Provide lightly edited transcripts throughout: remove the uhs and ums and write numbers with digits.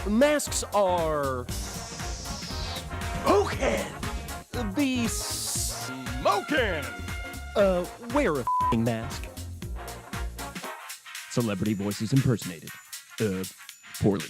Masks are... Smoking! Be smoking! Wear a f***ing mask. Celebrity voices impersonated. Poorly.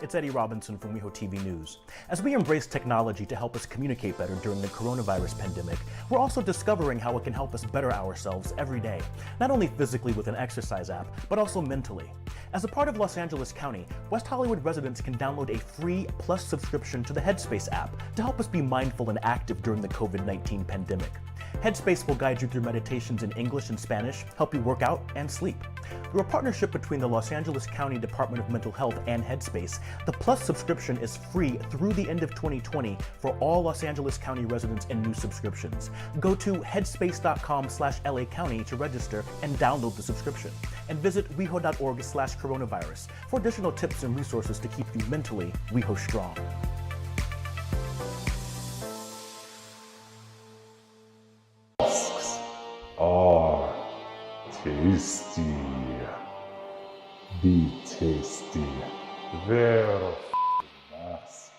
It's Eddie Robinson from WehoTV News. As we embrace technology to help us communicate better during the coronavirus pandemic, we're also discovering how it can help us better ourselves every day, not only physically with an exercise app, but also mentally. As a part of Los Angeles County, West Hollywood residents can download a free Plus subscription to the Headspace app to help us be mindful and active during the COVID-19 pandemic. Headspace will guide you through meditations in English and Spanish, help you work out and sleep. Through a partnership between the Los Angeles County Department of Mental Health and Headspace, the Plus subscription is free through the end of 2020 for all Los Angeles County residents and new subscriptions. Go to headspace.com/LA County to register and download the subscription. And visit weho.org/coronavirus for additional tips and resources to keep you mentally WeHo strong. Are tasty. Be tasty. Wear a mask.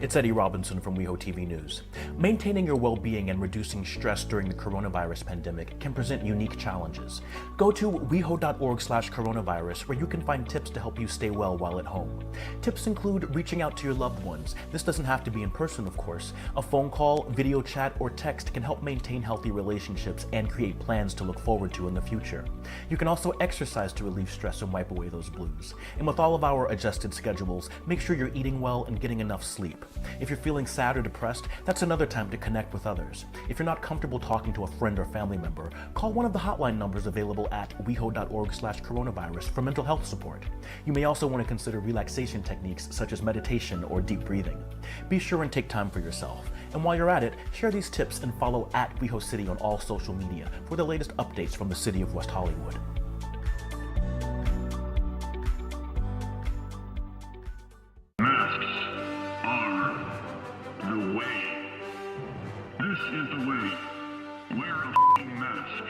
It's Eddie Robinson from WehoTV News. Maintaining your well-being and reducing stress during the coronavirus pandemic can present unique challenges. Go to weho.org/coronavirus where you can find tips to help you stay well while at home. Tips include reaching out to your loved ones. This doesn't have to be in person, of course. A phone call, video chat, or text can help maintain healthy relationships and create plans to look forward to in the future. You can also exercise to relieve stress and wipe away those blues. And with all of our adjusted schedules, make sure you're eating well and getting enough sleep. If you're feeling sad or depressed, that's another time to connect with others. If you're not comfortable talking to a friend or family member, call one of the hotline numbers available at weho.org/coronavirus for mental health support. You may also want to consider relaxation techniques such as meditation or deep breathing. Be sure and take time for yourself. And while you're at it, share these tips and follow at WehoCity on all social media for the latest updates from the city of West Hollywood. The way. This is the way. Wear a f***ing mask.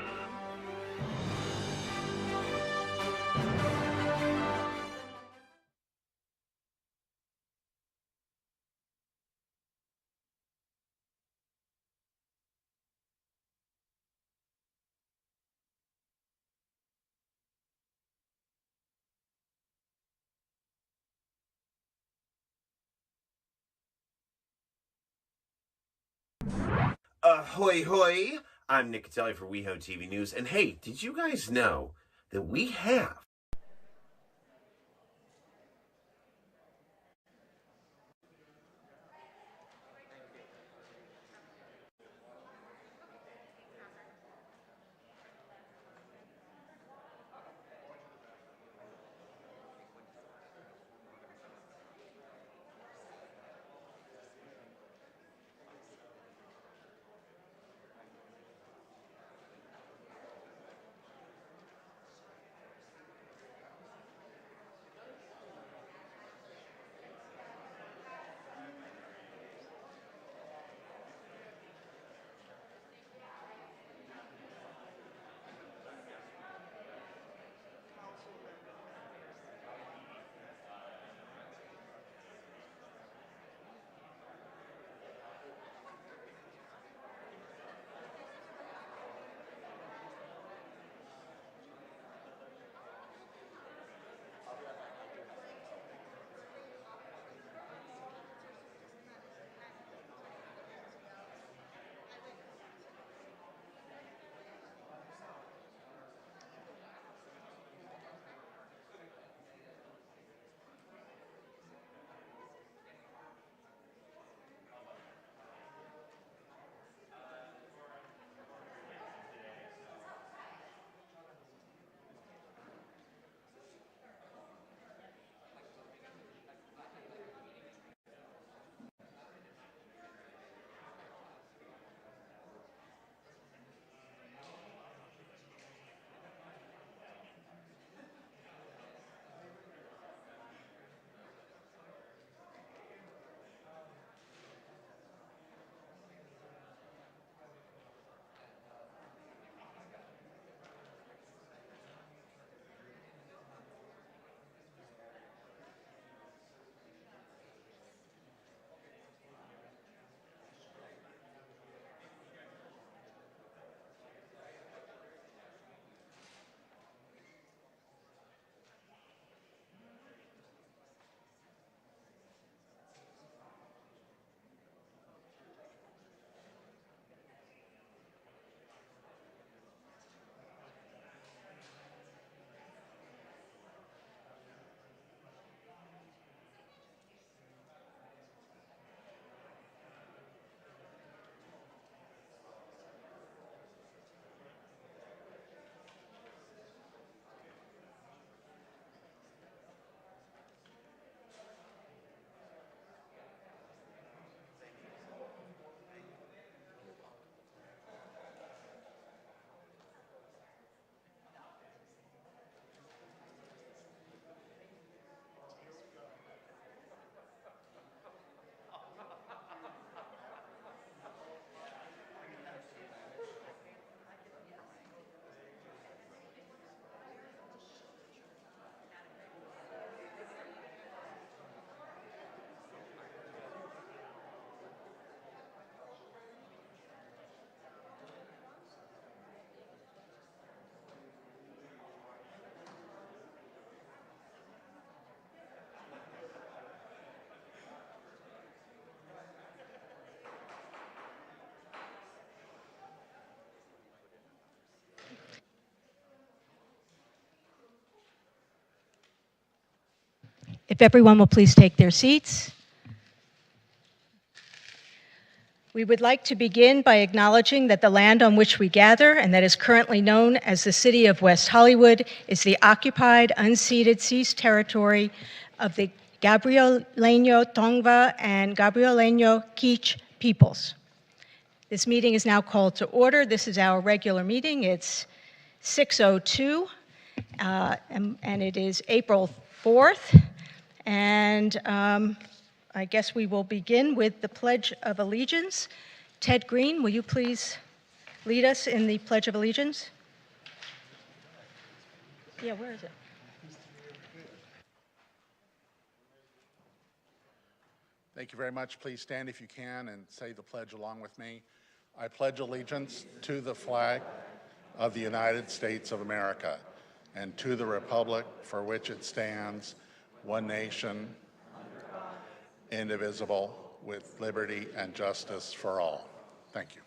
Hoy hoy, I'm Nick Catelli for WehoTV News, and hey, did you guys know that we have If everyone will please take their seats. We would like to begin by acknowledging that the land on which we gather and that is currently known as the City of West Hollywood is the occupied, unceded, ceased territory of the Gabrieleño Tongva and Gabrieleño Kizh peoples. This meeting is now called to order. This is our regular meeting. It's 6:02, and it is April 4th. And I guess we will begin with the Pledge of Allegiance. Ted Green, will you please lead us in the Pledge of Allegiance? Yeah, where is it? Thank you very much. Please stand if you can and say the pledge along with me. I pledge allegiance to the flag of the United States of America and to the republic for which it stands, one nation, indivisible, with liberty and justice for all. Thank you.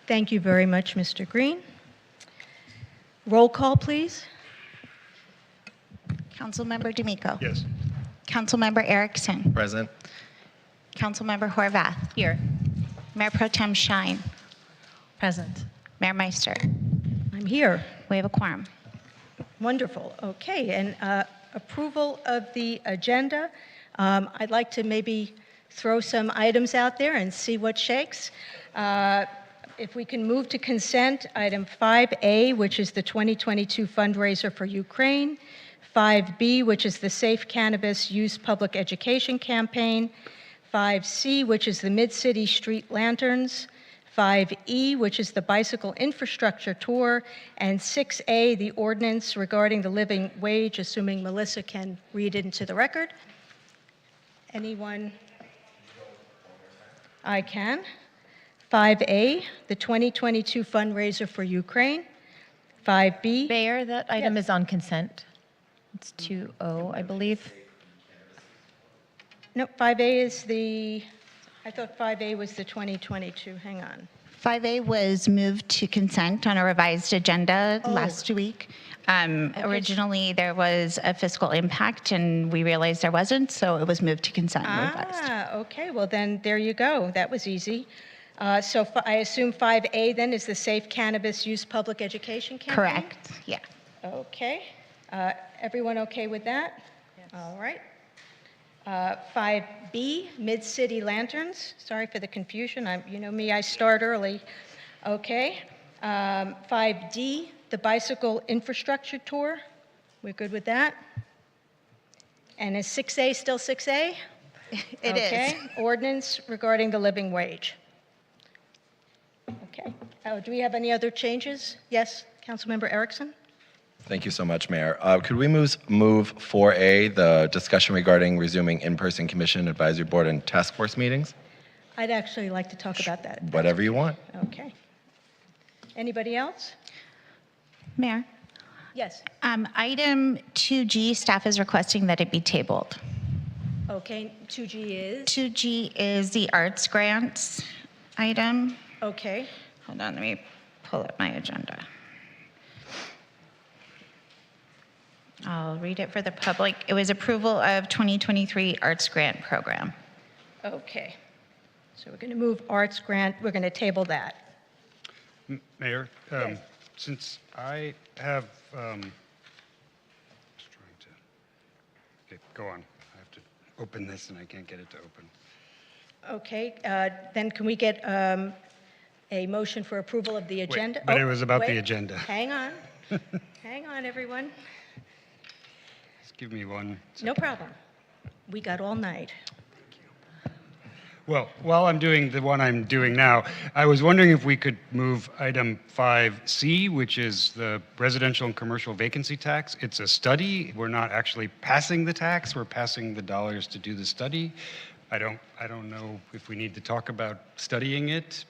Thank you very much, Mr. Green. Roll call, please. Councilmember D'Amico. Yes. Councilmember Erickson. Present. Councilmember Horvath. Here. Mayor Pro Tem Shine. Present. Mayor Meister. I'm here. We have a quorum. Wonderful. Okay, and approval of the agenda. I'd like to maybe throw some items out there and see what shakes. If we can move to consent, item 5A, which is the 2022 fundraiser for Ukraine, 5B, which is the Safe Cannabis Use Public Education Campaign, 5C, which is the Mid-City Street Lanterns, 5E, which is the Bicycle Infrastructure Tour, and 6A, the ordinance regarding the living wage, assuming Melissa can read it into the record. Anyone? I can. 5A, the 2022 fundraiser for Ukraine. 5B. Mayor, that item Yes. is on consent. It's 2-0, I believe. No, 5A is the, I thought 5A was the 2022. Hang on. 5A was moved to consent on a revised agenda last week. Originally, there was a fiscal impact, and we realized there wasn't, so it was moved to consent and revised. Okay. Well, then there you go. That was easy. So I assume 5A then is the Safe Cannabis Use Public Education Campaign? Correct, yeah. Okay. Everyone okay with that? Yes. All right. 5B, Mid-City Lanterns. Sorry for the confusion. You know me, I start early. Okay. 5D, the Bicycle Infrastructure Tour. We're good with that? And is 6A still 6A? It is. Okay. Ordinance regarding the living wage. Okay. Do we have any other changes? Yes, Councilmember Erickson? Thank you so much, Mayor. Could we move 4A, the discussion regarding resuming in-person commission, advisory board, and task force meetings? I'd actually like to talk about that. Whatever you want. Okay. Anybody else? Mayor? Yes. Item 2G, staff is requesting that it be tabled. Okay, 2G is? 2G is the arts grants item. Okay. Hold on, let me pull up my agenda. I'll read it for the public. It was approval of 2023 arts grant program. Okay. So we're going to move arts grant, we're going to table that. Mayor, Yes. since I have, just trying to, okay, go on. I have to open this and I can't get it to open. Okay, then can we get a motion for approval of the agenda? but it was about the wait. agenda. Hang on. Hang on, everyone. Just give me one second. No problem. We got all night. Well, while I'm doing the one I'm doing now, I was wondering if we could move item 5C, which is the residential and commercial vacancy tax. It's a study. We're not actually passing the tax. We're passing the dollars to do the study. I don't know if we need to talk about studying it.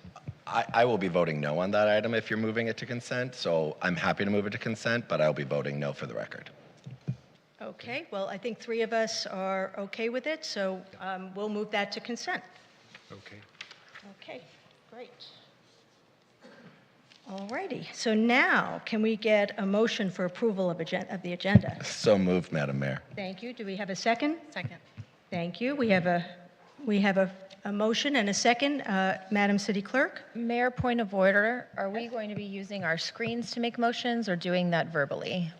I will be voting no on that item if you're moving it to consent, so I'm happy to move it to consent, but I'll be voting no for the record. Okay, well, I think three of us are okay with it, so we'll move that to consent. Okay. Okay, great. All righty. So now, can we get a motion for approval of the agenda? So moved, Madam Mayor. Thank you. Do we have a second? Second. Thank you. We have a motion and a second. Madam City Clerk? Mayor, point of order. Are we going to be using our screens to make motions or doing that verbally?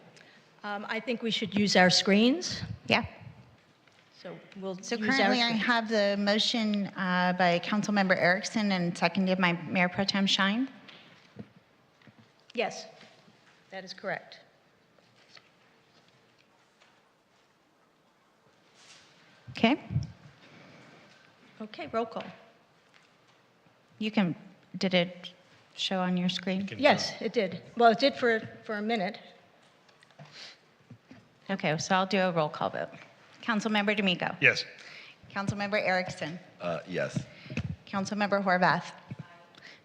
I think we should use our screens. Yeah. So we'll So use our currently I screen. have the motion by Councilmember Erickson and seconded by Mayor Pro Tem Shine. Yes, that is correct. Okay. Okay, roll call. Did it show on your screen? Yes, it did. Well, it did for a minute. Okay, so I'll do a roll call vote. Councilmember D'Amico. Yes. Councilmember Erickson. Yes. Councilmember Horvath.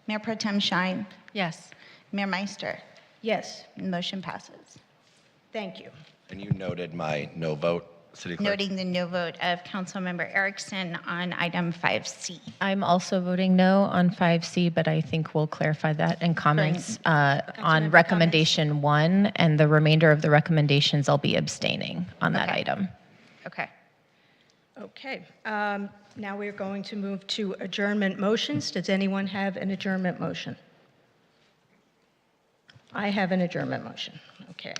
Mayor Pro Tem Shine. Yes. Mayor Meister. Yes, Motion passes. thank you. And you noted my no vote, City Clerk? Noting the no vote of Councilmember Erickson on item 5C. I'm also voting no on 5C, but I think we'll clarify that in comments on recommendation 1, and the remainder of the recommendations I'll be abstaining on that Okay. item. Okay. Okay, now we're going to move to adjournment motions. Does anyone have an adjournment motion? I have an adjournment motion. Okay.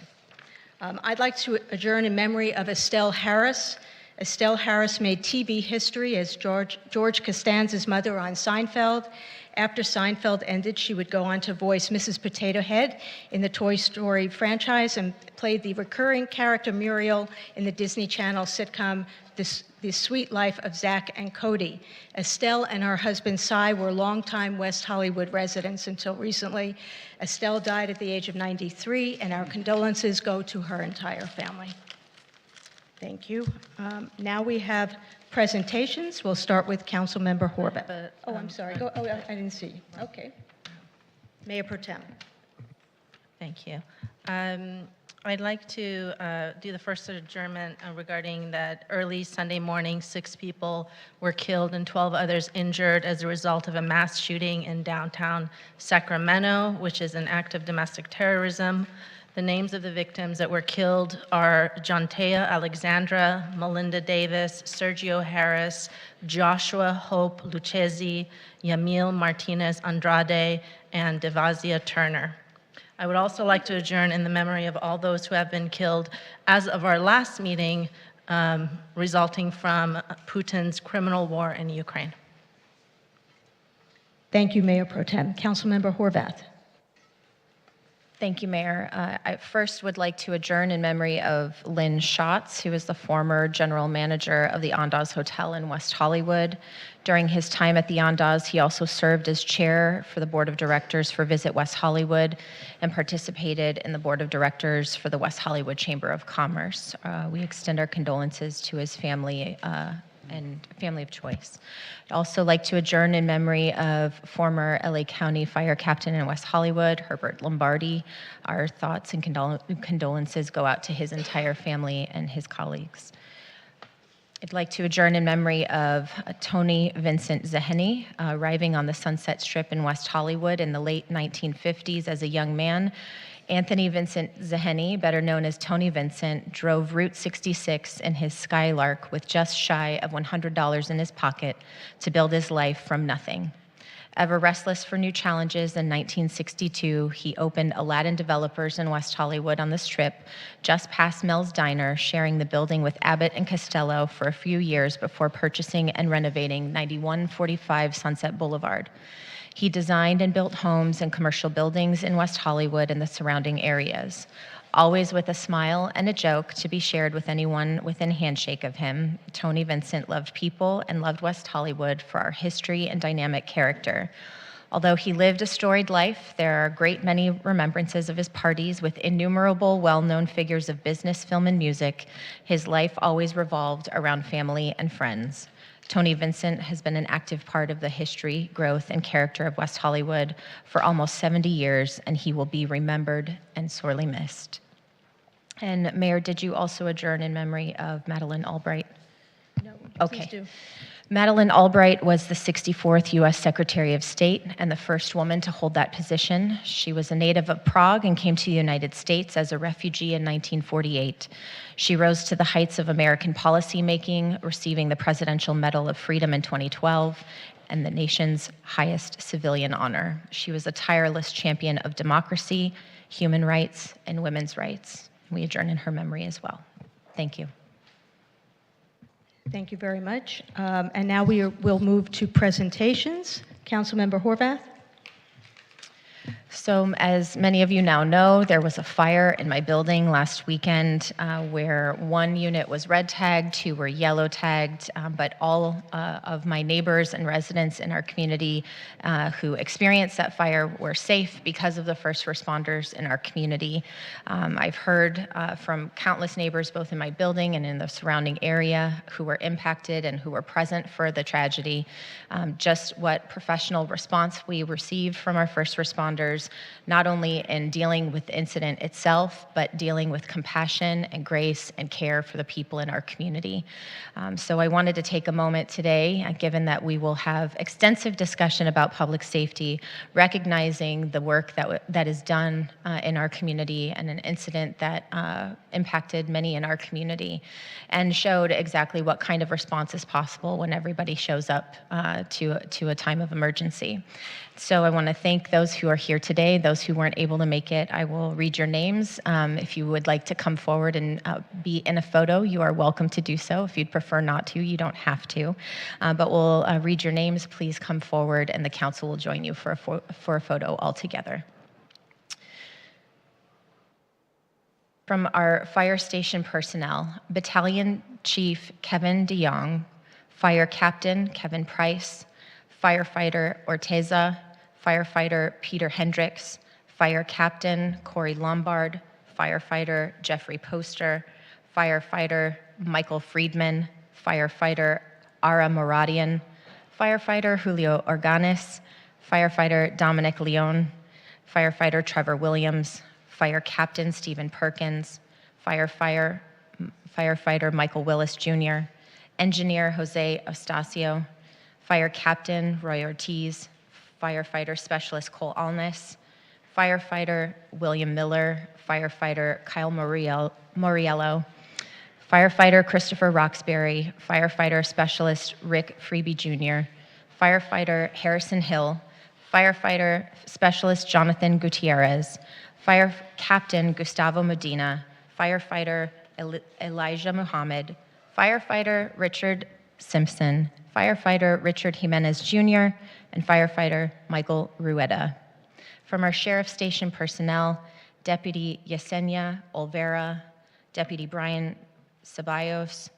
I'd like to adjourn in memory of Estelle Harris. Estelle Harris made TV history as George Costanza's mother on Seinfeld. After Seinfeld ended, she would go on to voice Mrs. Potato Head in the Toy Story franchise and played the recurring character Muriel in the Disney Channel sitcom The Sweet Life of Zach and Cody. Estelle and her husband Cy were longtime West Hollywood residents until recently. Estelle died at the age of 93, and our condolences go to her entire family. Thank you. Now we have presentations. We'll start with Councilmember Horvath. Oh, I'm sorry. I didn't see. Okay. Mayor Pro Tem. Thank you. I'd like to do the first adjournment regarding that early Sunday morning, 6 people were killed and 12 others injured as a result of a mass shooting in downtown Sacramento, which is an act of domestic terrorism. The names of the victims that were killed are Jontea Alexandra, Melinda Davis, Sergio Harris, Joshua Hope Lucchesi, Yamil Martinez Andrade, and Devazia Turner. I would also like to adjourn in the memory of all those who have been killed as of our last meeting, resulting from Putin's criminal war in Ukraine. Thank you, Mayor Pro Tem. Councilmember Horvath. Thank you, Mayor. I first would like to adjourn in memory of Lynn Schatz, who is the former general manager of the Andaz Hotel in West Hollywood. During his time at the Andaz, he also served as chair for the board of directors for Visit West Hollywood and participated in the board of directors for the West Hollywood Chamber of Commerce. We extend our condolences to his family and family of choice. I'd also like to adjourn in memory of former LA County Fire Captain in West Hollywood, Herbert Lombardi. Our thoughts and condolences go out to his entire family and his colleagues. I'd like to adjourn in memory of Tony Vincent Zaheny, arriving on the Sunset Strip in West Hollywood in the late 1950s as a young man. Anthony Vincent Zaheny, better known as Tony Vincent, drove Route 66 in his Skylark with just shy of $100 in his pocket to build his life from nothing. Ever restless for new challenges, in 1962, he opened Aladdin Developers in West Hollywood on the Strip, just past Mel's Diner, sharing the building with Abbott and Costello for a few years before purchasing and renovating 9145 Sunset Boulevard. He designed and built homes and commercial buildings in West Hollywood and the surrounding areas, always with a smile and a joke to be shared with anyone within handshake of him. Tony Vincent loved people and loved West Hollywood for our history and dynamic character. Although he lived a storied life, there are a great many remembrances of his parties with innumerable well-known figures of business, film, and music. His life always revolved around family and friends. Tony Vincent has been an active part of the history, growth, and character of West Hollywood for almost 70 years, and he will be remembered and sorely missed. And Mayor, did you also adjourn in memory of Madeleine Albright? No, Okay. please do. Madeleine Albright was the 64th U.S. Secretary of State and the first woman to hold that position. She was a native of Prague and came to the United States as a refugee in 1948. She rose to the heights of American policymaking, receiving the Presidential Medal of Freedom in 2012 and the nation's highest civilian honor. She was a tireless champion of democracy, human rights, and women's rights. We adjourn in her memory as well. Thank you. Thank you very much. And now we'll move to presentations. Councilmember Horvath. So as many of you now know, there was a fire in my building last weekend where one unit was red tagged, two were yellow tagged, but all of my neighbors and residents in our community who experienced that fire were safe because of the first responders in our community. I've heard from countless neighbors both in my building and in the surrounding area who were impacted and who were present for the tragedy, just what professional response we received from our first responders, not only in dealing with the incident itself, but dealing with compassion and grace and care for the people in our community. So I wanted to take a moment today, given that we will have extensive discussion about public safety, recognizing the work that is done in our community and an incident that impacted many in our community and showed exactly what kind of response is possible when everybody shows up to a time of emergency. So I want to thank those who are here today, those who weren't able to make it. I will read your names. If you would like to come forward and be in a photo, you are welcome to do so. If you'd prefer not to, you don't have to. But we'll read your names. Please come forward and the council will join you for a photo all together. From our fire station personnel, Battalion Chief Kevin DeYoung, Fire Captain Kevin Price, Firefighter Orteza, Firefighter Peter Hendricks, Fire Captain Corey Lombard, Firefighter Jeffrey Poster, Firefighter Michael Friedman, Firefighter Ara Moradian, Firefighter Julio Organes, Firefighter Dominic Leon, Firefighter Trevor Williams, Fire Captain Stephen Perkins, Firefighter Michael Willis Jr., Engineer Jose Eustacio, Fire Captain Roy Ortiz, Firefighter Specialist Cole Alness, Firefighter William Miller, Firefighter Kyle Moriello, Firefighter Christopher Roxbury, Firefighter Specialist Rick Freeby Jr., Firefighter Harrison Hill, Firefighter Specialist Jonathan Gutierrez, Fire Captain Gustavo Medina, Firefighter Elijah Muhammad, Firefighter Richard Simpson, Firefighter Richard Jimenez Jr., and Firefighter Michael Rueda. From our Sheriff Station personnel, Deputy Yesenia Olvera, Deputy Brian Ceballos,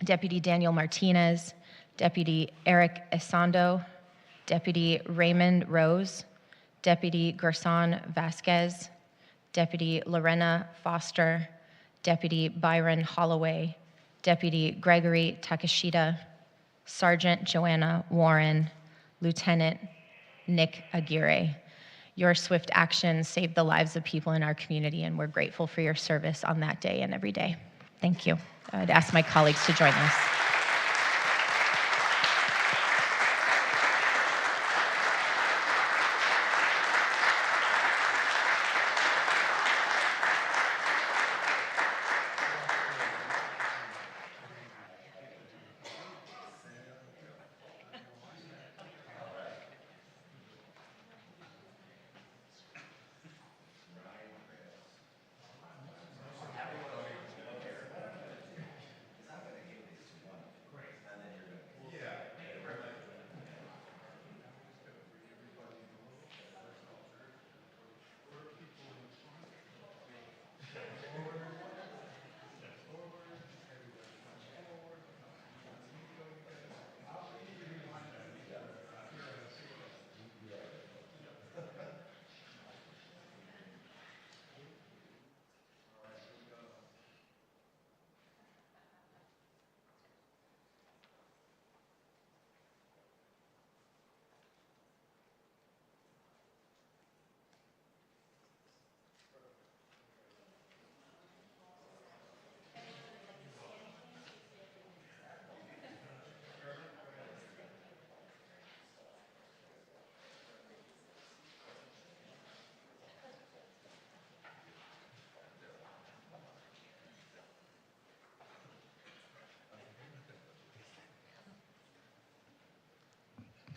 Deputy Daniel Martinez, Deputy Eric Esando, Deputy Raymond Rose, Deputy Gerson Vasquez, Deputy Lorena Foster, Deputy Byron Holloway, Deputy Gregory Takashita, Sergeant Joanna Warren, Lieutenant Nick Aguirre. Your swift action saved the lives of people in our community, and we're grateful for your service on that day and every day. Thank you. I'd ask my colleagues to join us.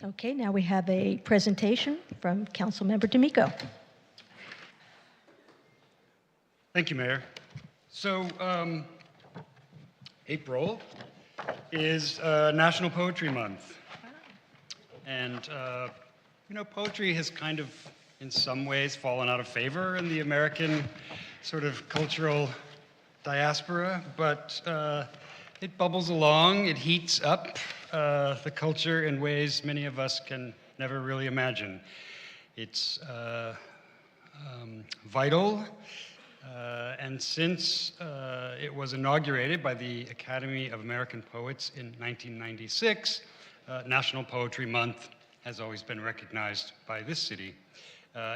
Okay, now we have a presentation from Councilmember D'Amico. Thank you, Mayor. So, April is National Poetry Month. And, poetry has kind of, in some ways, fallen out of favor in the American sort of cultural diaspora, but it bubbles along, it heats up the culture in ways many of us can never really imagine. It's vital, and since it was inaugurated by the Academy of American Poets in 1996, National Poetry Month has always been recognized by this city.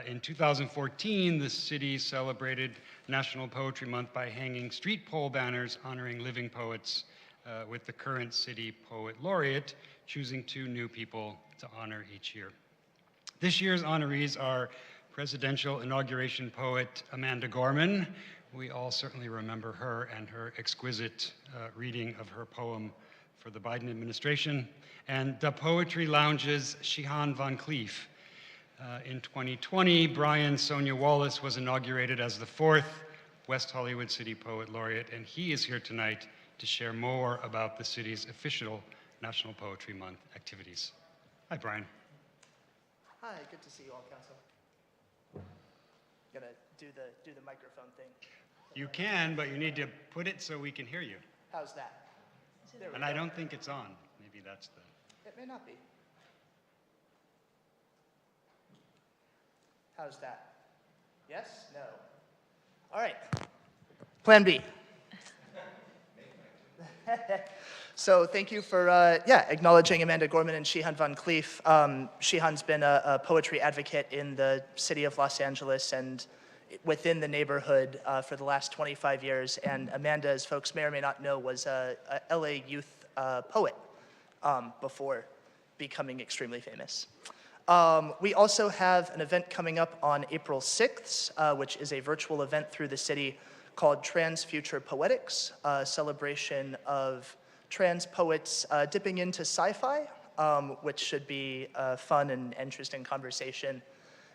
In 2014, the city celebrated National Poetry Month by hanging street pole banners honoring living poets, with the current city poet laureate choosing 2 new people to honor each year. This year's honorees are presidential inauguration poet Amanda Gorman. We all certainly remember her and her exquisite reading of her poem for the Biden administration, and the Poetry Lounge's Shehan Van Cleef. In 2020, Brian Sonia Wallace was inaugurated as the 4th West Hollywood City Poet Laureate, and he is here tonight to share more about the city's official National Poetry Month activities. Hi, Brian. Hi, good to see you all, Council. Gonna do the microphone thing. You can, but you need to put it so we can hear you. How's that? There we And go. I don't think it's on. Maybe that's the... It may not be. How's that? Yes? No? All right. Plan B. So thank you for acknowledging Amanda Gorman and Shehan Van Cleef. Shehan's been a poetry advocate in the city of Los Angeles and within the neighborhood for the last 25 years. And Amanda, as folks may or may not know, was a LA youth poet before becoming extremely famous. We also have an event coming up on April 6th, which is a virtual event through the city called Trans Future Poetics, a celebration of trans poets dipping into sci-fi, which should be a fun and interesting conversation.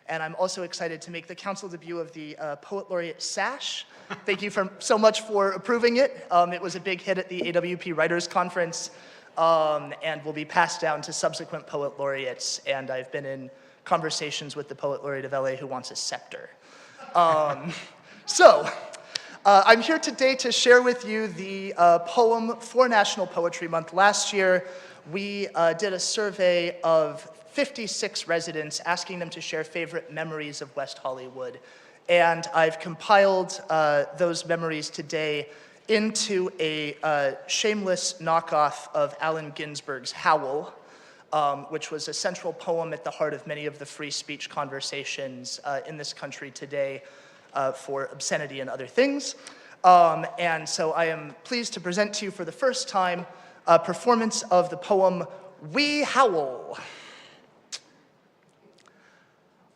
And I'm also excited to make the council debut of the Poet Laureate Sash. Thank you so much for approving it. It was a big hit at the AWP Writers Conference, and will be passed down to subsequent poet laureates. And I've been in conversations with the Poet Laureate of LA who wants a scepter. I'm here today to share with you the poem for National Poetry Month. Last year, we did a survey of 56 residents asking them to share favorite memories of West Hollywood. And I've compiled those memories today into a shameless knockoff of Allen Ginsberg's Howl, which was a central poem at the heart of many of the free speech conversations in this country today for obscenity and other things. And so I am pleased to present to you for the first time a performance of the poem We Howl.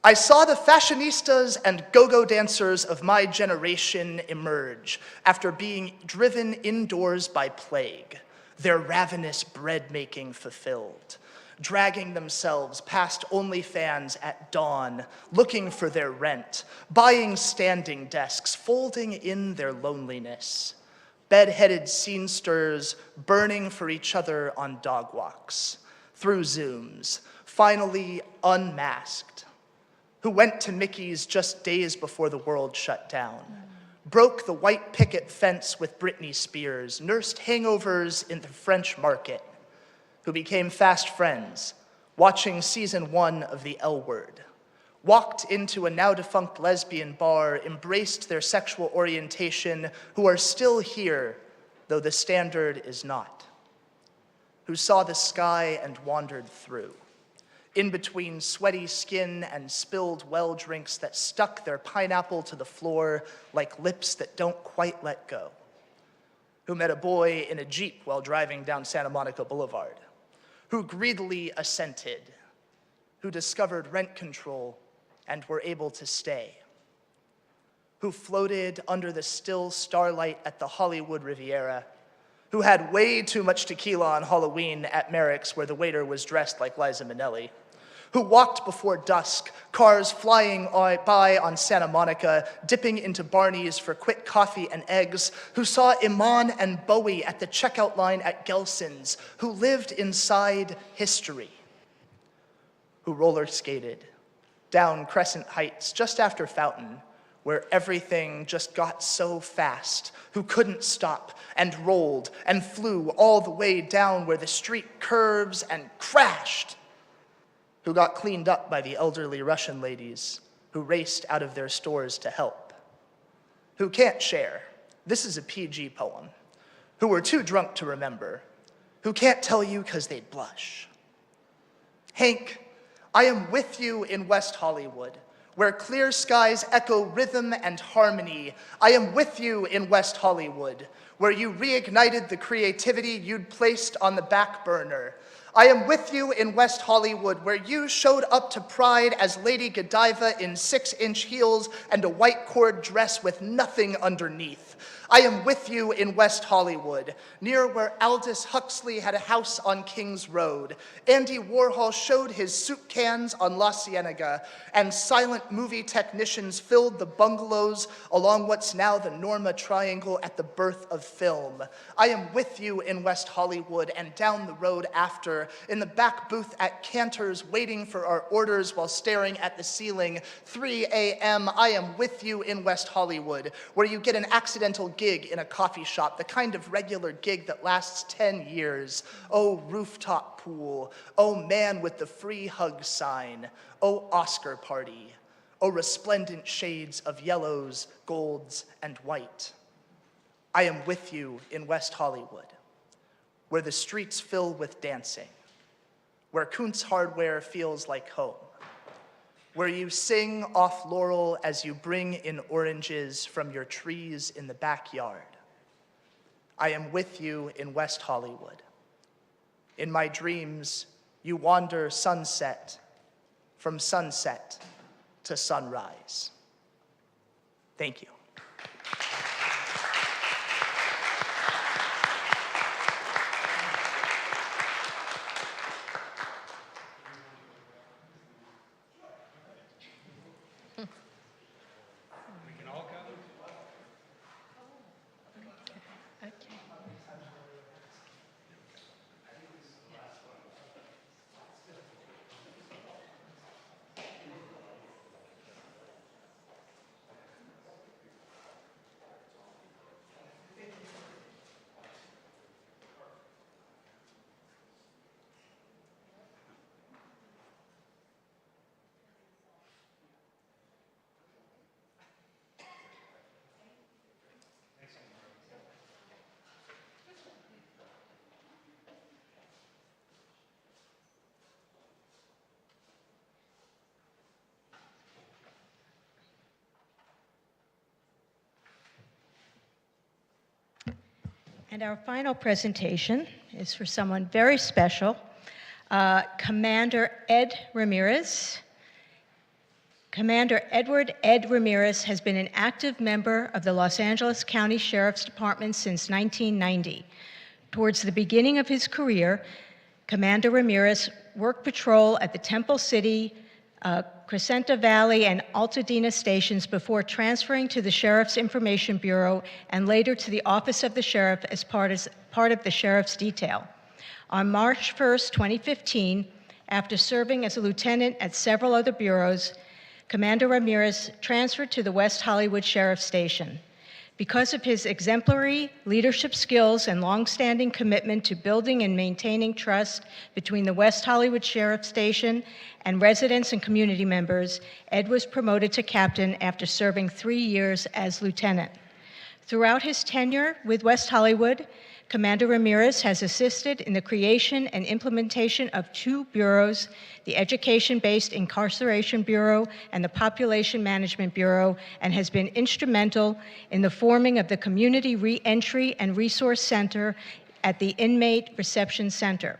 I saw the fashionistas and go-go dancers of my generation emerge after being driven indoors by plague, their ravenous bread-making fulfilled, dragging themselves past OnlyFans at dawn, looking for their rent, buying standing desks, folding in their loneliness, bed-headed scenesters burning for each other on dog walks, through Zooms, finally unmasked, who went to Mickey's just days before the world shut down, broke the white picket fence with Britney Spears, nursed hangovers in the French market, who became fast friends, watching season 1 of The L Word, walked into a now-defunct lesbian bar, embraced their sexual orientation, who are still here, though the standard is not, who saw the sky and wandered through, in between sweaty skin and spilled well drinks that stuck their pineapple to the floor like lips that don't quite let go, who met a boy in a Jeep while driving down Santa Monica Boulevard, who greedily assented, who discovered rent control and were able to stay, who floated under the still starlight at the Hollywood Riviera, who had way too much tequila on Halloween at Merrick's where the waiter was dressed like Liza Minnelli, who walked before dusk, cars flying by on Santa Monica, dipping into Barney's for quick coffee and eggs, who saw Iman and Bowie at the checkout line at Gelson's, who lived inside history, who roller skated down Crescent Heights just after Fountain, where everything just got so fast, who couldn't stop and rolled and flew all the way down where the street curves and crashed, who got cleaned up by the elderly Russian ladies who raced out of their stores to help, who can't share, this is a PG poem, who were too drunk to remember, who can't tell you because they'd blush. Hank, I am with you in West Hollywood, where clear skies echo rhythm and harmony. I am with you in West Hollywood, where you reignited the creativity you'd placed on the back burner. I am with you in West Hollywood, where you showed up to Pride as Lady Godiva in 6-inch heels and a white cord dress with nothing underneath. I am with you in West Hollywood, near where Aldous Huxley had a house on Kings Road. Andy Warhol showed his soup cans on La Cienega, and silent movie technicians filled the bungalows along what's now the Norma Triangle at the birth of film. I am with you in West Hollywood and down the road after, in the back booth at Cantor's, waiting for our orders while staring at the ceiling. 3 a.m. I am with you in West Hollywood, where you get an accidental gig in a coffee shop, the kind of regular gig that lasts 10 years. Oh, rooftop pool. Oh, man with the free hug sign. Oh, Oscar party. Oh, resplendent shades of yellows, golds, and white. I am with you in West Hollywood, where the streets fill with dancing, where Kuntz Hardware feels like home, where you sing off Laurel as you bring in oranges from your trees in the backyard. I am with you in West Hollywood. In my dreams, you wander sunset, from sunset to sunrise. Thank you. And our final presentation is for someone very special, Commander Ed Ramirez. Commander Edward Ed Ramirez has been an active member of the Los Angeles County Sheriff's Department since 1990. Towards the beginning of his career, Commander Ramirez worked patrol at the Temple City, Crescenta Valley, and Altadena stations before transferring to the Sheriff's Information Bureau and later to the Office of the Sheriff as part of the Sheriff's Detail. On March 1st, 2015, after serving as a lieutenant at several other bureaus, Commander Ramirez transferred to the West Hollywood Sheriff's Station. Because of his exemplary leadership skills and longstanding commitment to building and maintaining trust between the West Hollywood Sheriff's Station and residents and community members, Ed was promoted to captain after serving 3 years as lieutenant. Throughout his tenure with West Hollywood, Commander Ramirez has assisted in the creation and implementation of 2 bureaus, the Education-Based Incarceration Bureau and the Population Management Bureau, and has been instrumental in the forming of the Community Reentry and Resource Center at the Inmate Reception Center.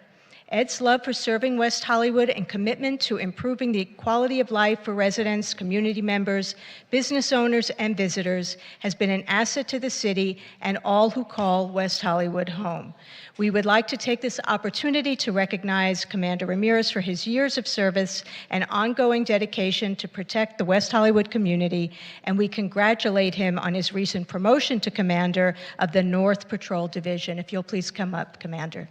Ed's love for serving West Hollywood and commitment to improving the quality of life for residents, community members, business owners, and visitors has been an asset to the city and all who call West Hollywood home. We would like to take this opportunity to recognize Commander Ramirez for his years of service and ongoing dedication to protect the West Hollywood community, and we congratulate him on his recent promotion to Commander of the North Patrol Division. If you'll please come up, Commander.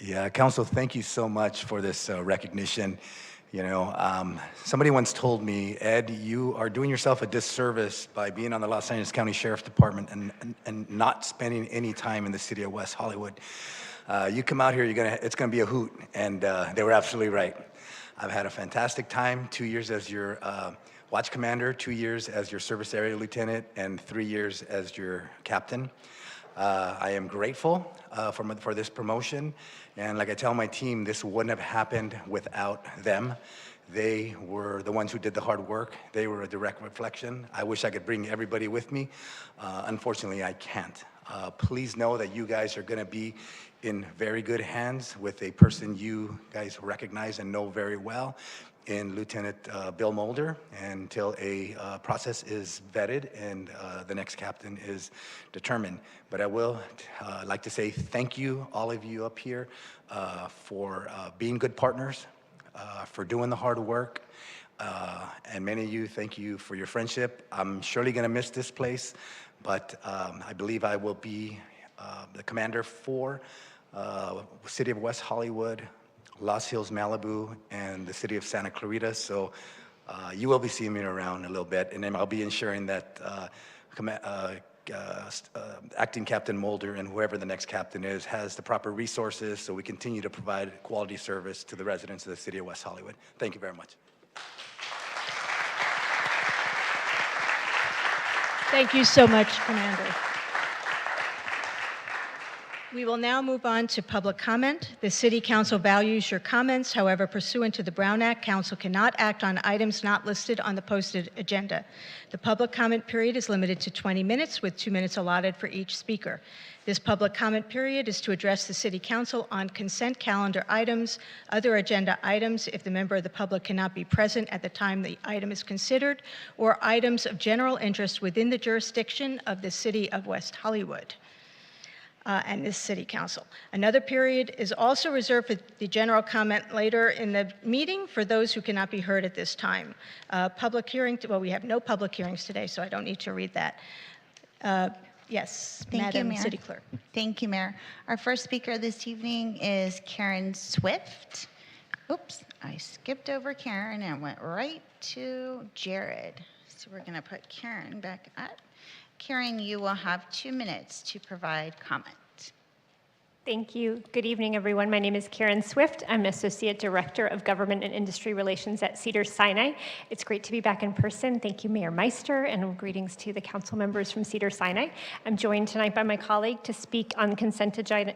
Yeah, Council, thank you so much for this recognition. You know, somebody once told me, Ed, you are doing yourself a disservice by being on the Los Angeles County Sheriff's Department and not spending any time in the city of West Hollywood. You come out here, it's gonna be a hoot, and they were absolutely right. I've had a fantastic time, 2 years as your watch commander, 2 years as your service area lieutenant, and 3 years as your captain. I am grateful for this promotion, and like I tell my team, this wouldn't have happened without them. They were the ones who did the hard work. They were a direct reflection. I wish I could bring everybody with me. Unfortunately, I can't. Please know that you guys are gonna be in very good hands with a person you guys recognize and know very well, in Lieutenant Bill Mulder, until a process is vetted and the next captain is determined. But I will like to say thank you, all of you up here, for being good partners, for doing the hard work, and many of you, thank you for your friendship. I'm surely gonna miss this place, but I believe I will be the commander for City of West Hollywood, Los Hills, Malibu, and the city of Santa Clarita. So you will be seeing me around a little bit, and then I'll be ensuring that Acting Captain Mulder and whoever the next captain is has the proper resources so we continue to provide quality service to the residents of the city of West Hollywood. Thank you very much. Thank you so much, Commander. We will now move on to public comment. The City Council values your comments. However, pursuant to the Brown Act, Council cannot act on items not listed on the posted agenda. The public comment period is limited to 20 minutes, with 2 minutes allotted for each speaker. This public comment period is to address the City Council on consent calendar items, other agenda items if the member of the public cannot be present at the time the item is considered, or items of general interest within the jurisdiction of the City of West Hollywood. And this City Council. Another period is also reserved for the general comment later in the meeting for those who cannot be heard at this time. Public hearing, well, we have no public hearings today, so I don't need to read that. Yes, Thank you, Madam Mayor. City Clerk. Thank you, Mayor. Our first speaker this evening is Karen Swift. Oops, I skipped over Karen and went right to Jared. So we're gonna put Karen back up. Karen, you will have 2 minutes to provide comment. Thank you. Good evening, everyone. My name is Karen Swift. I'm Associate Director of Government and Industry Relations at Cedars-Sinai. It's great to be back in person. Thank you, Mayor Meister, and greetings to the council members from Cedars-Sinai. I'm joined tonight by my colleague to speak on consent agenda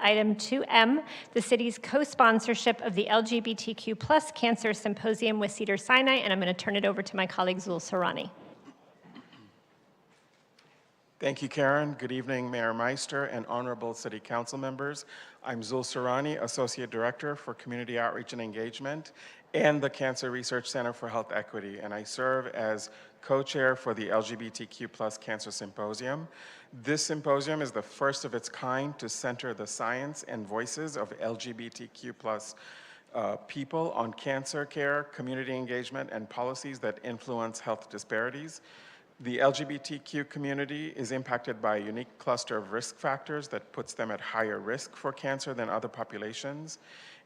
item 2M, the city's co-sponsorship of the LGBTQ+ Cancer Symposium with Cedars-Sinai, and I'm going to turn it over to my colleague Zul Sarani. Thank you, Karen. Good evening, Mayor Meister and honorable city council members. I'm Zul Sarani, Associate Director for Community Outreach and Engagement and the Cancer Research Center for Health Equity, and I serve as co-chair for the LGBTQ+ Cancer Symposium. This symposium is the first of its kind to center the science and voices of LGBTQ+ people on cancer care, community engagement, and policies that influence health disparities. The LGBTQ community is impacted by a unique cluster of risk factors that puts them at higher risk for cancer than other populations.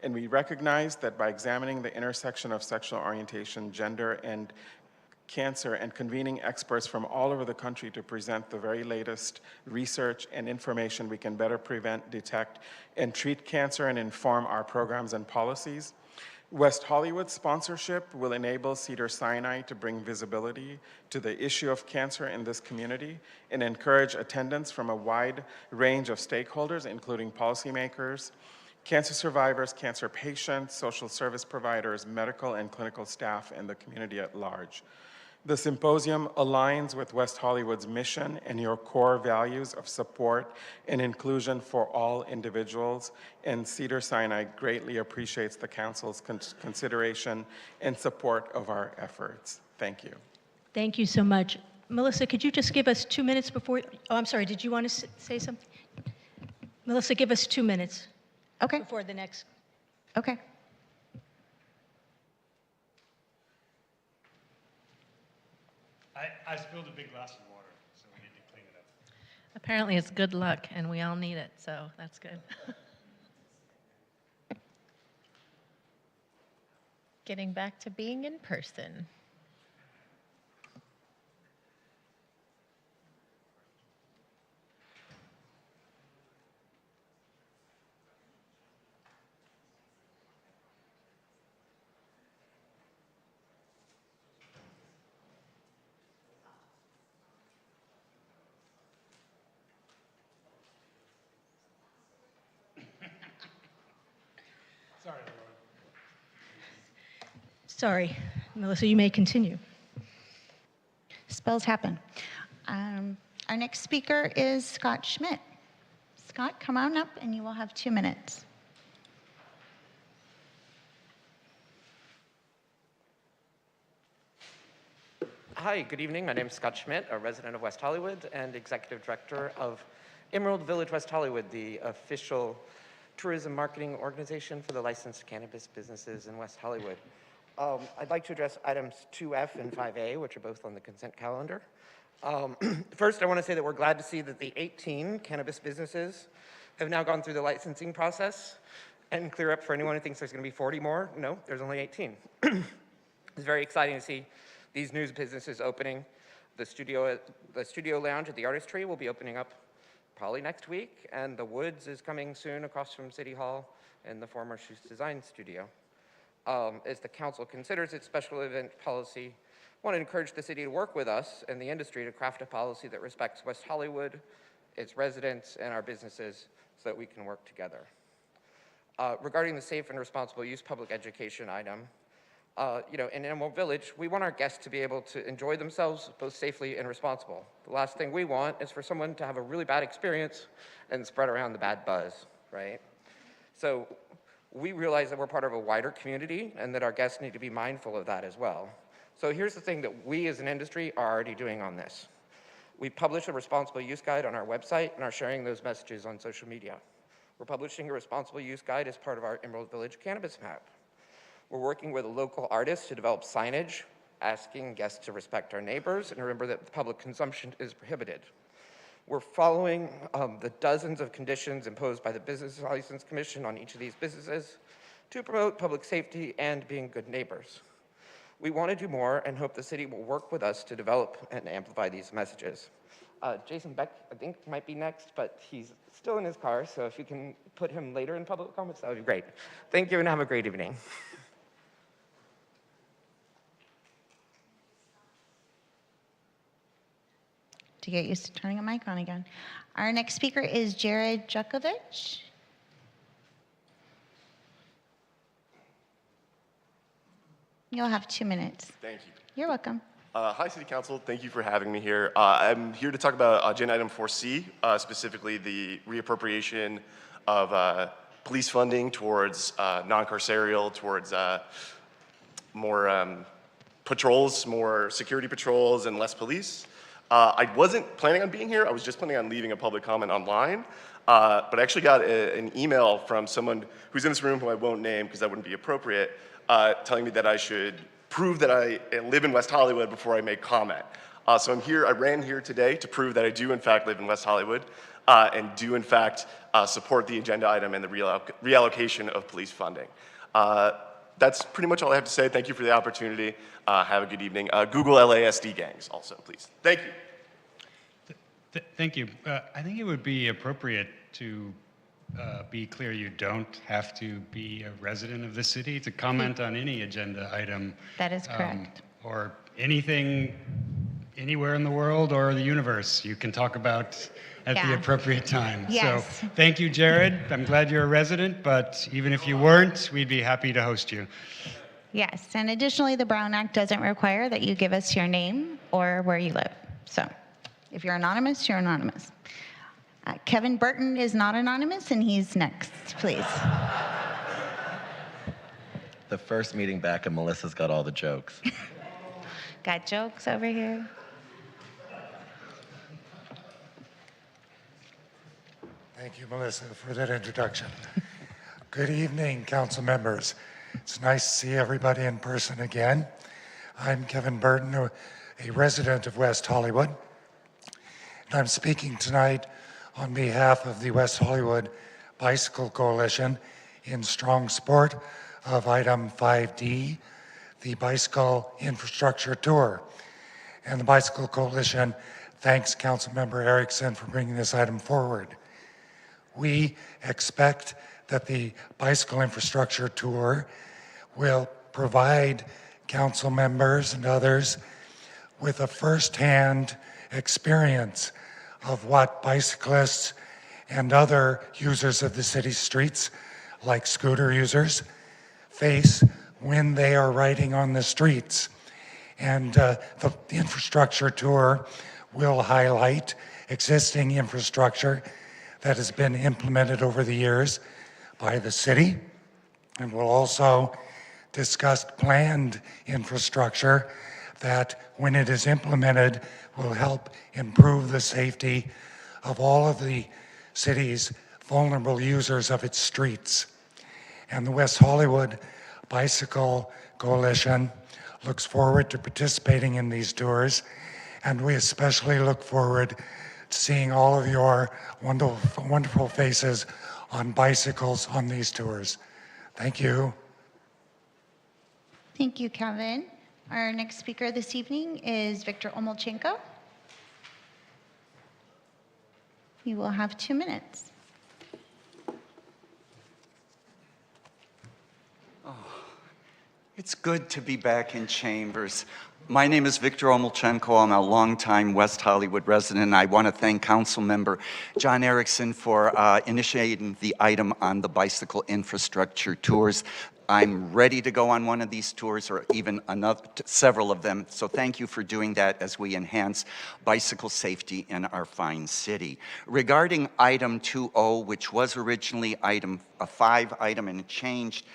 And we recognize that by examining the intersection of sexual orientation, gender, and cancer and convening experts from all over the country to present the very latest research and information, we can better prevent, detect, and treat cancer and inform our programs and policies. West Hollywood sponsorship will enable Cedars-Sinai to bring visibility to the issue of cancer in this community and encourage attendance from a wide range of stakeholders, including policymakers, cancer survivors, cancer patients, social service providers, medical and clinical staff, and the community at large. The symposium aligns with West Hollywood's mission and your core values of support and inclusion for all individuals, and Cedars-Sinai greatly appreciates the Council's consideration and support of our efforts. Thank you. Thank you so much. Melissa, could you just give us 2 minutes before, oh, I'm sorry, did you want to say something? Melissa, give us 2 minutes. Okay. Before the next. Okay. I spilled a big glass of water, so we need to clean it up. Apparently it's good luck, and we all need it, so that's good. Getting back to being in person. Sorry, everyone. Sorry, Melissa, you may continue. Spills happen. Our next speaker is Scott Schmidt. Scott, come on up and you will have 2 minutes. Hi, good evening. My name is Scott Schmidt, a resident of West Hollywood and executive director of Emerald Village West Hollywood, the official tourism marketing organization for the licensed cannabis businesses in West Hollywood. I'd like to address items 2F and 5A, which are both on the consent calendar. First, I want to say that we're glad to see that the 18 cannabis businesses have now gone through the licensing process, and clear up for anyone who thinks there's going to be 40 more. No, there's only 18. It's very exciting to see these new businesses opening. The studio lounge at the Artistry will be opening up probably next week, and the Woods is coming soon across from City Hall in the former Shoes Design Studio. As the council considers its special event policy, I want to encourage the city to work with us and the industry to craft a policy that respects West Hollywood, its residents, and our businesses so that we can work together. Regarding the safe and responsible use public education item, in Emerald Village, we want our guests to be able to enjoy themselves both safely and responsible. The last thing we want is for someone to have a really bad experience and spread around the bad buzz, right? So we realize that we're part of a wider community and that our guests need to be mindful of that as well. So here's the thing that we as an industry are already doing on this. We publish a responsible use guide on our website and are sharing those messages on social media. We're publishing a responsible use guide as part of our Emerald Village Cannabis Map. We're working with a local artist to develop signage, asking guests to respect our neighbors and remember that public consumption is prohibited. We're following the dozens of conditions imposed by the Business License Commission on each of these businesses to promote public safety and being good neighbors. We want to do more and hope the city will work with us to develop and amplify these messages. Jason Beck, I think, might be next, but he's still in his car, so if you can put him later in public comments, that would be great. Thank you and have a great evening. To get used to turning a mic on again. Our next speaker is Jared Jukovic. You'll have 2 minutes. Thank you. You're welcome. Hi, City Council. Thank you for having me here. I'm here to talk about agenda item 4C, specifically the reappropriation of police funding towards non-carceral, towards more patrols, more security patrols, and less police. I wasn't planning on being here. I was just planning on leaving a public comment online. but I actually got an email from someone who's in this room who I won't name because that wouldn't be appropriate, telling me that I should prove that I live in West Hollywood before I make comment. So I'm here, I ran here today to prove that I do in fact live in West Hollywood and do in fact support the agenda item and the reallocation of police funding. That's pretty much all I have to say. Thank you for the opportunity. Have a good evening. Google LASD gangs also, please. Thank you. Thank you. I think it would be appropriate to be clear you don't have to be a resident of the city to comment on any agenda item. That is correct. Or anything anywhere in the world or the universe you can talk about at the appropriate time. Yes. So thank you, Jared. I'm glad you're a resident, but even if you weren't, we'd be happy to host you. Yes, and additionally, the Brown Act doesn't require that you give us your name or where you live. So if you're anonymous, you're anonymous. Kevin Burton is not anonymous, and he's next, please. The first meeting back, and Melissa's got all the jokes. Got jokes over here. Thank you, Melissa, for that introduction. Good evening, council members. It's nice to see everybody in person again. I'm Kevin Burton, a resident of West Hollywood, and I'm speaking tonight on behalf of the West Hollywood Bicycle Coalition in strong support of item 5D, the Bicycle Infrastructure Tour. And the Bicycle Coalition thanks Councilmember Erickson for bringing this item forward. We expect that the Bicycle Infrastructure Tour will provide council members and others with a first-hand experience of what bicyclists and other users of the city's streets, like scooter users, face when they are riding on the streets. And the infrastructure tour will highlight existing infrastructure that has been implemented over the years by the city, and will also discuss planned infrastructure that, when it is implemented, will help improve the safety of all of the city's vulnerable users of its streets. And the West Hollywood Bicycle Coalition looks forward to participating in these tours, and we especially look forward to seeing all of your wonderful faces on bicycles on these tours. Thank you. Thank you, Kevin. Our next speaker this evening is Victor Omolchenko. You will have 2 minutes. It's good to be back in chambers. My name is Victor Omolchenko. I'm a longtime West Hollywood resident. I want to thank Council Member John Erickson for initiating the item on the bicycle infrastructure tours. I'm ready to go on one of these tours, or even several of them. So thank you for doing that as we enhance bicycle safety in our fine city. Regarding item 2.0, which was originally item 5 item and it changed,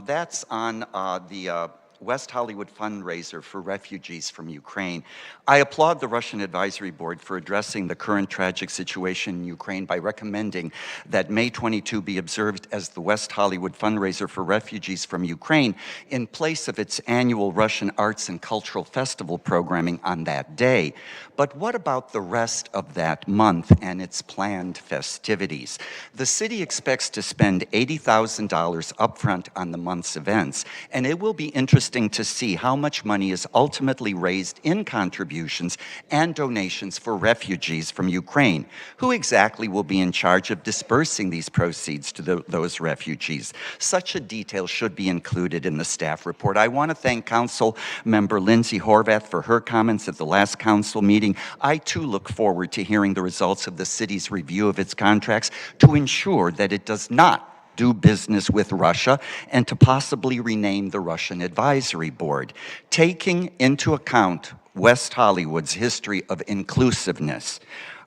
that's on the West Hollywood fundraiser for refugees from Ukraine. I applaud the Russian Advisory Board for addressing the current tragic situation in Ukraine by recommending that May 22 be observed as the West Hollywood fundraiser for refugees from Ukraine in place of its annual Russian Arts and Cultural Festival programming on that day. But what about the rest of that month and its planned festivities? The city expects to spend $80,000 upfront on the month's events, and it will be interesting to see how much money is ultimately raised in contributions and donations for refugees from Ukraine. Who exactly will be in charge of dispersing these proceeds to those refugees? Such a detail should be included in the staff report. I want to thank Council Member Lindsay Horvath for her comments at the last council meeting. I too look forward to hearing the results of the city's review of its contracts to ensure that it does not do business with Russia and to possibly rename the Russian Advisory Board. Taking into account West Hollywood's history of inclusiveness,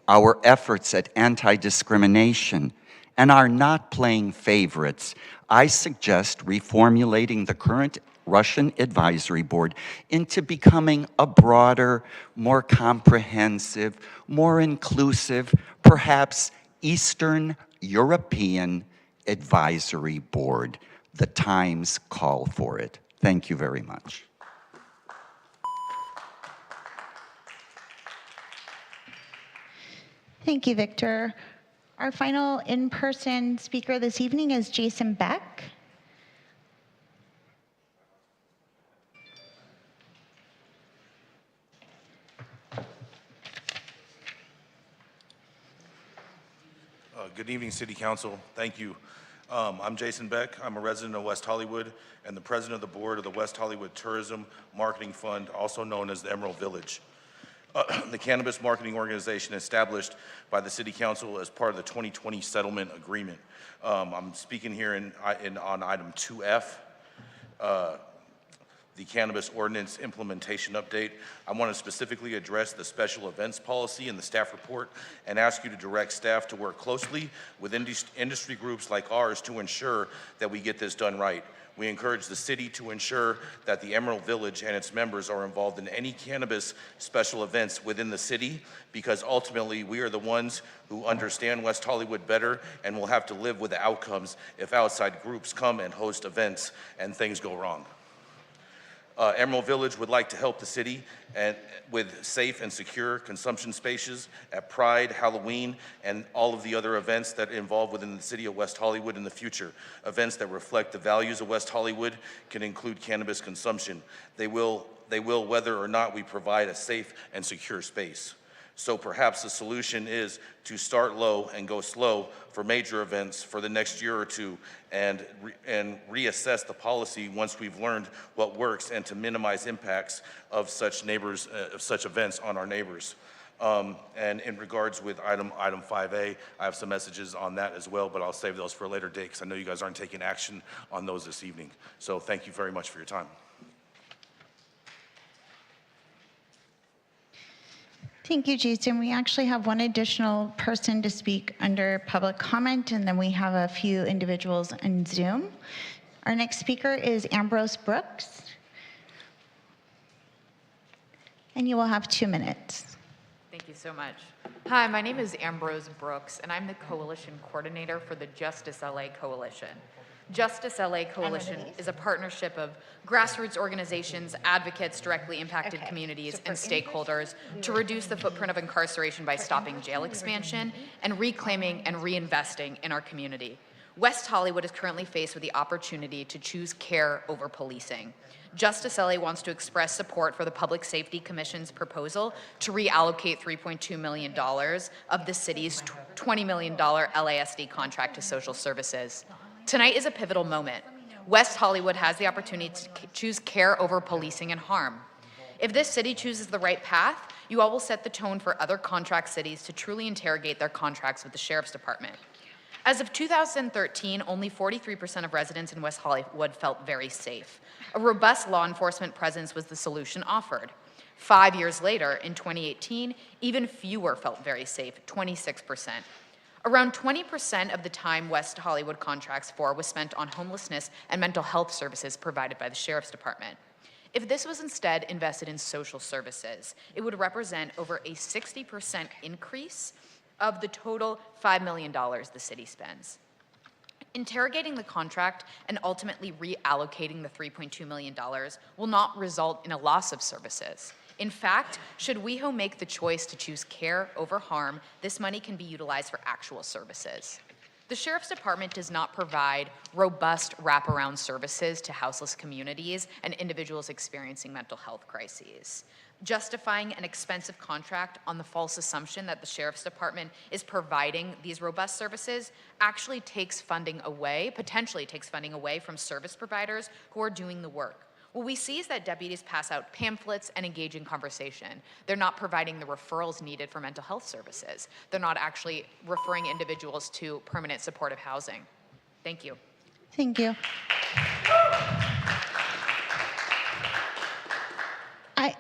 our efforts at anti-discrimination, and our not playing favorites, I suggest reformulating the current Russian Advisory Board into becoming a broader, more comprehensive, more inclusive, perhaps Eastern European Advisory Board. The times call for it. Thank you very much. Thank you, Victor. Our final in-person speaker this evening is Jason Beck. Good evening, City Council. Thank you. I'm Jason Beck. I'm a resident of West Hollywood and the president of the board of the West Hollywood Tourism Marketing Fund, also known as the Emerald Village. The cannabis marketing organization established by the City Council as part of the 2020 settlement agreement. I'm speaking here on item 2F. The Cannabis Ordinance Implementation Update. I want to specifically address the special events policy in the staff report and ask you to direct staff to work closely with industry groups like ours to ensure that we get this done right. We encourage the city to ensure that the Emerald Village and its members are involved in any cannabis special events within the city, because ultimately we are the ones who understand West Hollywood better and will have to live with the outcomes if outside groups come and host events and things go wrong. Emerald Village would like to help the city with safe and secure consumption spaces at Pride, Halloween, and all of the other events that involve within the city of West Hollywood in the future. Events that reflect the values of West Hollywood can include cannabis consumption. They will whether or not we provide a safe and secure space. So perhaps the solution is to start low and go slow for major events for the next year or two, and reassess the policy once we've learned what works, and to minimize impacts of such events on our neighbors. And in regards with item 5A, I have some messages on that as well, but I'll save those for a later date because I know you guys aren't taking action on those this evening. So thank you very much for your time. Thank you, Jason. We actually have one additional person to speak under public comment, and then we have a few individuals on Zoom. Our next speaker is Ambrose Brooks, and you will have 2 minutes. Thank you so much. Hi, my name is Ambrose Brooks, and I'm the coalition coordinator for the Justice LA Coalition. Justice LA Coalition is a partnership of grassroots organizations, advocates, directly impacted communities, and stakeholders to reduce the footprint of incarceration by stopping jail expansion and reclaiming and reinvesting in our community. West Hollywood is currently faced with the opportunity to choose care over policing. Justice LA wants to express support for the Public Safety Commission's proposal to reallocate $3.2 million of the city's $20 million LASD contract to social services. Tonight is a pivotal moment. West Hollywood has the opportunity to choose care over policing and harm. If this city chooses the right path, you all will set the tone for other contract cities to truly interrogate their contracts with the Sheriff's Department. As of 2013, only 43% of residents in West Hollywood felt very safe. A robust law enforcement presence was the solution offered. 5 years later, in 2018, even fewer felt very safe, 26%. Around 20% of the time West Hollywood contracts for was spent on homelessness and mental health services provided by the Sheriff's Department. If this was instead invested in social services, it would represent over a 60% increase of the total $5 million the city spends. Interrogating the contract and ultimately reallocating the $3.2 million will not result in a loss of services. In fact, should WeHo make the choice to choose care over harm, this money can be utilized for actual services. The Sheriff's Department does not provide robust wraparound services to houseless communities and individuals experiencing mental health crises. Justifying an expensive contract on the false assumption that the Sheriff's Department is providing these robust services actually takes funding away, potentially takes funding away from service providers who are doing the work. What we see is that deputies pass out pamphlets and engage in conversation. They're not providing the referrals needed for mental health services. They're not actually referring individuals to permanent supportive housing. Thank you. Thank you.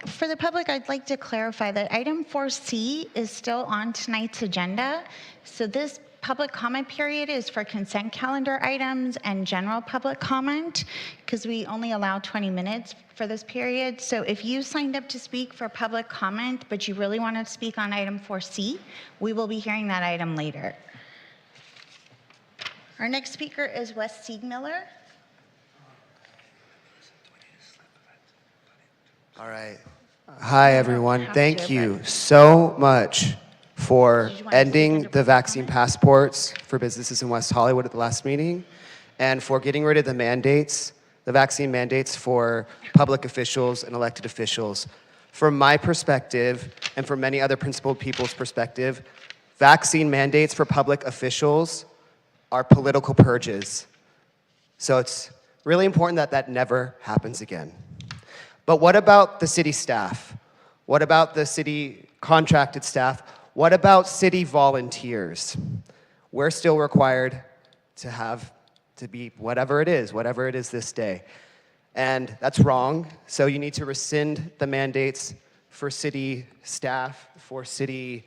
For the public, I'd like to clarify that item 4C is still on tonight's agenda. So this public comment period is for consent calendar items and general public comment, because we only allow 20 minutes for this period. So if you signed up to speak for public comment, but you really want to speak on item 4C, we will be hearing that item later. Our next speaker is Wes Siegmiller. All right. Hi, everyone. Thank you so much for ending the vaccine passports for businesses in West Hollywood at the last meeting, and for getting rid of the mandates, the vaccine mandates for public officials and elected officials. From my perspective, and from many other principled people's perspective, vaccine mandates for public officials are political purges. So it's really important that that never happens again. But what about the city staff? What about the city contracted staff? What about city volunteers? We're still required to be whatever it is this day. And that's wrong. So you need to rescind the mandates for city staff, for city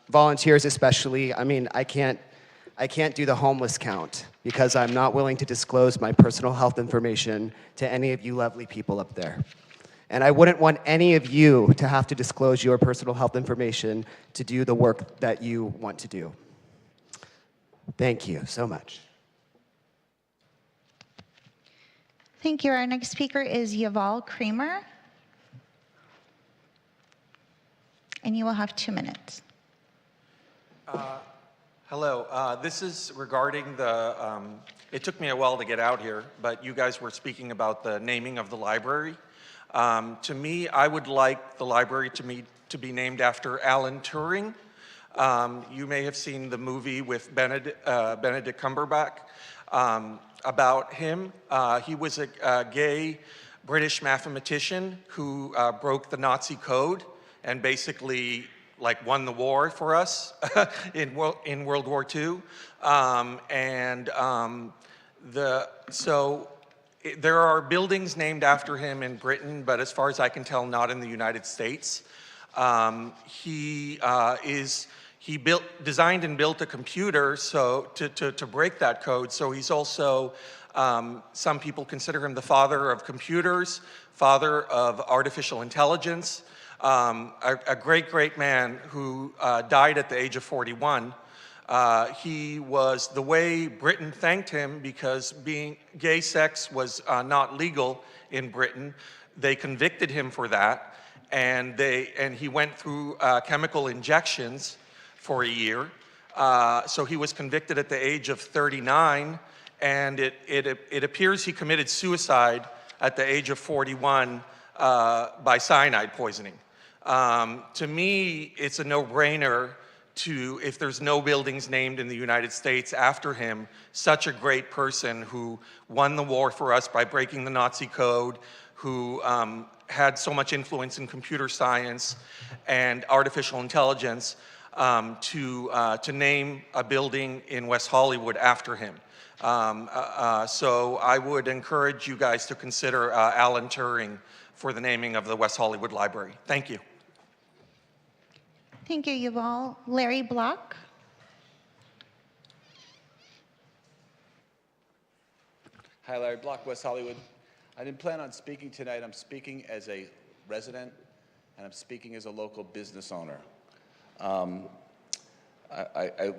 volunteers especially. I mean, I can't do the homeless count because I'm not willing to disclose my personal health information to any of you lovely people up there. And I wouldn't want any of you to have to disclose your personal health information to do the work that you want to do. Thank you so much. Thank you. Our next speaker is Yuval Kramer. And you will have 2 minutes. Hello. This is regarding the, it took me a while to get out here, but you guys were speaking about the naming of the library. To me, I would like the library to be named after Alan Turing. You may have seen the movie with Benedict Cumberbatch about him. He was a gay British mathematician who broke the Nazi code and basically won the war for us in World War II. There are buildings named after him in Britain, but as far as I can tell, not in the United States. He designed and built a computer to break that code. So he's also, some people consider him the father of computers, father of artificial intelligence, a great man who died at the age of 41. He was, the way Britain thanked him, because being gay sex was not legal in Britain, they convicted him for that, and he went through chemical injections for a year. So he was convicted at the age of 39, and it appears he committed suicide at the age of 41 by cyanide poisoning. To me, it's a no-brainer if there's no buildings named in the United States after him, such a great person who won the war for us by breaking the Nazi code, who had so much influence in computer science and artificial intelligence, to name a building in West Hollywood after him. So I would encourage you guys to consider Alan Turing for the naming of the West Hollywood Library. Thank you. Thank you, Yuval. Larry Block. Hi, Larry Block, West Hollywood. I didn't plan on speaking tonight. I'm speaking as a resident, and I'm speaking as a local business owner. I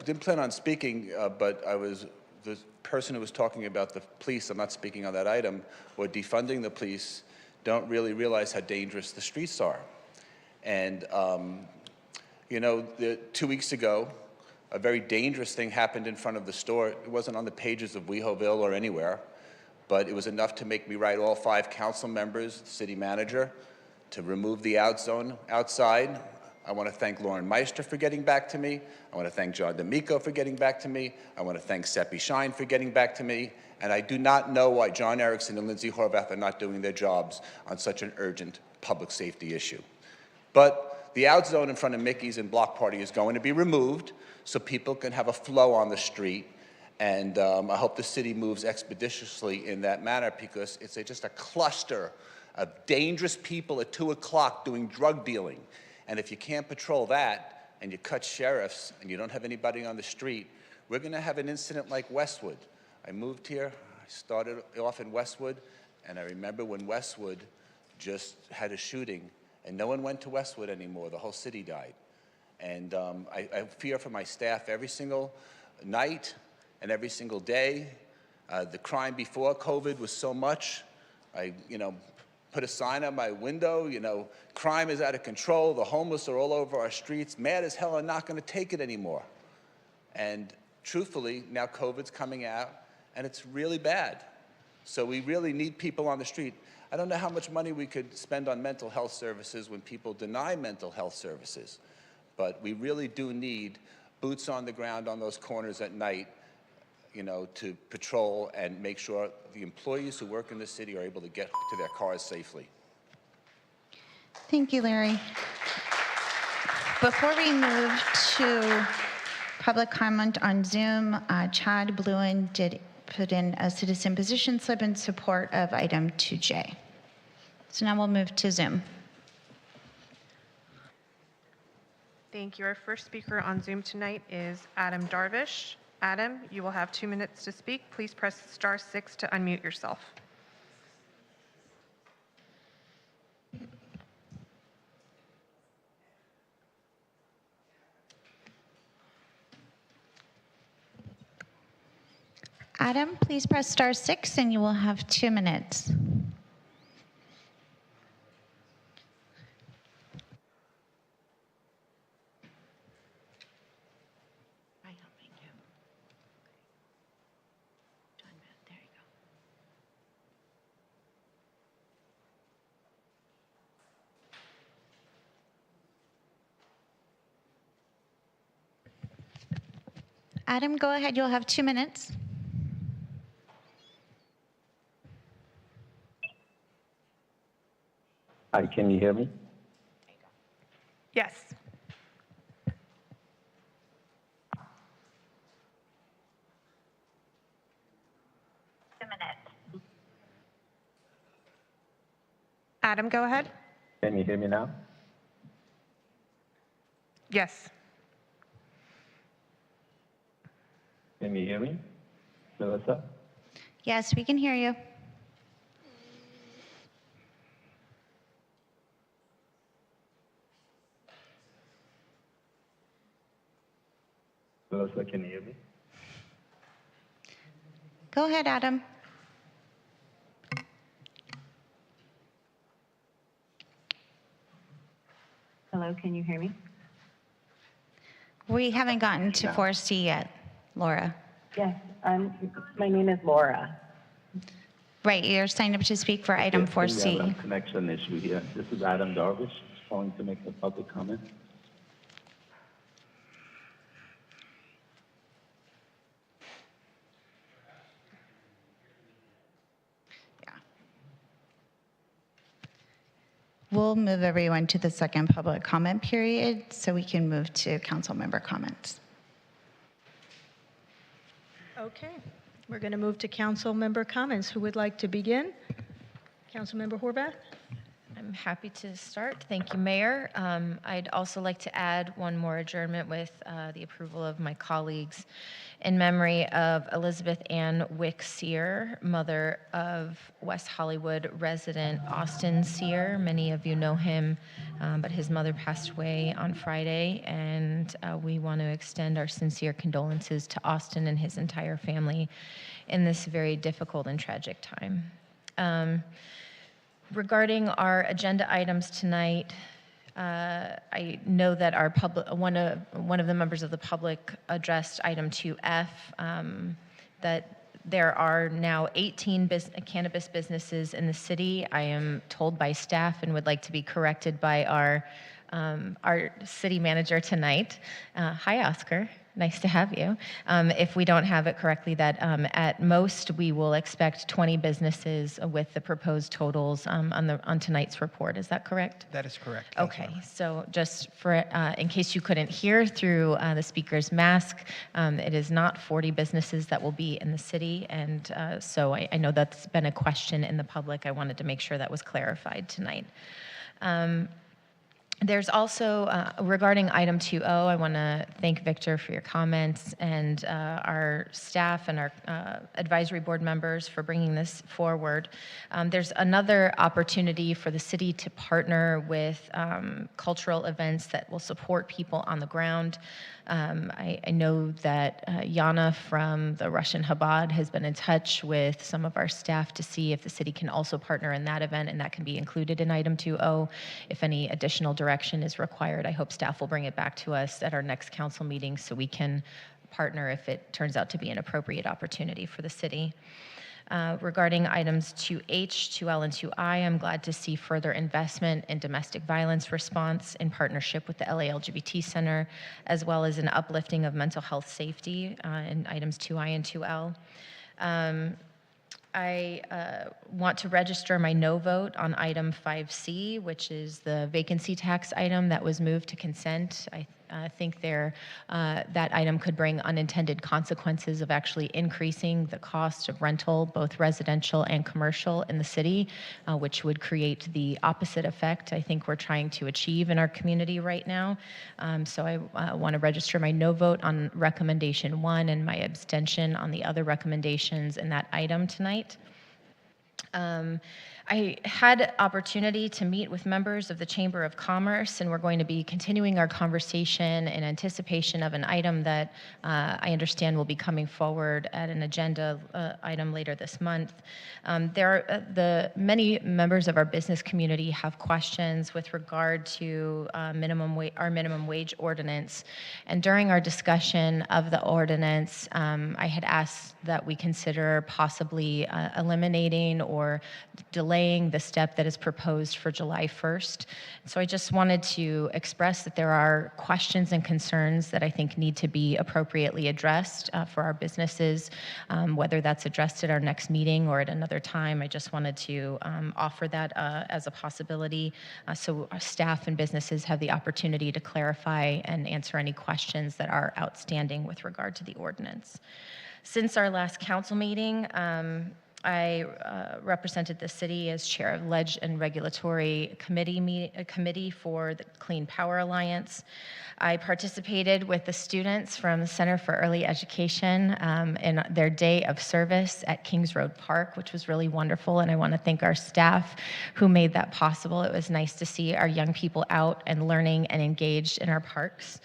didn't plan on speaking, but the person who was talking about the police, I'm not speaking on that item, or defunding the police, don't really realize how dangerous the streets are. And, you know, 2 weeks ago, a very dangerous thing happened in front of the store. It wasn't on the pages of WehoVille or anywhere, but it was enough to make me write all 5 council members, the city manager, to remove the out zone outside. I want to thank Lauren Meister for getting back to me. I want to thank John D'Amico for getting back to me. I want to thank Seppi Shine for getting back to me. And I do not know why John Erickson and Lindsay Horvath are not doing their jobs on such an urgent public safety issue. But the out zone in front of Mickey's and Block Party is going to be removed so people can have a flow on the street. And I hope the city moves expeditiously in that manner, because it's just a cluster of dangerous people at 2 o'clock doing drug dealing. And if you can't patrol that, and you cut sheriffs, and you don't have anybody on the street, we're going to have an incident like Westwood. I moved here, I started off in Westwood, and I remember when Westwood just had a shooting, and no one went to Westwood anymore. The whole city died. And I fear for my staff every single night, and every single day. The crime before COVID was so much. I, put a sign on my window, crime is out of control, the homeless are all over our streets, mad as hell, are not going to take it anymore. And truthfully, now COVID's coming out, and it's really bad. So we really need people on the street. I don't know how much money we could spend on mental health services when people deny mental health services, but we really do need boots on the ground on those corners at night, to patrol and make sure the employees who work in the city are able to get to their cars safely. Thank you, Larry. Before we move to public comment on Zoom, Chad Bluen did put in a citizen position slip in support of item 2J. So now we'll move to Zoom. Thank you. Our first speaker on Zoom tonight is Adam Darvish. Adam, you will have 2 minutes to speak. Please press *6 to unmute yourself. Adam, please press *6 and you will have 2 minutes. Adam, go ahead. You'll have 2 minutes. Hi, can you hear me? Yes. Adam, go ahead. Can you hear me now? Yes. Can you hear me, Melissa? Yes, we can hear you. Melissa, can you hear me? Go ahead, Adam. Hello, can you hear me? We haven't gotten to 4C yet, Laura. Yes, my name is Laura. Right, you're signed up to speak for item Yes, we have 4C. a connection issue here. This is Adam Darvish, calling to make a public comment. We'll move everyone to the second public comment period so we can move to council member comments. Okay, we're going to move to council member comments. Who would like to begin? Council member Horvath? I'm happy to start. Thank you, Mayor. I'd also like to add one more adjournment with the approval of my colleagues in memory of Elizabeth Ann Wick Sear, mother of West Hollywood resident Austin Sear. Many of you know him, but his mother passed away on Friday, and we want to extend our sincere condolences to Austin and his entire family in this very difficult and tragic time. Regarding our agenda items tonight, I know that our one of the members of the public addressed item 2F, that there are now 18 cannabis businesses in the city. I am told by staff and would like to be corrected by our city manager tonight. Hi, Oscar. Nice to have you. If we don't have it correctly, that at most we will expect 20 businesses with the proposed totals on tonight's report. Is that correct? That is correct. Okay, so just for in case you couldn't hear through the speaker's mask, it is not 40 businesses that will be in the city, and so I know that's been a question in the public. I wanted to make sure that was clarified tonight. There's also, regarding item 2.0, I want to thank Victor for your comments and our staff and our advisory board members for bringing this forward. There's another opportunity for the city to partner with cultural events that will support people on the ground. I know that Yana from the Russian Chabad has been in touch with some of our staff to see if the city can also partner in that event, and that can be included in item 2.0. If any additional direction is required, I hope staff will bring it back to us at our next council meeting so we can partner if it turns out to be an appropriate opportunity for the city. Regarding items 2H, 2L, and 2I, I'm glad to see further investment in domestic violence response in partnership with the LA LGBT Center, as well as an uplifting of mental health safety in items 2I and 2L. I want to register my no vote on item 5C, which is the vacancy tax item that was moved to consent. I think that item could bring unintended consequences of actually increasing the cost of rental, both residential and commercial, in the city, which would create the opposite effect I think we're trying to achieve in our community right now. So I want to register my no vote on recommendation 1 and my abstention on the other recommendations in that item tonight. I had opportunity to meet with members of the Chamber of Commerce, and we're going to be continuing our conversation in anticipation of an item that I understand will be coming forward at an agenda item later this month. Many members of our business community have questions with regard to our minimum wage ordinance. And during our discussion of the ordinance, I had asked that we consider possibly eliminating or delaying the step that is proposed for July 1st. So I just wanted to express that there are questions and concerns that I think need to be appropriately addressed for our businesses, whether that's addressed at our next meeting or at another time. I just wanted to offer that as a possibility so our staff and businesses have the opportunity to clarify and answer any questions that are outstanding with regard to the ordinance. Since our last council meeting, I represented the city as chair of Ledge and Regulatory Committee for the Clean Power Alliance. I participated with the students from the Center for Early Education in their day of service at Kings Road Park, which was really wonderful, and I want to thank our staff who made that possible. It was nice to see our young people out and learning and engaged in our parks.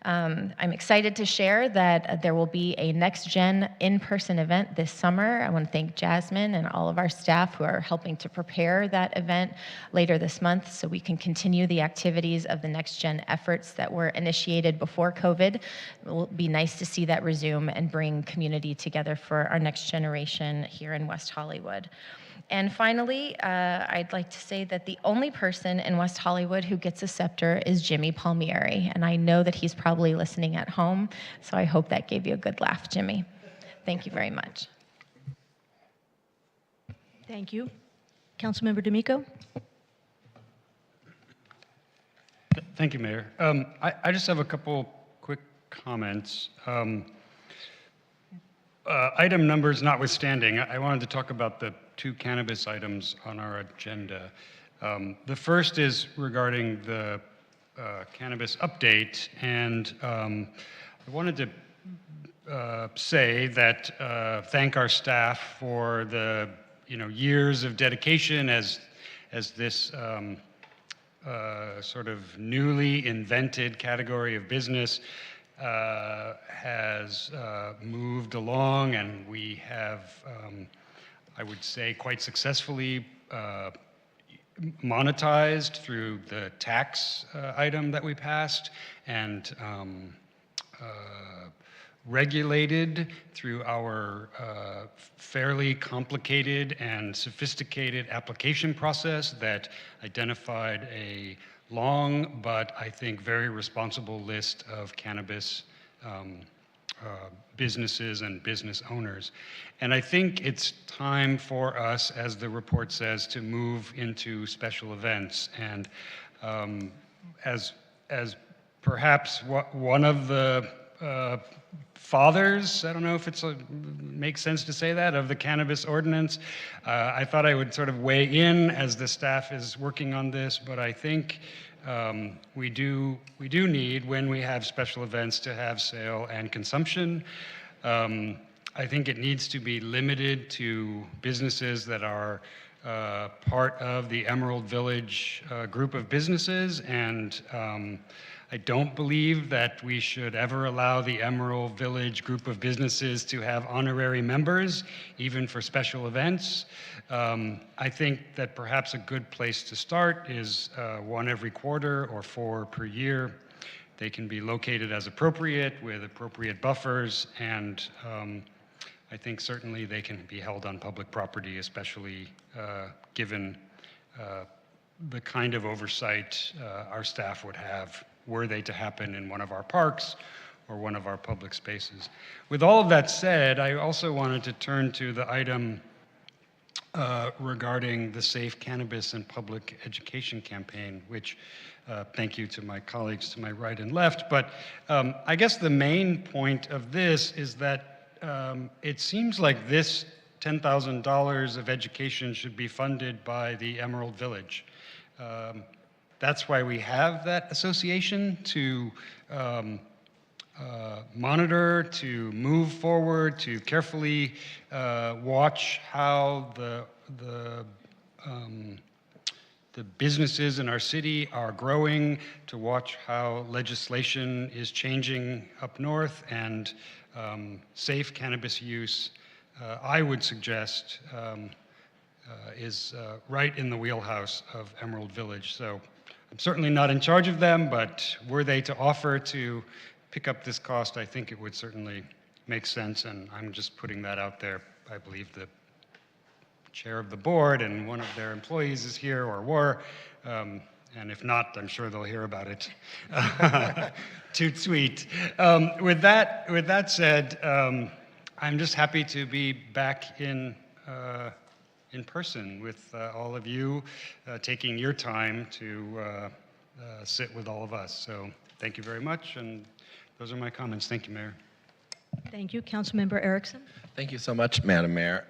I'm excited to share that there will be a next-gen in-person event this summer. I want to thank Jasmine and all of our staff who are helping to prepare that event later this month so we can continue the activities of the next-gen efforts that were initiated before COVID. It will be nice to see that resume and bring community together for our next generation here in West Hollywood. And finally, I'd like to say that the only person in West Hollywood who gets a scepter is Jimmy Palmieri, and I know that he's probably listening at home, so I hope that gave you a good laugh, Jimmy. Thank you very much. Thank you. Councilmember D'Amico? Thank you, Mayor. I just have a couple quick comments. Item numbers notwithstanding, I wanted to talk about the 2 cannabis items on our agenda. The first is regarding the cannabis update, and I wanted to say that thank our staff for the years of dedication as this sort of newly invented category of business has moved along, and we have, I would say, quite successfully monetized through the tax item that we passed, and regulated through our fairly complicated and sophisticated application process that identified a long but I think very responsible list of cannabis businesses and business owners. And I think it's time for us, as the report says, to move into special events. And as perhaps one of the fathers, I don't know if it makes sense to say that, of the cannabis ordinance, I thought I would sort of weigh in as the staff is working on this, but I think We do need, when we have special events, to have sale and consumption. I think it needs to be limited to businesses that are part of the Emerald Village group of businesses, and I don't believe that we should ever allow the Emerald Village group of businesses to have honorary members, even for special events. I think that perhaps a good place to start is one every quarter or 4 per year. They can be located as appropriate with appropriate buffers, and I think certainly they can be held on public property, especially given the kind of oversight our staff would have were they to happen in one of our parks or one of our public spaces. With all of that said, I also wanted to turn to the item regarding the Safe Cannabis and Public Education campaign, which thank you to my colleagues to my right and left. But I guess the main point of this is that it seems like this $10,000 of education should be funded by the Emerald Village. That's why we have that association, to monitor, to move forward, to carefully watch how the businesses in our city are growing, to watch how legislation is changing up north, and safe cannabis use, I would suggest, is right in the wheelhouse of Emerald Village. So I'm certainly not in charge of them, but were they to offer to pick up this cost, I think it would certainly make sense, and I'm just putting that out there. I believe the chair of the board and one of their employees is here, or were, and if not, I'm sure they'll hear about it. Toot sweet. With that said, I'm just happy to be back in person with all of you, taking your time to sit with all of us. So thank you very much, and those are my comments. Thank you, Mayor. Thank you. Councilmember Erickson. Thank you so much, Madam Mayor.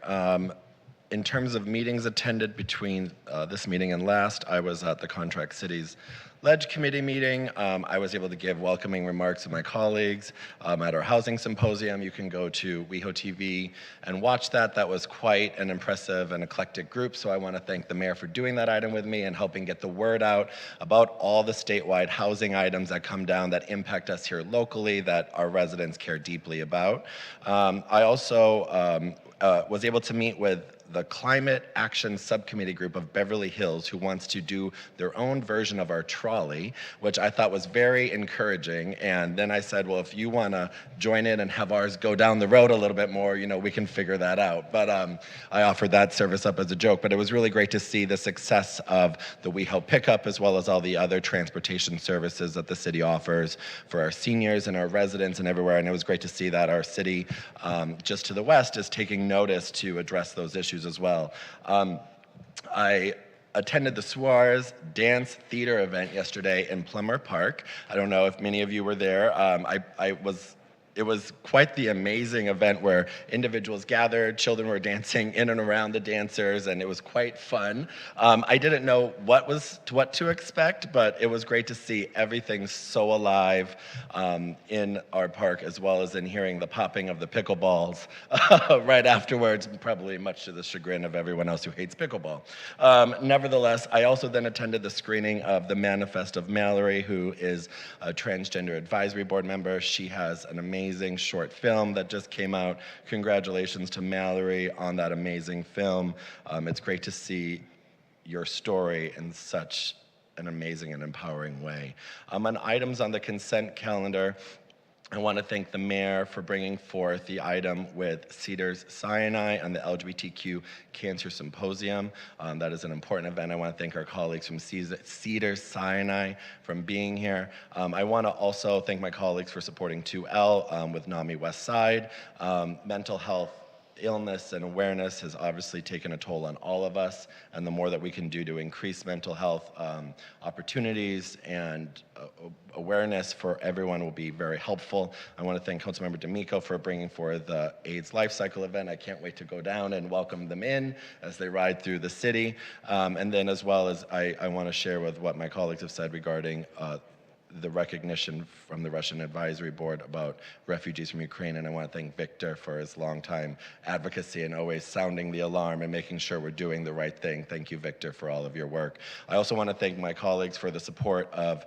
In terms of meetings attended between this meeting and last, I was at the Contract Cities Ledge Committee meeting. I was able to give welcoming remarks to my colleagues at our housing symposium. You can go to WehoTV and watch that. That was quite an impressive and eclectic group, so I want to thank the mayor for doing that item with me and helping get the word out about all the statewide housing items that come down that impact us here locally, that our residents care deeply about. I also was able to meet with the Climate Action Subcommittee group of Beverly Hills, who wants to do their own version of our trolley, which I thought was very encouraging. And then I said, well, if you want to join in and have ours go down the road a little bit more, you know, we can figure that out. But I offered that service up as a joke. But it was really great to see the success of the WeHo pickup, as well as all the other transportation services that the city offers for our seniors and our residents and everywhere. And it was great to see that our city, just to the west, is taking notice to address those issues as well. I attended the Suarez Dance Theater event yesterday in Plummer Park. I don't know if many of you were there. It was quite the amazing event where individuals gathered, children were dancing in and around the dancers, and it was quite fun. I didn't know what to expect, but it was great to see everything so alive in our park, as well as in hearing the popping of the pickleballs right afterwards, probably much to the chagrin of everyone else who hates pickleball. Nevertheless, I also then attended the screening of The Manifest of Mallory, who is a transgender advisory board member. She has an amazing short film that just came out. Congratulations to Mallory on that amazing film. It's great to see your story in such an amazing and empowering way. On items on the consent calendar, I want to thank the mayor for bringing forth the item with Cedars Sinai on the LGBTQ Cancer Symposium. That is an important event. I want to thank our colleagues from Cedars Sinai for being here. I want to also thank my colleagues for supporting 2L with NAMI West Side. Mental health illness and awareness has obviously taken a toll on all of us, and the more that we can do to increase mental health opportunities and awareness for everyone will be very helpful. I want to thank Councilmember D'Amico for bringing forward the AIDS Life Cycle event. I can't wait to go down and welcome them in as they ride through the city. And then as well as I want to share with what my colleagues have said regarding the recognition from the Russian Advisory Board about refugees from Ukraine, and I want to thank Victor for his longtime advocacy and always sounding the alarm and making sure we're doing the right thing. Thank you, Victor, for all of your work. I also want to thank my colleagues for the support of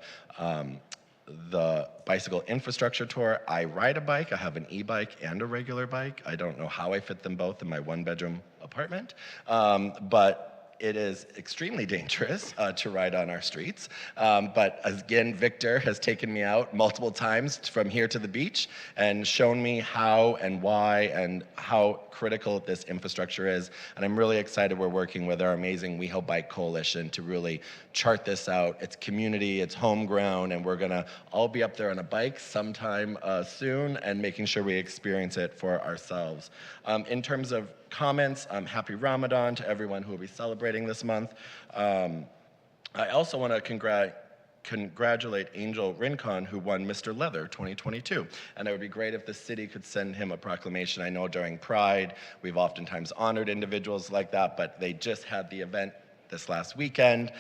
the bicycle infrastructure tour. I ride a bike. I have an e-bike and a regular bike. I don't know how I fit them both in my one-bedroom apartment, but it is extremely dangerous to ride on our streets. But again, Victor has taken me out multiple times from here to the beach and shown me how and why and how critical this infrastructure is. And I'm really excited we're working with our amazing WeHo Bike Coalition to really chart this out. It's community, it's homegrown, and we're gonna all be up there on a bike sometime soon and making sure we experience it for ourselves. In terms of comments, happy Ramadan to everyone who will be celebrating this month. I also want to congratulate Angel Rincon, who won Mr. Leather 2022. And it would be great if the city could send him a proclamation. I know during Pride, we've oftentimes honored individuals like that, but they just had the event this last weekend.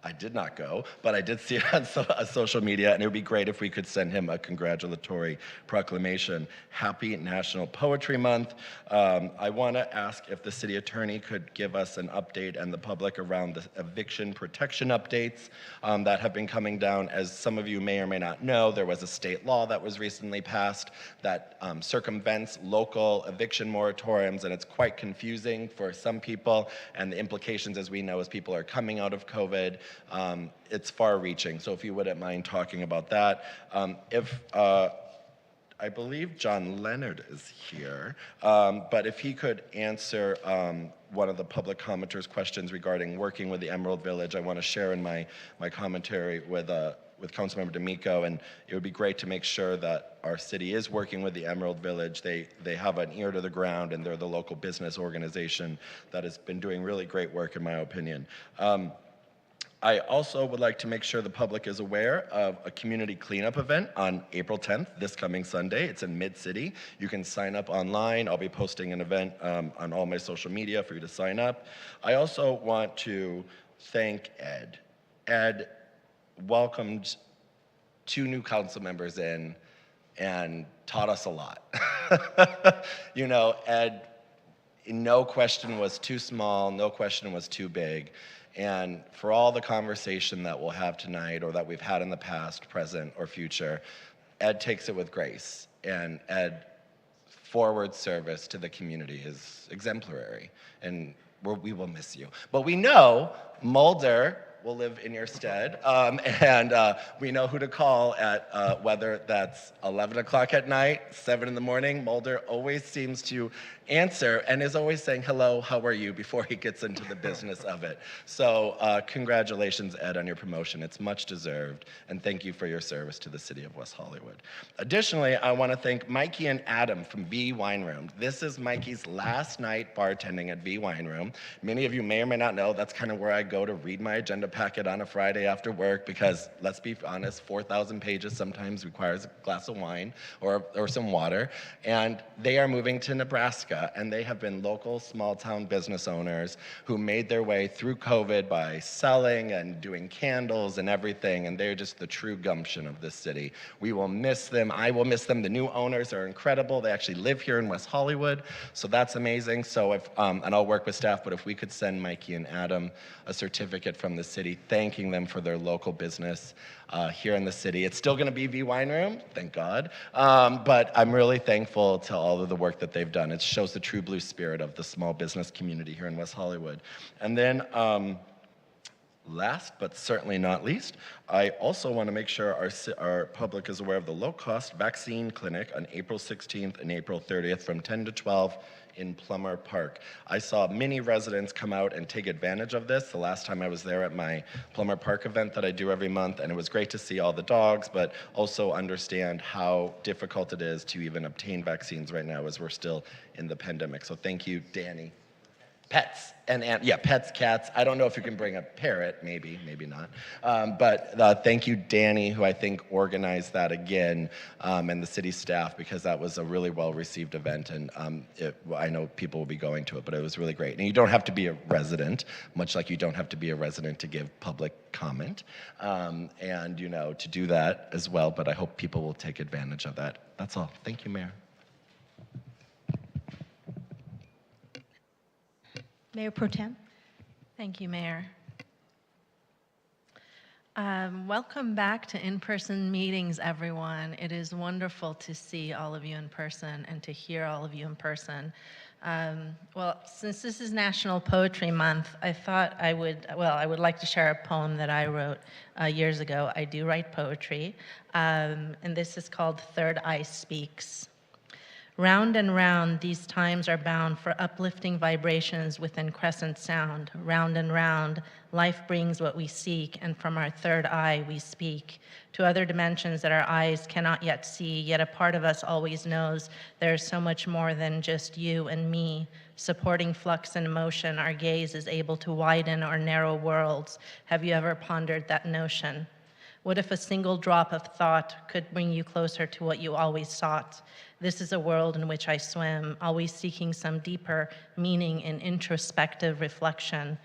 I did not go, but I did see it on social media, and it would be great if we could send him a congratulatory proclamation. Happy National Poetry Month. I want to ask if the city attorney could give us an update and the public around the eviction protection updates that have been coming down. As some of you may or may not know, there was a state law that was recently passed that circumvents local eviction moratoriums, and it's quite confusing for some people, and the implications, as we know, as people are coming out of COVID, it's far-reaching. So if you wouldn't mind talking about that. I believe John Leonard is here, but if he could answer one of the public commenters' questions regarding working with the Emerald Village, I want to share in my commentary with Councilmember D'Amico, and it would be great to make sure that our city is working with the Emerald Village. They have an ear to the ground, and they're the local business organization that has been doing really great work, in my opinion. I also would like to make sure the public is aware of a community cleanup event on April 10th, this coming Sunday. It's in Mid-City. You can sign up online. I'll be posting an event on all my social media for you to sign up. I also want to thank Ed. Ed welcomed 2 new council members in and taught us a lot. You know, Ed, no question was too small, no question was too big. And for all the conversation that we'll have tonight or that we've had in the past, present, or future, Ed takes it with grace. And Ed's forward service to the community is exemplary. And we will miss you. But we know Mulder will live in your stead. And we know who to call at whether that's 11 o'clock at night, 7 in the morning. Mulder always seems to answer and is always saying, hello, how are you, before he gets into the business of it. So congratulations, Ed, on your promotion. It's much deserved. And thank you for your service to the city of West Hollywood. Additionally, I want to thank Mikey and Adam from V Wine Room. This is Mikey's last night bartending at V Wine Room. Many of you may or may not know that's kind of where I go to read my agenda packet on a Friday after work, because let's be honest, 4,000 pages sometimes requires a glass of wine or some water. And they are moving to Nebraska, and they have been local small town business owners who made their way through COVID by selling and doing candles and everything, and they're just the true gumption of this city. We will miss them. I will miss them. The new owners are incredible. They actually live here in West Hollywood, so that's amazing. So if, and I'll work with staff, but if we could send Mikey and Adam a certificate from the city thanking them for their local business here in the city. It's still going to be V Wine Room, thank God, but I'm really thankful to all of the work that they've done. It shows the true blue spirit of the small business community here in West Hollywood. And then last but certainly not least, I also want to make sure our public is aware of the low-cost vaccine clinic on April 16th and April 30th from 10 to 12 in Plummer Park. I saw many residents come out and take advantage of this the last time I was there at my Plummer Park event that I do every month, and it was great to see all the dogs, but also understand how difficult it is to even obtain vaccines right now as we're still in the pandemic. So thank you, Danny. Pets, and yeah, pets, cats. I don't know if you can bring a parrot, maybe not. But thank you, Danny, who I think organized that again, and the city staff, because that was a really well-received event, and I know people will be going to it, but it was really great. And you don't have to be a resident, much like you don't have to be a resident to give public comment, and to do that as well, but I hope people will take advantage of that. That's all. Thank you, Mayor. Mayor Pro Tem. Thank you, Mayor. Welcome back to in-person meetings, everyone. It is wonderful to see all of you in person and to hear all of you in person. Well, since this is National Poetry Month, I thought I would like to share a poem that I wrote years ago. I do write poetry, and this is called Third Eye Speaks. Round and round, these times are bound for uplifting vibrations within crescent sound. Round and round, life brings what we seek, and from our third eye we speak to other dimensions that our eyes cannot yet see, yet a part of us always knows there's so much more than just you and me. Supporting flux and motion, our gaze is able to widen or narrow worlds. Have you ever pondered that notion? What if a single drop of thought could bring you closer to what you always sought? This is a world in which I swim, always seeking some deeper meaning in introspective reflection.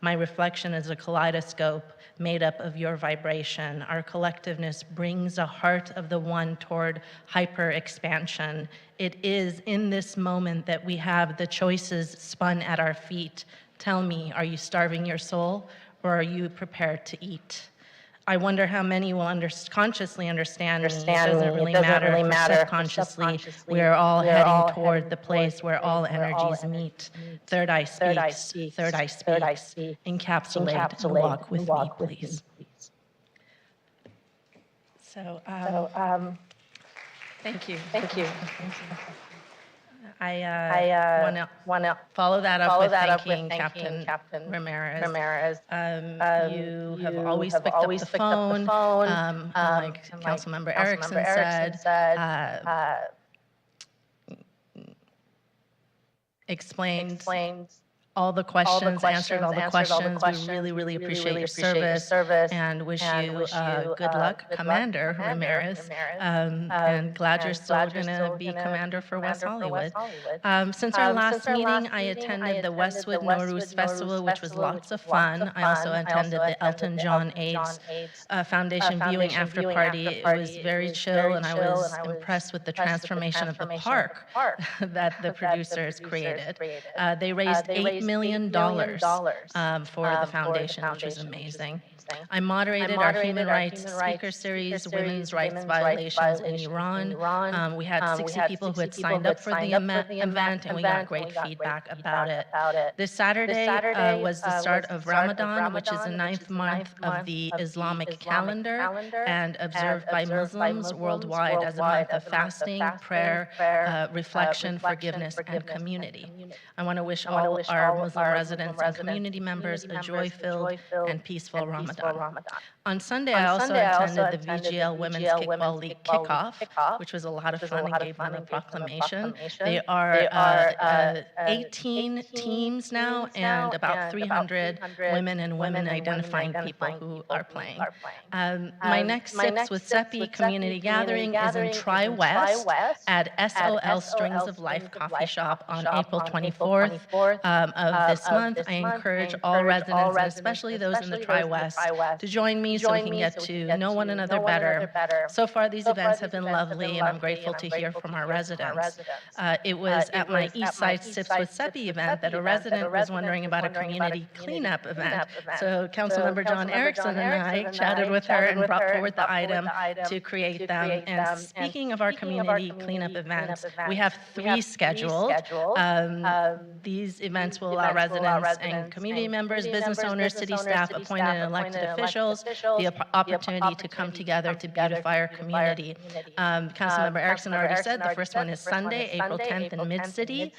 My reflection is a kaleidoscope made up of your vibration. Our collectiveness brings a heart of the one toward hyper-expansion. It is in this moment that we have the choices spun at our feet. Tell me, are you starving your soul, or are you prepared to eat? I wonder how many will consciously understand me. It doesn't really matter if subconsciously we are all heading toward the place where all energies meet. Third eye speaks, third eye speaks. Encapsulate and walk with me, please. So, thank you. Thank you. I want to follow that up with thanking Captain Ramirez. You have always picked up the phone. Like Councilmember Erickson said, explained all the questions, answered all the questions. We really, really appreciate your service and wish you good luck, Commander Ramirez. And glad you're still going to be Commander for West Hollywood. Since our last meeting, I attended the Westwood Nowruz Festival, which was lots of fun. I also attended the Elton John AIDS Foundation viewing after party. It was very chill, and I was impressed with the transformation of the park that the producers created. They raised $8 million for the foundation, which was amazing. I moderated our human rights speaker series, women's rights violations in Iran. We had 60 people who had signed up for the event, and we got great feedback about it. This Saturday was the start of Ramadan, which is the 9th month of the Islamic calendar and observed by Muslims worldwide as a month of fasting, prayer, reflection, forgiveness, and community. I want to wish all our Muslim residents and community members a joy-filled and peaceful Ramadan. On Sunday, I also attended the VGL Women's Kickball League kickoff, which was a lot of fun and gave them a proclamation. They are 18 teams now and about 300 women and women-identifying people who are playing. My next Sips with Seppi community gathering is in Tri-West at SOL Strings of Life Coffee Shop on April 24th of this month. I encourage all residents, and especially those in the Tri-West, to join me so we can get to know one another better. So far, these events have been lovely, and I'm grateful to hear from our residents. It was at my East Side Sips with Seppi event that a resident was wondering about a community cleanup event. So Councilmember John Erickson and I chatted with her and brought forward the item to create them. And speaking of our community cleanup events, we have 3 scheduled. These events will allow residents and community members, business owners, city staff, appointed and elected elected officials the opportunity to come together to beautify our community. Councilmember Erickson already said the first one is Sunday, April 10th in Mid-City,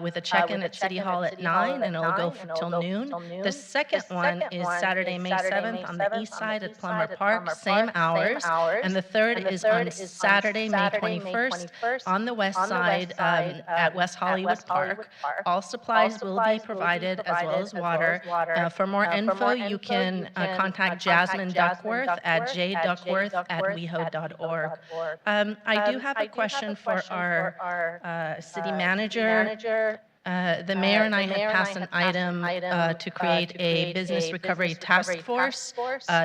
with a check-in at City Hall at 9, and it'll go till noon. The second one is Saturday, May 7th on the east side at Plummer Park, same hours. And the third is on Saturday, May 21st on the west side at West Hollywood Park. All supplies will be provided as well as water. For more info, you can contact Jasmine Duckworth at jduckworth@weho.org. I do have a question for our city manager. The mayor and I had passed an item to create a business recovery task force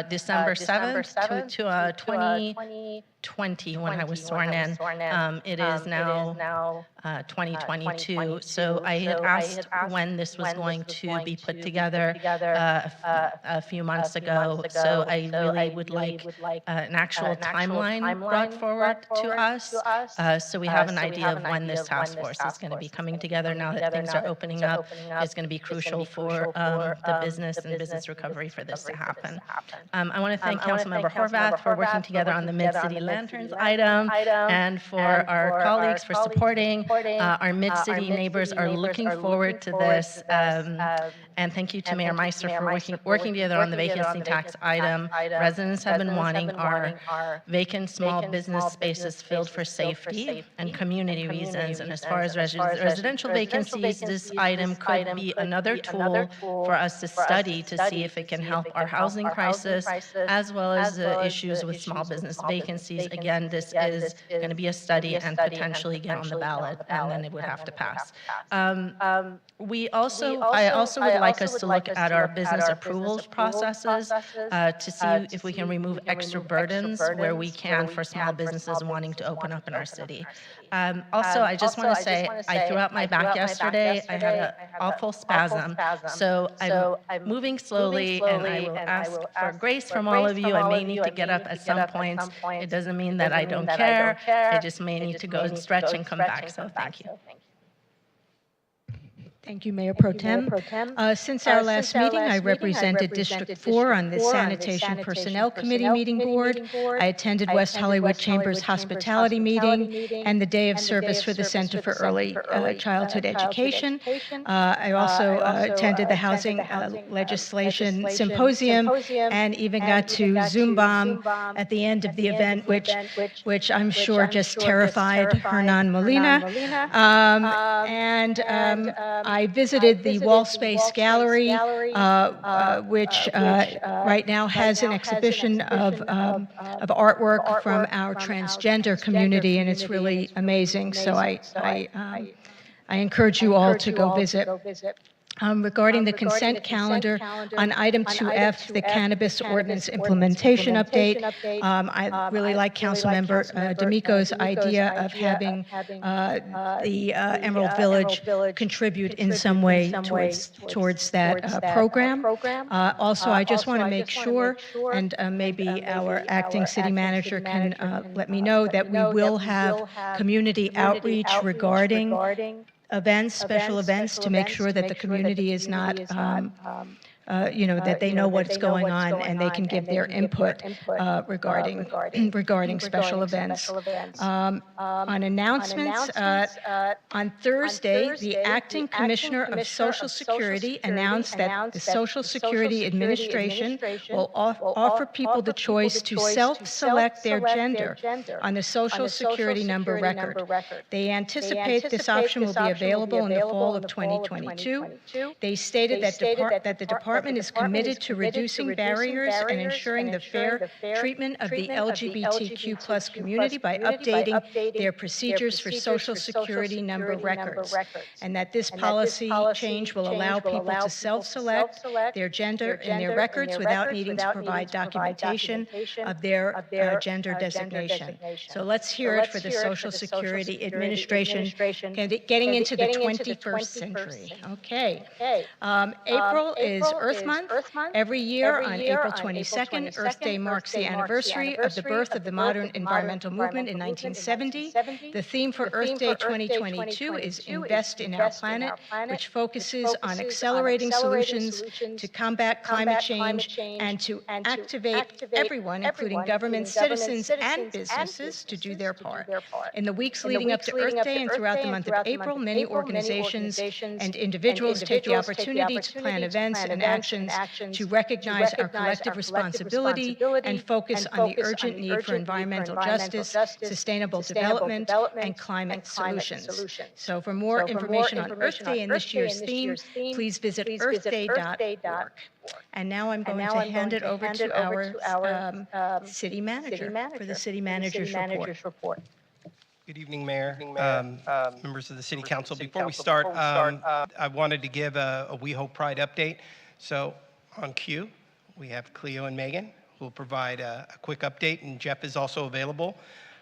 December 7th to 2020 when I was sworn in. It is now 2022. So I had asked when this was going to be put together a few months ago. So I really would like an actual timeline brought forward to us so we have an idea of when this task force is going to be coming together now that things are opening up. It's going to be crucial for the business and business recovery for this to happen. I want to thank Councilmember Horvath for working together on the Mid-City Lanterns item and for our colleagues for supporting. Our Mid-City neighbors are looking forward to this. And thank you to Mayor Meister for working together on the vacancy tax item. Residents have been wanting our vacant small business spaces filled for safety and community reasons. And as far as residential vacancies, this item could be another tool for us to study to see if it can help our housing crisis as well as the issues with small business vacancies. Again, this is going to be a study and potentially get on the ballot, and then it would have to pass. I also would like us to look at our business approvals processes to see if we can remove extra burdens where we can for small businesses wanting to open up in our city. Also, I just want to say, I threw out my back yesterday. I had an awful spasm. So I'm moving slowly, and I will ask for grace from all of you. I may need to get up at some points. It doesn't mean that I don't care. I just may need to go and stretch and come back. So thank you. Thank you, Mayor Pro Tem. Since our last meeting, I represented District 4 on the Sanitation Personnel Committee meeting board. I attended West Hollywood Chamber's hospitality meeting and the Day of Service for the Center for Early Childhood Education. I also attended the Housing Legislation Symposium and even got to Zoom bomb at the end of the event, which I'm sure just terrified Hernan Molina. I visited the Wall Space Gallery, which right now has an exhibition of artwork from our transgender community, and it's really amazing. So I encourage you all to go visit. Regarding the consent calendar, on item 2F, the cannabis ordinance implementation update, I really like Councilmember D'Amico's idea of having the Emerald Village contribute in some way towards that program. Also, I just want to make sure, and maybe our acting city manager can let me know, that we will have community outreach regarding events, special events, to make sure that the community is not, that they know what's going on and they can give their input regarding special events. On announcements, on Thursday, the Acting Commissioner of Social Security announced that the Social Security Administration will offer people the choice to self-select their gender on the Social Security number record. They anticipate this option will be available in the fall of 2022. They stated that the department is committed to reducing barriers and ensuring the fair treatment of the LGBTQ+ community by updating their procedures for Social Security number records, and that this policy change will allow people to self-select their gender in their records without needing to provide documentation of their gender designation. So let's hear it for the Social Security Administration getting into the 21st century. Okay. April is Earth Month. Every year on April 22nd, Earth Day marks the anniversary of the birth of the modern environmental movement in 1970. The theme for Earth Day 2022 is Invest in Our Planet, which focuses on accelerating solutions to combat climate change and to activate everyone, including governments, citizens, and businesses, to do their part. In the weeks leading up to Earth Day and throughout the month of April, many organizations and individuals take the opportunity to plan events and actions to recognize our collective responsibility and focus on the urgent need for environmental justice, sustainable development, and climate solutions. So for more information on Earth Day and this year's theme, please visit earthday.org. And now I'm going to hand it over to our city manager for the city manager's report. Good evening, Mayor, members of the City Council. Before we start, I wanted to give a WeHo Pride update. So on cue, we have Cleo and Megan, who will provide a quick update, and Jeff is also available,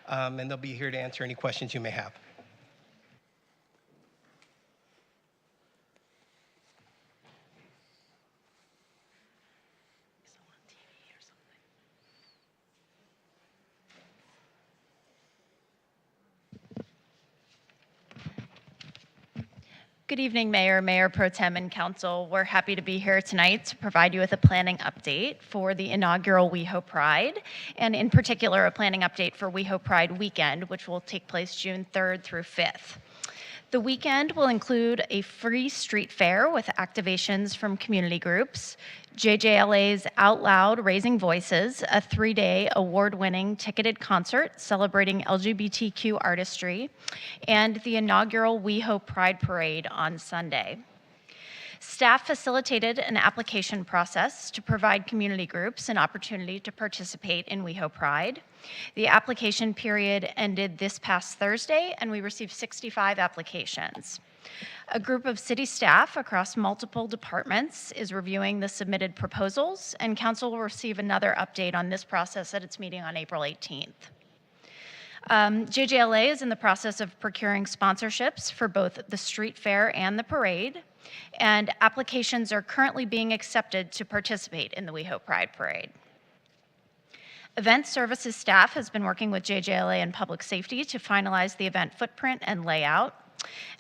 and they'll be here to answer any questions you may have. Good evening, Mayor, Mayor Pro Tem, and Council. We're happy to be here tonight to provide you with a planning update for the inaugural WeHo Pride, and in particular, a planning update for WeHo Pride weekend, which will take place June 3rd through 5th. The weekend will include a free street fair with activations from community groups, JJLA's Out Loud Raising Voices, a 3-day award-winning ticketed concert celebrating LGBTQ artistry, and the inaugural WeHo Pride Parade on Sunday. Staff facilitated an application process to provide community groups an opportunity to participate in WeHo Pride. The application period ended this past Thursday, and we received 65 applications. A group of city staff across multiple departments is reviewing the submitted proposals, and Council will receive another update on this process at its meeting on April 18th. JJLA is in the process of procuring sponsorships for both the street fair and the parade, and applications are currently being accepted to participate in the WeHo Pride Parade. Event services staff has been working with JJLA and Public Safety to finalize the event footprint and layout.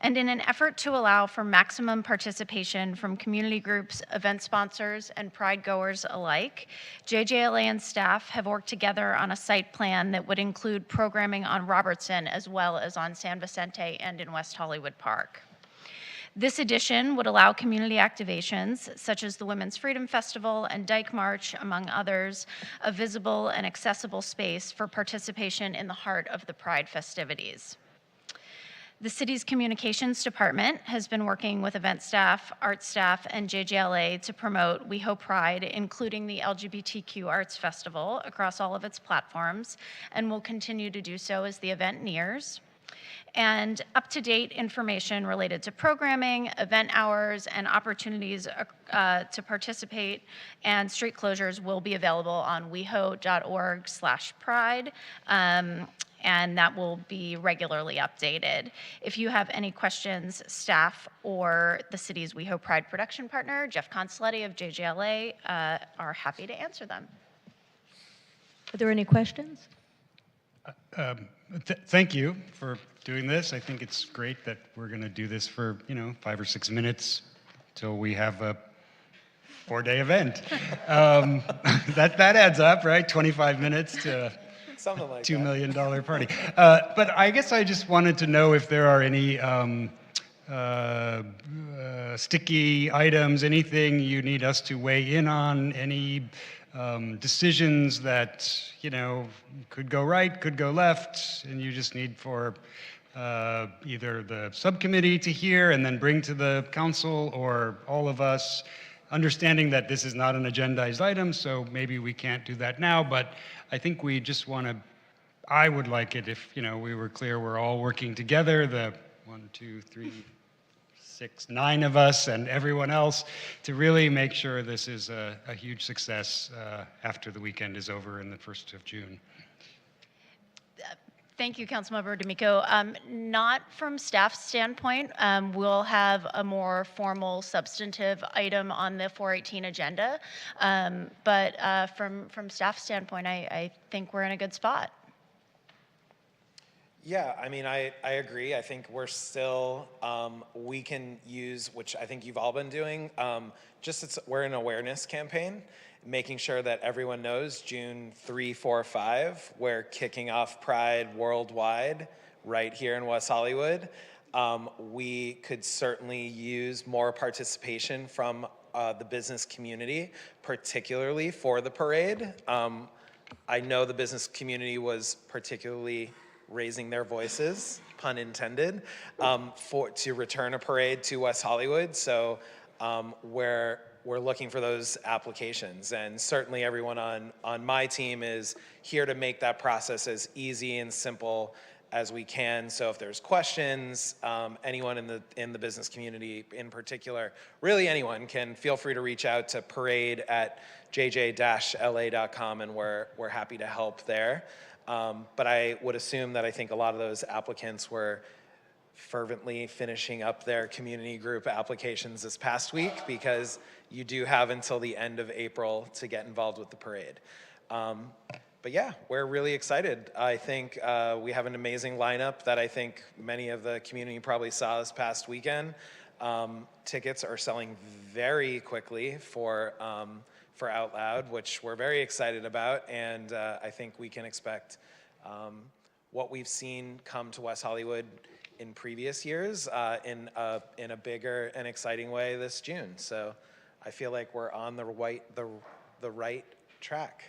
And in an effort to allow for maximum participation from community groups, event sponsors, and Pride goers alike, JJLA and staff have worked together on a site plan that would include programming on Robertson as well as on San Vicente and in West Hollywood Park. This addition would allow community activations, such as the Women's Freedom Festival and Dyke March, among others, a visible and accessible space for participation in the heart of the Pride festivities. The city's communications department has been working with event staff, art staff, and JJLA to promote WeHo Pride, including the LGBTQ Arts Festival, across all of its platforms, and will continue to do so as the event nears. And up-to-date information related to programming, event hours, and opportunities to participate and street closures will be available on weho.org/pride, and that will be regularly updated. If you have any questions, staff or the city's WeHo Pride production partner, Jeff Consoletti of JJLA, are happy to answer them. Are there any questions? Thank you for doing this. I think it's great that we're going to do this for 5 or 6 minutes till we have a 4-day event. That adds up, right? 25 minutes to something like $2 million party. But I guess I just wanted to know if there are any sticky items, anything you need us to weigh in on, any decisions that could go right, could go left, and you just need for either the subcommittee to hear and then bring to the council, or all of us, understanding that this is not an agendized item, so maybe we can't do that now, but I think we just want to, I would like it if we were clear we're all working together, the 1, 2, 3, 6, 9 of us and everyone else, to really make sure this is a huge success after the weekend is over in the 1st of June. Thank you, Councilmember D'Amico. Not from staff standpoint. We'll have a more formal, substantive item on the 418 agenda. But from staff standpoint, I think we're in a good spot. Yeah, I mean, I agree. I think we're still, we can use, which I think you've all been doing, we're an awareness campaign, making sure that everyone knows June 3, 4, 5, we're kicking off Pride worldwide right here in West Hollywood. We could certainly use more participation from the business community, particularly for the parade. I know the business community was particularly raising their voices, pun intended, to return a parade to West Hollywood. So we're looking for those applications, and certainly everyone on my team is here to make that process as easy and simple as we can. So if there's questions, anyone in the business community in particular, really anyone, can feel free to reach out to parade@jj-la.com, and we're happy to help there. But I would assume that I think a lot of those applicants were fervently finishing up their community group applications this past week, because you do have until the end of April to get involved with the parade. But yeah, we're really excited. I think we have an amazing lineup that I think many of the community probably saw this past weekend. Tickets are selling very quickly for Out Loud, which we're very excited about, and I think we can expect what we've seen come to West Hollywood in previous years in a bigger and exciting way this June. So I feel like we're on the right track.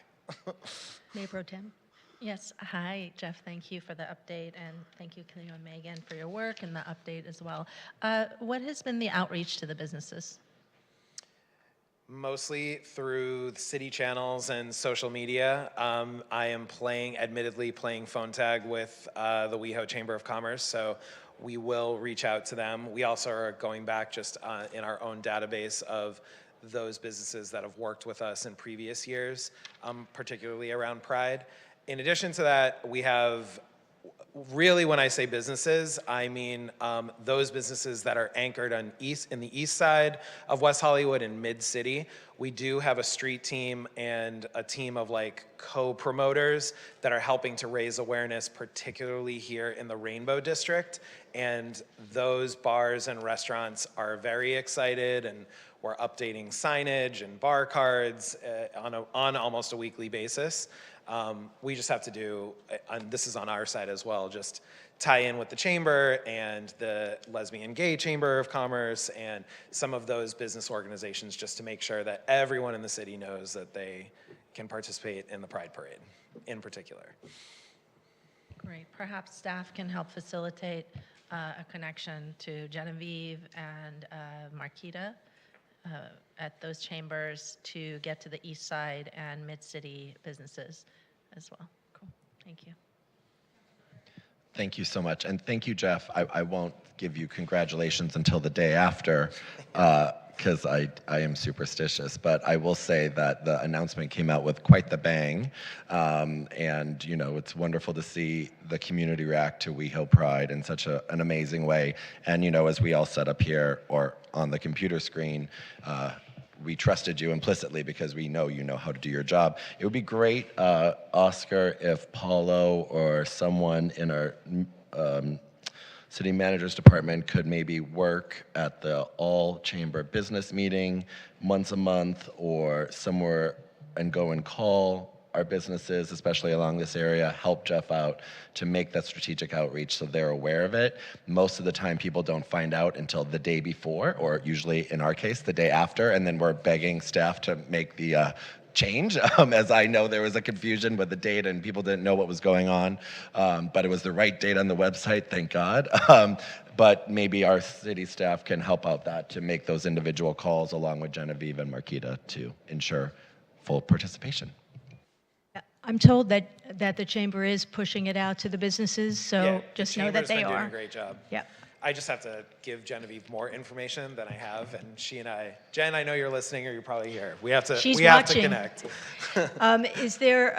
Mayor Pro Tem. Yes, hi, Jeff, thank you for the update, and thank you, Cleo and Megan, for your work and the update as well. What has been the outreach to the businesses? Mostly through city channels and social media. I am admittedly playing phone tag with the WeHo Chamber of Commerce, so we will reach out to them. We also are going back just in our own database of those businesses that have worked with us in previous years, particularly around Pride. In addition to that, we have, really when I say businesses, I mean those businesses that are anchored in the east side of West Hollywood and Mid-City. We do have a street team and a team of co-promoters that are helping to raise awareness, particularly here in the Rainbow District. And those bars and restaurants are very excited, and we're updating signage and bar cards on almost a weekly basis. We just have to do, and this is on our side as well, just tie in with the chamber and the Lesbian Gay Chamber of Commerce and some of those business organizations, just to make sure that everyone in the city knows that they can participate in the Pride Parade in particular. Great. Perhaps staff can help facilitate a connection to Genevieve and Marquita at those chambers to get to the east side and mid-city businesses as well. Cool. Thank you. Thank you so much. And thank you, Jeff. I won't give you congratulations until the day after, because I am superstitious. But I will say that the announcement came out with quite the bang. And, you know, it's wonderful to see the community react to WeHo Pride in such an amazing way. And, you know, as we all set up here or on the computer screen, we trusted you implicitly because we know you know how to do your job. It would be great, Oscar, if Paulo or someone in our city manager's department could maybe work at the all-chamber business meeting once a month or somewhere and go and call our businesses, especially along this area, help Jeff out to make that strategic outreach so they're aware of it. Most of the time people don't find out until the day before, or usually in our case, the day after, and then we're begging staff to make the change, as I know there was a confusion with the date and people didn't know what was going on, but it was the right date on the website, thank God. But maybe our city staff can help out that to make those individual calls along with Genevieve and Marquita to ensure full participation. I'm told that the chamber is pushing it out to the businesses, so Yeah, just the know that chamber's they been are. doing a great job. Yeah. I just have to give Genevieve more information than I have, and Jen, I know you're listening, or you're probably here. We have to watching. Connect. Is there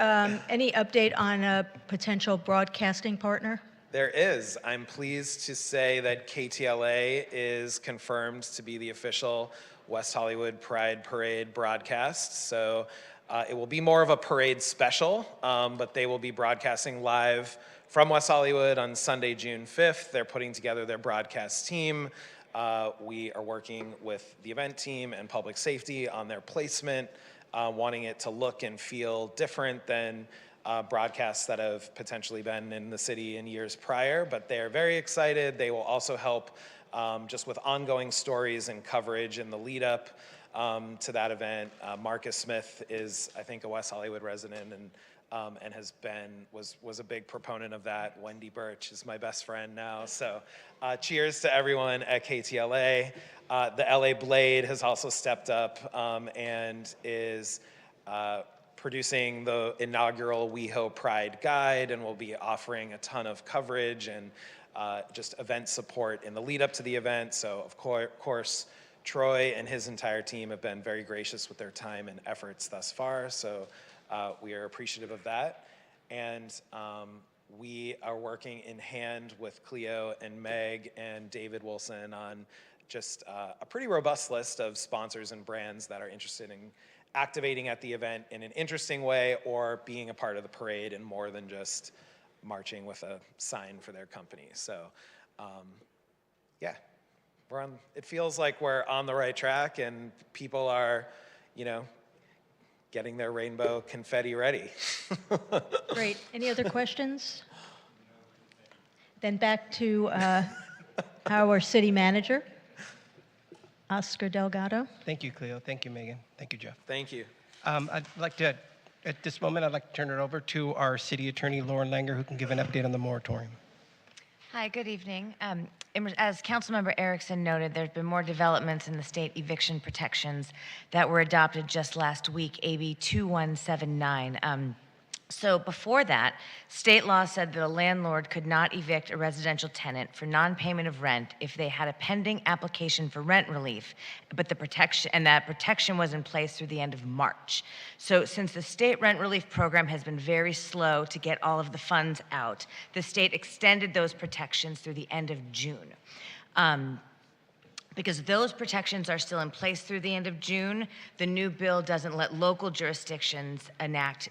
any update on a potential broadcasting partner? There is. I'm pleased to say that KTLA is confirmed to be the official West Hollywood Pride Parade broadcast. So it will be more of a parade special, but they will be broadcasting live from West Hollywood on Sunday, June 5th. They're putting together their broadcast team. We are working with the event team and public safety on their placement, wanting it to look and feel different than broadcasts that have potentially been in the city in years prior, but they're very excited. They will also help just with ongoing stories and coverage in the lead up to that event. Marcus Smith is, I think, a West Hollywood resident and was a big proponent of that. Wendy Birch is my best friend now. So cheers to everyone at KTLA. The LA Blade has also stepped up and is producing the inaugural WeHo Pride Guide, and will be offering a ton of coverage and just event support in the lead up to the event. So of course, Troy and his entire team have been very gracious with their time and efforts thus far. So we are appreciative of that. And we are working in hand with Cleo and Meg and David Wilson on just a pretty robust list of sponsors and brands that are interested in activating at the event in an interesting way, or being a part of the parade and more than just marching with a sign for their company. So yeah, it feels like we're on the right track, and people are, getting their rainbow confetti ready. Great. Any other questions? Then back to our city manager, Oscar Delgado. Thank you, Cleo. Thank you, Megan. Thank you, Jeff. Thank you. I'd like to, at this moment, I'd like to turn it over to our city attorney, Lauren Langer, who can give an update on the moratorium. Hi, good evening. As Councilmember Erickson noted, there's been more developments in the state eviction protections that were adopted just last week, AB 2179. So before that, state law said that a landlord could not evict a residential tenant for non-payment of rent if they had a pending application for rent relief, but that protection was in place through the end of March. So since the state rent relief program has been very slow to get all of the funds out, the state extended those protections through the end of June. Because those protections are still in place through the end of June, the new bill doesn't let local jurisdictions enact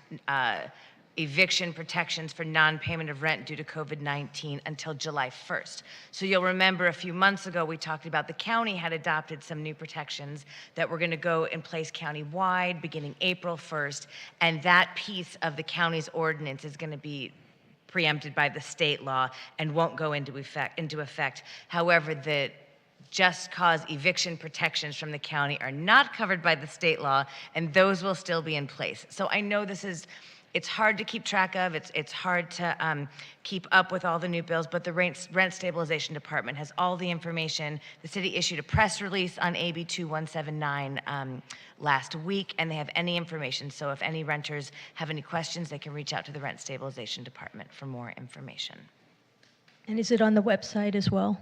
eviction protections for non-payment of rent due to COVID-19 until July 1st. So you'll remember a few months ago, we talked about the county had adopted some new protections that were going to go in place county-wide beginning April 1st, and that piece of the county's ordinance is going to be preempted by the state law and won't go into effect. However, the just cause eviction protections from the county are not covered by the state law, and those will still be in place. So I know it's hard to keep track of, it's hard to keep up with all the new bills, but the rent stabilization department has all the information. The city issued a press release on AB 2179 last week, and they have any information. So if any renters have any questions, they can reach out to the rent stabilization department for more information. And is it on the website as well?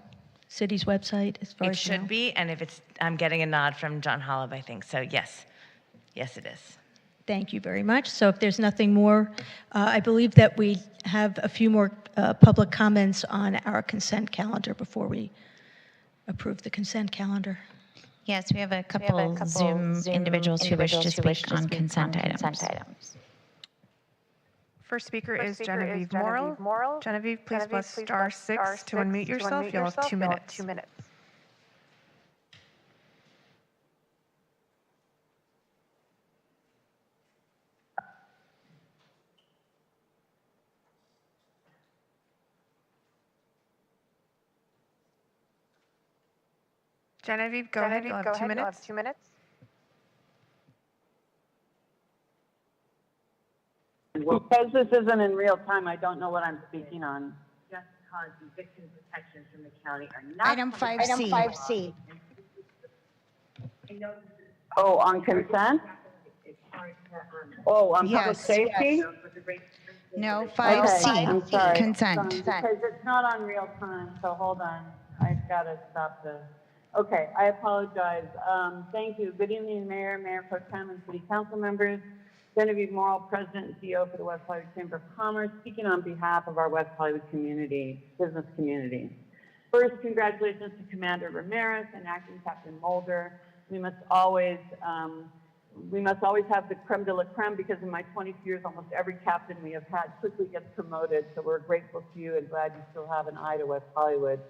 City's website, as far It as you know? should be, and if I'm getting a nod from John Holub, I think, so yes, it is. Thank you very much. So if there's nothing more, I believe that we have a few more public comments on our consent calendar before we approve the consent calendar. Yes, we have a couple Zoom individuals who wish to speak on consent items. First speaker is Genevieve Morrill. Genevieve, please press star 6 to unmute yourself. You'll have 2 minutes. Genevieve, go ahead. You'll have 2 minutes. Because this isn't in real time, I don't know what I'm speaking on. Just cause eviction protections from the county are not. Item 5C. Oh, on consent? Oh, on public Yes. safety? No, Okay, 5C, I'm sorry. consent. Because it's not on real time, so hold on. I gotta stop this. Okay, I apologize. Thank you. Good evening, Mayor, Mayor Pro Tem, and City Council members. Genevieve Morrill, President and CEO for the West Hollywood Chamber of Commerce, speaking on behalf of our West Hollywood community, business community. First, congratulations to Commander Ramirez and Acting Captain Mulder. We must always have the creme de la creme, because in my 22 years, almost every captain we have had quickly gets promoted. So we're grateful to you and glad you still have an eye to West Hollywood.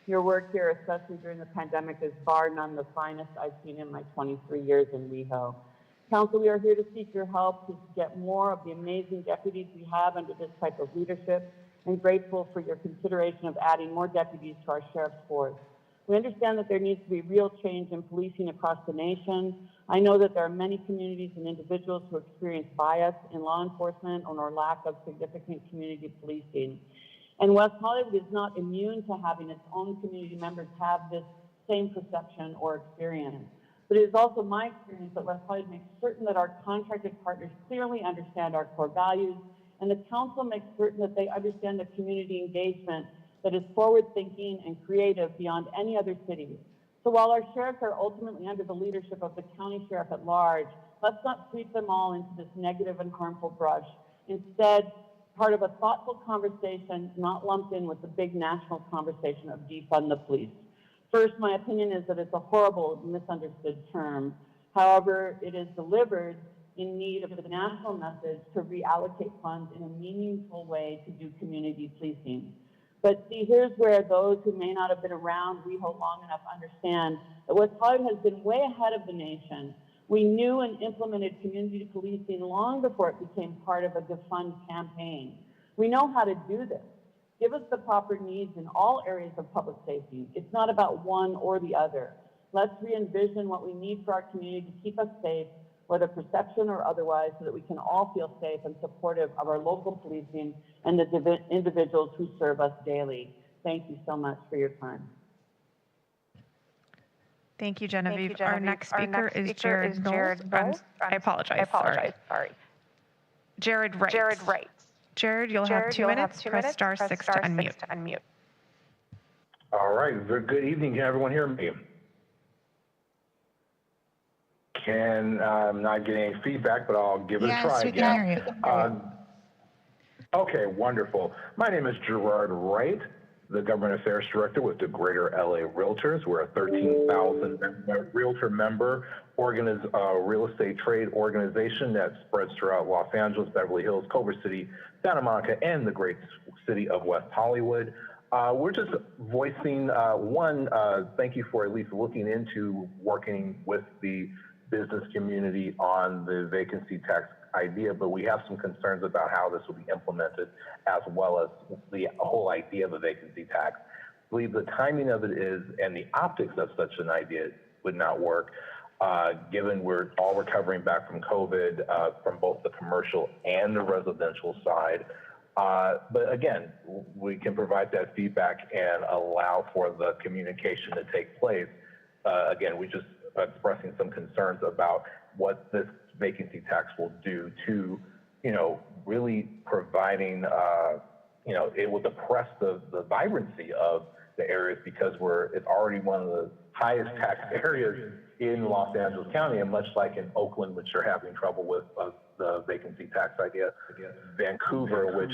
Your work here, especially during the pandemic, is bar none the finest I've seen in my 23 years in WeHo. Council, we are here to seek your help to get more of the amazing deputies we have under this type of leadership, and grateful for your consideration of adding more deputies to our sheriff's force. We understand that there needs to be real change in policing across the nation. I know that there are many communities and individuals who experience bias in law enforcement or lack of significant community policing. And West Hollywood is not immune to having its own community members have this same perception or experience. But it is also my experience that West Hollywood makes certain that our contracted partners clearly understand our core values, and the council makes certain that they understand the community engagement that is forward-thinking and creative beyond any other city. So while our sheriffs are ultimately under the leadership of the county sheriff at large, let's not sweep them all into this negative and harmful brush. Instead, part of a thoughtful conversation, not lumped in with the big national conversation of defund the police. First, my opinion is that it's a horrible, misunderstood term. However, it is delivered in need of the national message to reallocate funds in a meaningful way to do community policing. But see, here's where those who may not have been around WeHo long enough understand that West Hollywood has been way ahead of the nation. We knew and implemented community policing long before it became part of a defund campaign. We know how to do this. Give us the proper needs in all areas of public safety. It's not about one or the other. Let's re-envision what we need for our community to keep us safe, whether perception or otherwise, so that we can all feel safe and supportive of our local policing and the individuals who serve us daily. Thank you so much for your time. Thank you, Genevieve. Our next speaker is Jared Knowles. I apologize. Sorry. Jared Wright. Jared, you'll have 2 minutes. Press star 6 to unmute. All right. Good evening. Can everyone hear me? I'm not getting any feedback, but I'll give it a try again. Yes, we can hear you. Okay, wonderful. My name is Gerard Wright, the Government Affairs Director with the Greater LA Realtors. We're a 13,000 realtor member real estate trade organization that spreads throughout Los Angeles, Beverly Hills, Culver City, Santa Monica, and the great city of West Hollywood. We're just voicing, thank you for at least looking into working with the business community on the vacancy tax idea, but we have some concerns about how this will be implemented, as well as the whole idea of a vacancy tax. I believe the timing of it is, and the optics of such an idea would not work, given we're all recovering back from COVID, from both the commercial and the residential side. But again, we can provide that feedback and allow for the communication to take place. Again, we just expressing some concerns about what this vacancy tax will do to, really providing, it will depress the vibrancy of the areas, because it's already one of the highest tax areas in Los Angeles County, and much like in Oakland, which are having trouble with the vacancy tax idea, Vancouver, which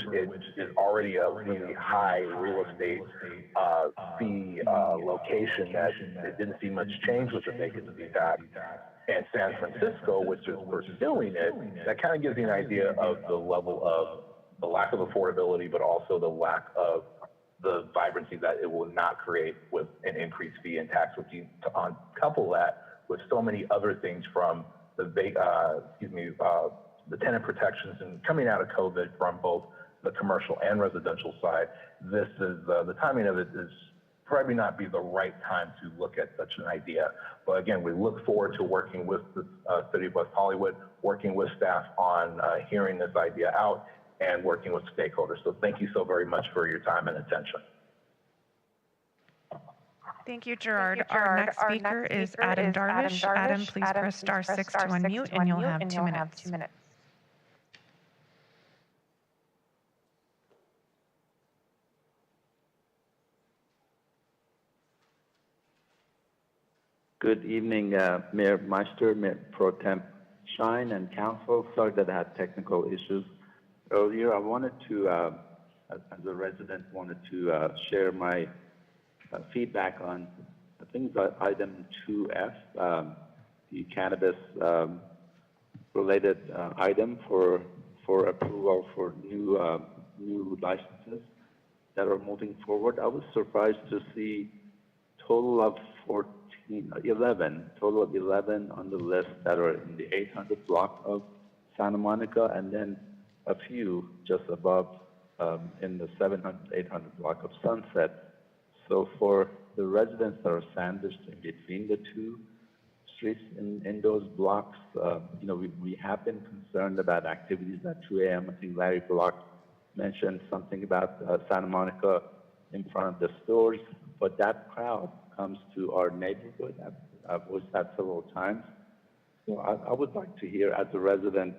is already a really high real estate fee location, that it didn't see much change with the vacancy tax, and San Francisco, which is pursuing it, that kind of gives you an idea of the level of the lack of affordability, but also the lack of the vibrancy that it will not create with an increased fee and tax. If you couple that with so many other things from the tenant protections and coming out of COVID from both the commercial and residential side, this is the timing of it is probably not be the right time to look at such an idea. But again, we look forward to working with the City of West Hollywood, working with staff on hearing this idea out and working with stakeholders. So thank you so very much for your time and attention. Thank you, Gerard. Our next speaker is Adam Darvish. Adam, please press star 6 to unmute, and you'll have 2 minutes. Good evening, Mayor Meister, Mayor Pro Temp Shine, and Council. Sorry that I had technical issues earlier. I wanted to, as a resident, wanted to share my feedback on, I think, item 2F, the cannabis related item for approval for new licenses that are moving forward. I was surprised to see total of 11 on the list that are in the 800 block of Santa Monica, and then a few just above in the 700, 800 block of Sunset. So for the residents that are sandwiched in between the two streets in those blocks, we have been concerned about activities at 2 a.m. I think Larry Block mentioned something about Santa Monica in front of the stores, but that crowd comes to our neighborhood. I've voiced that several times. So I would like to hear, as a resident,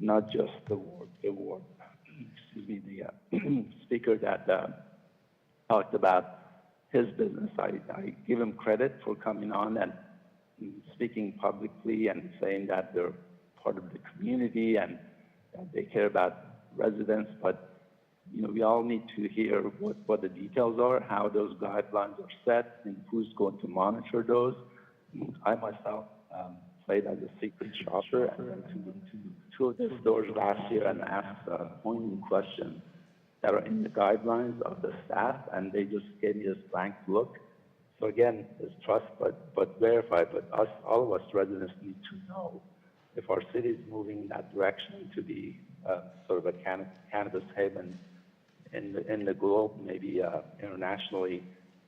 not just the speaker that talked about his business. I give him credit for coming on and speaking publicly and saying that they're part of the community and that they care about residents, but we all need to hear what the details are, how those guidelines are set, and who's going to monitor those. I myself played as a secret shopper and went to two of the stores last year and asked pointing questions that are in the guidelines of the staff, and they just gave me this blank look. So again, it's trust, but verify. But all of us residents need to know if our city is moving in that direction to be sort of a cannabis haven in the globe, maybe internationally,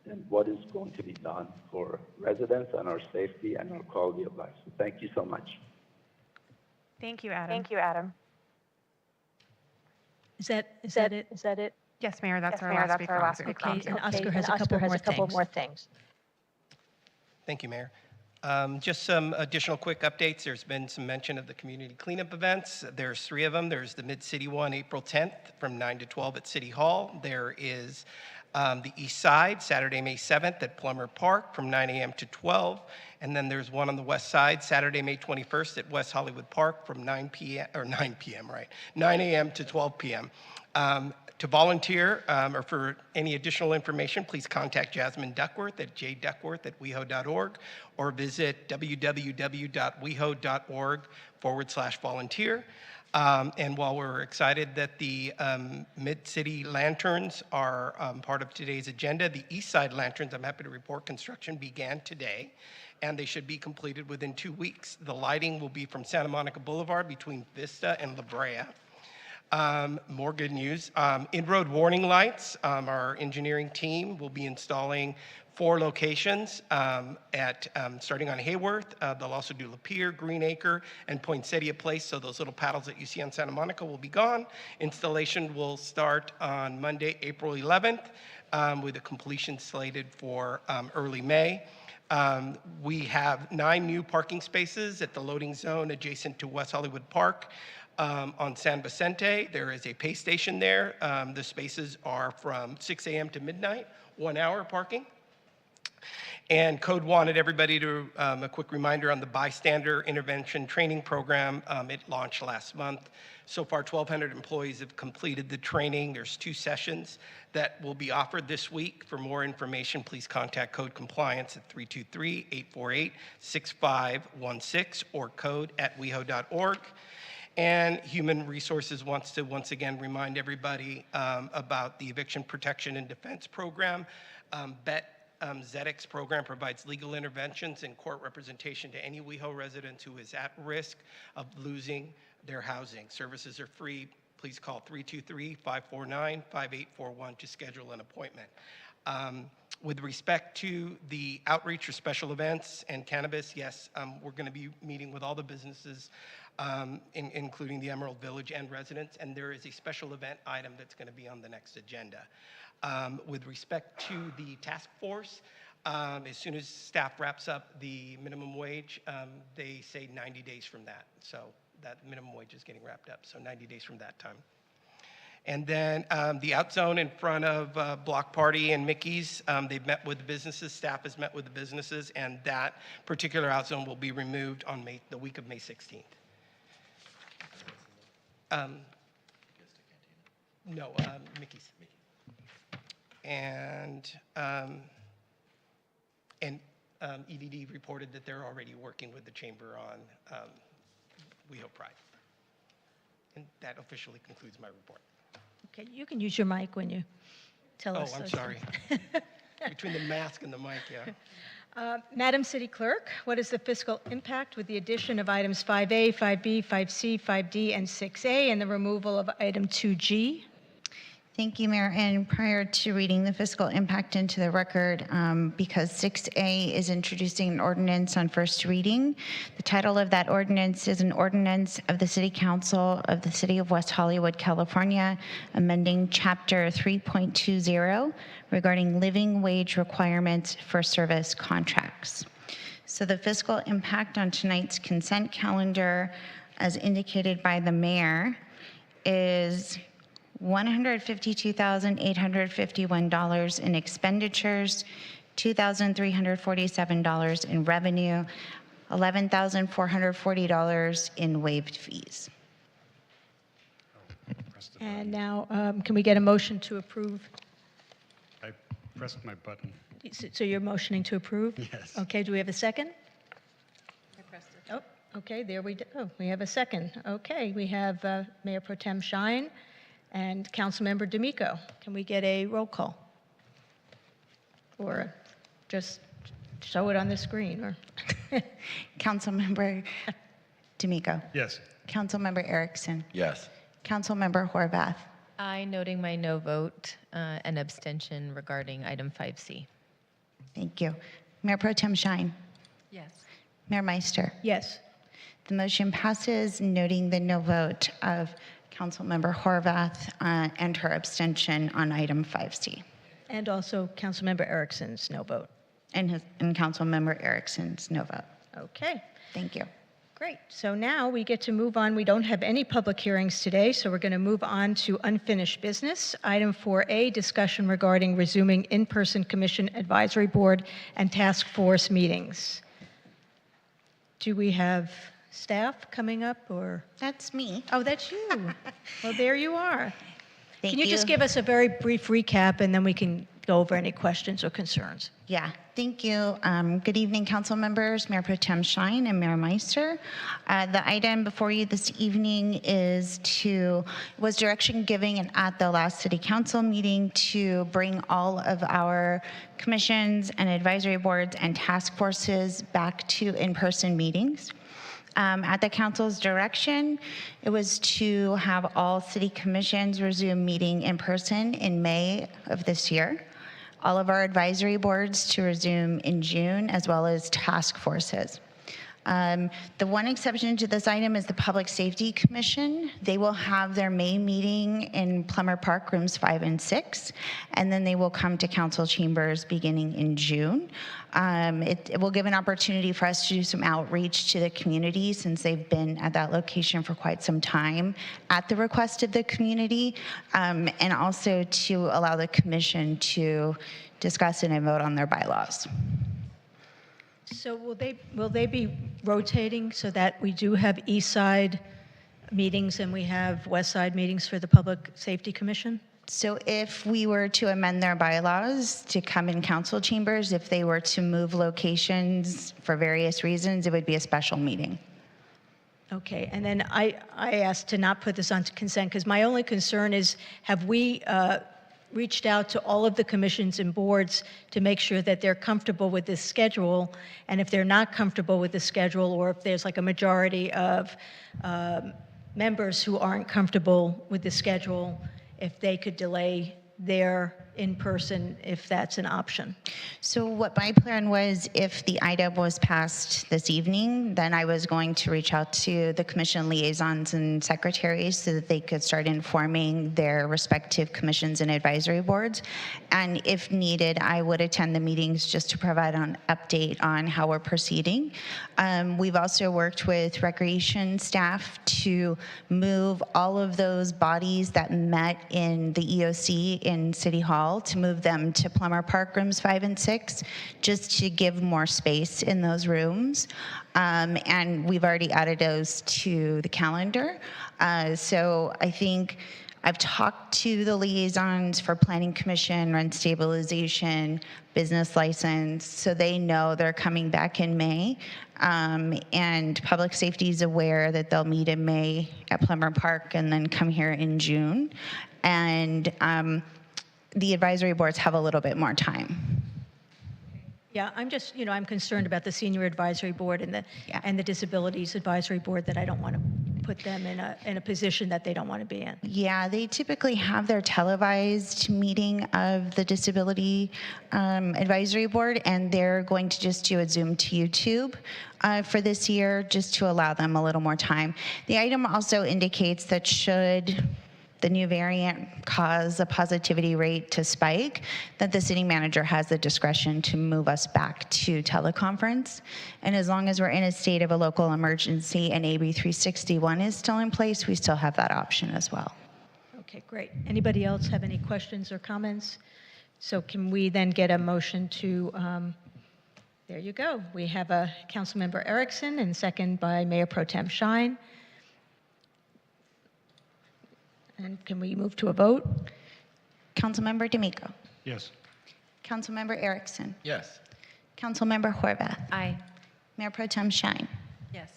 and what is going to be done for residents and our safety and our quality of life. So thank you so much. Thank you, Adam. Thank you, Adam. Is that it? Yes, Mayor, that's our last speaker. on the Okay, speaker. and Oscar has a couple more things. Thank you, Mayor. Just some additional quick updates. There's been some mention of the community cleanup events. There's 3 of them. There's the Mid-City one, April 10th from 9 to 12 at City Hall. There is the East Side, Saturday, May 7th at Plummer Park from 9 a.m. to 12. And then there's one on the West Side, Saturday, May 21st at West Hollywood Park from 9 a.m. to 12 p.m. To volunteer or for any additional information, please contact Jasmine Duckworth at jduckworth@weho.org or visit www.weho.org/volunteer. And while we're excited that the Mid-City Lanterns are part of today's agenda, the East Side Lanterns, I'm happy to report, construction began today, and they should be completed within 2 weeks. The lighting will be from Santa Monica Boulevard between Vista and La Brea. More good news. In-road warning lights, our engineering team will be installing 4 locations starting on Hayworth. They'll also do Lapeer, Greenacre, and Poinsettia Place. So those little paddles that you see on Santa Monica will be gone. Installation will start on Monday, April 11th, with a completion slated for early May. We have 9 new parking spaces at the loading zone adjacent to West Hollywood Park. On San Vicente, there is a pay station there. The spaces are from 6 a.m. to midnight, 1 hour parking. And Code wanted everybody to, a quick reminder on the bystander intervention training program. It launched last month. So far, 1,200 employees have completed the training. There's 2 sessions that will be offered this week. For more information, please contact Code Compliance at 323-848-6516 or code@weho.org. And Human Resources wants to once again remind everybody about the Eviction Protection and Defense Program. ZEDEX program provides legal interventions and court representation to any WeHo resident who is at risk of losing their housing. Services are free. Please call 323-549-5841 to schedule an appointment. With respect to the outreach or special events and cannabis, yes, we're going to be meeting with all the businesses, including the Emerald Village and residents, and there is a special event item that's going to be on the next agenda. With respect to the task force, as soon as staff wraps up the minimum wage, they say 90 days from that. So that minimum wage is getting wrapped up, so 90 days from that time. And then the out zone in front of Block Party and Mickey's, they've met with the businesses, staff has met with the businesses, and that particular out zone will be removed on the week of May 16th. No, Mickey's. And EDD reported that they're already working with the chamber on WeHo Pride. And that officially concludes my report. Okay, you can use your mic when you tell us. Oh, I'm those sorry. things. Between the mask and the mic, yeah. Madam City Clerk, what is the fiscal impact with the addition of items 5A, 5B, 5C, 5D, and 6A, and the removal of item 2G? Thank you, Mayor. And prior to reading the fiscal impact into the record, because 6A is introducing an ordinance on first reading, the title of that ordinance is an ordinance of the City Council of the City of West Hollywood, California, amending Chapter 3.20 regarding living wage requirements for service contracts. So the fiscal impact on tonight's consent calendar, as indicated by the mayor, is $152,851 in expenditures, $2,347 in revenue, $11,440 in waived fees. And now, can we get a motion to approve? I pressed my button. So you're motioning to approve? Yes. Okay, do we have a second? I pressed it. Oh, okay, there we go. We have a second. Okay, we have Mayor Pro Tem Shine and Councilmember D'Amico. Can we get a roll call? Or just show it on the screen? Or Councilmember D'Amico. Yes. Councilmember Erickson. Yes. Councilmember Horvath. I noting my no vote and abstention regarding item 5C. Thank you. Mayor Pro Tem Shine. Yes. Mayor Meister. Yes. The motion passes, noting the no vote of Councilmember Horvath and her abstention on item 5C. And also Councilmember Erickson's no vote. And Councilmember Erickson's no vote. Okay. Thank you. Great. So now we get to move on. We don't have any public hearings today, so we're going to move on to unfinished business. Item 4A, discussion regarding resuming in-person Commission Advisory Board and Task Force meetings. Do we have staff coming up, or? That's me. Oh, that's you. Well, there you are. Thank Can you just give us a very brief recap, and then we can go over any questions or concerns? Yeah, thank you. Good evening, council members, Mayor Pro Tem Shine and Mayor Meister. The item before you this evening was direction giving at the last city council meeting to bring all of our commissions and advisory boards and task forces back to in-person meetings. At the council's direction, it was to have all city commissions resume meeting in person in May of this year, all of our advisory boards to resume in June, as well as task forces. The one exception to this item is the Public Safety Commission. They will have their May meeting in Plummer Park, rooms 5 and 6, and then they will come to council chambers beginning in June. It will give an opportunity for us to do some outreach to the community, since they've been at that location for quite some time at the request of the community, and also to allow the commission to discuss and vote on their bylaws. So will they be rotating so that we do have east side meetings and we have west side meetings for the Public Safety Commission? So if we were to amend their bylaws to come in council chambers, if they were to move locations for various reasons, it would be a special meeting. Okay, and then I asked to not put this on consent because my only concern is, have we reached out to all of the commissions and boards to make sure that they're comfortable with this schedule? And if they're not comfortable with the schedule, or if there's like a majority of members who aren't comfortable with the schedule, if they could delay their in person if that's an option. So what my plan was, if the item was passed this evening, then I was going to reach out to the commission liaisons and secretaries so that they could start informing their respective commissions and advisory boards. And if needed, I would attend the meetings just to provide an update on how we're proceeding. We've also worked with recreation staff to move all of those bodies that met in the EOC in City Hall, to move them to Plummer Park rooms 5 and 6, just to give more space in those rooms. And we've already added those to the calendar. So I think I've talked to the liaisons for Planning Commission, rent stabilization, business license, so they know they're coming back in May. And public safety is aware that they'll meet in May at Plummer Park and then come here in June. And the advisory boards have a little bit more time. Yeah, I'm just, I'm concerned about the senior advisory board and the disabilities advisory board, that I don't want to put them in a position that they don't want to be in. Yeah, they typically have their televised meeting of the Disability Advisory Board, and they're going to just do a Zoom to YouTube for this year, just to allow them a little more time. The item also indicates that should the new variant cause a positivity rate to spike, that the city manager has the discretion to move us back to teleconference. And as long as we're in a state of a local emergency and AB 361 is still in place, we still have that option as well. Okay, great. Anybody else have any questions or comments? So can we then get a motion to, there you go. We have a Councilmember Erickson and second by Mayor Pro Tem Shine. And can we move to a vote? Councilmember D'Amico. Yes. Councilmember Erickson. Yes. Councilmember Horvath. Aye. Mayor Pro Tem Shine. Yes.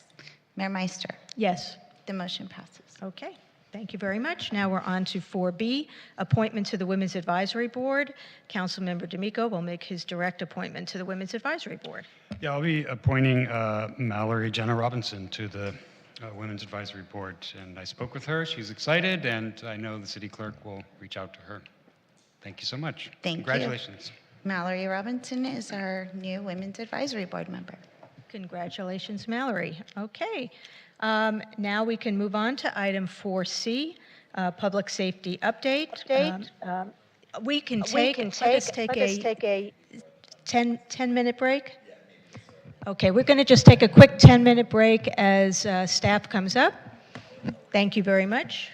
Mayor Meister. Yes. The motion passes. Okay, thank you very much. Now we're on to 4B, appointment to the Women's Advisory Board. Councilmember D'Amico will make his direct appointment to the Women's Advisory Board. Yeah, I'll be appointing Mallory Jenna Robinson to the Women's Advisory Board, and I spoke with her. She's excited, and I know the city clerk will reach out to her. Thank you so much. Thank you. Congratulations. Mallory Robinson is our new Women's Advisory Board member. Congratulations, Mallory. Okay, now we can move on to item 4C, public safety update. We can take, let us take a 10-minute break. Okay, we're going to just take a quick 10-minute break as staff comes up. Thank you very much.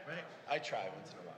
Right? I try once in a while.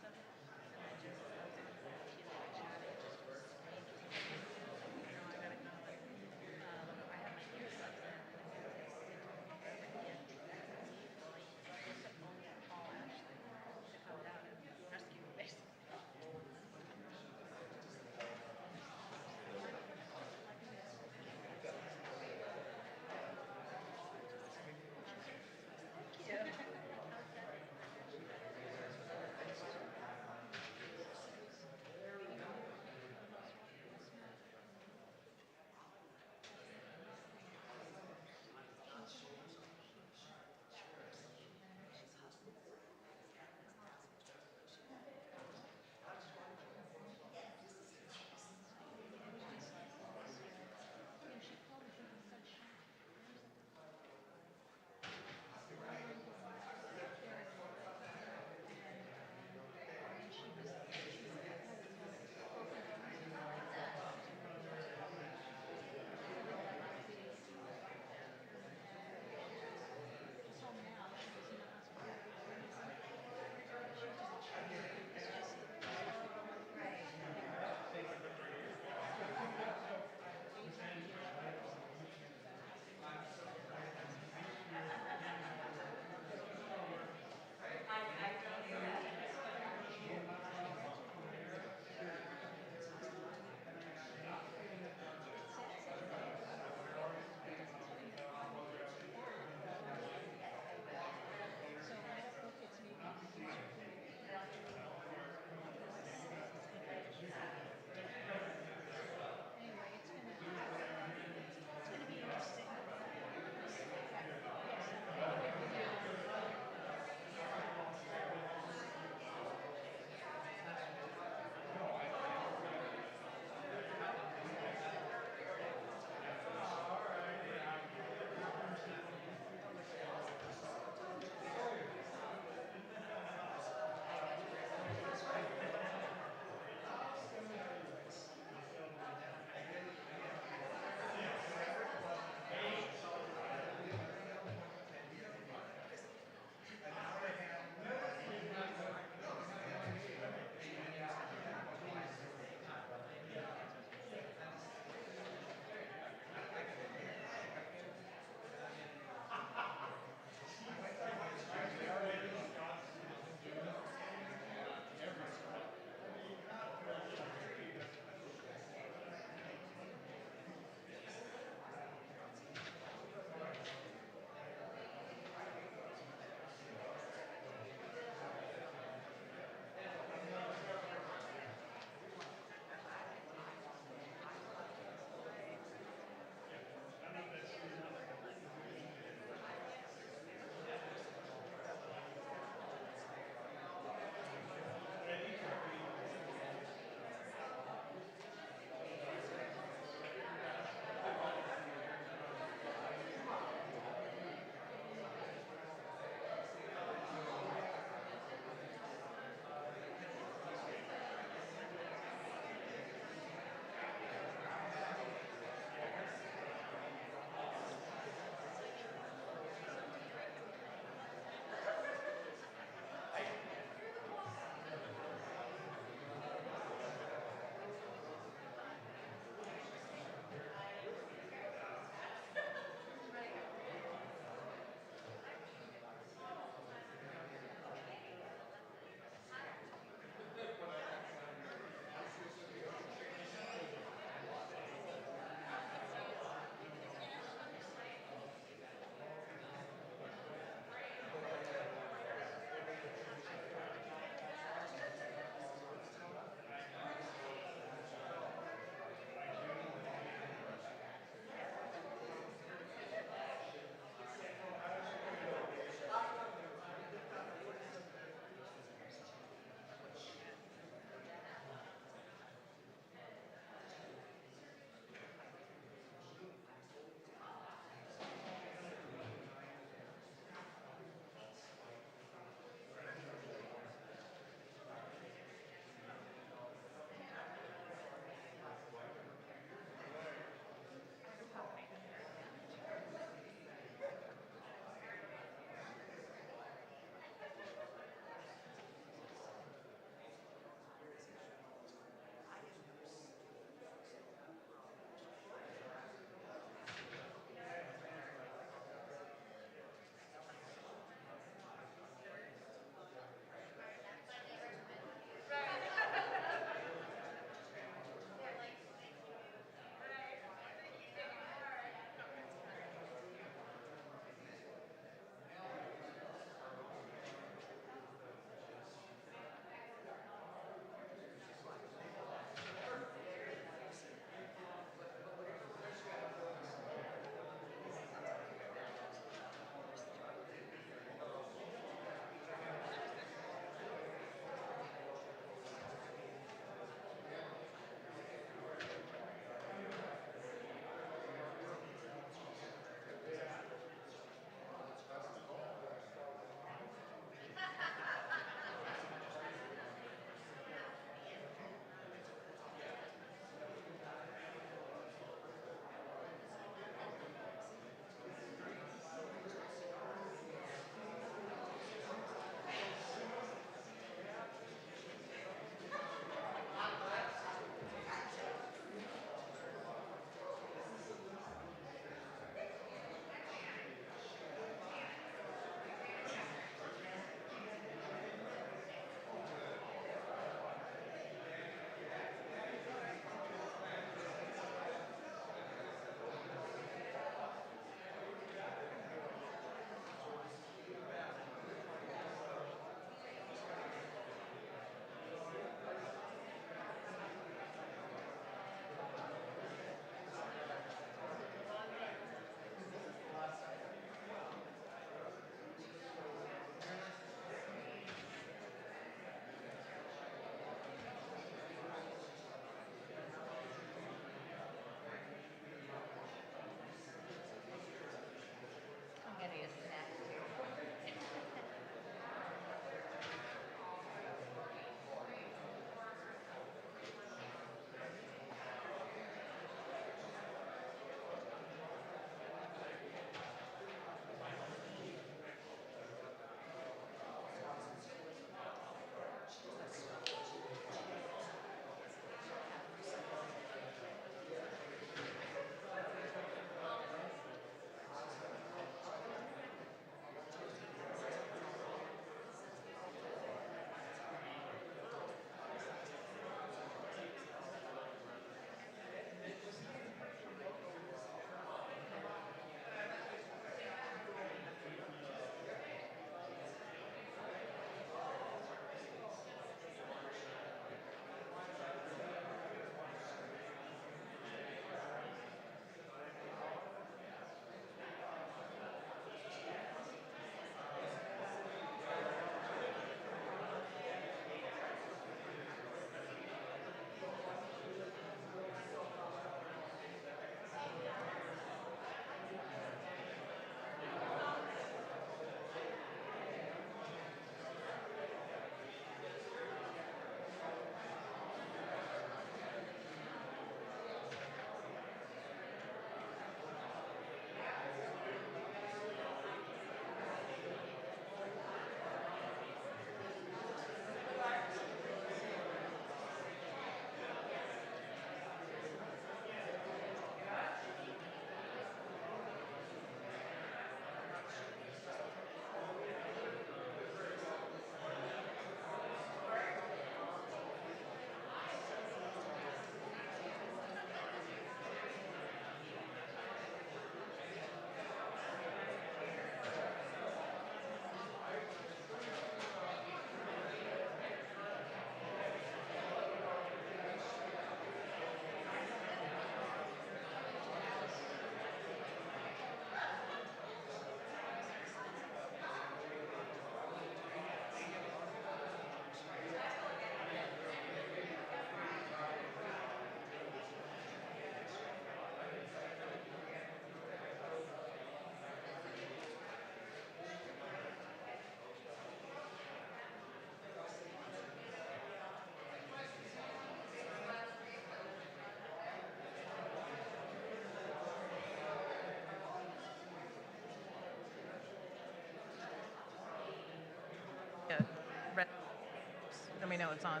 Let me know it's on.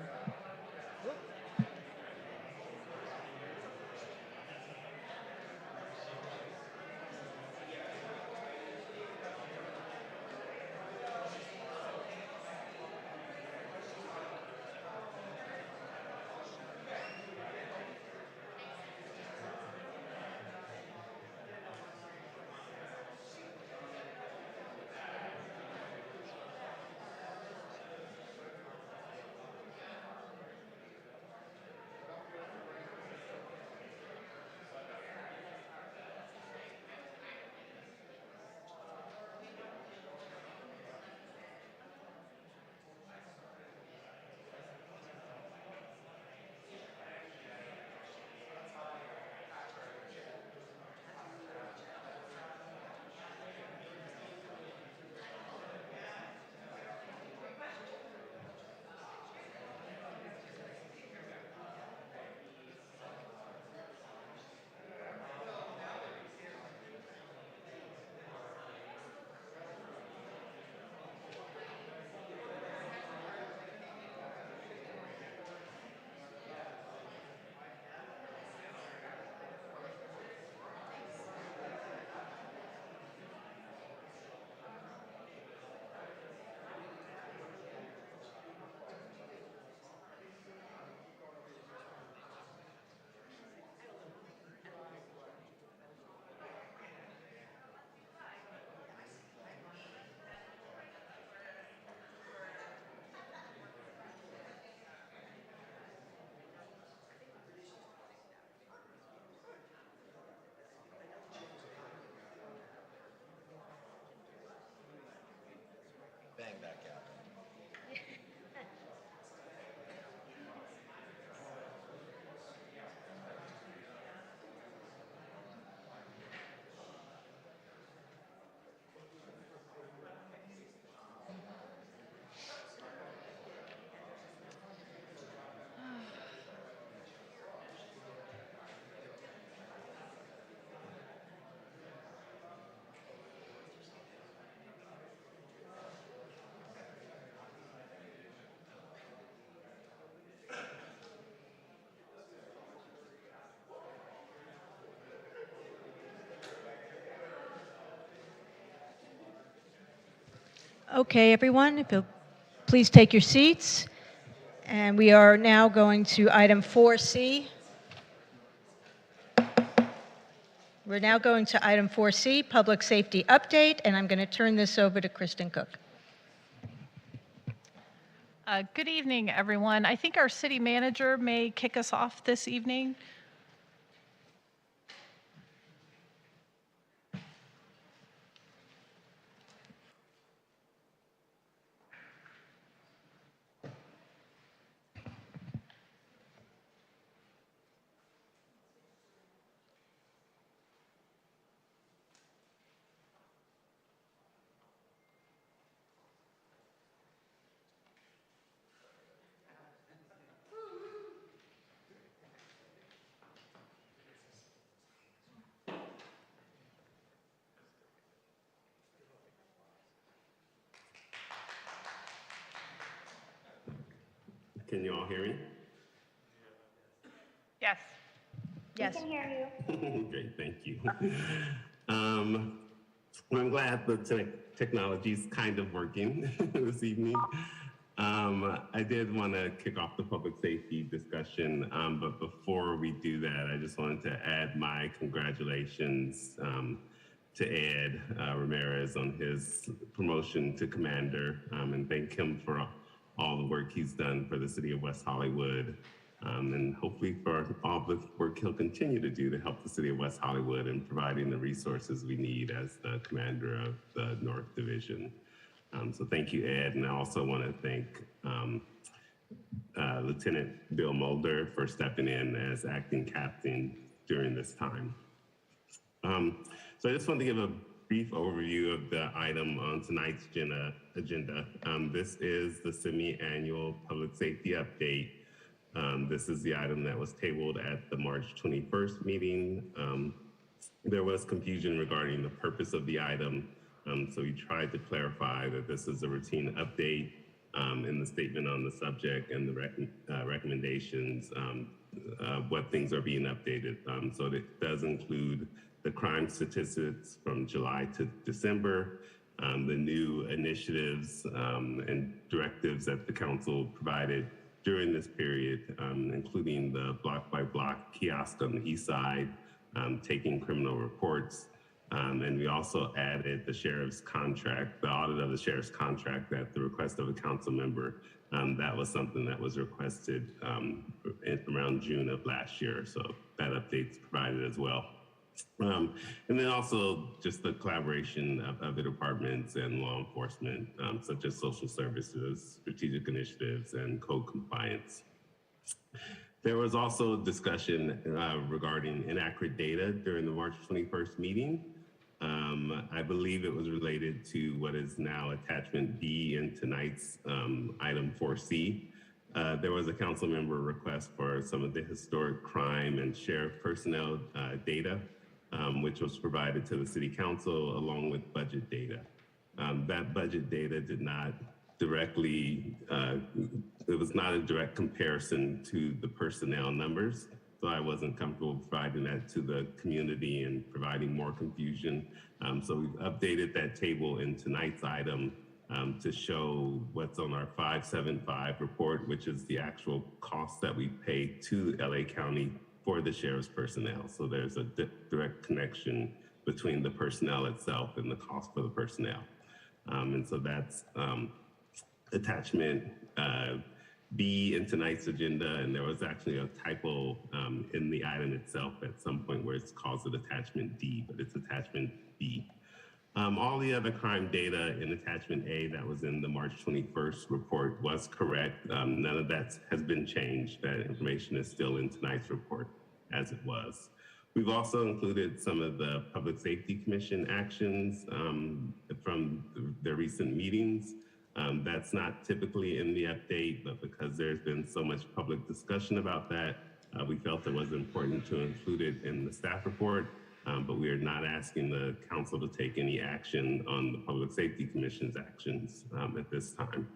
Bang that gap. Okay, everyone, if you'll please take your seats. And we are now going to item 4C. We're now going to item 4C, Public Safety Update, and I'm going to turn this over to Kristen Cook. Good evening, everyone. I think our city manager may kick us off this evening. Can you all hear me? Yes. Yes. We can hear you. Okay, thank you. Well, I'm glad the technology's kind of working this evening. I did want to kick off the public safety discussion, but before we do that, I just wanted to add my congratulations to Ed Ramirez on his promotion to commander, and thank him for all the work he's done for the city of West Hollywood, and hopefully for all the work he'll continue to do to help the city of West Hollywood in providing the resources we need as the commander of the North Division. So thank you, Ed, and I also want to thank Lieutenant Bill Mulder for stepping in as acting captain during this time. So I just want to give a brief overview of the item on tonight's agenda. This is the semi-annual public safety update. This is the item that was tabled at the March 21st meeting. There was confusion regarding the purpose of the item, so we tried to clarify that this is a routine update in the statement on the subject and the recommendations, what things are being updated. So it does include the crime statistics from July to December, the new initiatives and directives that the council provided during this period, including the block-by-block kiosk on the east side, taking criminal reports, and we also added the sheriff's contract, the audit of the sheriff's contract at the request of a council member. That was something that was requested around June of last year, so that update's provided as well. And then also just the collaboration of other departments and law enforcement, such as social services, strategic initiatives, and code compliance. There was also discussion regarding inaccurate data during the March 21st meeting. I believe it was related to what is now attachment B in tonight's item 4C. There was a council member request for some of the historic crime and sheriff personnel data, which was provided to the city council along with budget data. That budget data did not directly, it was not a direct comparison to the personnel numbers. So I wasn't comfortable providing that to the community and providing more confusion. So we've updated that table in tonight's item to show what's on our 575 report, which is the actual cost that we pay to LA County for the sheriff's personnel. So there's a direct connection between the personnel itself and the cost for the personnel. And so that's attachment B in tonight's agenda, and there was actually a typo in the item itself at some point where it's called attachment D, but it's attachment B. All the other crime data in attachment A that was in the March 21st report was correct. None of that has been changed. That information is still in tonight's report as it was. We've also included some of the Public Safety Commission actions from their recent meetings. That's not typically in the update, but because there's been so much public discussion about that, we felt it was important to include it in the staff report, but we are not asking the council to take any action on the Public Safety Commission's actions at this time.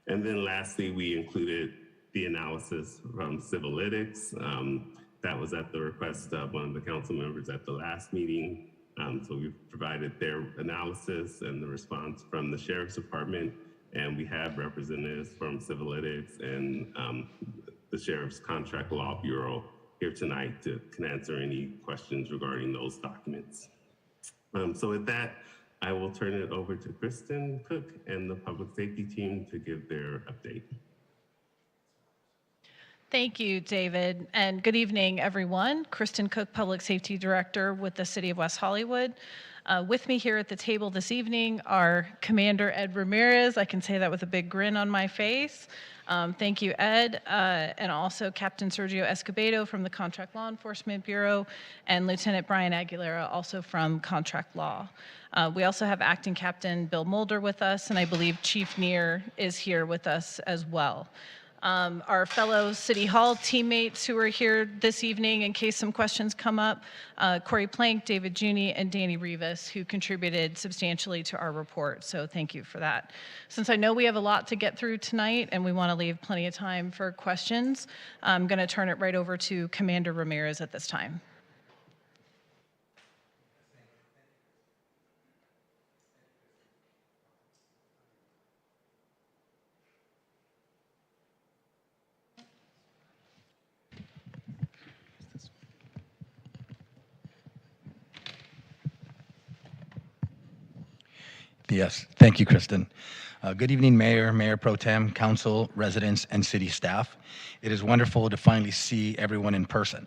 And then lastly, we included the analysis from Civilytics. That was at the request of one of the council members at the last meeting. So we've provided their analysis and the response from the Sheriff's Department, and we have representatives from Civilytics and the Sheriff's Contract Law Bureau here tonight to can answer any questions regarding those documents. So with that, I will turn it over to Kristen Cook and the Public Safety team to give their update. Thank you, David, and good evening, everyone. Kristen Cook, Public Safety Director with the City of West Hollywood. With me here at the table this evening are Commander Ed Ramirez. I can say that with a big grin on my face. Thank you, Ed, and also Captain Sergio Escobedo from the Contract Law Enforcement Bureau, and Lieutenant Brian Aguilera, also from Contract Law. We also have Acting Captain Bill Mulder with us, and I believe Chief Neer is here with us as well. Our fellow City Hall teammates who are here this evening in case some questions come up, Corey Plank, David Juni, and Danny Rivas, who contributed substantially to our report, so thank you for that. Since I know we have a lot to get through tonight and we want to leave plenty of time for questions, I'm going to turn it right over to Commander Ramirez at this time. Yes, thank you, Kristen. Good evening, Mayor, Mayor Pro Tem, Council, residents, and city staff. It is wonderful to finally see everyone in person.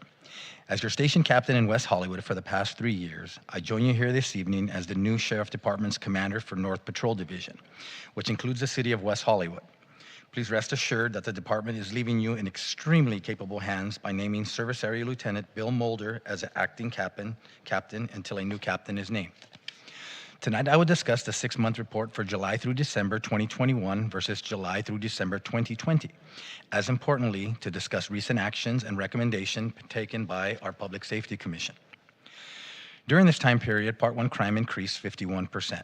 As your station captain in West Hollywood for the past 3 years, I join you here this evening as the new Sheriff Department's commander for North Patrol Division, which includes the city of West Hollywood. Please rest assured that the department is leaving you in extremely capable hands by naming Service Area Lieutenant Bill Mulder as an acting captain until a new captain is named. Tonight, I will discuss the 6-month report for July through December 2021 versus July through December 2020. As importantly, to discuss recent actions and recommendations taken by our Public Safety Commission. During this time period, Part 1 crime increased 51%.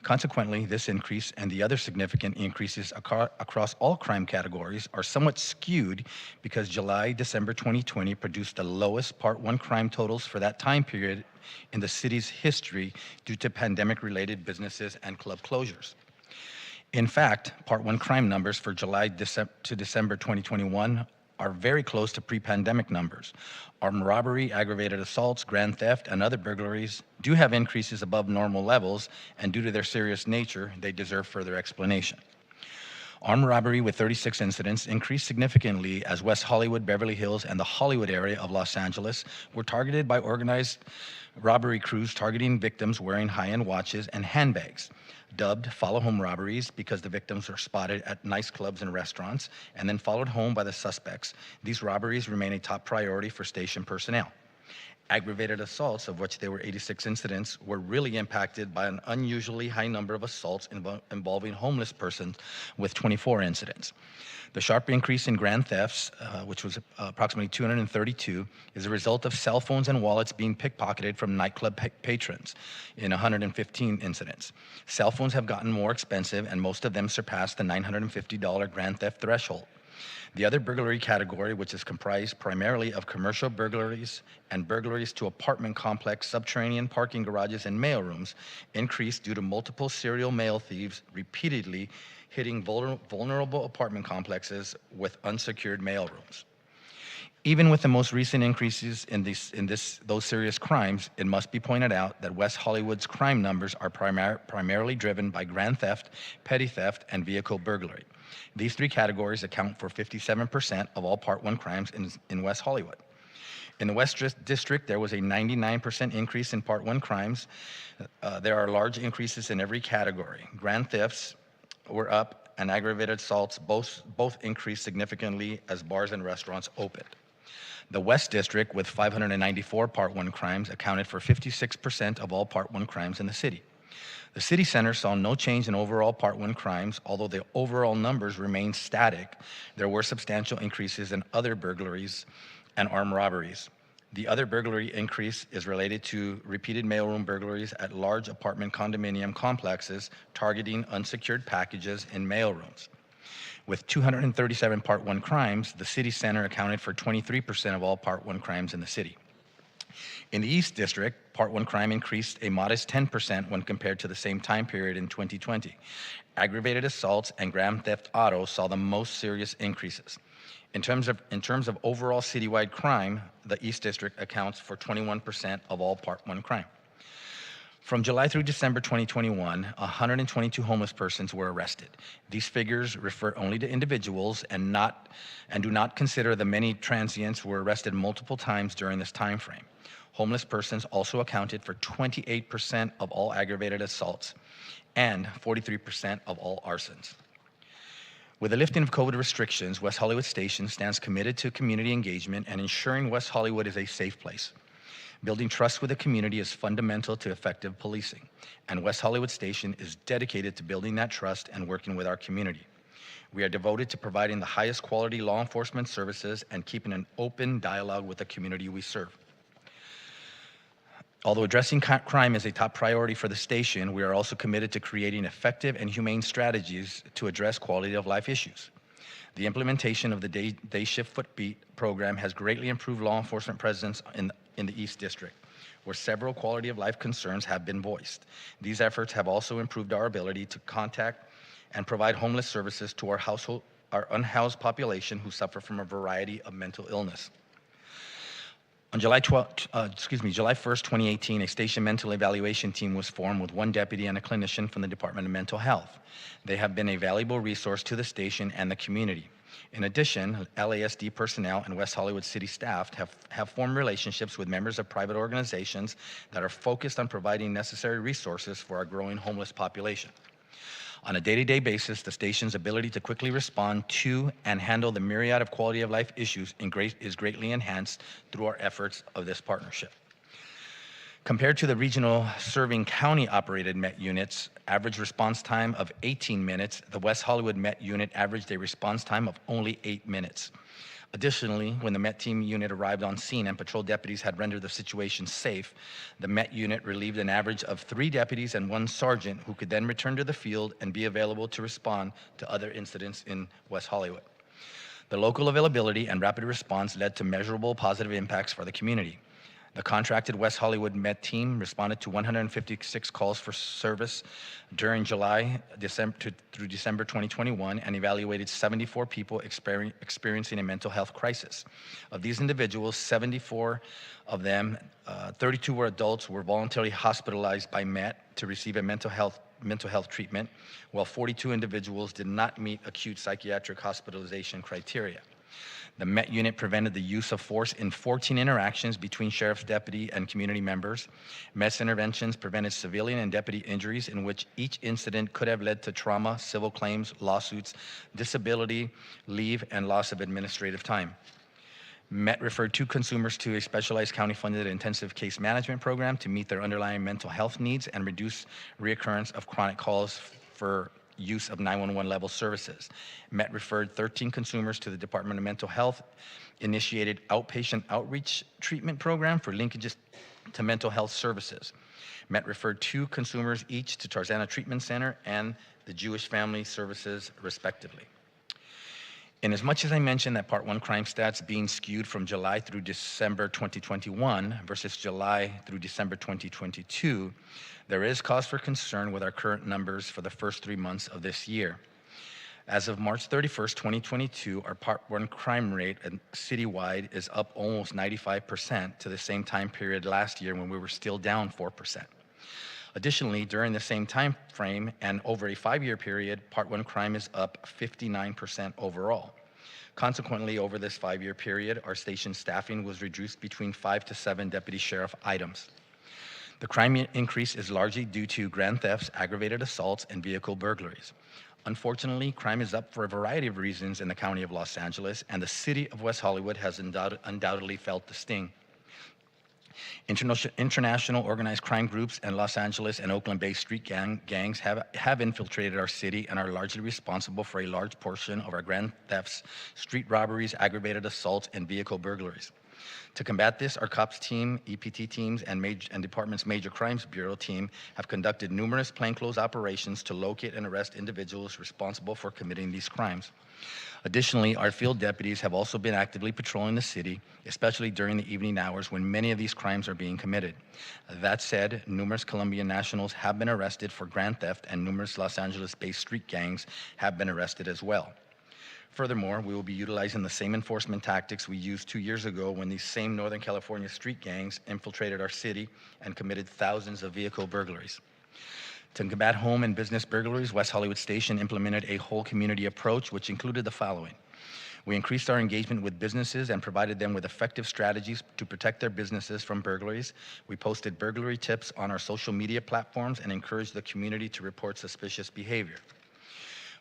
Consequently, this increase and the other significant increases across all crime categories are somewhat skewed because July-December 2020 produced the lowest Part 1 crime totals for that time period in the city's history due to pandemic-related businesses and club closures. In fact, Part 1 crime numbers for July to December 2021 are very close to pre-pandemic numbers. Armed robbery, aggravated assaults, grand theft, and other burglaries do have increases above normal levels, and due to their serious nature, they deserve further explanation. Armed robbery with 36 incidents increased significantly as West Hollywood, Beverly Hills, and the Hollywood area of Los Angeles were targeted by organized robbery crews targeting victims wearing high-end watches and handbags. Dubbed follow-home robberies because the victims were spotted at nice clubs and restaurants and then followed home by the suspects, these robberies remain a top priority for station personnel. Aggravated assaults, of which there were 86 incidents, were really impacted by an unusually high number of assaults involving homeless persons with 24 incidents. The sharp increase in grand thefts, which was approximately 232, is a result of cell phones and wallets being pickpocketed from nightclub patrons in 115 incidents. Cell phones have gotten more expensive, and most of them surpass the $950 grand theft threshold. The other burglary category, which is comprised primarily of commercial burglaries and burglaries to apartment complex, subterranean parking garages, and mailrooms, increased due to multiple serial mail thieves repeatedly hitting vulnerable apartment complexes with unsecured mailrooms. Even with the most recent increases in those serious crimes, it must be pointed out that West Hollywood's crime numbers are primarily driven by grand theft, petty theft, and vehicle burglary. These three categories account for 57% of all Part 1 crimes in West Hollywood. In the West District, there was a 99% increase in Part 1 crimes. There are large increases in every category. Grand thefts were up, and aggravated assaults both increased significantly as bars and restaurants opened. The West District, with 594 Part 1 crimes, accounted for 56% of all Part 1 crimes in the city. The city center saw no change in overall Part 1 crimes, although the overall numbers remained static. There were substantial increases in other burglaries and armed robberies. The other burglary increase is related to repeated mailroom burglaries at large apartment condominium complexes targeting unsecured packages in mailrooms. With 237 Part 1 crimes, the city center accounted for 23% of all Part 1 crimes in the city. In the East District, Part 1 crime increased a modest 10% when compared to the same time period in 2020. Aggravated assaults and grand theft auto saw the most serious increases. In terms of overall citywide crime, the East District accounts for 21% of all Part 1 crime. From July through December 2021, 122 homeless persons were arrested. These figures refer only to individuals and do not consider the many transients who were arrested multiple times during this time frame. Homeless persons also accounted for 28% of all aggravated assaults and 43% of all arsons. With the lifting of COVID restrictions, West Hollywood Station stands committed to community engagement and ensuring West Hollywood is a safe place. Building trust with the community is fundamental to effective policing, and West Hollywood Station is dedicated to building that trust and working with our community. We are devoted to providing the highest quality law enforcement services and keeping an open dialogue with the community we serve. Although addressing crime is a top priority for the station, we are also committed to creating effective and humane strategies to address quality of life issues. The implementation of the day shift footbeat program has greatly improved law enforcement presence in the East District, where several quality of life concerns have been voiced. These efforts have also improved our ability to contact and provide homeless services to our unhoused population who suffer from a variety of mental illness. On July 1st, 2018, a station mental evaluation team was formed with one deputy and a clinician from the Department of Mental Health. They have been a valuable resource to the station and the community. In addition, LASD personnel and West Hollywood City staff have formed relationships with members of private organizations that are focused on providing necessary resources for our growing homeless population. On a day-to-day basis, the station's ability to quickly respond to and handle the myriad of quality of life issues is greatly enhanced through our efforts of this partnership. Compared to the regional serving county-operated MET units, average response time of 18 minutes, the West Hollywood MET unit averaged a response time of only 8 minutes. Additionally, when the Met Team unit arrived on scene and patrol deputies had rendered the situation safe, the Met unit relieved an average of 3 deputies and 1 sergeant who could then return to the field and be available to respond to other incidents in West Hollywood. The local availability and rapid response led to measurable positive impacts for the community. The contracted West Hollywood Met Team responded to 156 calls for service during through December 2021 and evaluated 74 people experiencing a mental health crisis. Of these individuals, 74 of them, 32 were adults, were voluntarily hospitalized by Met to receive a mental health treatment, while 42 individuals did not meet acute psychiatric hospitalization criteria. The Met unit prevented the use of force in 14 interactions between sheriff's deputy and community members. Met's interventions prevented civilian and deputy injuries in which each incident could have led to trauma, civil claims, lawsuits, disability, leave, and loss of administrative time. Met referred 2 consumers to a specialized county-funded intensive case management program to meet their underlying mental health needs and reduce reoccurrence of chronic calls for use of 911 level services. Met referred 13 consumers to the Department of Mental Health, initiated outpatient outreach treatment program for linkages to mental health services. Met referred 2 consumers each to Tarzana Treatment Center and the Jewish Family Services, respectively. In as much as I mentioned that Part 1 crime stats being skewed from July through December 2021 versus July through December 2022, there is cause for concern with our current numbers for the first 3 months of this year. As of March 31st, 2022, our Part 1 crime rate citywide is up almost 95% to the same time period last year when we were still down 4%. Additionally, during the same time frame and over a 5-year period, Part 1 crime is up 59% overall. Consequently, over this 5-year period, our station staffing was reduced between 5 to 7 deputy sheriff items. The crime increase is largely due to grand thefts, aggravated assaults, and vehicle burglaries. Unfortunately, crime is up for a variety of reasons in the County of Los Angeles, and the City of West Hollywood has undoubtedly felt the sting. International organized crime groups and Los Angeles and Oakland-based street gangs have infiltrated our city and are largely responsible for a large portion of our grand thefts, street robberies, aggravated assaults, and vehicle burglaries. To combat this, our COPS team, EPT teams, and Department's Major Crimes Bureau team have conducted numerous plainclothes operations to locate and arrest individuals responsible for committing these crimes. Additionally, our field deputies have also been actively patrolling the city, especially during the evening hours when many of these crimes are being committed. That said, numerous Colombian nationals have been arrested for grand theft, and numerous Los Angeles-based street gangs have been arrested as well. Furthermore, we will be utilizing the same enforcement tactics we used 2 years ago when these same Northern California street gangs infiltrated our city and committed thousands of vehicle burglaries. To combat home and business burglaries, West Hollywood Station implemented a whole community approach, which included the following. We increased our engagement with businesses and provided them with effective strategies to protect their businesses from burglaries. We posted burglary tips on our social media platforms and encouraged the community to report suspicious behavior.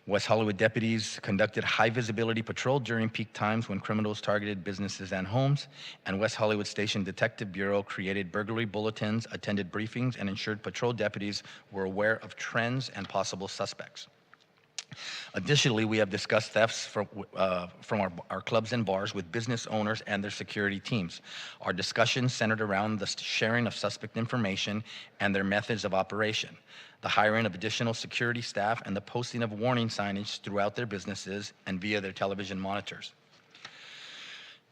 West Hollywood deputies conducted high visibility patrol during peak times when criminals targeted businesses and homes, and West Hollywood Station Detective Bureau created burglary bulletins, attended briefings, and ensured patrol deputies were aware of trends and possible suspects. Additionally, we have discussed thefts from our clubs and bars with business owners and their security teams. Our discussions centered around the sharing of suspect information and their methods of operation, the hiring of additional security staff, and the posting of warning signage throughout their businesses and via their television monitors.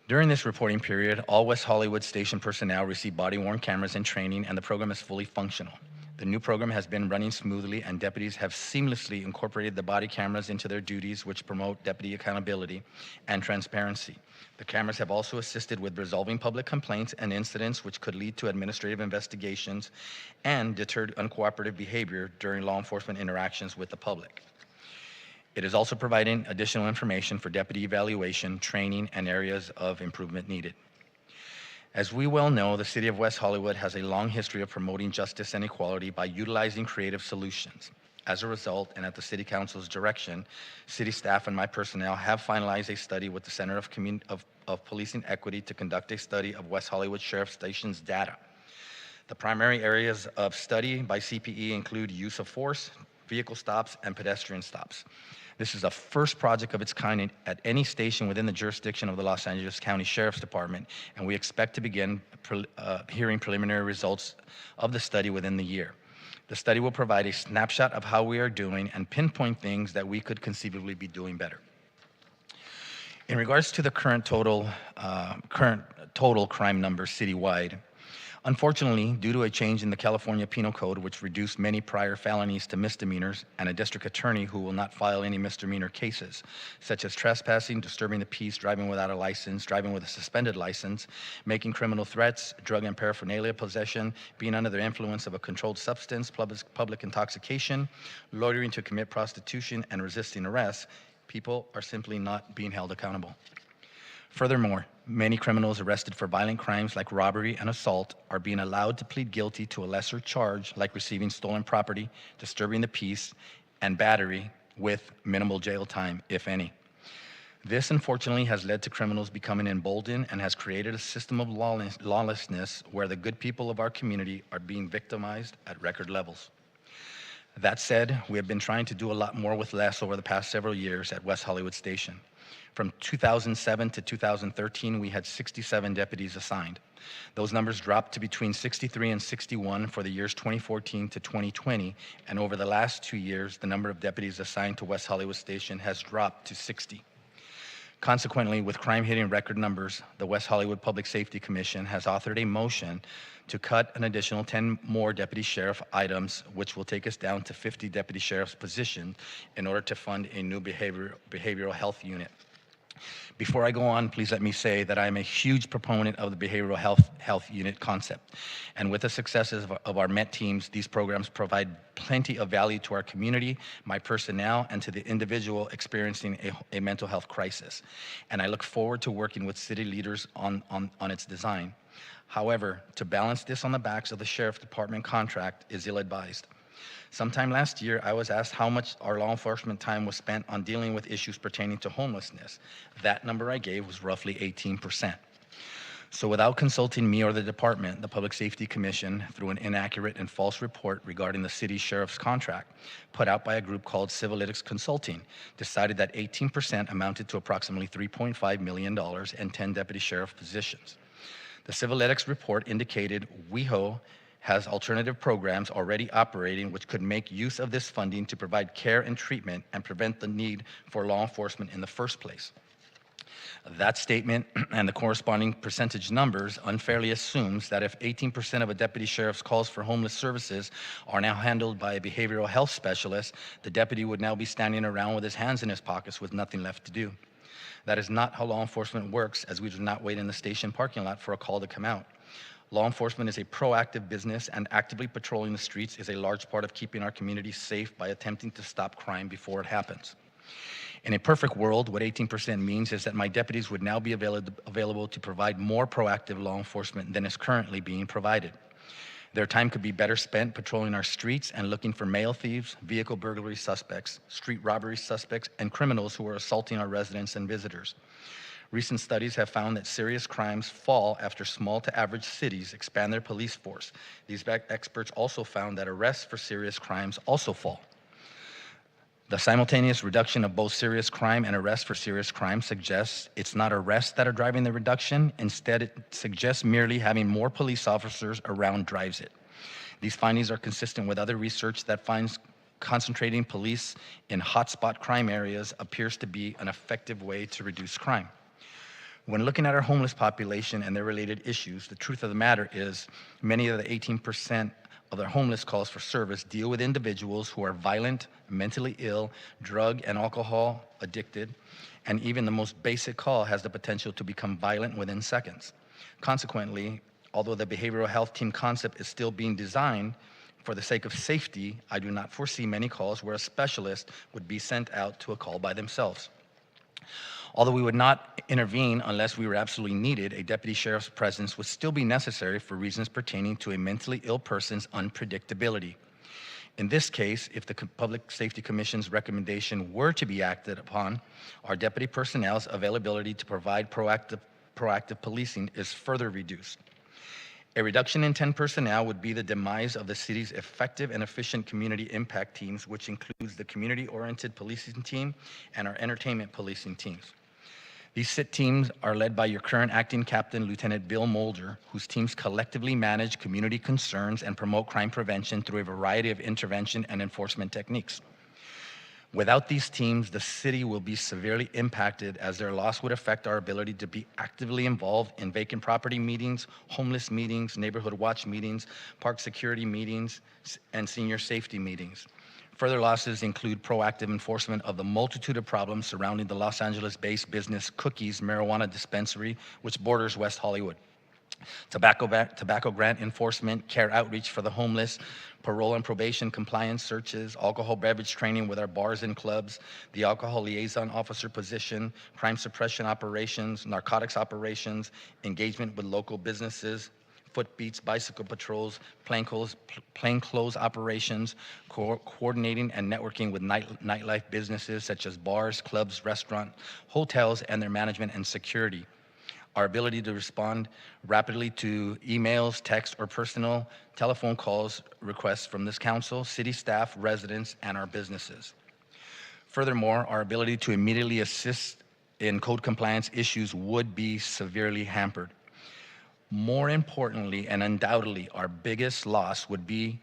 During this reporting period, all West Hollywood Station personnel received body-worn cameras and training, and the program is fully functional. The new program has been running smoothly, and deputies have seamlessly incorporated the body cameras into their duties, which promote deputy accountability and transparency. The cameras have also assisted with resolving public complaints and incidents which could lead to administrative investigations and deterred uncooperative behavior during law enforcement interactions with the public. It is also providing additional information for deputy evaluation, training, and areas of improvement needed. As we well know, the City of West Hollywood has a long history of promoting justice and equality by utilizing creative solutions. As a result, and at the City Council's direction, city staff and my personnel have finalized a study with the Center of Policing Equity to conduct a study of West Hollywood Sheriff Station's data. The primary areas of study by CPE include use of force, vehicle stops, and pedestrian stops. This is the first project of its kind at any station within the jurisdiction of the Los Angeles County Sheriff's Department, and we expect to begin hearing preliminary results of the study within the year. The study will provide a snapshot of how we are doing and pinpoint things that we could conceivably be doing better. In regards to the current total crime numbers citywide, unfortunately, due to a change in the California Penal Code, which reduced many prior felonies to misdemeanors, and a district attorney who will not file any misdemeanor cases, such as trespassing, disturbing the peace, driving without a license, driving with a suspended license, making criminal threats, drug and paraphernalia possession, being under the influence of a controlled substance, public intoxication, loitering to commit prostitution, and resisting arrest, people are simply not being held accountable. Furthermore, many criminals arrested for violent crimes like robbery and assault are being allowed to plead guilty to a lesser charge like receiving stolen property, disturbing the peace, and battery with minimal jail time, if any. This, unfortunately, has led to criminals becoming emboldened and has created a system of lawlessness where the good people of our community are being victimized at record levels. That said, we have been trying to do a lot more with less over the past several years at West Hollywood Station. From 2007 to 2013, we had 67 deputies assigned. Those numbers dropped to between 63 and 61 for the years 2014 to 2020, and over the last 2 years, the number of deputies assigned to West Hollywood Station has dropped to 60. Consequently, with crime hitting record numbers, the West Hollywood Public Safety Commission has authored a motion to cut an additional 10 more deputy sheriff items, which will take us down to 50 deputy sheriff's positions in order to fund a new behavioral health unit. Before I go on, please let me say that I am a huge proponent of the behavioral health unit concept. And with the successes of our MET teams, these programs provide plenty of value to our community, my personnel, and to the individual experiencing a mental health crisis. And I look forward to working with city leaders on its design. However, to balance this on the backs of the Sheriff's Department contract is ill-advised. Sometime last year, I was asked how much our law enforcement time was spent on dealing with issues pertaining to homelessness. That number I gave was roughly 18%. So without consulting me or the department, the Public Safety Commission, through an inaccurate and false report regarding the city sheriff's contract, put out by a group called Civilytics Consulting, decided that 18% amounted to approximately $3.5 million and 10 deputy sheriff positions. The Civilytics report indicated WeHo has alternative programs already operating which could make use of this funding to provide care and treatment and prevent the need for law enforcement in the first place. That statement and the corresponding percentage numbers unfairly assumes that if 18% of a deputy sheriff's calls for homeless services are now handled by a behavioral health specialist, the deputy would now be standing around with his hands in his pockets with nothing left to do. That is not how law enforcement works, as we do not wait in the station parking lot for a call to come out. Law enforcement is a proactive business, and actively patrolling the streets is a large part of keeping our community safe by attempting to stop crime before it happens. In a perfect world, what 18% means is that my deputies would now be available to provide more proactive law enforcement than is currently being provided. Their time could be better spent patrolling our streets and looking for mail thieves, vehicle burglary suspects, street robbery suspects, and criminals who are assaulting our residents and visitors. Recent studies have found that serious crimes fall after small to average cities expand their police force. These experts also found that arrests for serious crimes also fall. The simultaneous reduction of both serious crime and arrests for serious crime suggests it's not arrests that are driving the reduction. Instead, it suggests merely having more police officers around drives it. These findings are consistent with other research that finds concentrating police in hotspot crime areas appears to be an effective way to reduce crime. When looking at our homeless population and their related issues, the truth of the matter is many of the 18% of their homeless calls for service deal with individuals who are violent, mentally ill, drug and alcohol addicted, and even the most basic call has the potential to become violent within seconds. Consequently, although the behavioral health team concept is still being designed, for the sake of safety, I do not foresee many calls where a specialist would be sent out to a call by themselves. Although we would not intervene unless we were absolutely needed, a deputy sheriff's presence would still be necessary for reasons pertaining to a mentally ill person's unpredictability. In this case, if the Public Safety Commission's recommendation were to be acted upon, our deputy personnel's availability to provide proactive policing is further reduced. A reduction in 10 personnel would be the demise of the city's effective and efficient community impact teams, which includes the community-oriented policing team and our entertainment policing teams. These SIT teams are led by your current acting captain, Lieutenant Bill Mulder, whose teams collectively manage community concerns and promote crime prevention through a variety of intervention and enforcement techniques. Without these teams, the city will be severely impacted, as their loss would affect our ability to be actively involved in vacant property meetings, homeless meetings, neighborhood watch meetings, park security meetings, and senior safety meetings. Further losses include proactive enforcement of the multitude of problems surrounding the Los Angeles-based business Cookies marijuana dispensary, which borders West Hollywood. Tobacco grant enforcement, care outreach for the homeless, parole and probation compliance searches, alcohol beverage training with our bars and clubs, the alcohol liaison officer position, crime suppression operations, narcotics operations, engagement with local businesses, footbeats, bicycle patrols, plainclothes operations, coordinating and networking with nightlife businesses such as bars, clubs, restaurants, hotels, and their management and security. Our ability to respond rapidly to emails, text, or personal telephone calls, requests from this council, city staff, residents, and our businesses. Furthermore, our ability to immediately assist in code compliance issues would be severely hampered. More importantly, and undoubtedly, our biggest loss would be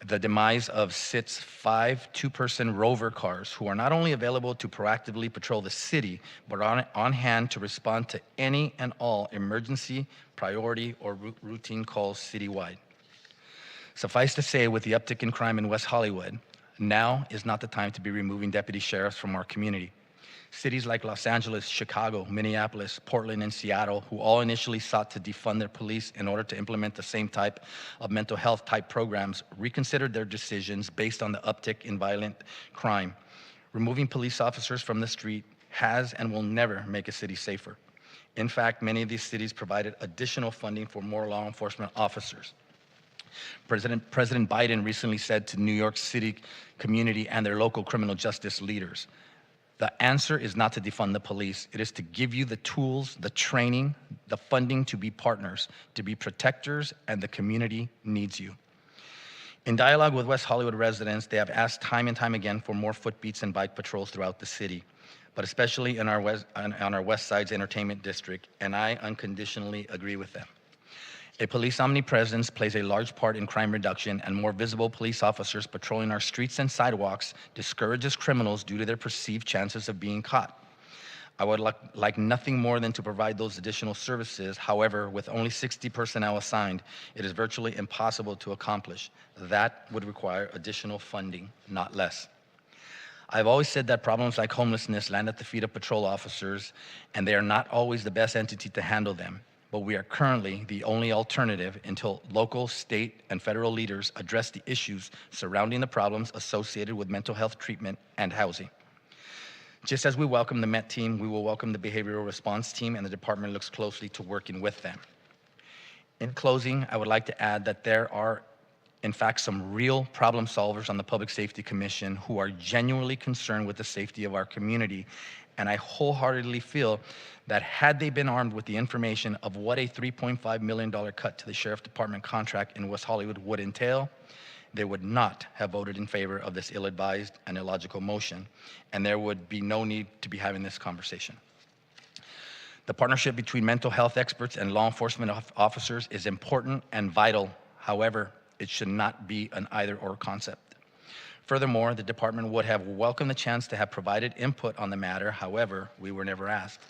the demise of SIT's 5 two-person rover cars, who are not only available to proactively patrol the city, but on hand to respond to any and all emergency, priority, or routine calls citywide. Suffice to say, with the uptick in crime in West Hollywood, now is not the time to be removing deputy sheriffs from our community. Cities like Los Angeles, Chicago, Minneapolis, Portland, and Seattle, who all initially sought to defund their police in order to implement the same type of mental health type programs, reconsidered their decisions based on the uptick in violent crime. Removing police officers from the street has and will never make a city safer. In fact, many of these cities provided additional funding for more law enforcement officers. President Biden recently said to New York City community and their local criminal justice leaders, the answer is not to defund the police. It is to give you the tools, the training, the funding to be partners, to be protectors, and the community needs you. In dialogue with West Hollywood residents, they have asked time and time again for more footbeats and bike patrols throughout the city, but especially on our West Side's entertainment district, and I unconditionally agree with them. A police omnipresence plays a large part in crime reduction, and more visible police officers patrolling our streets and sidewalks discourages criminals due to their perceived chances of being caught. I would like nothing more than to provide those additional services. However, with only 60 personnel assigned, it is virtually impossible to accomplish. That would require additional funding, not less. I've always said that problems like homelessness land at the feet of patrol officers, and they are not always the best entity to handle them. But we are currently the only alternative until local, state, and federal leaders address the issues surrounding the problems associated with mental health treatment and housing. Just as we welcome the MET team, we will welcome the behavioral response team, and the department looks closely to working with them. In closing, I would like to add that there are, in fact, some real problem solvers on the Public Safety Commission who are genuinely concerned with the safety of our community. And I wholeheartedly feel that had they been armed with the information of what a $3.5 million cut to the Sheriff Department contract in West Hollywood would entail, they would not have voted in favor of this ill-advised and illogical motion, and there would be no need to be having this conversation. The partnership between mental health experts and law enforcement officers is important and vital. However, it should not be an either-or concept. Furthermore, the department would have welcomed the chance to have provided input on the matter. However, we were never asked.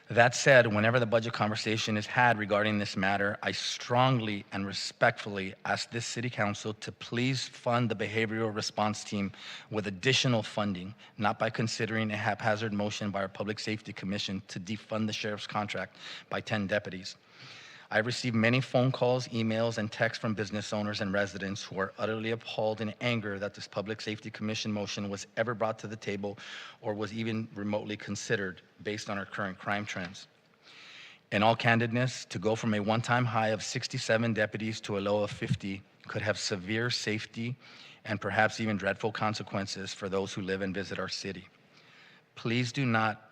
That said, whenever the budget conversation is had regarding this matter, I strongly and respectfully ask this city council to please fund the behavioral response team with additional funding, not by considering a haphazard motion by our Public Safety Commission to defund the sheriff's contract by 10 deputies. I've received many phone calls, emails, and texts from business owners and residents who are utterly appalled and anger that this Public Safety Commission motion was ever brought to the table or was even remotely considered based on our current crime trends. In all candidness, to go from a one-time high of 67 deputies to a low of 50 could have severe safety and perhaps even dreadful consequences for those who live and visit our city. Please do not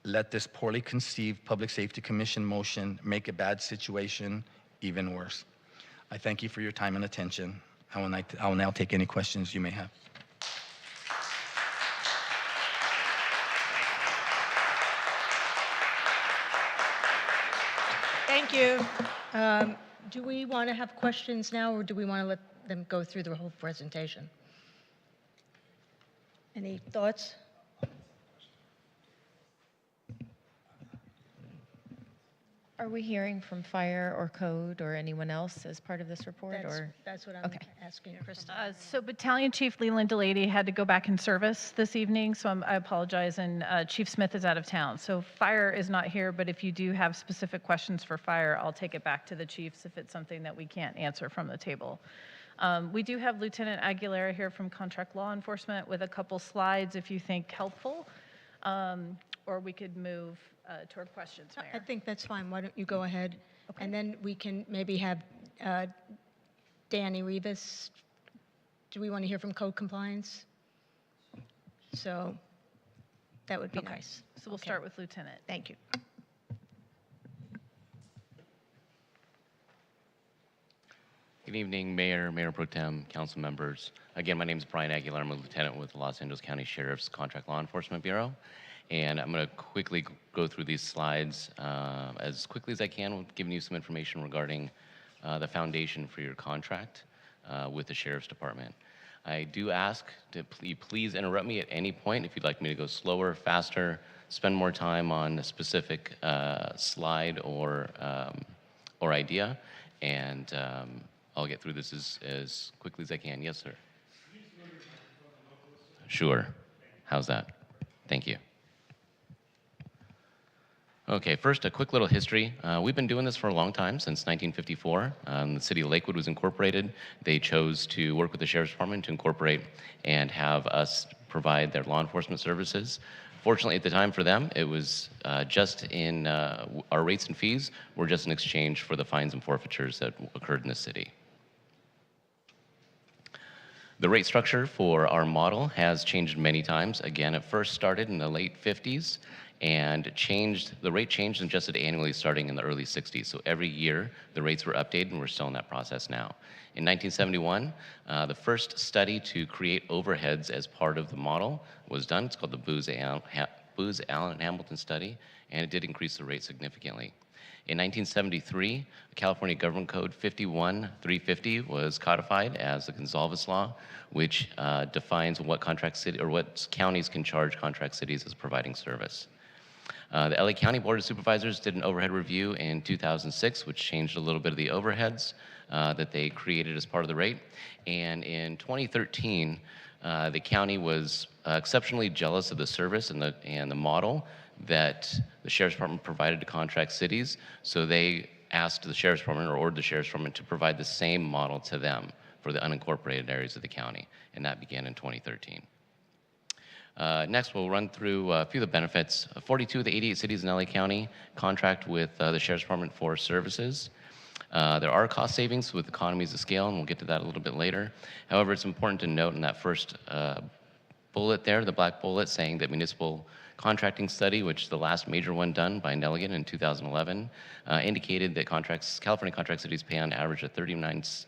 let this poorly conceived Public Safety Commission motion make a bad situation even worse. I thank you for your time and attention. I will now take any questions you may have. Thank you. Do we want to have questions now, or do we want to let them go through the whole presentation? Any thoughts? Are we hearing from fire or code or anyone else as part of this report? That's what I'm asking Krista. So Battalion Chief Leland Delady had to go back in service this evening, so I apologize, and Chief Smith is out of town. So fire is not here, but if you do have specific questions for fire, I'll take it back to the chiefs if it's something that we can't answer from the table. We do have Lieutenant Aguilera here from Contract Law Enforcement with a couple slides if you think helpful, or we could move toward questions, Mayor. I think that's fine. Why don't you go ahead? Okay. And then we can maybe have Danny Rivas. Do we want to hear from Code Compliance? So that would be nice. So we'll start with Lieutenant. Thank you. Good evening, Mayor, Mayor Pro Tem, council members. Again, my name is Brian Aguilar. I'm a lieutenant with the Los Angeles County Sheriff's Contract Law Enforcement Bureau. And I'm going to quickly go through these slides as quickly as I can, giving you some information regarding the foundation for your contract with the Sheriff's Department. I do ask to please interrupt me at any point if you'd like me to go slower, faster, spend more time on a specific slide or idea, and I'll get through this as quickly as I can. Yes, sir. Sure. How's that? Thank you. Okay, first, a quick little history. We've been doing this for a long time, since 1954. The city of Lakewood was incorporated. They chose to work with the Sheriff's Department to incorporate and have us provide their law enforcement services. Fortunately, at the time for them, it was just in our rates and fees were just in exchange for the fines and forfeitures that occurred in the city. The rate structure for our model has changed many times. Again, it first started in the late 50s and the rate changed and adjusted annually starting in the early 60s. So every year, the rates were updated, and we're still in that process now. In 1971, the first study to create overheads as part of the model was done. It's called the Booz, Allen, and Hamilton study, and it did increase the rate significantly. In 1973, California Government Code 51350 was codified as the Gonsalves Law, which defines what what counties can charge contract cities as providing service. The LA County Board of Supervisors did an overhead review in 2006, which changed a little bit of the overheads that they created as part of the rate. And in 2013, the county was exceptionally jealous of the service and the model that the Sheriff's Department provided to contract cities. So they asked the Sheriff's Department, or ordered the Sheriff's Department, to provide the same model to them for the unincorporated areas of the county. And that began in 2013. Next, we'll run through a few of the benefits. 42 of the 88 cities in LA County contract with the Sheriff's Department for services. There are cost savings with economies of scale, and we'll get to that a little bit later. However, it's important to note in that first bullet there, the black bullet, saying that municipal contracting study, which is the last major one done by an delegate in 2011, indicated that California contract cities pay on average at 39%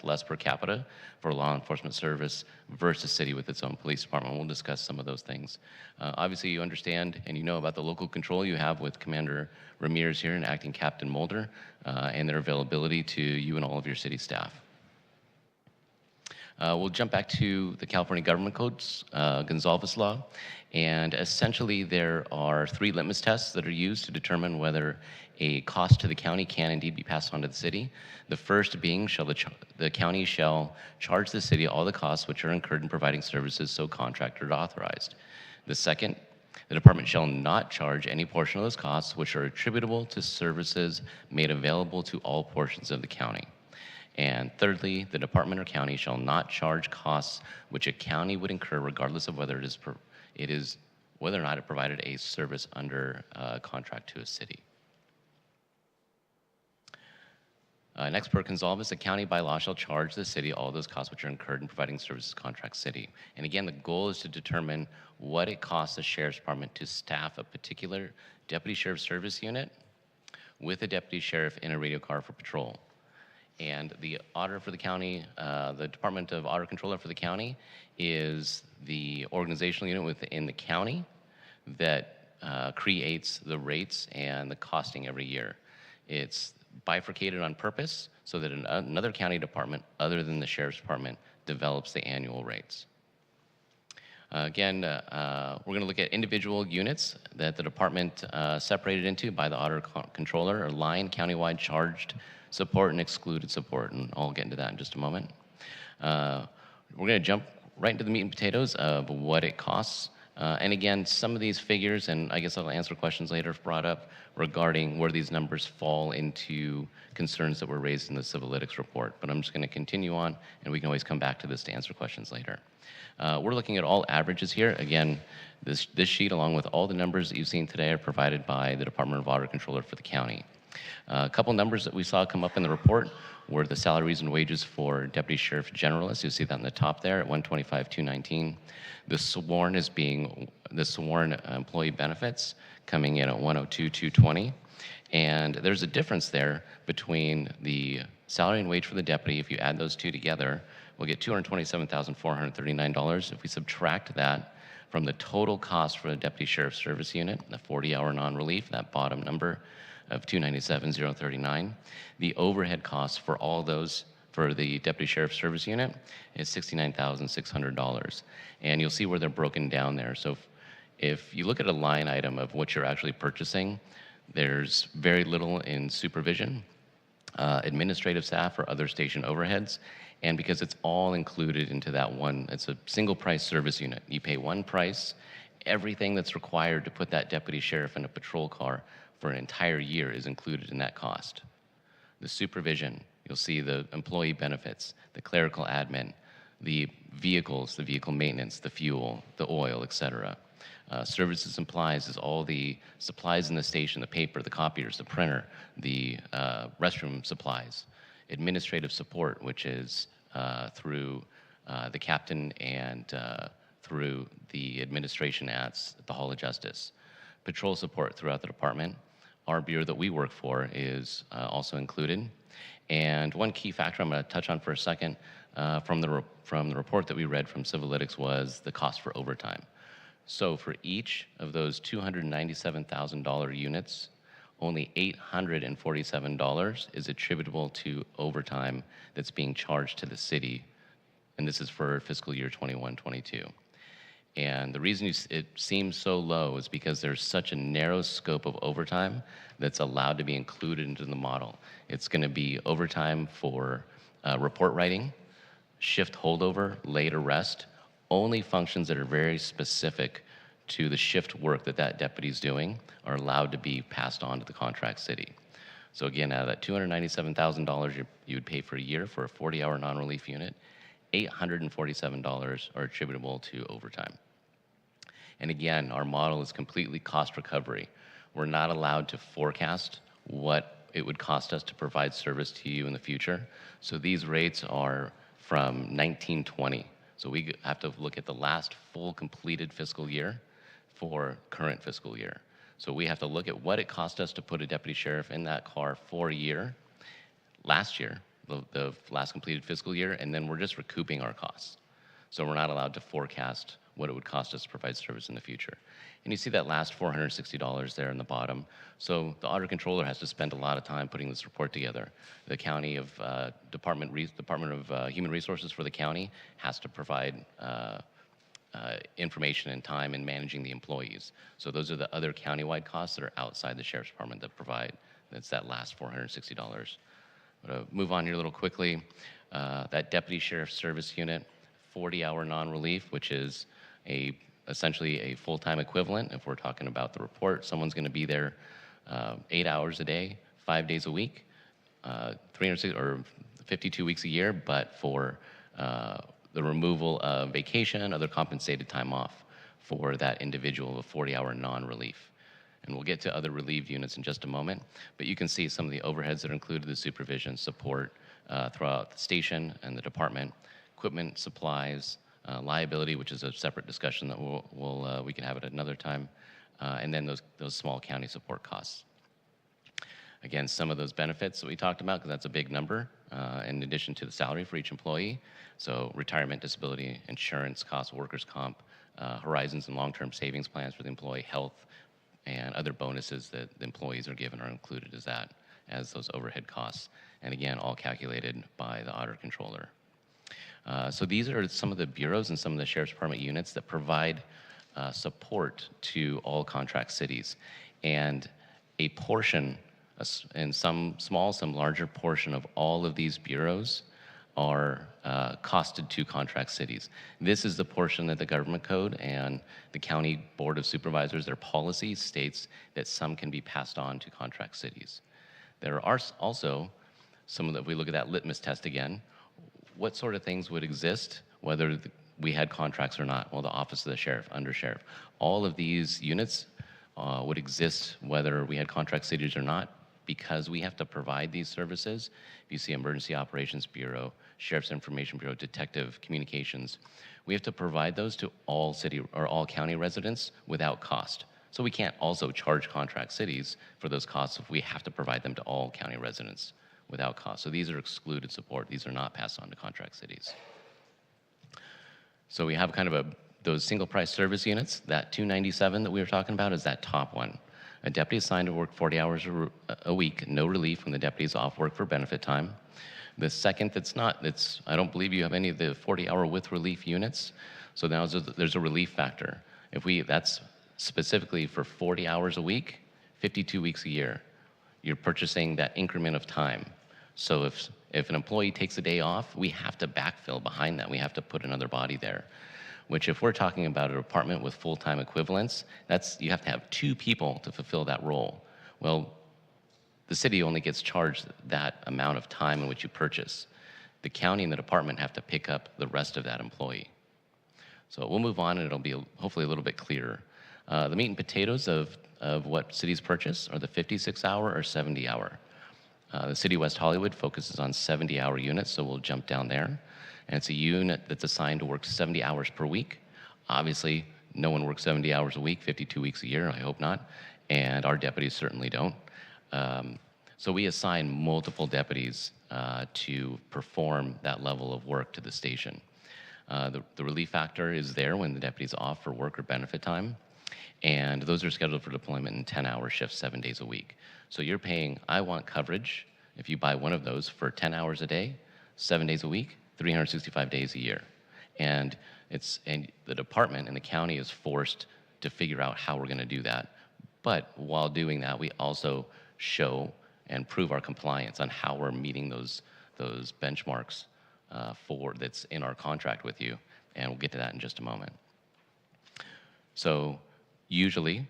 less per capita for law enforcement service versus a city with its own police department. We'll discuss some of those things. Obviously, you understand and you know about the local control you have with Commander Ramirez here and Acting Captain Mulder and their availability to you and all of your city staff. We'll jump back to the California Government Codes, Gonsalves Law, and essentially there are 3 litmus tests that are used to determine whether a cost to the county can indeed be passed on to the city. The first being, the county shall charge the city all the costs which are incurred in providing services so contracted or authorized. The second, the department shall not charge any portion of those costs which are attributable to services made available to all portions of the county. And thirdly, the department or county shall not charge costs which a county would incur regardless of whether whether or not it provided a service under contract to a city. Next, per Gonsalves, the county by law shall charge the city all those costs which are incurred in providing services to contract city. And again, the goal is to determine what it costs the Sheriff's Department to staff a particular deputy sheriff service unit with a deputy sheriff in a radio car for patrol. And the auditor for the county, the Department of Auditor Controller for the county is the organizational unit within the county that creates the rates and the costing every year. It's bifurcated on purpose so that another county department other than the sheriff's department develops the annual rates. Again, we're going to look at individual units that the department separated into by the auditor controller, or line countywide charged support and excluded support, and I'll get into that in just a moment. We're going to jump right into the meat and potatoes of what it costs. And again, some of these figures, and I guess I'll answer questions later if brought up, regarding where these numbers fall into concerns that were raised in the Civilytics report. But I'm just going to continue on, and we can always come back to this to answer questions later. We're looking at all averages here. Again, this sheet, along with all the numbers that you've seen today, are provided by the Department of Auditor Controller for the county. A couple numbers that we saw come up in the report were the salaries and wages for Deputy Sheriff Generalists. You'll see that in the top there at $125,219. The sworn employee benefits coming in at $102,220. And there's a difference there between the salary and wage for the deputy. If you add those two together, we'll get $227,439. If we subtract that from the total cost for the Deputy Sheriff Service Unit, the 40-hour non-relief, that bottom number of $297,039, the overhead costs for all those for the Deputy Sheriff Service Unit is $69,600. And you'll see where they're broken down there. So if you look at a line item of what you're actually purchasing, there's very little in supervision, administrative staff, or other station overheads. And because it's all included into that one, it's a single price service unit. You pay one price. Everything that's required to put that deputy sheriff in a patrol car for an entire year is included in that cost. The supervision, you'll see the employee benefits, the clerical admin, the vehicles, the vehicle maintenance, the fuel, the oil, etc. Services and supplies is all the supplies in the station, the paper, the copiers, the printer, the restroom supplies. Administrative support, which is through the captain and through the administration at the Hall of Justice. Patrol support throughout the department. Our bureau that we work for is also included. And one key factor I'm going to touch on for a second from the report that we read from Civilytics was the cost for overtime. So for each of those $297,000 units, only $847 is attributable to overtime that's being charged to the city, and this is for fiscal year 21-22. And the reason it seems so low is because there's such a narrow scope of overtime that's allowed to be included into the model. It's going to be overtime for report writing, shift holdover, late arrest, only functions that are very specific to the shift work that that deputy's doing are allowed to be passed on to the contract city. So again, out of that $297,000 you would pay for a year for a 40-hour non-relief unit, $847 are attributable to overtime. And again, our model is completely cost recovery. We're not allowed to forecast what it would cost us to provide service to you in the future. So these rates are from 1920. So we have to look at the last full completed fiscal year for current fiscal year. So we have to look at what it cost us to put a deputy sheriff in that car for a year, last year, the last completed fiscal year, and then we're just recouping our costs. So we're not allowed to forecast what it would cost us to provide service in the future. And you see that last $460 there in the bottom. So the auditor controller has to spend a lot of time putting this report together. The county of Department of Human Resources for the county has to provide information and time in managing the employees. So those are the other countywide costs that are outside the sheriff's department that provide. That's that last $460. I'm going to move on here a little quickly. That deputy sheriff service unit, 40-hour non-relief, which is essentially a full-time equivalent. If we're talking about the report, someone's going to be there 8 hours a day, 5 days a week, 52 weeks a year, but for the removal of vacation, other compensated time off for that individual of 40-hour non-relief. And we'll get to other relief units in just a moment, but you can see some of the overheads that are included, the supervision, support throughout the station and the department, equipment, supplies, liability, which is a separate discussion that we can have at another time, and then those small county support costs. Again, some of those benefits that we talked about, because that's a big number, in addition to the salary for each employee. So retirement, disability, insurance, cost of workers' comp, horizons and long-term savings plans for the employee, health, and other bonuses that the employees are given are included as those overhead costs. And again, all calculated by the auditor controller. So these are some of the bureaus and some of the Sheriff's Department units that provide support to all contract cities. And a portion, and some small, some larger portion of all of these bureaus are costed to contract cities. This is the portion that the government code and the county board of supervisors, their policy states that some can be passed on to contract cities. There are also some of the, if we look at that litmus test again, what sort of things would exist whether we had contracts or not? Well, the office of the sheriff, under sheriff, all of these units would exist whether we had contract cities or not, because we have to provide these services. If you see Emergency Operations Bureau, Sheriff's Information Bureau, Detective Communications, we have to provide those to all city or all county residents without cost. So we can't also charge contract cities for those costs if we have to provide them to all county residents without cost. So these are excluded support. These are not passed on to contract cities. So we have kind of those single price service units. That 297 that we were talking about is that top one. A deputy assigned to work 40 hours a week, no relief when the deputy's off work for benefit time. The second that's not, I don't believe you have any of the 40-hour with relief units. So now there's a relief factor. That's specifically for 40 hours a week, 52 weeks a year. You're purchasing that increment of time. So if an employee takes a day off, we have to backfill behind that. We have to put another body there. Which if we're talking about a department with full-time equivalents, you have to have 2 people to fulfill that role. Well, the city only gets charged that amount of time in which you purchase. The county and the department have to pick up the rest of that employee. So we'll move on and it'll be hopefully a little bit clearer. The meat and potatoes of what cities purchase are the 56-hour or 70-hour. The city of West Hollywood focuses on 70-hour units, so we'll jump down there. And it's a unit that's assigned to work 70 hours per week. Obviously, no one works 70 hours a week, 52 weeks a year, I hope not, and our deputies certainly don't. So we assign multiple deputies to perform that level of work to the station. The relief factor is there when the deputy's off for work or benefit time, and those are scheduled for deployment in 10-hour shifts, 7 days a week. So you're paying, I want coverage, if you buy one of those for 10 hours a day, 7 days a week, 365 days a year. And the department and the county is forced to figure out how we're gonna do that. But while doing that, we also show and prove our compliance on how we're meeting those benchmarks that's in our contract with you. And we'll get to that in just a moment. So usually,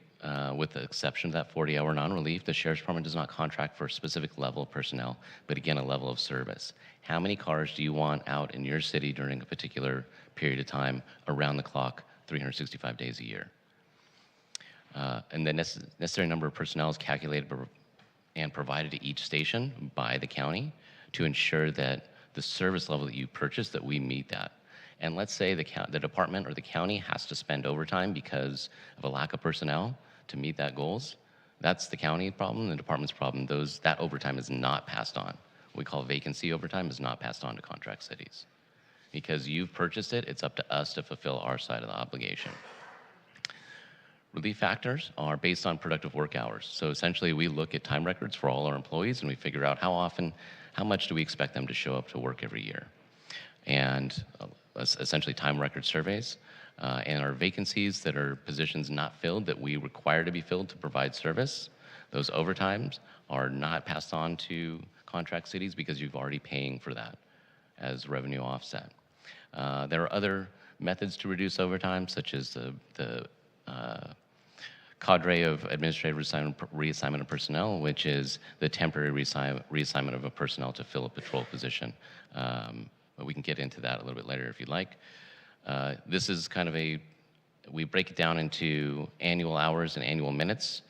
with the exception of that 40-hour non-relief, the Sheriff's Department does not contract for a specific level of personnel, but again, a level of service. How many cars do you want out in your city during a particular period of time, around the clock, 365 days a year? And the necessary number of personnel is calculated and provided to each station by the county to ensure that the service level that you purchase, that we meet that. And let's say the department or the county has to spend overtime because of a lack of personnel to meet that goals. That's the county problem, the department's problem. That overtime is not passed on. What we call vacancy overtime is not passed on to contract cities. Because you've purchased it, it's up to us to fulfill our side of the obligation. Relief factors are based on productive work hours. So essentially we look at time records for all our employees and we figure out how much do we expect them to show up to work every year. And essentially time record surveys, and our vacancies that are positions not filled that we require to be filled to provide service, those overtimes are not passed on to contract cities because you've already paying for that as revenue offset. There are other methods to reduce overtime, such as the cadre of administrative reassignment of personnel, which is the temporary reassignment of a personnel to fill a patrol position. But we can get into that a little bit later if you'd like. This is kind of we break it down into annual hours and annual minutes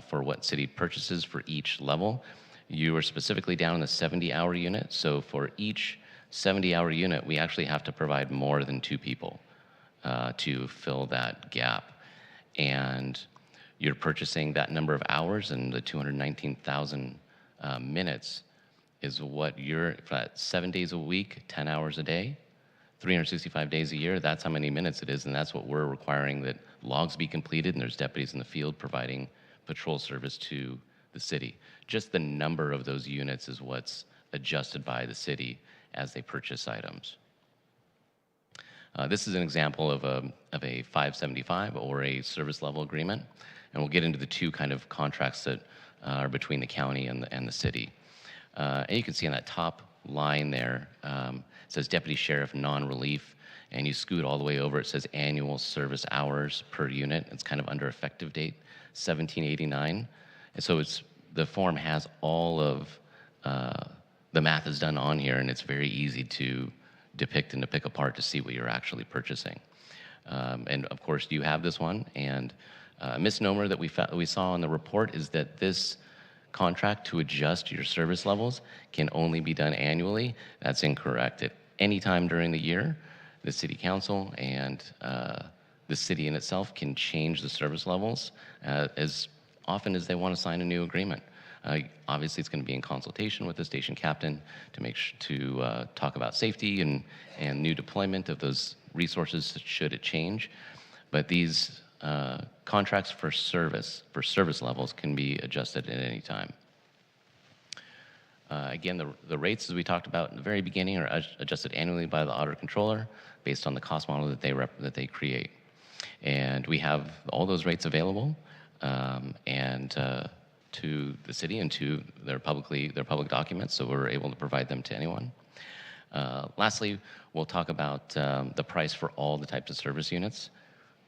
for what city purchases for each level. You are specifically down in the 70-hour unit, so for each 70-hour unit, we actually have to provide more than 2 people to fill that gap. And you're purchasing that number of hours and the 219,000 minutes is what you're, 7 days a week, 10 hours a day, 365 days a year, that's how many minutes it is, and that's what we're requiring, that logs be completed, and there's deputies in the field providing patrol service to the city. Just the number of those units is what's adjusted by the city as they purchase items. This is an example of a 575 or a service level agreement, and we'll get into the two kind of contracts that are between the county and the city. And you can see on that top line there, it says Deputy Sheriff Non-Relief, and you scoot all the way over, it says annual service hours per unit. It's kind of under effective date, 1789. And so the form has all of the math is done on here, and it's very easy to depict and to pick apart to see what you're actually purchasing. And of course, you have this one, and a misnomer that we saw in the report is that this contract to adjust your service levels can only be done annually. That's incorrect. At any time during the year, the city council and the city in itself can change the service levels as often as they want to sign a new agreement. Obviously, it's going to be in consultation with the station captain to talk about safety and new deployment of those resources should it change. But these contracts for service levels can be adjusted at any time. Again, the rates, as we talked about in the very beginning, are adjusted annually by the auditor controller based on the cost model that they create. And we have all those rates available to the city and to their public documents, so we're able to provide them to anyone. Lastly, we'll talk about the price for all the types of service units.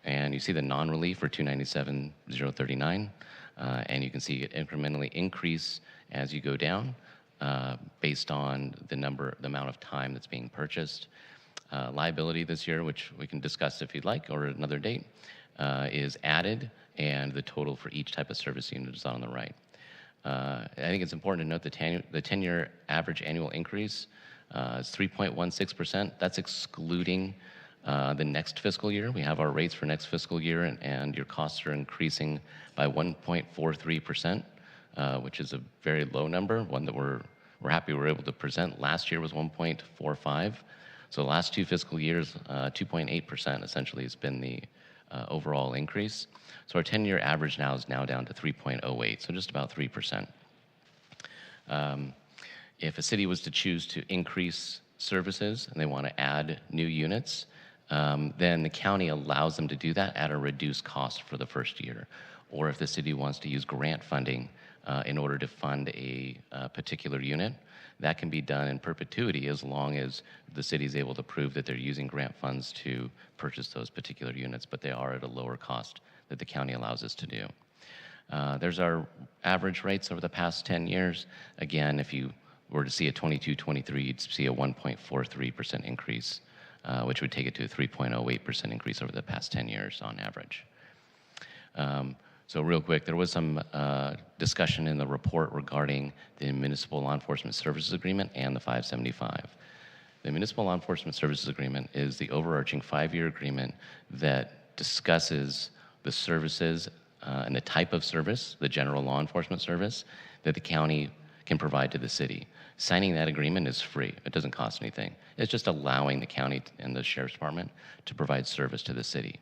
And you see the non-relief for $297,039, and you can see it incrementally increase as you go down based on the amount of time that's being purchased. Liability this year, which we can discuss if you'd like, or another date, is added, and the total for each type of service unit is on the right. I think it's important to note the 10-year average annual increase is 3.16%. That's excluding the next fiscal year. We have our rates for next fiscal year, and your costs are increasing by 1.43%, which is a very low number, one that we're happy we're able to present. Last year was 1.45. So the last two fiscal years, 2.8% essentially has been the overall increase. So our 10-year average now is down to 3.08, so just about 3%. If a city was to choose to increase services and they want to add new units, then the county allows them to do that at a reduced cost for the first year. Or if the city wants to use grant funding in order to fund a particular unit, that can be done in perpetuity as long as the city is able to prove that they're using grant funds to purchase those particular units, but they are at a lower cost that the county allows us to do. There's our average rates over the past 10 years. Again, if you were to see a 22-23, you'd see a 1.43% increase, which would take it to a 3.08% increase over the past 10 years on average. So real quick, there was some discussion in the report regarding the Municipal Law Enforcement Services Agreement and the 575. The Municipal Law Enforcement Services Agreement is the overarching 5-year agreement that discusses the services and the type of service, the general law enforcement service, that the county can provide to the city. Signing that agreement is free. It doesn't cost anything. It's just allowing the county and the Sheriff's Department to provide service to the city.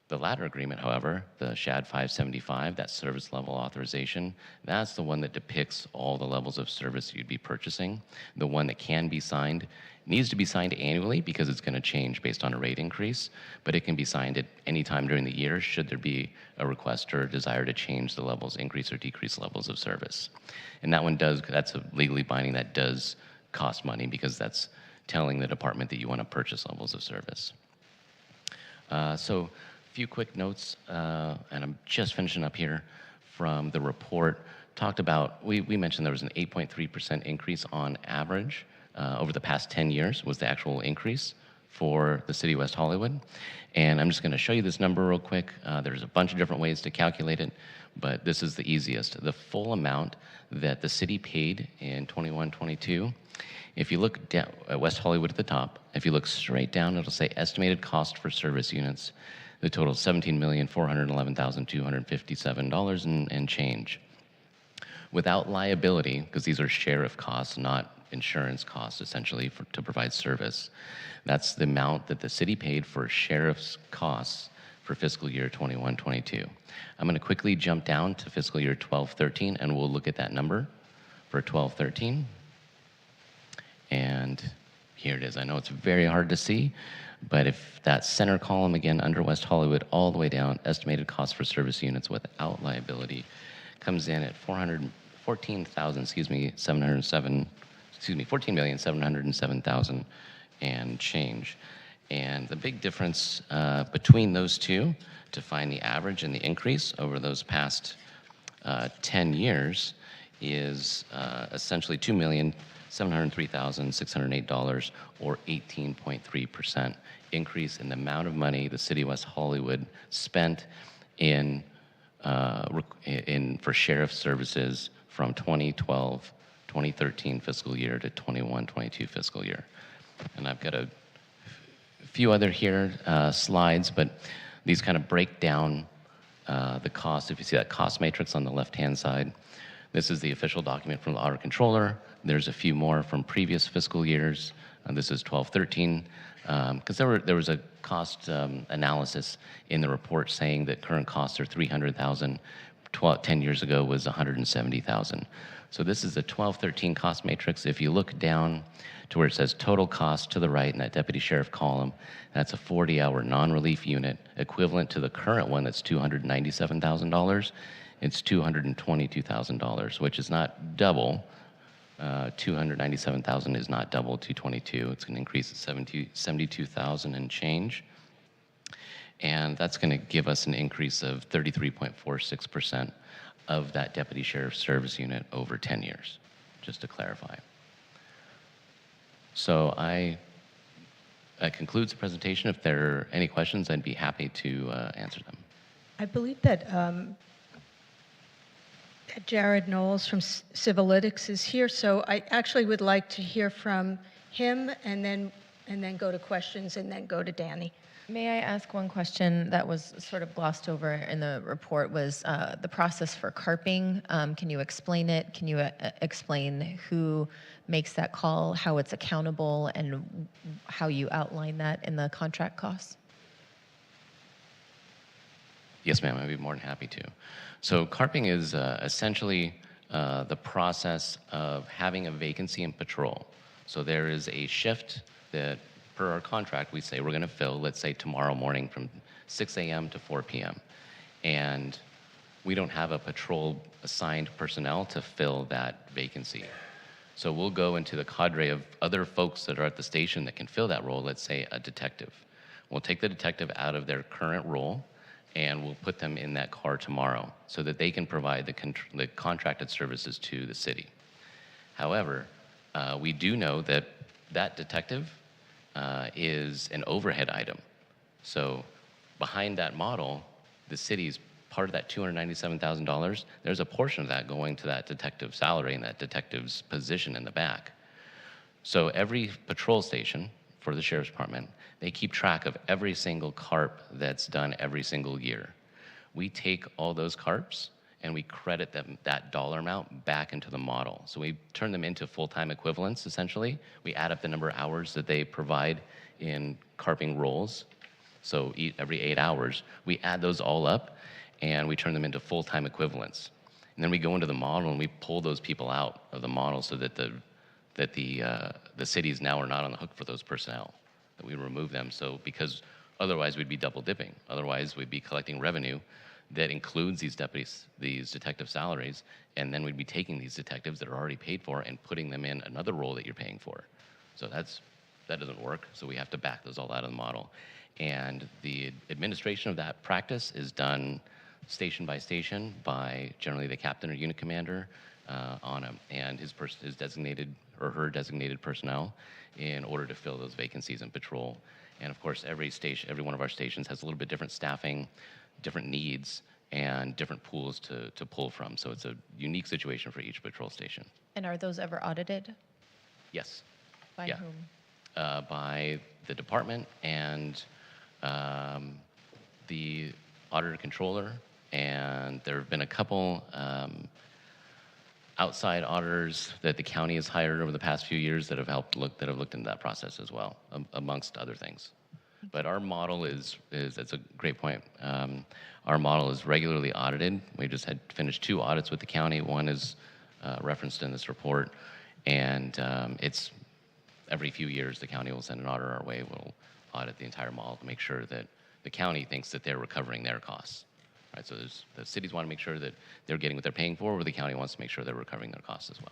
The latter agreement, however, the SHAD 575, that service level authorization, that's the one that depicts all the levels of service you'd be purchasing. The one that can be signed, needs to be signed annually because it's going to change based on a rate increase, but it can be signed at any time during the year should there be a request or a desire to change the levels, increase or decrease levels of service. And that one that's legally binding, that does cost money because that's telling the department that you want to purchase levels of service. So a few quick notes, and I'm just finishing up here from the report. Talked about, we mentioned there was an 8.3% increase on average over the past 10 years was the actual increase for the city of West Hollywood. And I'm just going to show you this number real quick. There's a bunch of different ways to calculate it, but this is the easiest. The full amount that the city paid in 21-22, if you look down at West Hollywood at the top, if you look straight down, it'll say estimated cost for service units. The total is $17,411,257 and change. Without liability, because these are sheriff costs, not insurance costs, essentially, to provide service, that's the amount that the city paid for sheriff's costs for fiscal year 21-22. I'm going to quickly jump down to fiscal year 12-13, and we'll look at that number for 12-13. And here it is. I know it's very hard to see, but if that center column again under West Hollywood all the way down, estimated cost for service units without liability comes in at 14,707,000 and change. And the big difference between those two to find the average and the increase over those past 10 years is essentially $2,703,608, or 18.3% increase in the amount of money the city of West Hollywood spent for sheriff services from 2012-2013 fiscal year to 21-22 fiscal year. And I've got a few other here slides, but these kind of break down the cost. If you see that cost matrix on the left-hand side, this is the official document from the Auditor Controller. There's a few more from previous fiscal years. This is 12-13, because there was a cost analysis in the report saying that current costs are $300,000. 10 years ago was $170,000. So this is the 12-13 cost matrix. If you look down to where it says total cost to the right in that deputy sheriff column, that's a 40-hour non-relief unit equivalent to the current one that's $297,000. It's $222,000, which is not double. 297,000 is not double 222. It's an increase of 72,000 and change. And that's going to give us an increase of 33.46% of that deputy sheriff service unit over 10 years, just to clarify. So that concludes the presentation. If there are any questions, I'd be happy to answer them. I believe that Jared Knowles from Civilytics is here, so I actually would like to hear from him and then go to questions and then go to Danny. May I ask one question that was sort of glossed over in the report was the process for carping. Can you explain it? Can you explain who makes that call, how it's accountable, and how you outline that in the contract costs? Yes, ma'am, I'd be more than happy to. So carping is essentially the process of having a vacancy in patrol. So there is a shift that, per our contract, we say we're going to fill, let's say tomorrow morning from 6 a.m. to 4 p.m. And we don't have a patrol assigned personnel to fill that vacancy. So we'll go into the cadre of other folks that are at the station that can fill that role, let's say a detective. We'll take the detective out of their current role and we'll put them in that car tomorrow so that they can provide the contracted services to the city. However, we do know that that detective is an overhead item. So behind that model, the city's part of that $297,000, there's a portion of that going to that detective salary and that detective's position in the back. So every patrol station for the Sheriff's Department, they keep track of every single CARP that's done every single year. We take all those CARPs and we credit them that dollar amount back into the model. So we turn them into full-time equivalents, essentially. We add up the number of hours that they provide in carping roles. So every 8 hours, we add those all up and we turn them into full-time equivalents. And then we go into the model and we pull those people out of the model so that the cities now are not on the hook for those personnel, that we remove them. So because otherwise we'd be double dipping. Otherwise we'd be collecting revenue that includes these detective salaries, and then we'd be taking these detectives that are already paid for and putting them in another role that you're paying for. So that doesn't work, so we have to back those all out of the model. And the administration of that practice is done station by station by generally the captain or unit commander and his designated or her designated personnel in order to fill those vacancies in patrol. And of course, every one of our stations has a little bit different staffing, different needs, and different pools to pull from. So it's a unique situation for each patrol station. And are those ever audited? Yes. By Yeah. whom? By the department and the auditor controller. And there have been a couple outside auditors that the county has hired over the past few years that have looked into that process as well, amongst other things. But our model is that's a great point. Our model is regularly audited. We just had finished 2 audits with the county. One is referenced in this report, and it's every few years the county will send an auditor our way. We'll audit the entire model to make sure that the county thinks that they're recovering their costs. Right, so the cities want to make sure that they're getting what they're paying for, or the county wants to make sure they're recovering their costs as well.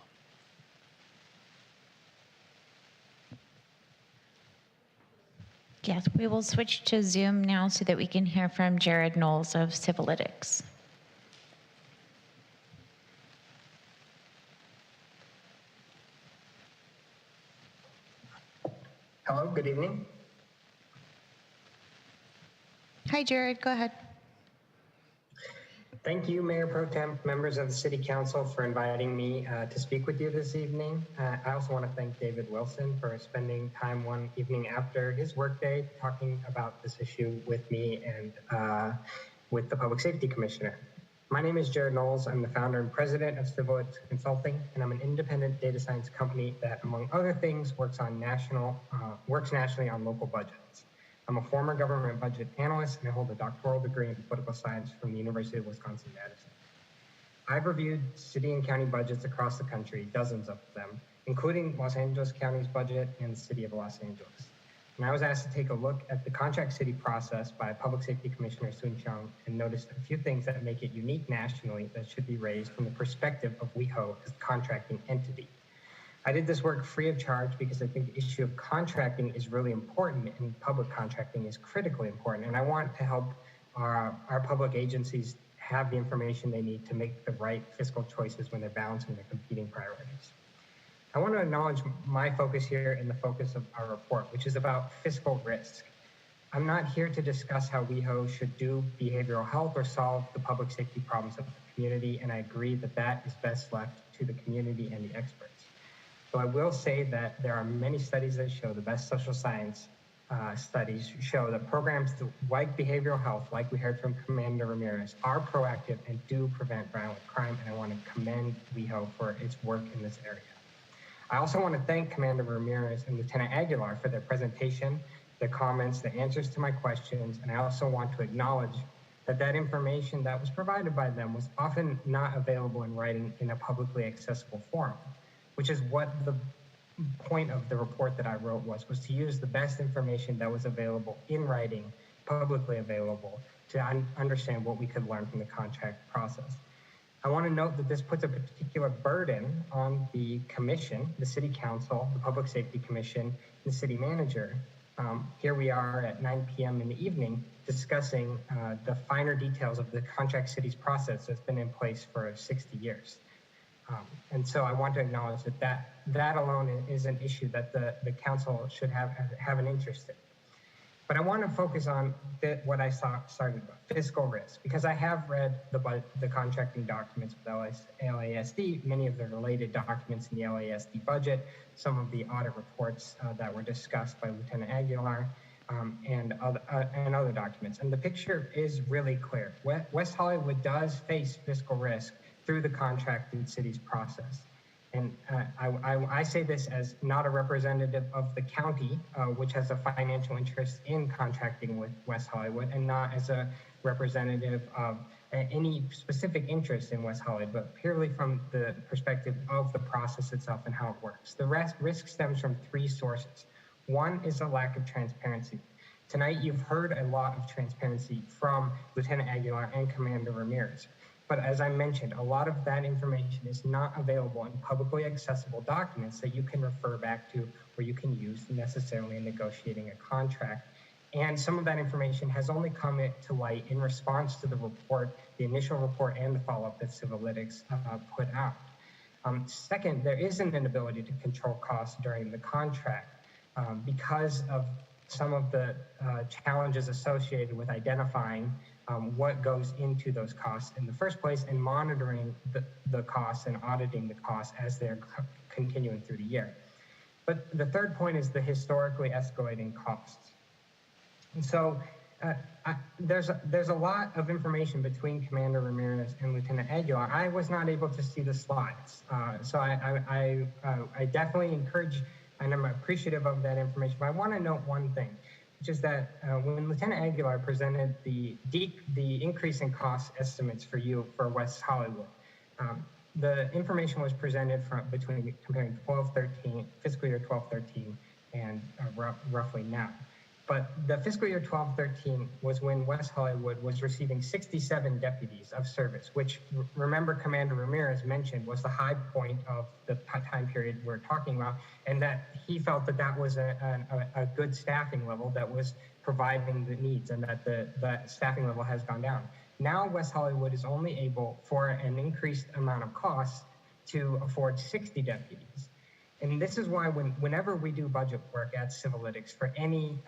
Yes, we will switch to Zoom now so that we can hear from Jared Knowles of Civilytics. Hello, good evening. Hi, Jared, go ahead. Thank you, Mayor Pro Tem, members of the City Council, for inviting me to speak with you this evening. I also want to thank David Wilson for spending time one evening after his workday talking about this issue with me and with the Public Safety Commissioner. My name is Jared Knowles. I'm the founder and president of Civilytics Consulting, and I'm an independent data science company that, among other things, works nationally on local budgets. I'm a former government budget analyst, and I hold a doctoral degree in political science from the University of Wisconsin-Madison. I've reviewed city and county budgets across the country, dozens of them, including Los Angeles County's budget and the City of Los Angeles. And I was asked to take a look at the contract city process by Public Safety Commissioner Soon Chung and noticed a few things that make it unique nationally that should be raised from the perspective of WeHo as the contracting entity. I did this work free of charge because I think the issue of contracting is really important, and public contracting is critically important. And I want to help our public agencies have the information they need to make the right fiscal choices when they're balancing their competing priorities. I want to acknowledge my focus here and the focus of our report, which is about fiscal risk. I'm not here to discuss how WeHo should do behavioral health or solve the public safety problems of the community, and I agree that that is best left to the community and the experts. So I will say that there are many studies that show, the best social science studies show that programs like behavioral health, like we heard from Commander Ramirez, are proactive and do prevent violent crime, and I want to commend WeHo for its work in this area. I also want to thank Commander Ramirez and Lieutenant Aguilar for their presentation, their comments, the answers to my questions, and I also want to acknowledge that information that was provided by them was often not available in writing in a publicly accessible form, which is what the point of the report that I wrote was to use the best information that was available in writing, publicly available, to understand what we could learn from the contract process. I want to note that this puts a particular burden on the commission, the City Council, the Public Safety Commission, the City Manager. Here we are at 9 p.m. in the evening discussing the finer details of the contract cities process that's been in place for 60 years. And so I want to acknowledge that alone is an issue that the council should have an interest in. But I want to focus on what I started with, fiscal risk, because I have read the contracting documents with LASD, many of the related documents in the LASD budget, some of the audit reports that were discussed by Lieutenant Aguilar, and other documents. And the picture is really clear. West Hollywood does face fiscal risk through the contracting cities process. And I say this as not a representative of the county, which has a financial interest in contracting with West Hollywood, and not as a representative of any specific interest in West Hollywood, but purely from the perspective of the process itself and how it works. The risk stems from 3 sources. One is a lack of transparency. Tonight, you've heard a lot of transparency from Lieutenant Aguilar and Commander Ramirez. But as I mentioned, a lot of that information is not available in publicly accessible documents that you can refer back to or you can use necessarily in negotiating a contract. And some of that information has only come to light in response to the report, the initial report and the follow-up that Civilytics put out. Second, there is an inability to control costs during the contract because of some of the challenges associated with identifying what goes into those costs in the first place and monitoring the costs and auditing the costs as they're continuing through the year. But the third point is the historically escalating costs. And so there's a lot of information between Commander Ramirez and Lieutenant Aguilar. I was not able to see the slides, so I definitely encourage and I'm appreciative of that information. But I want to note one thing, which is that when Lieutenant Aguilar presented the increase in cost estimates for you for West Hollywood, the information was presented from comparing 12-13 fiscal year 12-13 and roughly now. But the fiscal year 12-13 was when West Hollywood was receiving 67 deputies of service, which, remember, Commander Ramirez mentioned was the high point of the time period we're talking about, and that he felt that that was a good staffing level that was providing the needs, and that the staffing level has gone down. Now West Hollywood is only able, for an increased amount of costs, to afford 60 deputies. And this is why whenever we do budget work at Civilytics for any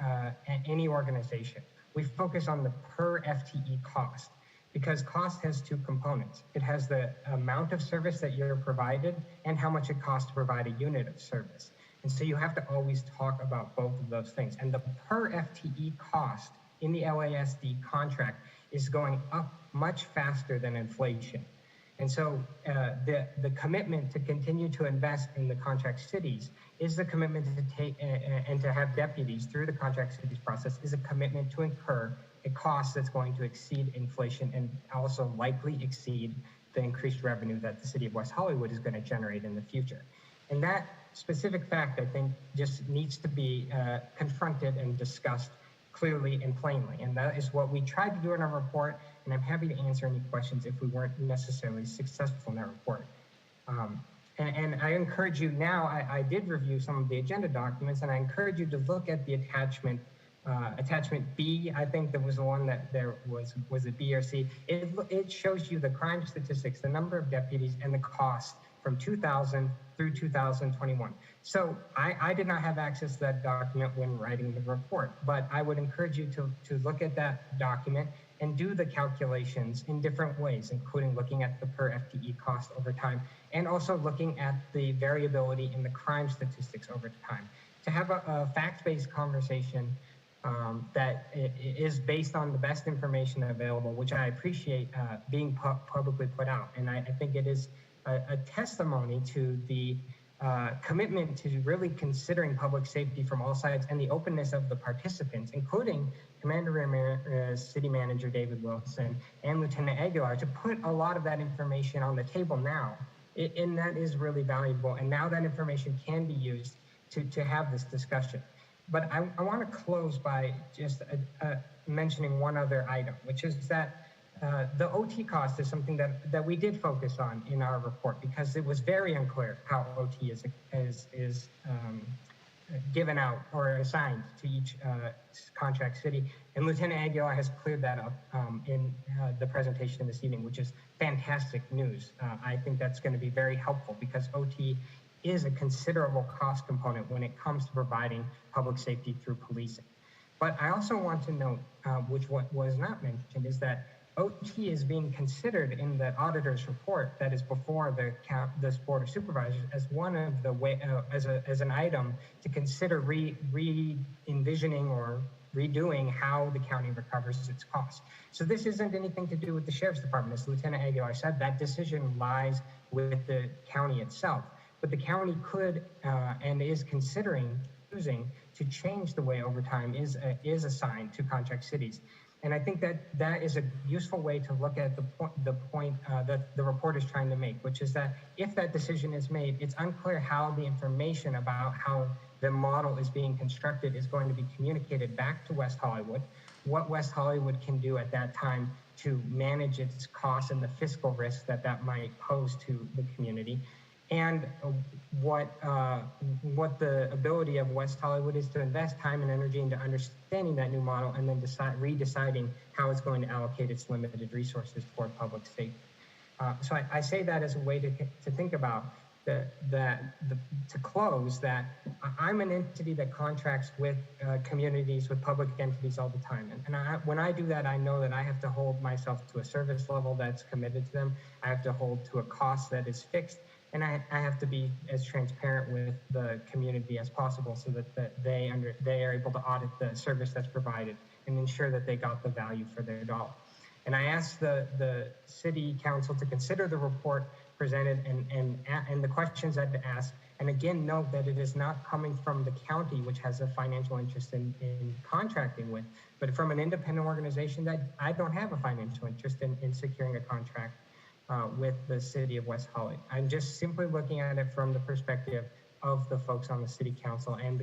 organization, we focus on the per FTE cost, because cost has two components. It has the amount of service that you're provided and how much it costs to provide a unit of service. And so you have to always talk about both of those things. And the per FTE cost in the LASD contract is going up much faster than inflation. And so the commitment to continue to invest in the contract cities is the commitment to take and to have deputies through the contract cities process is a commitment to incur a cost that's going to exceed inflation and also likely exceed the increased revenue that the city of West Hollywood is going to generate in the future. And that specific fact, I think, just needs to be confronted and discussed clearly and plainly. And that is what we tried to do in our report, and I'm happy to answer any questions if we weren't necessarily successful in that report. And I encourage you now, I did review some of the agenda documents, and I encourage you to look at the attachment B. I think there was the one that there was it B or C. It shows you the crime statistics, the number of deputies, and the cost from 2000 through 2021. So I did not have access to that document when writing the report, but I would encourage you to look at that document and do the calculations in different ways, including looking at the per FTE cost over time, and also looking at the variability in the crime statistics over time. To have a fact-based conversation that is based on the best information available, which I appreciate being publicly put out. And I think it is a testimony to the commitment to really considering public safety from all sides and the openness of the participants, including Commander Ramirez, City Manager David Wilson, and Lieutenant Aguilar, to put a lot of that information on the table now. And that is really valuable. And now that information can be used to have this discussion. But I want to close by just mentioning one other item, which is that the OT cost is something that we did focus on in our report, because it was very unclear how OT is given out or assigned to each contract city. And Lieutenant Aguilar has cleared that up in the presentation this evening, which is fantastic news. I think that's going to be very helpful, because OT is a considerable cost component when it comes to providing public safety through policing. But I also want to note, which was not mentioned, is that OT is being considered in the auditor's report that is before the Board of Supervisors as one of the as an item to consider re-envisioning or redoing how the county recovers its costs. So this isn't anything to do with the Sheriff's Department. As Lieutenant Aguilar said, that decision lies with the county itself. But the county could and is considering choosing to change the way overtime is assigned to contract cities. And I think that is a useful way to look at the point that the report is trying to make, which is that if that decision is made, it's unclear how the information about how the model is being constructed is going to be communicated back to West Hollywood, what West Hollywood can do at that time to manage its costs and the fiscal risk that might pose to the community, and what the ability of West Hollywood is to invest time and energy into understanding that new model and then redeciding how it's going to allocate its limited resources toward public safety. So I say that as a way to think about to close that I'm an entity that contracts with communities, with public entities all the time. And when I do that, I know that I have to hold myself to a service level that's committed to them. I have to hold to a cost that is fixed. And I have to be as transparent with the community as possible so that they are able to audit the service that's provided and ensure that they got the value for their dollar. And I asked the city council to consider the report presented and the questions I'd asked. And again, note that it is not coming from the county, which has a financial interest in contracting with, but from an independent organization that I don't have a financial interest in securing a contract with the city of West Hollywood. I'm just simply looking at it from the perspective of the folks on the city council and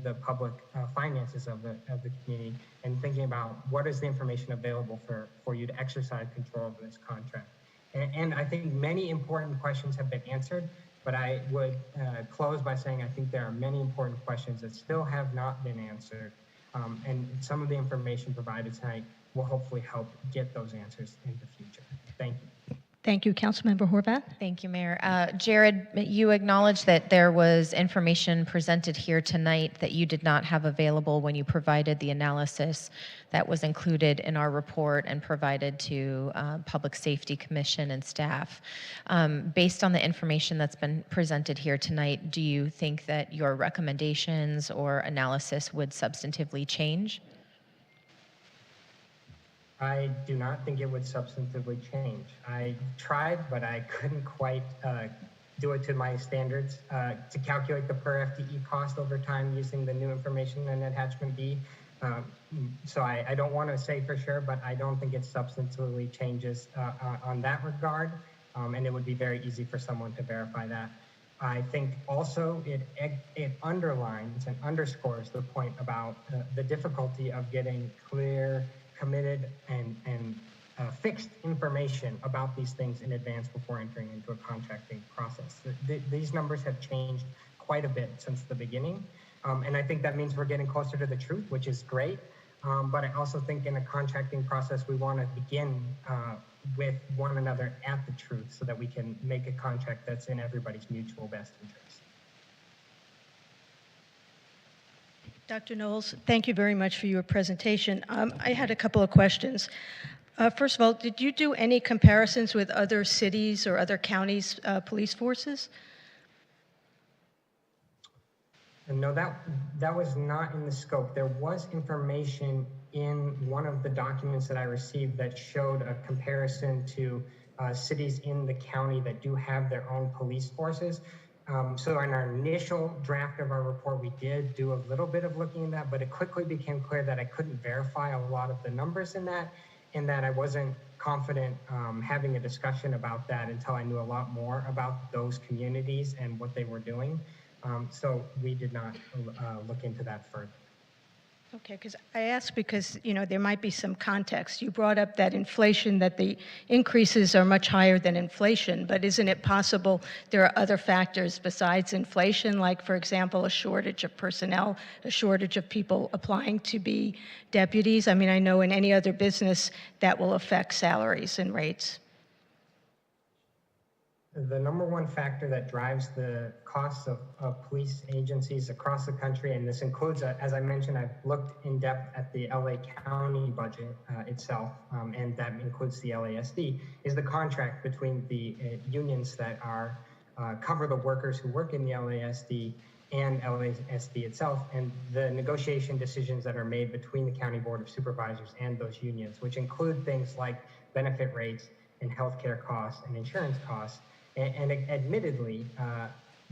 the public finances of the community, and thinking about what is the information available for you to exercise control over this contract. And I think many important questions have been answered, but I would close by saying I think there are many important questions that still have not been answered, and some of the information provided tonight will hopefully help get those answers in the future. Thank you. Thank you, Councilmember Horvath. Thank you, Mayor. Jared, you acknowledged that there was information presented here tonight that you did not have available when you provided the analysis that was included in our report and provided to Public Safety Commission and staff. Based on the information that's been presented here tonight, do you think that your recommendations or analysis would substantively change? I do not think it would substantively change. I tried, but I couldn't quite do it to my standards to calculate the per FTE cost over time using the new information in attachment B. So I don't want to say for sure, but I don't think it substantively changes on that regard. And it would be very easy for someone to verify that. I think also it underlines and underscores the point about the difficulty of getting clear, committed, and fixed information about these things in advance before entering into a contracting process. These numbers have changed quite a bit since the beginning, and I think that means we're getting closer to the truth, which is great, but I also think in a contracting process we want to begin with one another at the truth so that we can make a contract that's in everybody's mutual best interest. Dr. Knowles, thank you very much for your presentation. I had a couple of questions. First of all, did you do any comparisons with other cities or other counties' police forces? No, that was not in the scope. There was information in one of the documents that I received that showed a comparison to cities in the county that do have their own police forces. So in our initial draft of our report, we did do a little bit of looking at that, but it quickly became clear that I couldn't verify a lot of the numbers in that, and that I wasn't confident having a discussion about that until I knew a lot more about those communities and what they were doing. So we did not look into that further. Okay, because I asked because, you know, there might be some context. You brought up that inflation, that the increases are much higher than inflation, but isn't it possible there are other factors besides inflation, like, for example, a shortage of personnel, a shortage of people applying to be deputies? I mean, I know in any other business that will affect salaries and rates. The number one factor that drives the costs of police agencies across the country, and this includes, as I mentioned, I've looked in depth at the LA County budget itself, and that includes the LASD, is the contract between the unions that are cover the workers who work in the LASD and LASD itself, and the negotiation decisions that are made between the County Board of Supervisors and those unions, which include things like benefit rates and healthcare costs and insurance costs. And admittedly,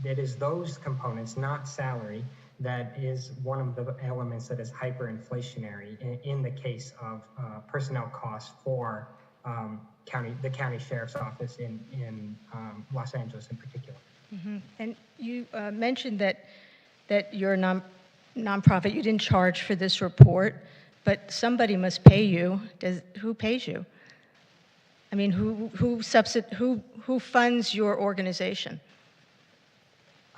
it is those components, not salary, that is one of the elements that is hyperinflationary in the case of personnel costs for the county sheriff's office in Los Angeles in particular. Mm-hmm. And you mentioned that you're a nonprofit. You didn't charge for this report, but somebody must pay you. Who pays you? I mean, who funds your organization?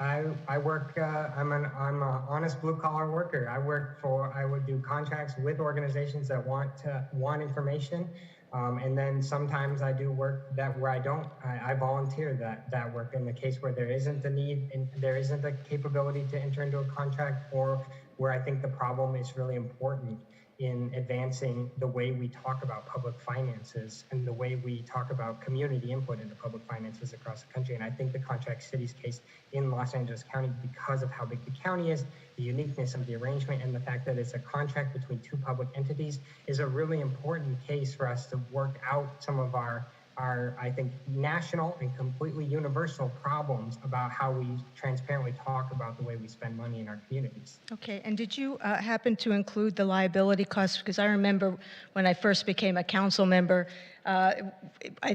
I work. I'm an honest blue collar worker. I would do contracts with organizations that want information, and then sometimes I do work where I don't. I volunteer that work in the case where there isn't a need and there isn't a capability to enter into a contract, or where I think the problem is really important. in advancing the way we talk about public finances and the way we talk about community input into public finances across the country. And I think the contract cities case in Los Angeles County, because of how big the county is, the uniqueness of the arrangement, and the fact that it's a contract between two public entities, is a really important case for us to work out some of our I think, national and completely universal problems about how we transparently talk about the way we spend money in our communities. Okay, and did you happen to include the liability costs? Because I remember when I first became a council member, I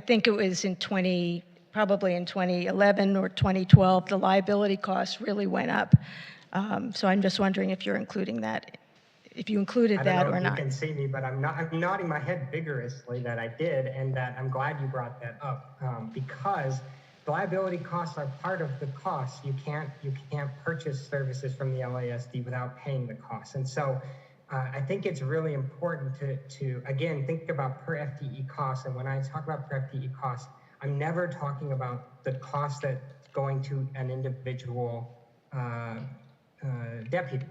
think it was probably in 2011 or 2012, the liability costs really went up. So I'm just wondering if you're including that, if you included that or I don't know if not. you can see me, but I'm nodding my head vigorously that I did, and that I'm glad you brought that up, because the liability costs are part of the cost. You can't purchase services from the LASD without paying the costs. And so I think it's really important to again, think about per FTE costs. And when I talk about per FTE costs, I'm never talking about the cost that's going to an individual deputy.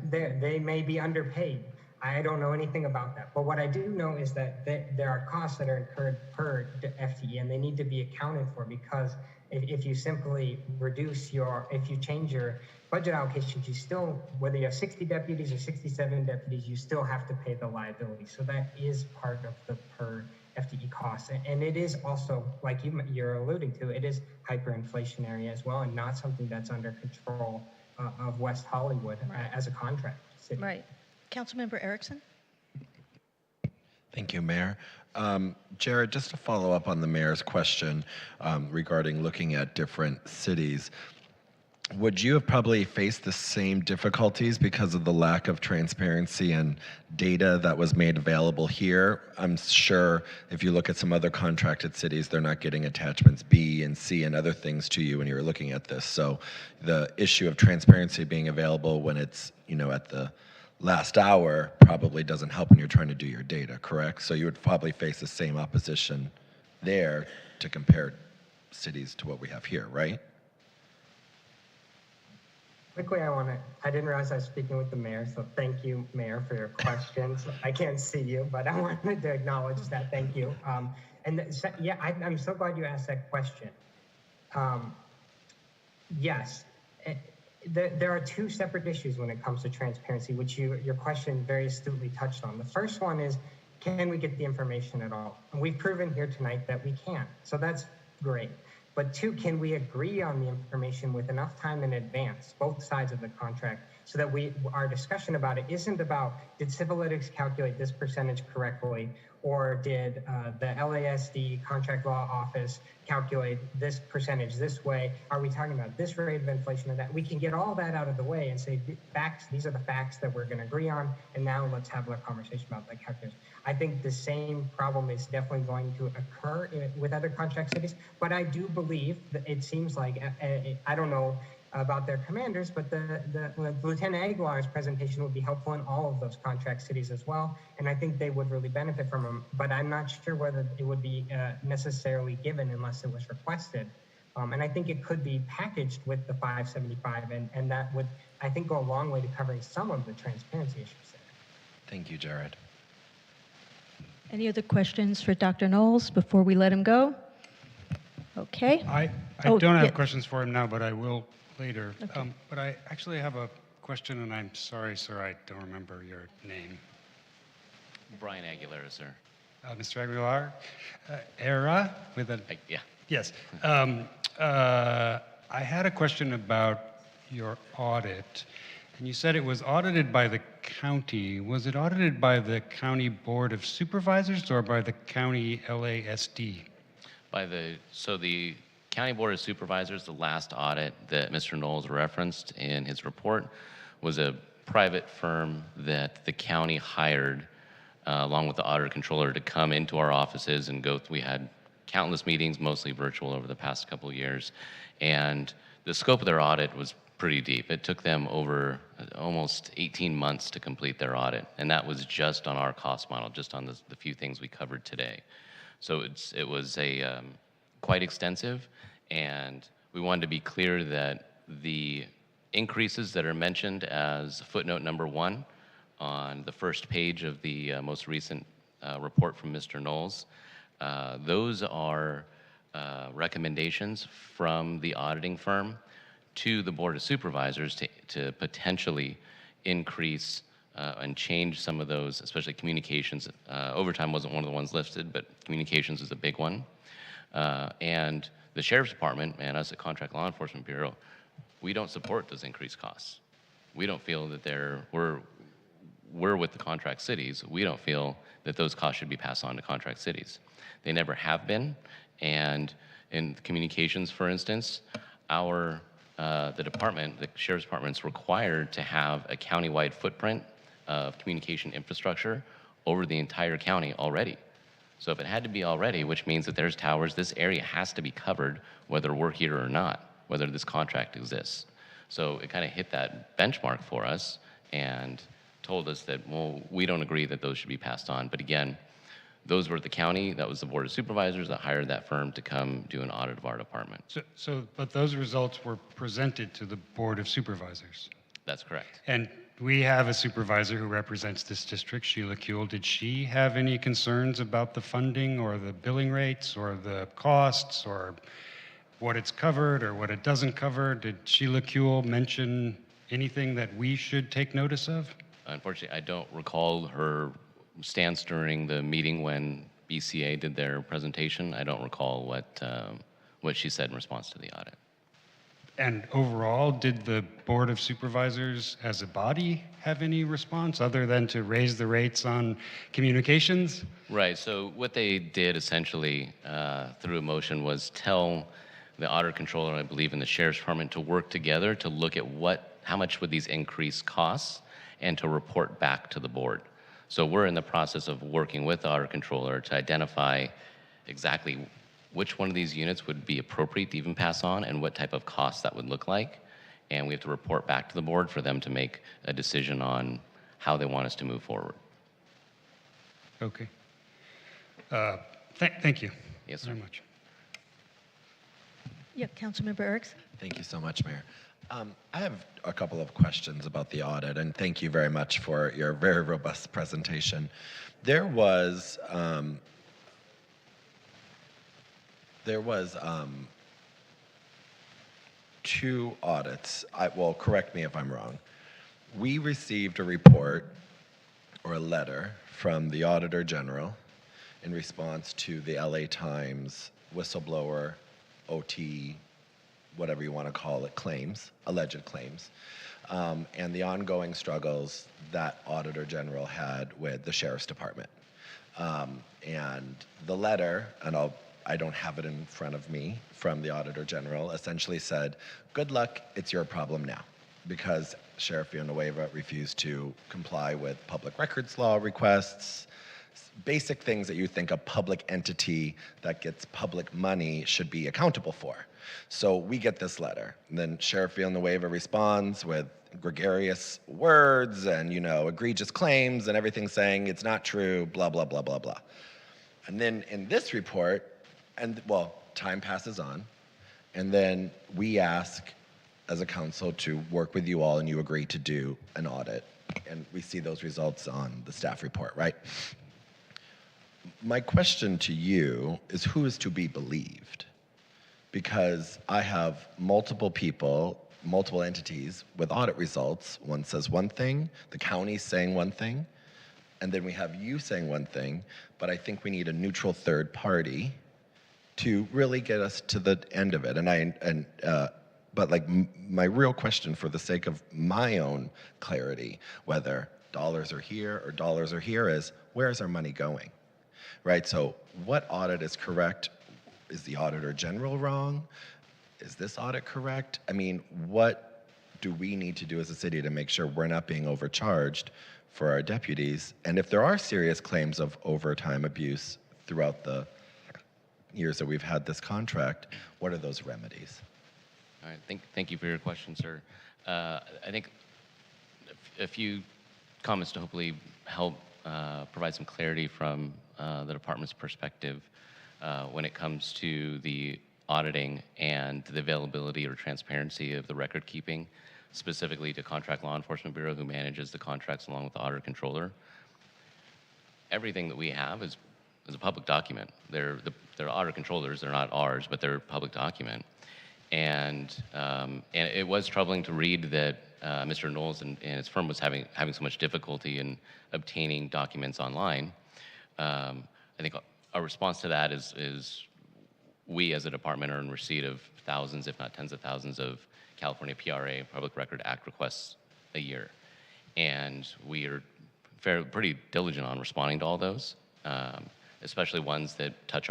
They may be underpaid. I don't know anything about that. But what I do know is that there are costs that are incurred per FTE, and they need to be accounted for, because if you simply if you change your budget allocations, you still, whether you have 60 deputies or 67 deputies, you still have to pay the liability. So that is part of the per FTE costs. And it is also, like you're alluding to, it is hyperinflationary as well, and not something that's under control of West Hollywood as a contract city. Right. Councilmember Erickson? Thank you, Mayor. Jared, just to follow up on the mayor's question regarding looking at different cities, would you have probably faced the same difficulties because of the lack of transparency and data that was made available here? I'm sure if you look at some other contracted cities, they're not getting attachments B and C and other things to you when you're looking at this. So the issue of transparency being available when it's, at the last hour probably doesn't help when you're trying to do your data, correct? So you would probably face the same opposition there to compare cities to what we have here, right? Quickly, I didn't realize I was speaking with the mayor, so thank you, Mayor, for your questions. I can't see you, but I wanted to acknowledge that. Thank you. Yeah, I'm so glad you asked that question. Yes, there are two separate issues when it comes to transparency, which your question very astutely touched on. The first one is, can we get the information at all? And we've proven here tonight that we can, so that's great. But two, can we agree on the information with enough time in advance, both sides of the contract, so that our discussion about it isn't about, did Civilytics calculate this percentage correctly, or did the LASD contract law office calculate this percentage this way? Are we talking about this rate of inflation or that? We can get all that out of the way and say, facts, these are the facts that we're going to agree on, and now let's have a conversation about that calculation. I think the same problem is definitely going to occur with other contract cities, but I do believe that it seems like, I don't know about their commanders, but the Lieutenant Aguilar's presentation would be helpful in all of those contract cities as well, and I think they would really benefit from them, but I'm not sure whether it would be necessarily given unless it was requested. And I think it could be packaged with the 575, and that would, I think, go a long way to covering some of the transparency issues there. Thank you, Jared. Any other questions for Dr. Knowles before we let him go? Okay. I don't have questions for him now, but I will later. Okay. But I actually have a question, and I'm sorry, sir, I don't remember your name. Brian Aguilera, sir. Mr. Aguilar, ERA with a... Yeah. Yes. I had a question about your audit. And you said it was audited by the county. Was it audited by the County Board of Supervisors or by the County LASD? So the County Board of Supervisors, the last audit that Mr. Knowles referenced in his report, was a private firm that the county hired along with the auditor controller to come into our offices and go. We had countless meetings, mostly virtual over the past couple of years. And the scope of their audit was pretty deep. It took them over almost 18 months to complete their audit, and that was just on our cost model, just on the few things we covered today. So it was quite extensive, and we wanted to be clear that the increases that are mentioned as footnote number 1 on the first page of the most recent report from Mr. Knowles. Those are recommendations from the auditing firm to the Board of Supervisors to potentially increase and change some of those, especially communications. Overtime wasn't one of the ones listed, but communications is a big one. And the Sheriff's Department and us at Contract Law Enforcement Bureau, we don't support those increased costs. We don't feel that we're with the contract cities. We don't feel that those costs should be passed on to contract cities. They never have been. And in communications, for instance, the department, the Sheriff's Department, is required to have a countywide footprint of communication infrastructure over the entire county already. So if it had to be already, which means that there's towers, this area has to be covered whether we're here or not, whether this contract exists. So it kind of hit that benchmark for us and told us that, well, we don't agree that those should be passed on. But again, those were the county, that was the Board of Supervisors that hired that firm to come do an audit of our department. But those results were presented to the Board of Supervisors. That's correct. And we have a supervisor who represents this district, Sheila Kuehl. Did she have any concerns about the funding or the billing rates or the costs or what it's covered or what it doesn't cover? Did Sheila Kuehl mention anything that we should take notice of? Unfortunately, I don't recall her stance during the meeting when BCA did their presentation. I don't recall what she said in response to the audit. And overall, did the Board of Supervisors as a body have any response other than to raise the rates on communications? Right, so what they did essentially through a motion was tell the auditor controller, I believe, in the Sheriff's Department to work together to look at how much would these increase costs and to report back to the board. So we're in the process of working with the auditor controller to identify exactly which one of these units would be appropriate to even pass on and what type of cost that would look like. And we have to report back to the board for them to make a decision on how they want us to move forward. Okay. Thank you. Yes, sir. Very much. Yeah, Councilmember Erks. Thank you so much, Mayor. I have a couple of questions about the audit, and thank you very much for your very robust presentation. There was two audits. Well, correct me if I'm wrong. We received a report or a letter from the Auditor General in response to the LA Times whistleblower, OT, whatever you want to call it, claims, alleged claims, and the ongoing struggles that Auditor General had with the Sheriff's Department. And the letter, and I don't have it in front of me, from the Auditor General essentially said, good luck, it's your problem now, because Sheriff Villanueva refused to comply with public records law requests, basic things that you think a public entity that gets public money should be accountable for. So we get this letter, and then Sheriff Villanueva responds with gregarious words and, egregious claims and everything saying it's not true, blah, blah, blah, blah, blah. And then in this report, time passes on, and then we ask as a council to work with you all, and you agree to do an audit, and we see those results on the staff report, right? My question to you is, who is to be believed? Because I have multiple people, multiple entities with audit results. One says one thing, the county's saying one thing, and then we have you saying one thing, but I think we need a neutral third party to really get us to the end of it. My real question, for the sake of my own clarity, whether dollars are here or dollars are here, is where's our money going, right? So what audit is correct? Is the Auditor General wrong? Is this audit correct? I mean, what do we need to do as a city to make sure we're not being overcharged for our deputies? And if there are serious claims of overtime abuse throughout the years that we've had this contract, what are those remedies? All right, thank you for your question, sir. I think a few comments to hopefully help provide some clarity from the department's perspective when it comes to the auditing and the availability or transparency of the record keeping. specifically to Contract Law Enforcement Bureau, who manages the contracts along with the auditor controller. Everything that we have is a public document. They're auditor controllers, they're not ours, but they're a public document. And it was troubling to read that Mr. Knowles and his firm was having so much difficulty in obtaining documents online. I think our response to that is we as a department are in receipt of thousands, if not tens of thousands, of California PRA, Public Record Act requests a year. And we are pretty diligent on responding to all those, especially ones that touch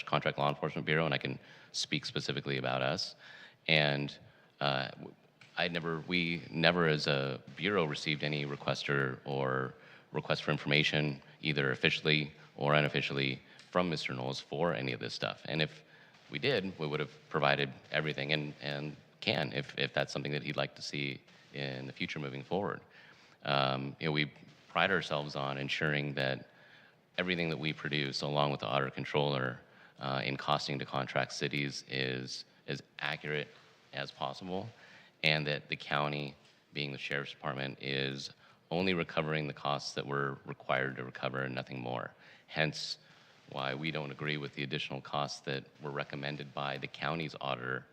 Contract Law Enforcement Bureau, and I can speak specifically about us. And we never as a bureau received any request or request for information, either officially or unofficially, from Mr. Knowles for any of this stuff. And if we did, we would have provided everything and can if that's something that he'd like to see in the future moving forward. We pride ourselves on ensuring that everything that we produce, along with the auditor controller, in costing to contract cities is as accurate as possible, and that the county, being the sheriff's department, is only recovering the costs that we're required to recover and nothing more. Hence why we don't agree with the additional costs that were recommended by the county's auditor,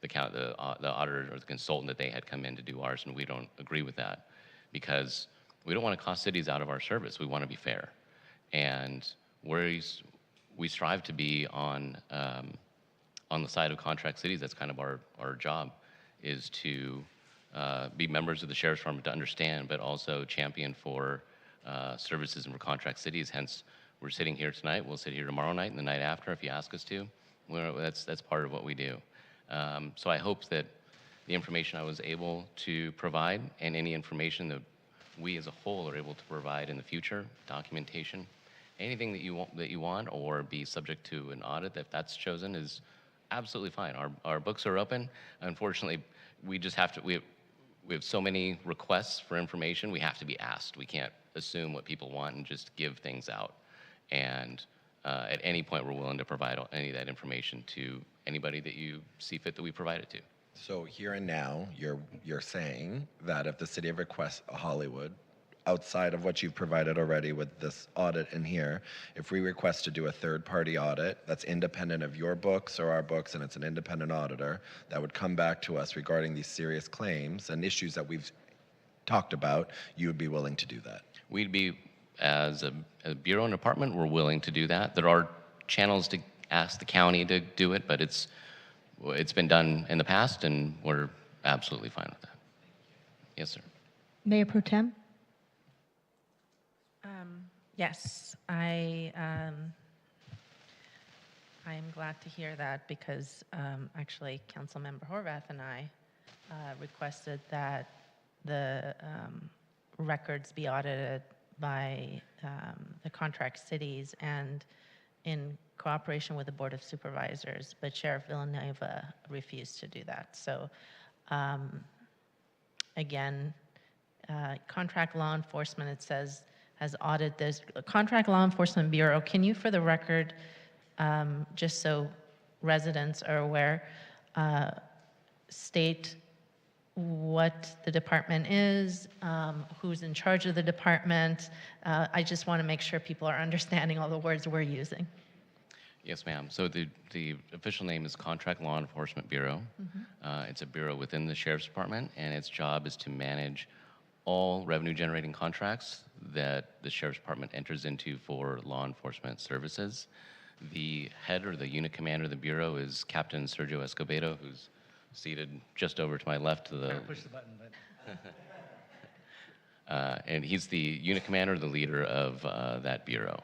the auditor or the consultant that they had come in to do ours, and we don't agree with that because we don't want to cost cities out of our service. We want to be fair. And we strive to be on the side of contract cities. That's kind of our job, is to be members of the sheriff's department, to understand, but also champion for services and for contract cities. Hence, we're sitting here tonight. We'll sit here tomorrow night and the night after if you ask us to. That's part of what we do. So I hope that the information I was able to provide, and any information that we as a whole are able to provide in the future, documentation, anything that you want or be subject to an audit, if that's chosen, is absolutely fine. Our books are open. Unfortunately, we just have to, we have so many requests for information, we have to be asked. We can't assume what people want and just give things out. And at any point, we're willing to provide any of that information to anybody that you see fit that we provide it to. So here and now, you're saying that if the city of Hollywood, outside of what you've provided already with this audit in here, if we request to do a third-party audit that's independent of your books or our books, and it's an independent auditor that would come back to us regarding these serious claims and issues that we've talked about, you would be willing to do that? We'd be, as a bureau and department, we're willing to do that. There are channels to ask the county to do it, but it's been done in the past, and we're absolutely fine with that. Yes, sir. Mayor Pro Tem? Yes, I am glad to hear that because actually Councilmember Horvath and I requested that the records be audited by the contract cities and in cooperation with the Board of Supervisors, but Sheriff Villanueva refused to do that. So again, contract law enforcement, it says, has audited this. Contract Law Enforcement Bureau, can you, for the record, just so residents are aware, state what the department is, who's in charge of the department? I just want to make sure people are understanding all the words we're using. Yes, ma'am. So the official name is Contract Law Enforcement Bureau. It's a bureau within the Sheriff's Department, and its job is to manage all revenue-generating contracts that the Sheriff's Department enters into for law enforcement services. The head or the unit commander of the bureau is Captain Sergio Escobedo, who's seated just over to my left to the... Push the button, but... and he's the unit commander, the leader of that bureau.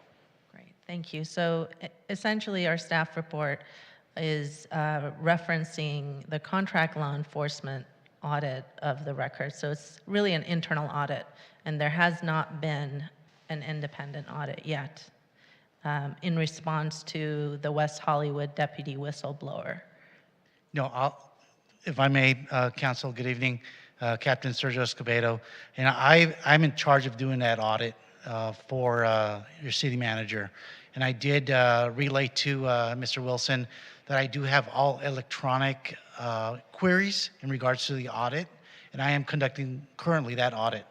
Great, thank you. So essentially, our staff report is referencing the contract law enforcement audit of the record. So it's really an internal audit, and there has not been an independent audit yet in response to the West Hollywood deputy whistleblower. No, if I may, Council, good evening. Captain Sergio Escobedo. And I'm in charge of doing that audit for your city manager. And I did relay to Mr. Wilson that I do have all electronic queries in regards to the audit. and I am conducting currently that audit.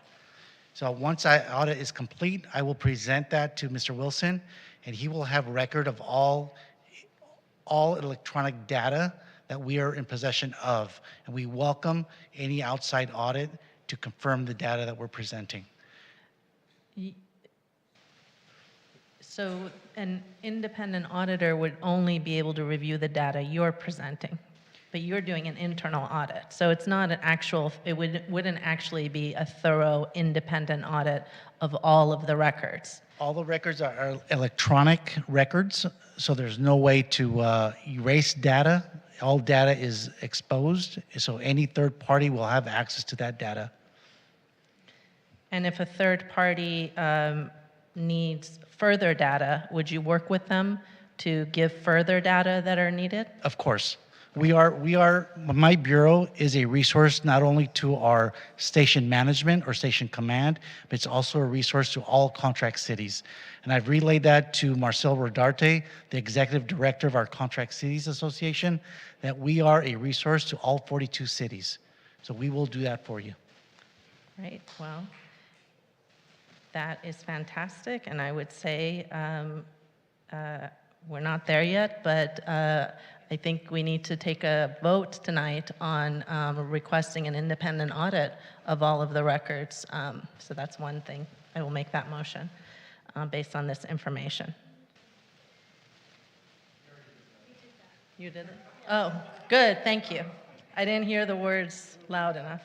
So once that audit is complete, I will present that to Mr. Wilson, and he will have record of all electronic data that we are in possession of. And we welcome any outside audit to confirm the data that we're presenting. So an independent auditor would only be able to review the data you're presenting, but you're doing an internal audit. So it's not an actual, wouldn't actually be a thorough independent audit of all of the records. All the records are electronic records, so there's no way to erase data. All data is exposed, so any third party will have access to that data. And if a third party needs further data, would you work with them to give further data that are needed? Of course. My bureau is a resource not only to our station management or station command, but it's also a resource to all contract cities. And I've relayed that to Marcel Rodarte, the executive director of our Contract Cities Association, that we are a resource to all 42 cities. So we will do that for you. Right, well, that is fantastic, and I would say we're not there yet, but I think we need to take a vote tonight on requesting an independent audit of all of the records. So that's one thing. I will make that motion based on this information. You did it? Oh, good, thank you. I didn't hear the words loud enough.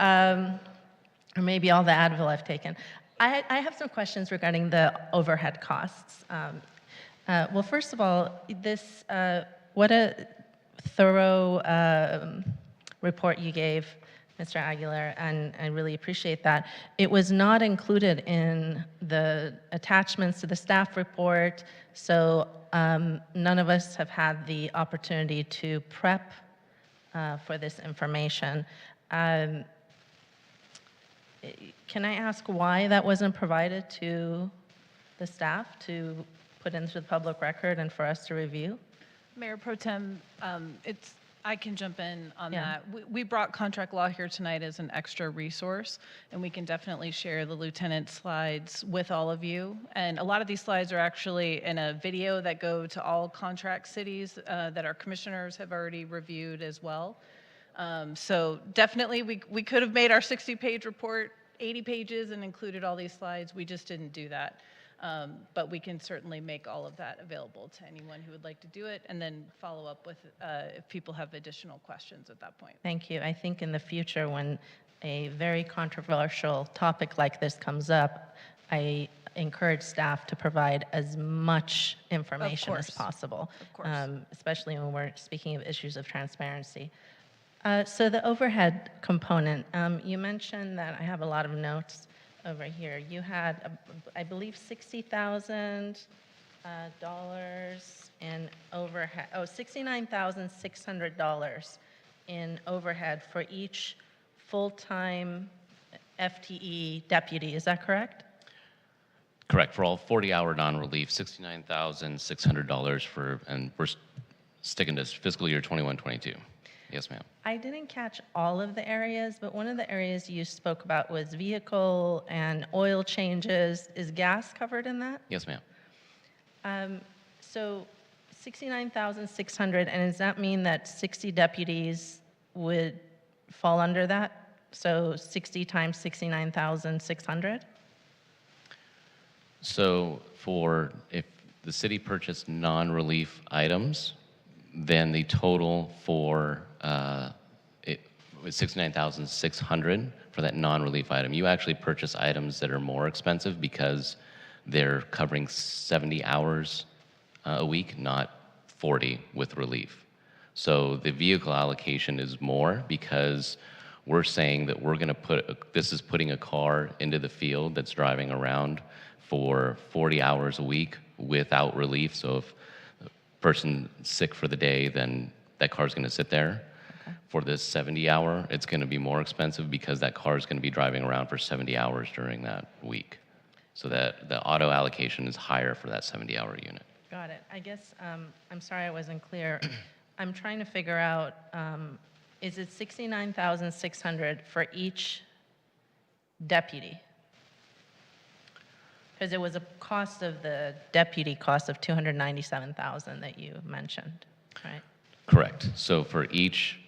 Or maybe all the Advil I've taken. I have some questions regarding the overhead costs. Well, first of all, this, what a thorough report you gave, Mr. Aguilar, and I really appreciate that. It was not included in the attachments to the staff report, so none of us have had the opportunity to prep for this information. Can I ask why that wasn't provided to the staff to put into the public record and for us to review? Mayor Pro Tem, I can jump in on that. We brought contract law here tonight as an extra resource, and we can definitely share the lieutenant slides with all of you. And a lot of these slides are actually in a video that go to all contract cities that our commissioners have already reviewed as well. So definitely we could have made our 60-page report 80 pages and included all these slides. We just didn't do that. But we can certainly make all of that available to anyone who would like to do it, and then follow up with if people have additional questions at that point. Thank you. I think in the future, when a very controversial topic like this comes up, I encourage staff to provide as much information as possible, especially when we're speaking of issues of transparency. So the overhead component, you mentioned that I have a lot of notes over here. You had, I believe, $60,000 in overhead, $69,600 in overhead for each full-time FTE deputy, is that correct? Correct. For all 40-hour non-relief, $69,600 for, and we're sticking to fiscal year 21-22. Yes, ma'am. I didn't catch all of the areas, but one of the areas you spoke about was vehicle and oil changes. Is gas covered in that? Yes, ma'am. So $69,600, and does that mean that 60 deputies would fall under that? So 60 times 69,600? So if the city purchased non-relief items, then the total for it was $69,600 for that non-relief item. You actually purchase items that are more expensive because they're covering 70 hours a week, not 40 with relief. So the vehicle allocation is more because we're saying that we're going to this is putting a car into the field that's driving around for 40 hours a week without relief. So if a person's sick for the day, then that car's going to sit there. Okay. For this 70-hour, it's going to be more expensive because that car is going to be driving around for 70 hours during that week. So that the auto allocation is higher for that 70-hour unit. Got it. I guess, I'm sorry I wasn't clear. I'm trying to figure out Is it 69,600 for each deputy? Because it was a cost of the deputy cost of 297,000 that you mentioned, right? Correct. So for each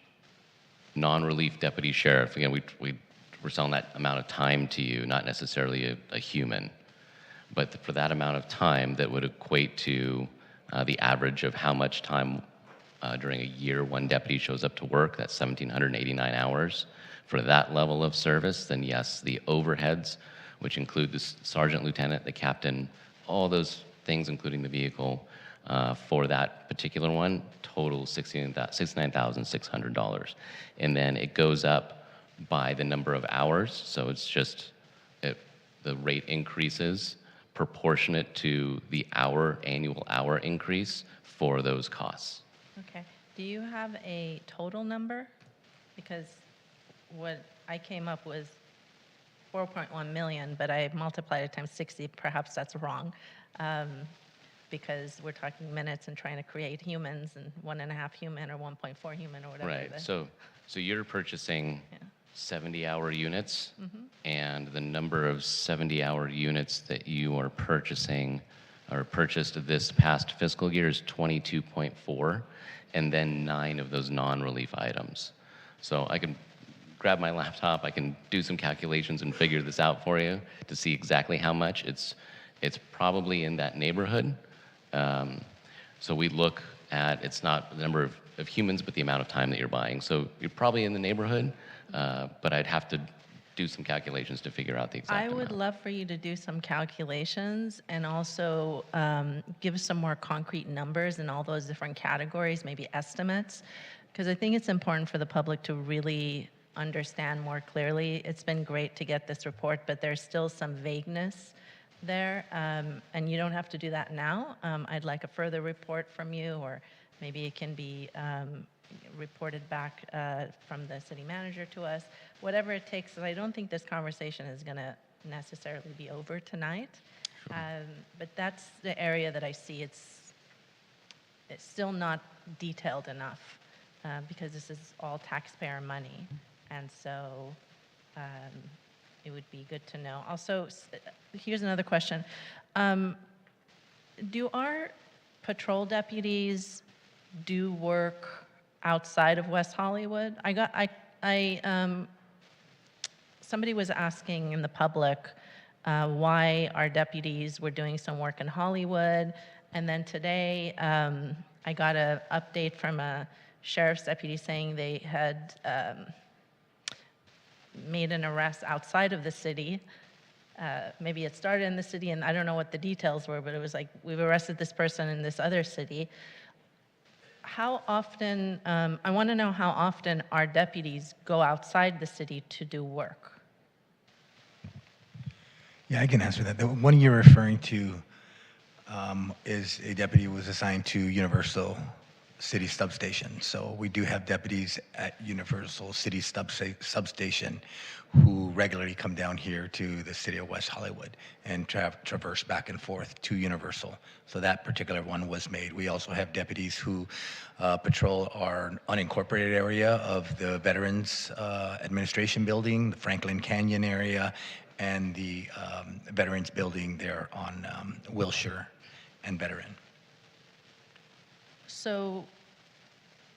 non-relief deputy sheriff, again, we're selling that amount of time to you, not necessarily a human. But for that amount of time, that would equate to the average of how much time during a year one deputy shows up to work. That's 1,789 hours. For that level of service, then yes, the overheads, which include the sergeant, lieutenant, the captain, all those things, including the vehicle, for that particular one, total $69,600. And then it goes up by the number of hours. So it's just, the rate increases proportionate to the annual hour increase for those costs. Okay. Do you have a total number? Because what I came up was 4.1 million, but I multiplied it times 60. Perhaps that's wrong, because we're talking minutes and trying to create humans, and 1.5 human or 1.4 human or whatever. Right. So you're purchasing 70-hour units, and the number of 70-hour units that you are purchasing or purchased this past fiscal year is 22.4, and then 9 of those non-relief items. So I can grab my laptop, I can do some calculations and figure this out for you to see exactly how much. It's probably in that neighborhood. So we look at, it's not the number of humans, but the amount of time that you're buying. So you're probably in the neighborhood, but I'd have to do some calculations to figure out the exact I would love for you to do some calculations and also give us some more concrete numbers in all those different categories, maybe estimates, because I think it's important for the public to really understand more clearly. It's been great to get this report, but there's still some vagueness there, and you don't have to do that now. I'd like a further report from you, or maybe it can be reported back from the city manager to us, whatever it takes. I don't think this conversation is going to necessarily be over tonight, but that's the area that I see it's still not detailed enough, because this is all taxpayer money, and so it would be good to know. Also, here's another question. Do our patrol deputies do work outside of West Hollywood? Somebody was asking in the public why our deputies were doing some work in Hollywood, and then today I got an update from a sheriff's deputy saying they had made an arrest outside of the city. Maybe it started in the city, and I don't know what the details were, but it was like, we've arrested this person in this other city. How often, I want to know how often our deputies go outside the city to do work. Yeah, I can answer that. The one you're referring to is a deputy who was assigned to Universal City Substation. So we do have deputies at Universal City Substation who regularly come down here to the city of West Hollywood and traverse back and forth to Universal. So that particular one was made. We also have deputies who patrol our unincorporated area of the Veterans Administration Building, the Franklin Canyon area, and the Veterans Building there on Wilshire and Veteran. So,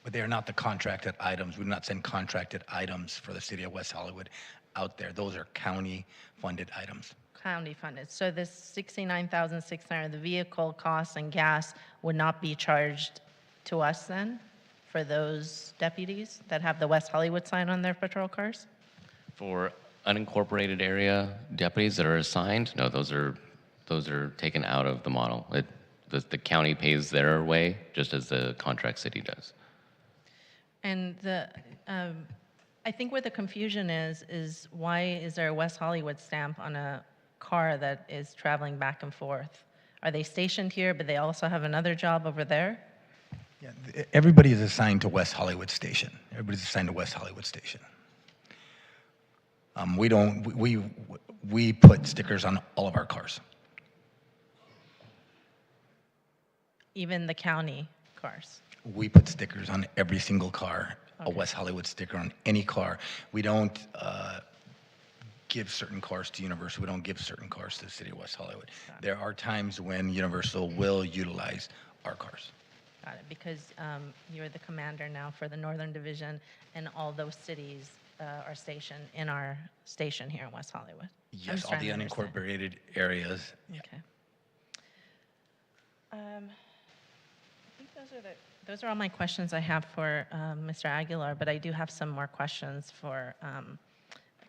but they are not the contracted items. We do not send contracted items for the city of West Hollywood out there. Those are county-funded items. county funded. So this 69,600, the vehicle costs and gas would not be charged to us then for those deputies that have the West Hollywood sign on their patrol cars? For unincorporated area deputies that are assigned, no, those are taken out of the model. The county pays their way, just as the contract city does. And I think where the confusion is why is there a West Hollywood stamp on a car that is traveling back and forth? Are they stationed here, but they also have another job over there? Yeah, everybody is assigned to West Hollywood Station. Everybody's assigned to West Hollywood Station. We put stickers on all of our cars. Even the county cars? We put stickers on every single car a West Hollywood sticker on any car. We don't give certain cars to Universal. We don't give certain cars to the city of West Hollywood. There are times when Universal will utilize our cars. Got it, because you're the commander now for the Northern Division, and all those cities are stationed in our station here in West Hollywood. I'm Yes, just all trying the to understand. unincorporated areas. Okay. I think those are all my questions I have for Mr. Aguilar, but I do have some more questions for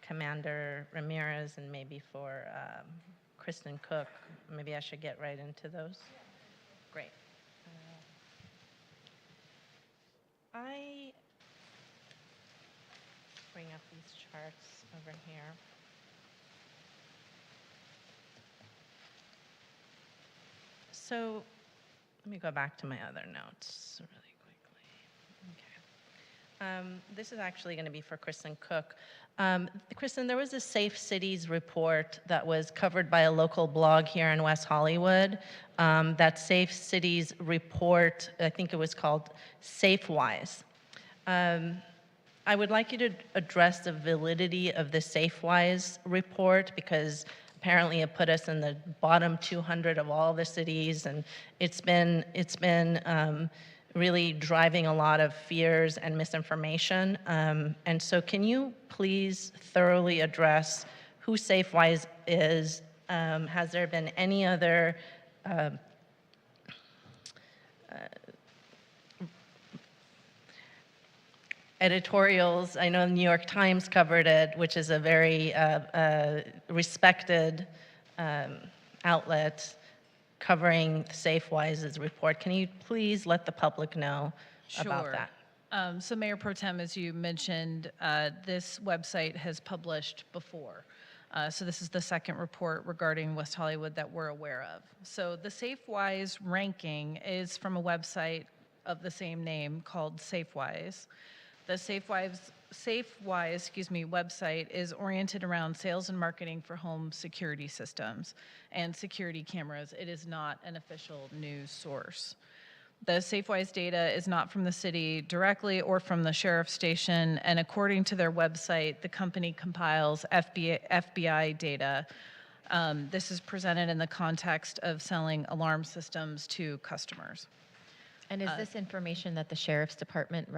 Commander Ramirez and maybe for Kristen Cook. Maybe I should get right into those. Great. I bring up these charts over here. So let me go back to my other notes really quickly. Okay. This is actually going to be for Kristen Cook. Kristen, there was a Safe Cities report that was covered by a local blog here in West Hollywood. That Safe Cities report, I think it was called SafeWise. I would like you to address the validity of the SafeWise report, because apparently it put us in the bottom 200 of all the cities, and it's been really driving a lot of fears and misinformation. And so can you please thoroughly address who SafeWise is? Has there been any other editorials? I know the New York Times covered it, which is a very respected outlet covering SafeWise's report. Can you please let the public know about that? So Mayor Pro Tem, as you mentioned, this website has published before. So this is the second report regarding West Hollywood that we're aware of. So the SafeWise ranking is from a website of the same name called SafeWise. The SafeWise website is oriented around sales and marketing for home security systems and security cameras. It is not an official news source. The SafeWise data is not from the city directly or from the sheriff's station, and according to their website, the company compiles FBI data. This is presented in the context of selling alarm systems to customers. And is this information that the sheriff's department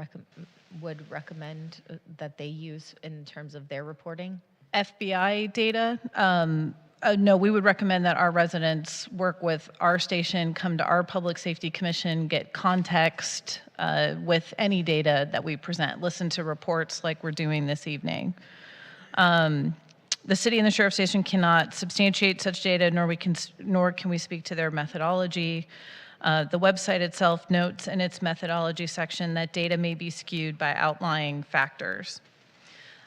would recommend that they use in terms of their reporting? FBI data? No, we would recommend that our residents work with our station, come to our Public Safety Commission, get context with any data that we present, listen to reports like we're doing this evening. The city and the sheriff's station cannot substantiate such data, nor can we speak to their methodology. The website itself notes in its methodology section that data may be skewed by outlying factors.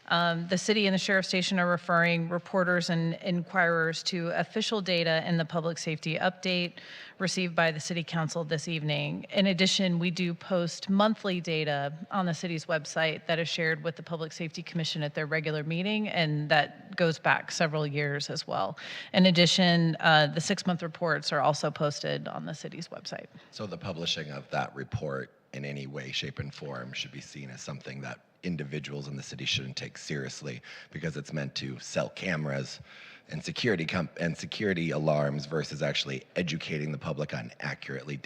The city and the sheriff's station are referring reporters and inquirers to official data in the public safety update received by the city council this evening. In addition, we do post monthly data on the city's website that is shared with the Public Safety Commission at their regular meeting, and that goes back several years as well. In addition, the 6-month reports are also posted on the city's website. So the publishing of that report in any way, shape, and form should be seen as something that individuals in the city shouldn't take seriously, because it's meant to sell cameras and security alarms versus actually educating the public on accurately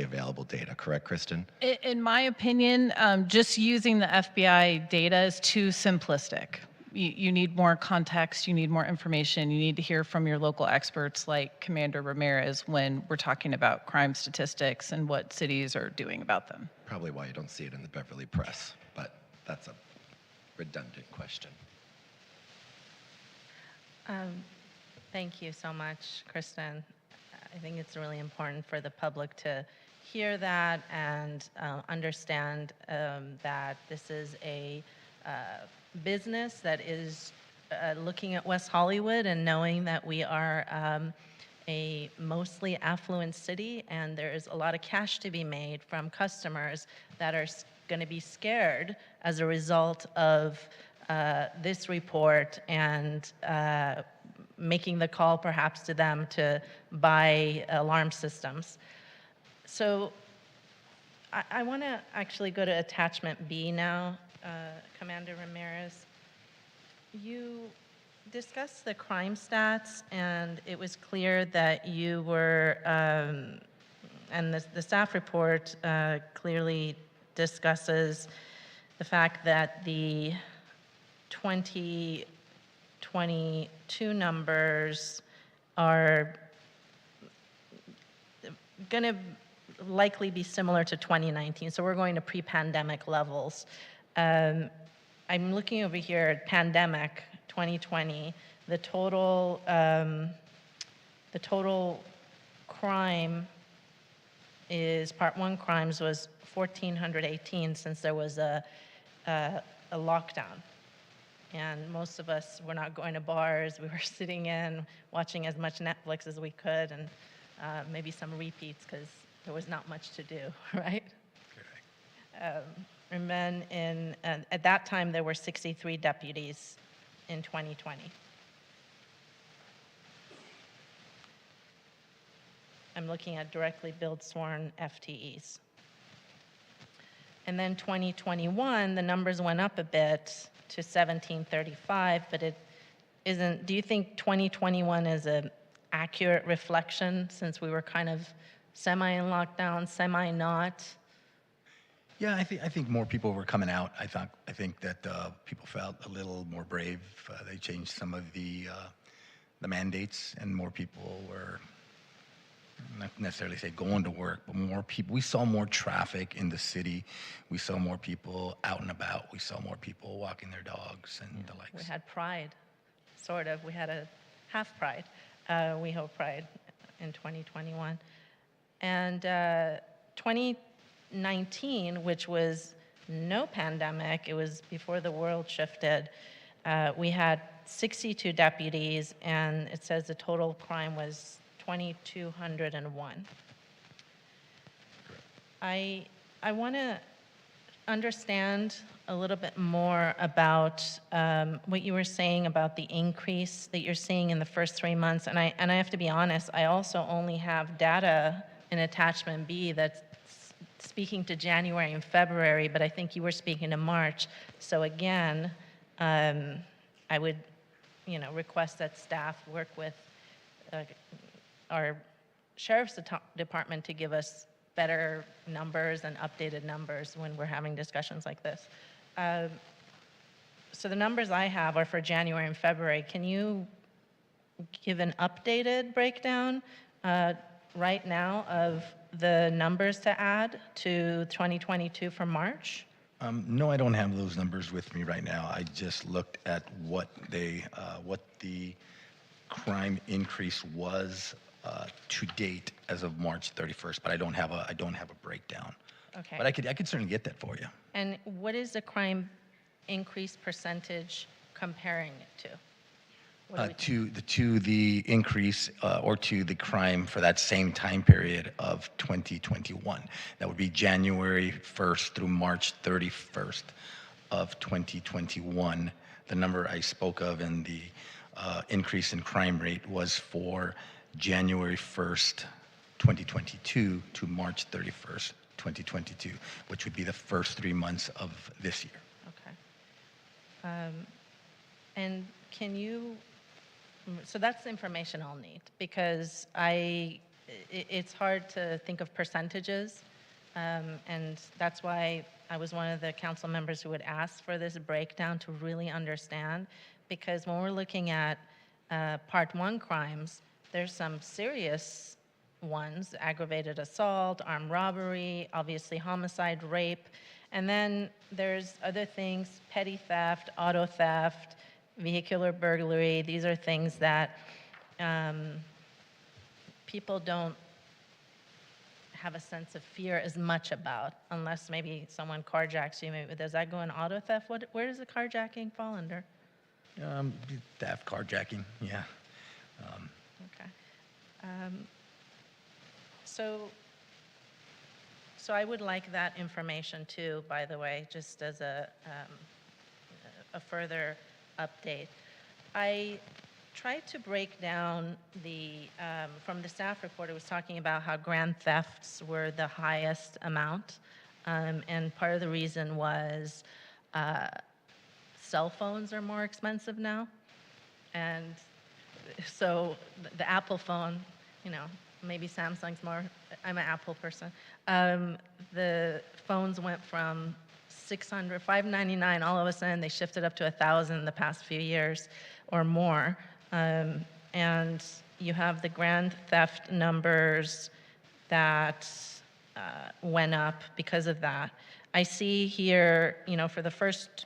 available data. Correct, Kristen? In my opinion, just using the FBI data is too simplistic. You need more context, you need more information, you need to hear from your local experts like Commander Ramirez when we're talking about crime statistics and what cities are doing about them. Probably why you don't see it in the Beverly Press, but that's a redundant question. Thank you so much, Kristen. I think it's really important for the public to hear that and understand that this is a business that is looking at West Hollywood and knowing that we are a mostly affluent city, and there is a lot of cash to be made from customers that are going to be scared as a result of this report and making the call perhaps to them to buy alarm systems. So I want to actually go to attachment B now, Commander Ramirez. You discussed the crime stats, and it was clear that you were, and the staff report clearly discusses the fact that the 2022 numbers are going to likely be similar to 2019. So we're going to pre-pandemic levels. I'm looking over here at pandemic 2020. The total crime is part one crimes was 1,418 since there was a lockdown. And most of us were not going to bars. We were sitting in, watching as much Netflix as we could, and maybe some repeats because there was not much to do, right? And then at that time, there were 63 deputies in 2020. I'm looking at directly billed sworn FTEs. And then 2021, the numbers went up a bit to 1735, but it isn't. Do you think 2021 is an accurate reflection since we were kind of semi in lockdown, semi not? Yeah, I think more people were coming out. I think that people felt a little more brave. They changed some of the mandates, and more people were, not necessarily say going to work, but more people. We saw more traffic in the city. We saw more people out and about. We saw more people walking their dogs and the likes. We had Pride, sort of. We had a half Pride, WeHo Pride in 2021. And 2019, which was no pandemic, it was before the world shifted, we had 62 deputies, and it says the total crime was 2,201. I want to understand a little bit more about what you were saying about the increase that you're seeing in the first 3 months. And I have to be honest, I also only have data in attachment B that's speaking to January and February, but I think you were speaking to March. So again, I would, request that staff work with our sheriff's department to give us better numbers and updated numbers when we're having discussions like this. So the numbers I have are for January and February. Can you give an updated breakdown right now of the numbers to add to 2022 for March? No, I don't have those numbers with me right now. I just looked at what the crime increase was to date as of March 31st, but I don't have a breakdown. Okay. But I could certainly get that for you. And what is the crime increase percentage comparing it to? To the increase or to the crime for that same time period of 2021. That would be January 1st through March 31st of 2021. The number I spoke of in the increase in crime rate was for January 1st, 2022 to March 31st, 2022, which would be the first 3 months of this year. Okay. And can you, so that's the information I'll need, because it's hard to think of percentages, and that's why I was one of the council members who would ask for this breakdown to really understand, because when we're looking at part one crimes, there's some serious ones: aggravated assault, armed robbery, obviously homicide, rape, and then there's other things: petty theft, auto theft, vehicular burglary. These are things that people don't have a sense of fear as much about, unless maybe someone carjacks you. Maybe, does that go in auto theft? Where does the carjacking fall under? Theft, carjacking, yeah. Okay. So I would like that information too, by the way, just as a further update. I tried to break down from the staff report, it was talking about how grand thefts were the highest amount. And part of the reason was cell phones are more expensive now. And so the Apple phone, you know, maybe Samsung's more, I'm an Apple person. The phones went from $599, all of a sudden they shifted up to $1,000 in the past few years or more. And you have the grand theft numbers that went up because of that. I see here, you know, for the first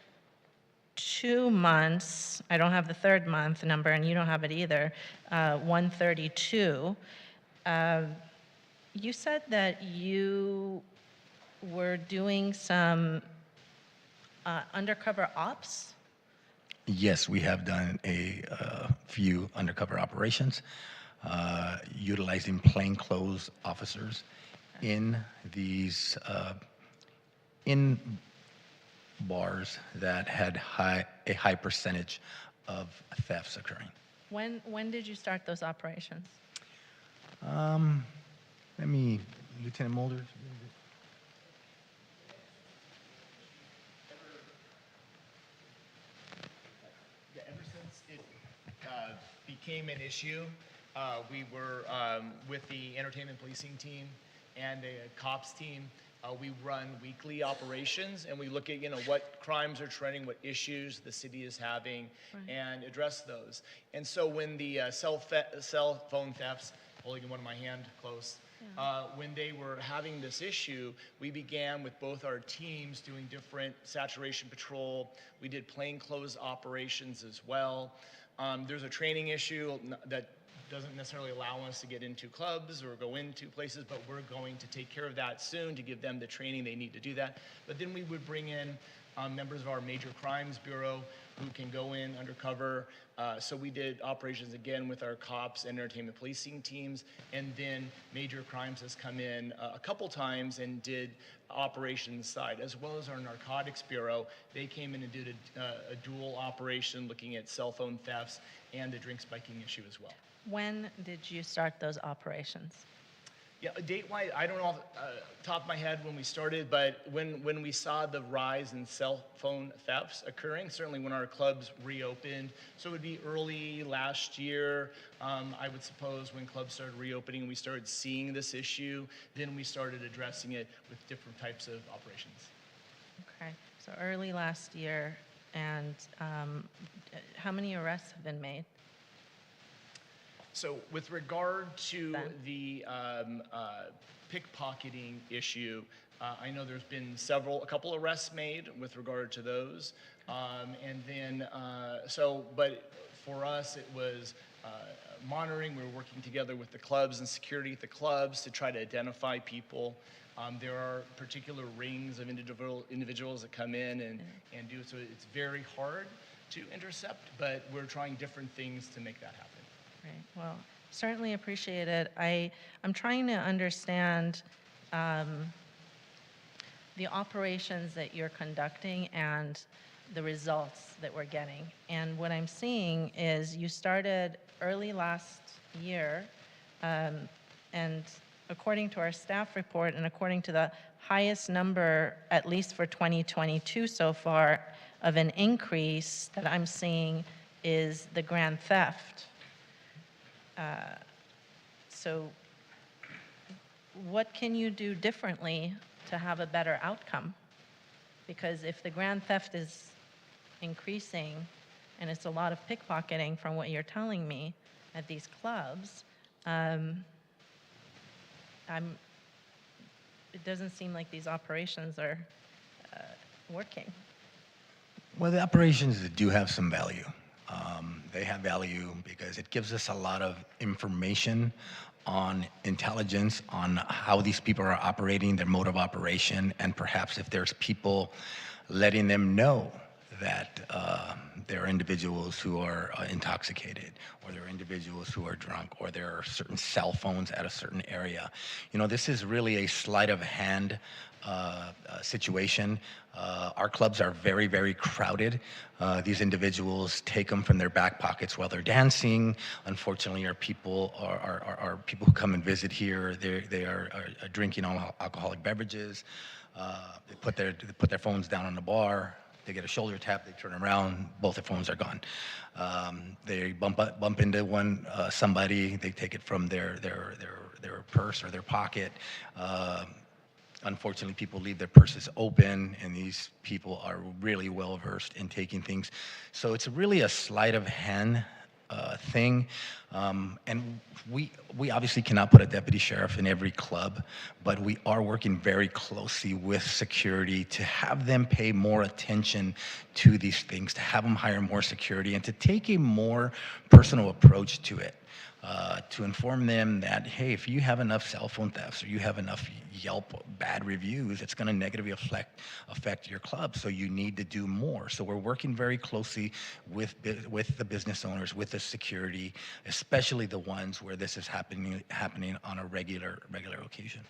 2 months, I don't have the third month number, and you don't have it either, 132. You said that you were doing some undercover ops? Yes, we have done a few undercover operations utilizing plainclothes officers in these in bars that had a high percentage of thefts occurring. When did you start those operations? Lieutenant Mulder. Yeah, ever since it became an issue, we were with the entertainment policing team and a cops team. We run weekly operations, and we look at, you know, what crimes are trending, what issues the city is having, and address those. And so when the cell phone thefts, holding one in my hand close, when they were having this issue, we began with both our teams doing different saturation patrol. We did plainclothes operations as well. There's a training issue that doesn't necessarily allow us to get into clubs or go into places, but we're going to take care of that soon to give them the training they need to do that. But then we would bring in members of our Major Crimes Bureau who can go in undercover. So we did operations again with our cops and entertainment policing teams, and then Major Crimes has come in a couple times and did operations side, as well as our Narcotics Bureau. They came in and did a dual operation looking at cell phone thefts and the drink spiking issue as well. When did you start those operations? Yeah, date-wise, I don't know off the top of my head when we started, but when we saw the rise in cell phone thefts occurring, certainly when our clubs reopened, so it would be early last year, I would suppose, when clubs started reopening, we started seeing this issue, then we started addressing it with different types of operations. Okay, so early last year, and how many arrests have been made? So with regard to the pickpocketing issue, I know there's been a couple arrests made with regard to those. And then, but for us, it was monitoring. We were working together with the clubs and security at the clubs to try to identify people. There are particular rings of individuals that come in and do it. So it's very hard to intercept, but we're trying different things to make that happen. Right. Well, certainly appreciate it. I'm trying to understand the operations that you're conducting and the results that we're getting. And what I'm seeing is you started early last year, and according to our staff report and according to the highest number, at least for 2022 so far, of an increase that I'm seeing is the grand theft. So what can you do differently to have a better outcome? Because if the grand theft is increasing and it's a lot of pickpocketing from what you're telling me at these clubs, it doesn't seem like these operations are working. Well, the operations do have some value. They have value because it gives us a lot of information on intelligence, on how these people are operating, their mode of operation, and perhaps if there's people letting them know that there are individuals who are intoxicated, or there are individuals who are drunk, or there are certain cell phones at a certain area. You know, this is really a sleight of hand situation. Our clubs are very, very crowded. These individuals take them from their back pockets while they're dancing. Unfortunately, our people are people who come and visit here. They are drinking alcoholic beverages. They put their phones down on the bar. They get a shoulder tap. They turn around. Both their phones are gone. They bump into somebody. They take it from their purse or their pocket. Unfortunately, people leave their purses open, and these people are really well versed in taking things. So it's really a sleight of hand thing. And we obviously cannot put a deputy sheriff in every club, but we are working very closely with security to have them pay more attention to these things, to have them hire more security, and to take a more personal approach to it. To inform them that, hey, if you have enough cell phone thefts or you have enough Yelp bad reviews, it's going to negatively affect your club. So you need to do more. So we're working very closely with the business owners, with the security, especially the ones where this is happening on a regular occasion.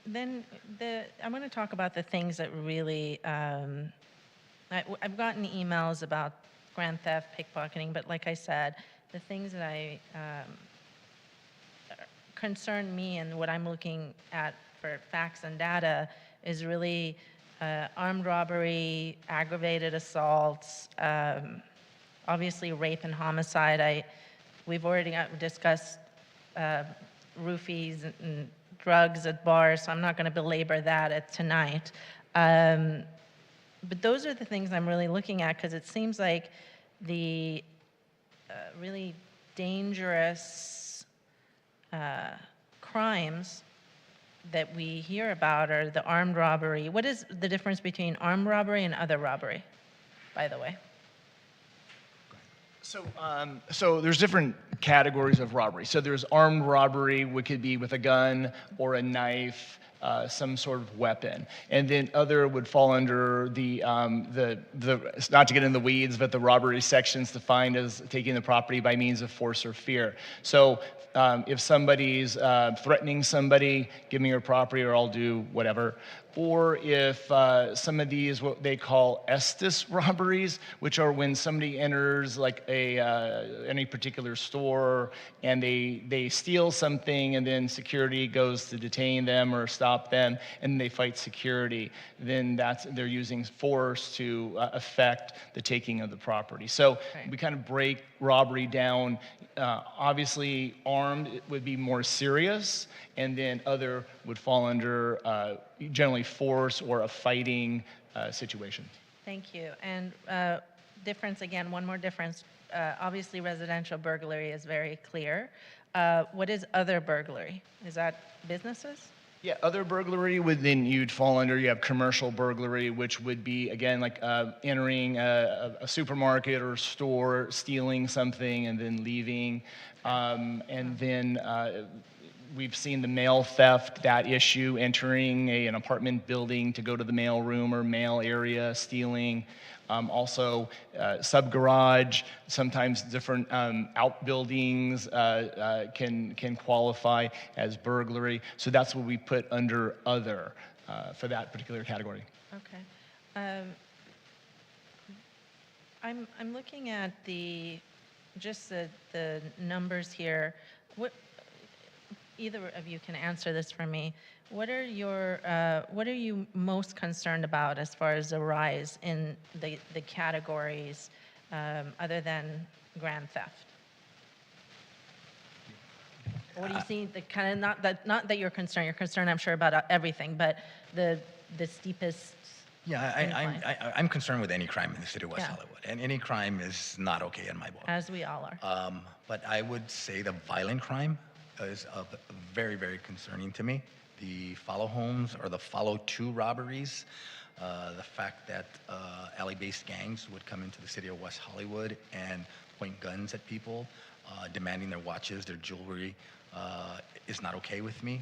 Then I want to talk about the things that really, I've gotten emails about grand theft, pickpocketing, but like I said, the things that concern me and what I'm looking at for facts and data is really armed robbery, aggravated assaults, obviously rape and homicide. We've already discussed roofies and drugs at bars, so I'm not going to belabor that tonight. But those are the things I'm really looking at because it seems like the really dangerous crimes that we hear about are the armed robbery. What is the difference between armed robbery and other robbery, by the way? So there's different categories of robbery. So there's armed robbery, which could be with a gun or a knife, some sort of weapon, and then other would fall under the not to get in the weeds, but the robbery sections defined as taking the property by means of force or fear. So if somebody's threatening somebody, give me your property or I'll do whatever. Or if some of these, what they call Estes robberies, which are when somebody enters like any particular store and they steal something and then security goes to detain them or stop them and they fight security, then they're using force to affect the taking of the property. So we kind of break robbery down. Obviously armed would be more serious, and then other would fall under generally force or a fighting situation. Thank you. And difference again, one more difference. Obviously residential burglary is very clear. What is other burglary? Is that businesses? Yeah, other burglary would then you'd fall under, you have commercial burglary, which would be, again, like entering a supermarket or store, stealing something and then leaving. And then we've seen the mail theft, that issue, entering an apartment building to go to the mail room or mail area, stealing. Also, sub-garage, sometimes different outbuildings can qualify as burglary. So that's what we put under other for that particular category. Okay. I'm looking at just the numbers here. Either of you can answer this for me. What are you most concerned about as far as the rise in the categories other than grand theft? What do you see? The kind of not that you're concerned. I'm sure about everything, but the steepest. Yeah, I'm concerned with any crime in the city of West Hollywood, and any crime is not okay in my book. As we all are. But I would say the violent crime is very, very concerning to me. The follow homes or the follow to robberies, the fact that alley-based gangs would come into the city of West Hollywood and point guns at people, demanding their watches, their jewelry, is not okay with me.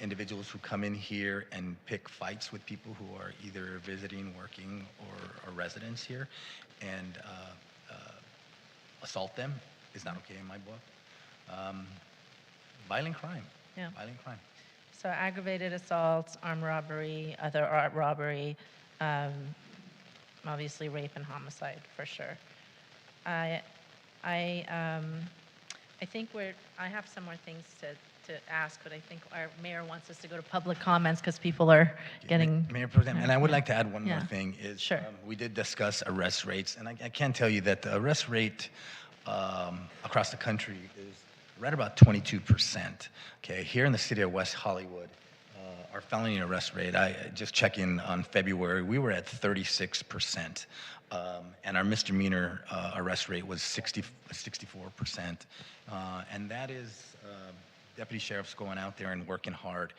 Individuals who come in here and pick fights with people who are either visiting, working, or residents here, and assault them is not okay in my book. Violent crime. Yeah. Violent crime. So aggravated assaults, armed robbery, other art robbery, obviously rape and homicide for sure. I think I have some more things to ask, but I think our mayor wants us to go to public comments because people are getting. Mayor Pro Tem, and I would like to add one more Yeah. thing, is Sure. we did discuss arrest rates, and I can tell you that the arrest rate across the country is right about 22%. Okay, here in the city of West Hollywood, our felony arrest rate, I just checked in on February, we were at 36%. And our misdemeanor arrest rate was 64%. And that is deputy sheriffs going out there and working hard,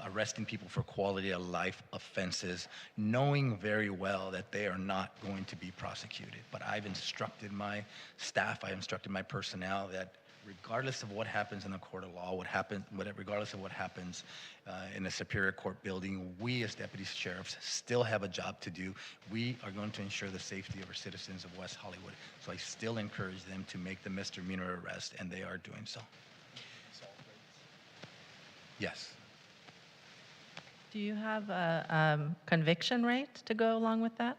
arresting people for quality of life offenses, knowing very well that they are not going to be prosecuted. But I've instructed my staff, I instructed my personnel that regardless of what happens in the court of law, regardless of what happens in the Superior Court building, we as deputy sheriffs still have a job to do. We are going to ensure the safety of our citizens of West Hollywood. So I still encourage them to make the misdemeanor arrest, and they are doing so. Yes. Do you have a conviction rate to go along with that?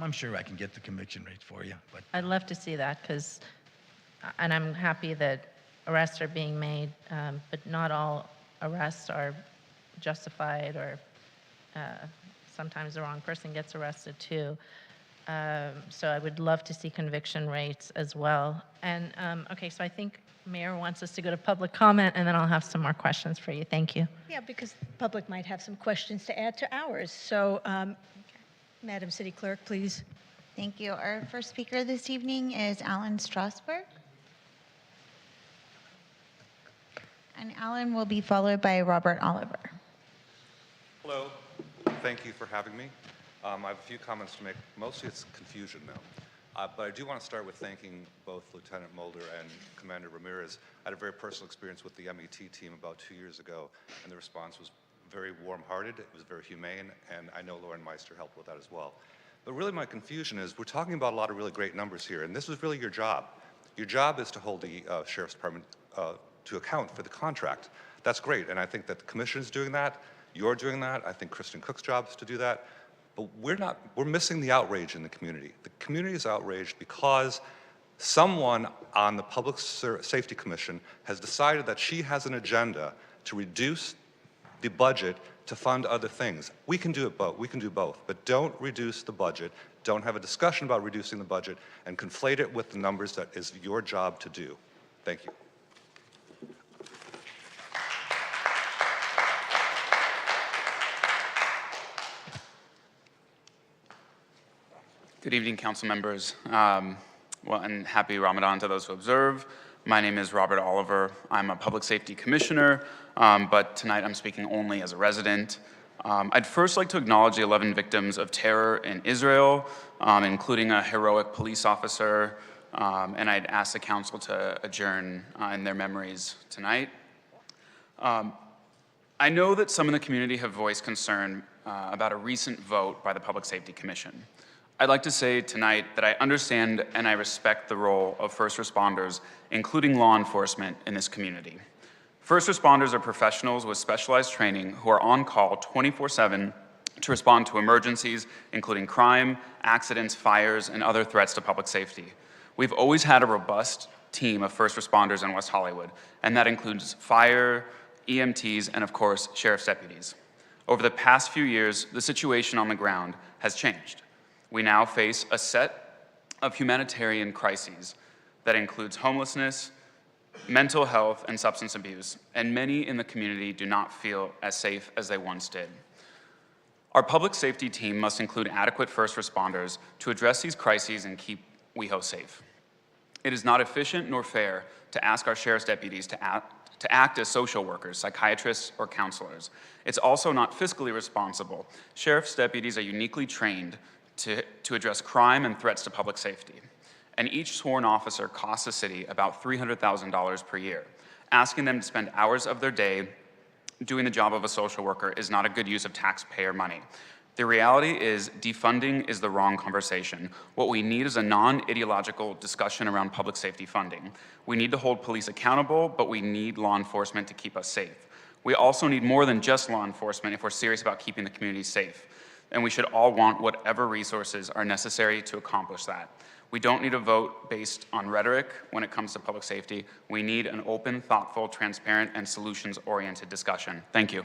I'm sure I can get the conviction rate for you, but I'd love to see that and I'm happy that arrests are being made, but not all arrests are justified, or sometimes the wrong person gets arrested too. So I would love to see conviction rates as well. And okay, so I think Mayor wants us to go to public comment, and then I'll have some more questions for you. Thank you. Yeah, because the public might have some questions to add to ours. So, Madam City Clerk, please. Thank you. Our first speaker this evening is Alan Strasberg. And Alan will be followed by Robert Oliver. Hello. Thank you for having me. I have a few comments to make. Mostly it's confusion now. But I do want to start with thanking both Lieutenant Mulder and Commander Ramirez. I had a very personal experience with the MET team about 2 years ago, and the response was very warm-hearted, it was very humane, and I know Lauren Meister helped with that as well. But really my confusion is we're talking about a lot of really great numbers here, and this is really your job. Your job is to hold the Sheriff's Department to account for the contract. That's great, and I think that the Commission is doing that, you're doing that, I think Kristen Cook's job is to do that, but we're missing the outrage in the community. The community is outraged because someone on the Public Safety Commission has decided that she has an agenda to reduce the budget to fund other things. We can do it both. We can do both, but don't reduce the budget. Don't have a discussion about reducing the budget and conflate it with the numbers that is your job to do. Thank you. Good evening, council members. Well, and happy Ramadan to those who observe. My name is Robert Oliver. I'm a public safety commissioner, but tonight I'm speaking only as a resident. I'd first like to acknowledge the 11 victims of terror in Israel, including a heroic police officer, and I'd ask the council to adjourn in their memories tonight. I know that some in the community have voiced concern about a recent vote by the Public Safety Commission. I'd like to say tonight that I understand and I respect the role of first responders, including law enforcement, in this community. First responders are professionals with specialized training who are on call 24/7 to respond to emergencies, including crime, accidents, fires, and other threats to public safety. We've always had a robust team of first responders in West Hollywood, and that includes fire, EMTs, and of course, sheriff's deputies. Over the past few years, the situation on the ground has changed. We now face a set of humanitarian crises that includes homelessness, mental health, and substance abuse, and many in the community do not feel as safe as they once did. Our public safety team must include adequate first responders to address these crises and keep WeHo safe. It is not efficient nor fair to ask our sheriff's deputies to act as social workers, psychiatrists, or counselors. It's also not fiscally responsible. Sheriff's deputies are uniquely trained to address crime and threats to public safety. And each sworn officer costs the city about $300,000 per year. Asking them to spend hours of their day doing the job of a social worker is not a good use of taxpayer money. The reality is defunding is the wrong conversation. What we need is a non-ideological discussion around public safety funding. We need to hold police accountable, but we need law enforcement to keep us safe. We also need more than just law enforcement if we're serious about keeping the community safe. And we should all want whatever resources are necessary to accomplish that. We don't need a vote based on rhetoric when it comes to public safety. We need an open, thoughtful, transparent, and solutions-oriented discussion. Thank you.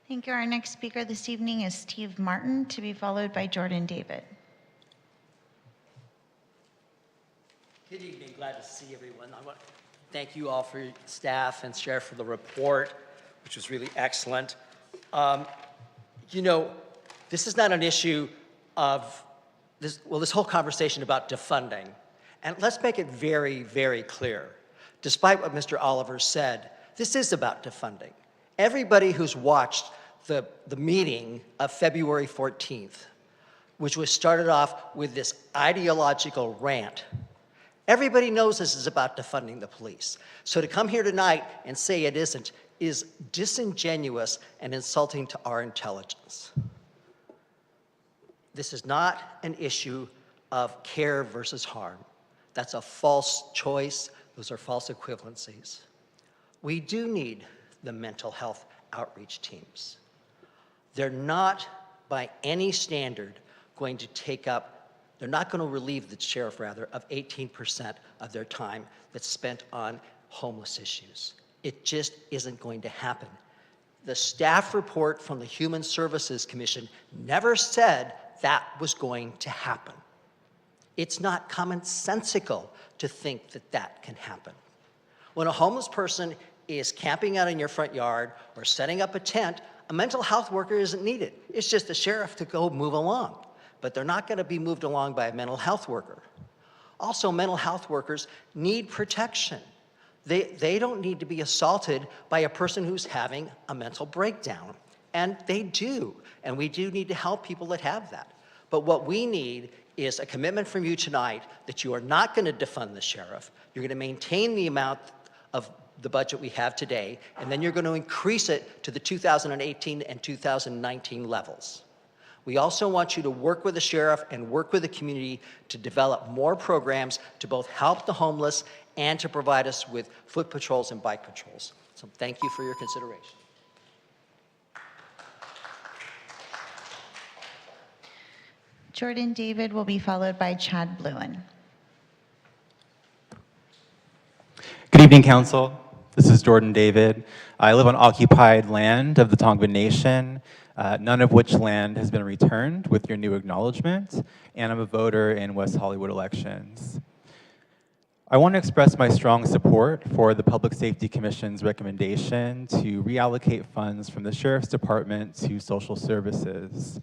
Thank you. Our next speaker this evening is Steve Martin, to be followed by Jordan David. Good evening. Glad to see everyone. I want to thank you all for your staff and Sheriff for the report, which was really excellent. You know, this is not an issue of this whole conversation about defunding. And let's make it very, very clear. Despite what Mr. Oliver said, this is about defunding. Everybody who's watched the meeting of February 14th, which was started off with this ideological rant, everybody knows this is about defunding the police. So to come here tonight and say it isn't is disingenuous and insulting to our intelligence. This is not an issue of care versus harm. That's a false choice. Those are false equivalencies. We do need the mental health outreach teams. They're not, by any standard, going to take up, they're not going to relieve the sheriff, rather, of 18% of their time that's spent on homeless issues. It just isn't going to happen. The staff report from the Human Services Commission never said that was going to happen. It's not commonsensical to think that that can happen. When a homeless person is camping out in your front yard or setting up a tent, a mental health worker isn't needed. It's just the sheriff to go move along. But they're not going to be moved along by a mental health worker. Also, mental health workers need protection. They don't need to be assaulted by a person who's having a mental breakdown. And they do. And we do need to help people that have that. But what we need is a commitment from you tonight that you are not going to defund the sheriff. You're going to maintain the amount of the budget we have today, and then you're going to increase it to the 2018 and 2019 levels. We also want you to work with the sheriff and work with the community to develop more programs to both help the homeless and to provide us with foot patrols and bike patrols. So thank you for your consideration. Jordan David will be followed by Chad Bluen. Good evening, Council. This is Jordan David. I live on occupied land of the Tongva Nation, none of which land has been returned with your new acknowledgement, and I'm a voter in West Hollywood elections. I want to express my strong support for the Public Safety Commission's recommendation to reallocate funds from the Sheriff's Department to social services.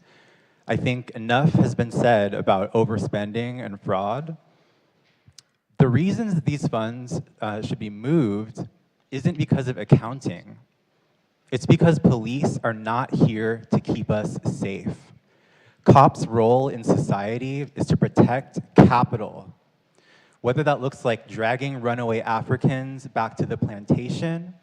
I think enough has been said about overspending and fraud. The reasons that these funds should be moved isn't because of accounting. It's because police are not here to keep us safe. Cops' role in society is to protect capital, whether that looks like dragging runaway Africans back to the plantation,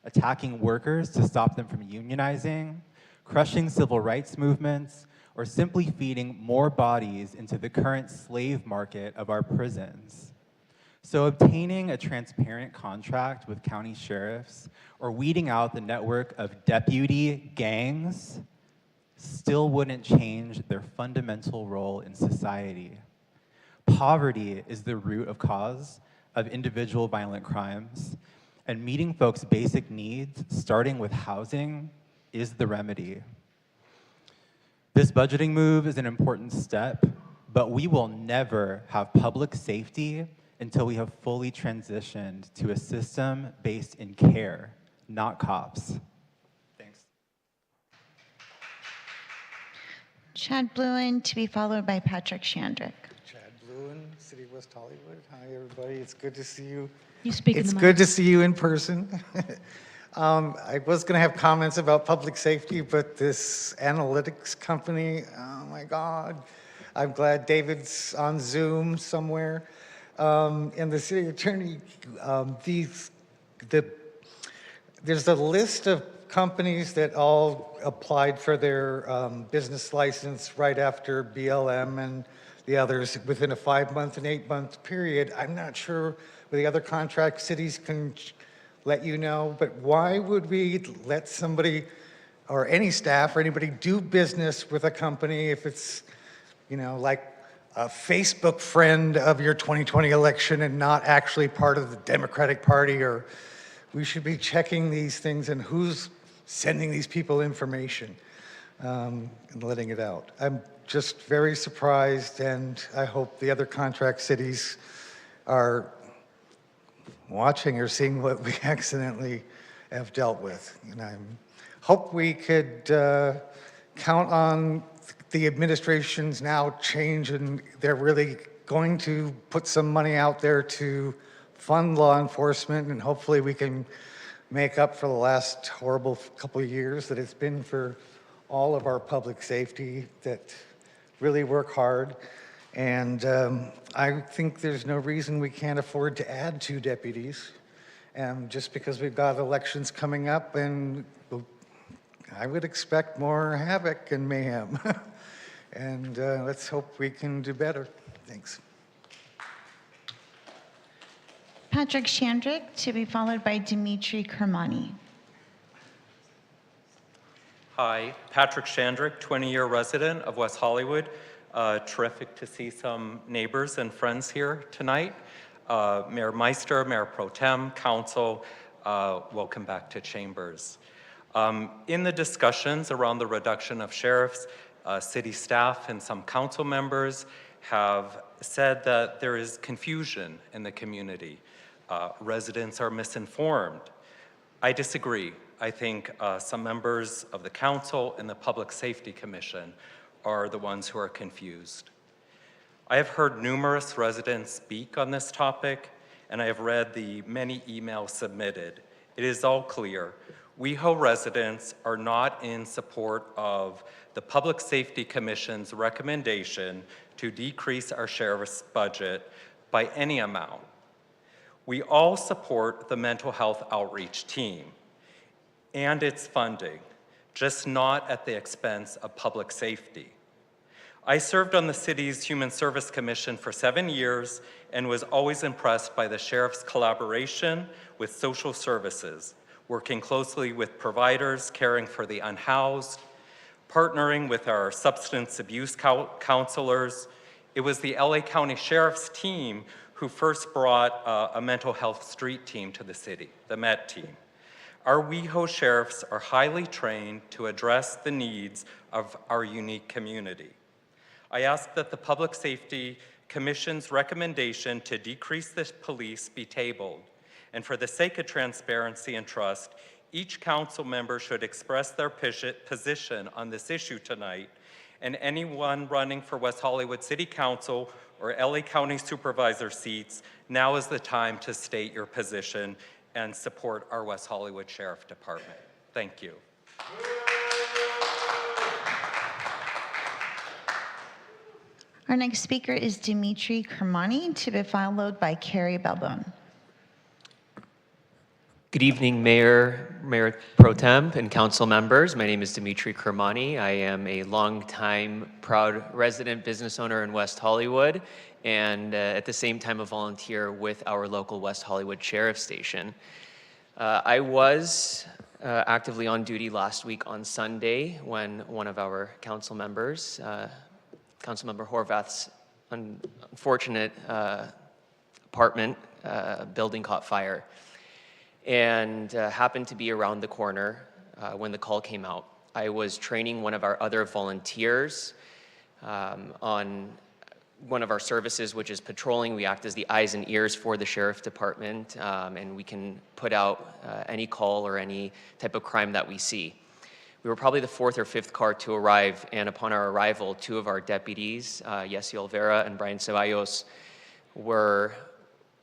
attacking workers to stop them from unionizing, crushing civil rights movements, or simply feeding more bodies into the current slave market of our prisons. So obtaining a transparent contract with county sheriffs or weeding out the network of deputy gangs still wouldn't change their fundamental role in society. Poverty is the root of cause of individual violent crimes, and meeting folks' basic needs, starting with housing, is the remedy. This budgeting move is an important step, but we will never have public safety until we have fully transitioned to a system based in care, not cops. Thanks. Chad Bluen, to be followed by Patrick Shandrick. Chad Bluen, City of West Hollywood. Hi, everybody. It's good to see you. You speak in It's the good mic. to see you in person. I was going to have comments about public safety, but this analytics company, oh my God. I'm glad David's on Zoom somewhere. And the city attorney, there's a list of companies that all applied for their business license right after BLM and the others within a 5-month and 8-month period. I'm not sure with the other contract cities can let you know, but why would we let somebody or any staff or anybody do business with a company if it's, you know, like a Facebook friend of your 2020 election and not actually part of the Democratic Party, or we should be checking these things and who's sending these people information and letting it out. I'm just very surprised, and I hope the other contract cities are watching or seeing what we accidentally have dealt with. And I hope we could count on the administration's now change, and they're really going to put some money out there to fund law enforcement, and hopefully we can make up for the last horrible couple of years that it's been for all of our public safety that really work hard. And I think there's no reason we can't afford to add 2 deputies, just because we've got elections coming up, and I would expect more havoc and mayhem. And let's hope we can do better. Thanks. Patrick Shandrick, to be followed by Dimitri Kermani. Hi, Patrick Shandrick, 20-year resident of West Hollywood. Terrific to see some neighbors and friends here tonight. Mayor Meister, Mayor Pro Tem, Council, welcome back to Chambers. In the discussions around the reduction of sheriffs, city staff and some council members have said that there is confusion in the community. Residents are misinformed. I disagree. I think some members of the council and the Public Safety Commission are the ones who are confused. I have heard numerous residents speak on this topic, and I have read the many emails submitted. It is all clear. WeHo residents are not in support of the Public Safety Commission's recommendation to decrease our sheriff's budget by any amount. We all support the mental health outreach team and its funding, just not at the expense of public safety. I served on the city's Human Service Commission for 7 years and was always impressed by the sheriff's collaboration with social services, working closely with providers, caring for the unhoused, partnering with our substance abuse counselors. It was the LA County Sheriff's team who first brought a mental health street team to the city, the MET team. Our WeHo sheriffs are highly trained to address the needs of our unique community. I ask that the Public Safety Commission's recommendation to decrease the police be tabled. And for the sake of transparency and trust, each council member should express their position on this issue tonight, and anyone running for West Hollywood City Council or LA County Supervisor seats, now is the time to state your position and support our West Hollywood Sheriff Department. Thank you. Our next speaker is Dimitri Kermani, to be followed by Carrie Belbone. Good evening, Mayor Pro Tem and council members. My name is Dimitri Kermani. I am a longtime proud resident business owner in West Hollywood, and at the same time a volunteer with our local West Hollywood Sheriff Station. I was actively on duty last week on Sunday when one of our council members, Councilmember Horvath's unfortunate apartment building caught fire, and happened to be around the corner when the call came out. I was training one of our other volunteers on one of our services, which is patrolling. We act as the eyes and ears for the sheriff department, and we can put out any call or any type of crime that we see. We were probably the 4th or 5th car to arrive, and upon our arrival, 2 of our deputies, Yessi Olvera and Brian Ceballos, were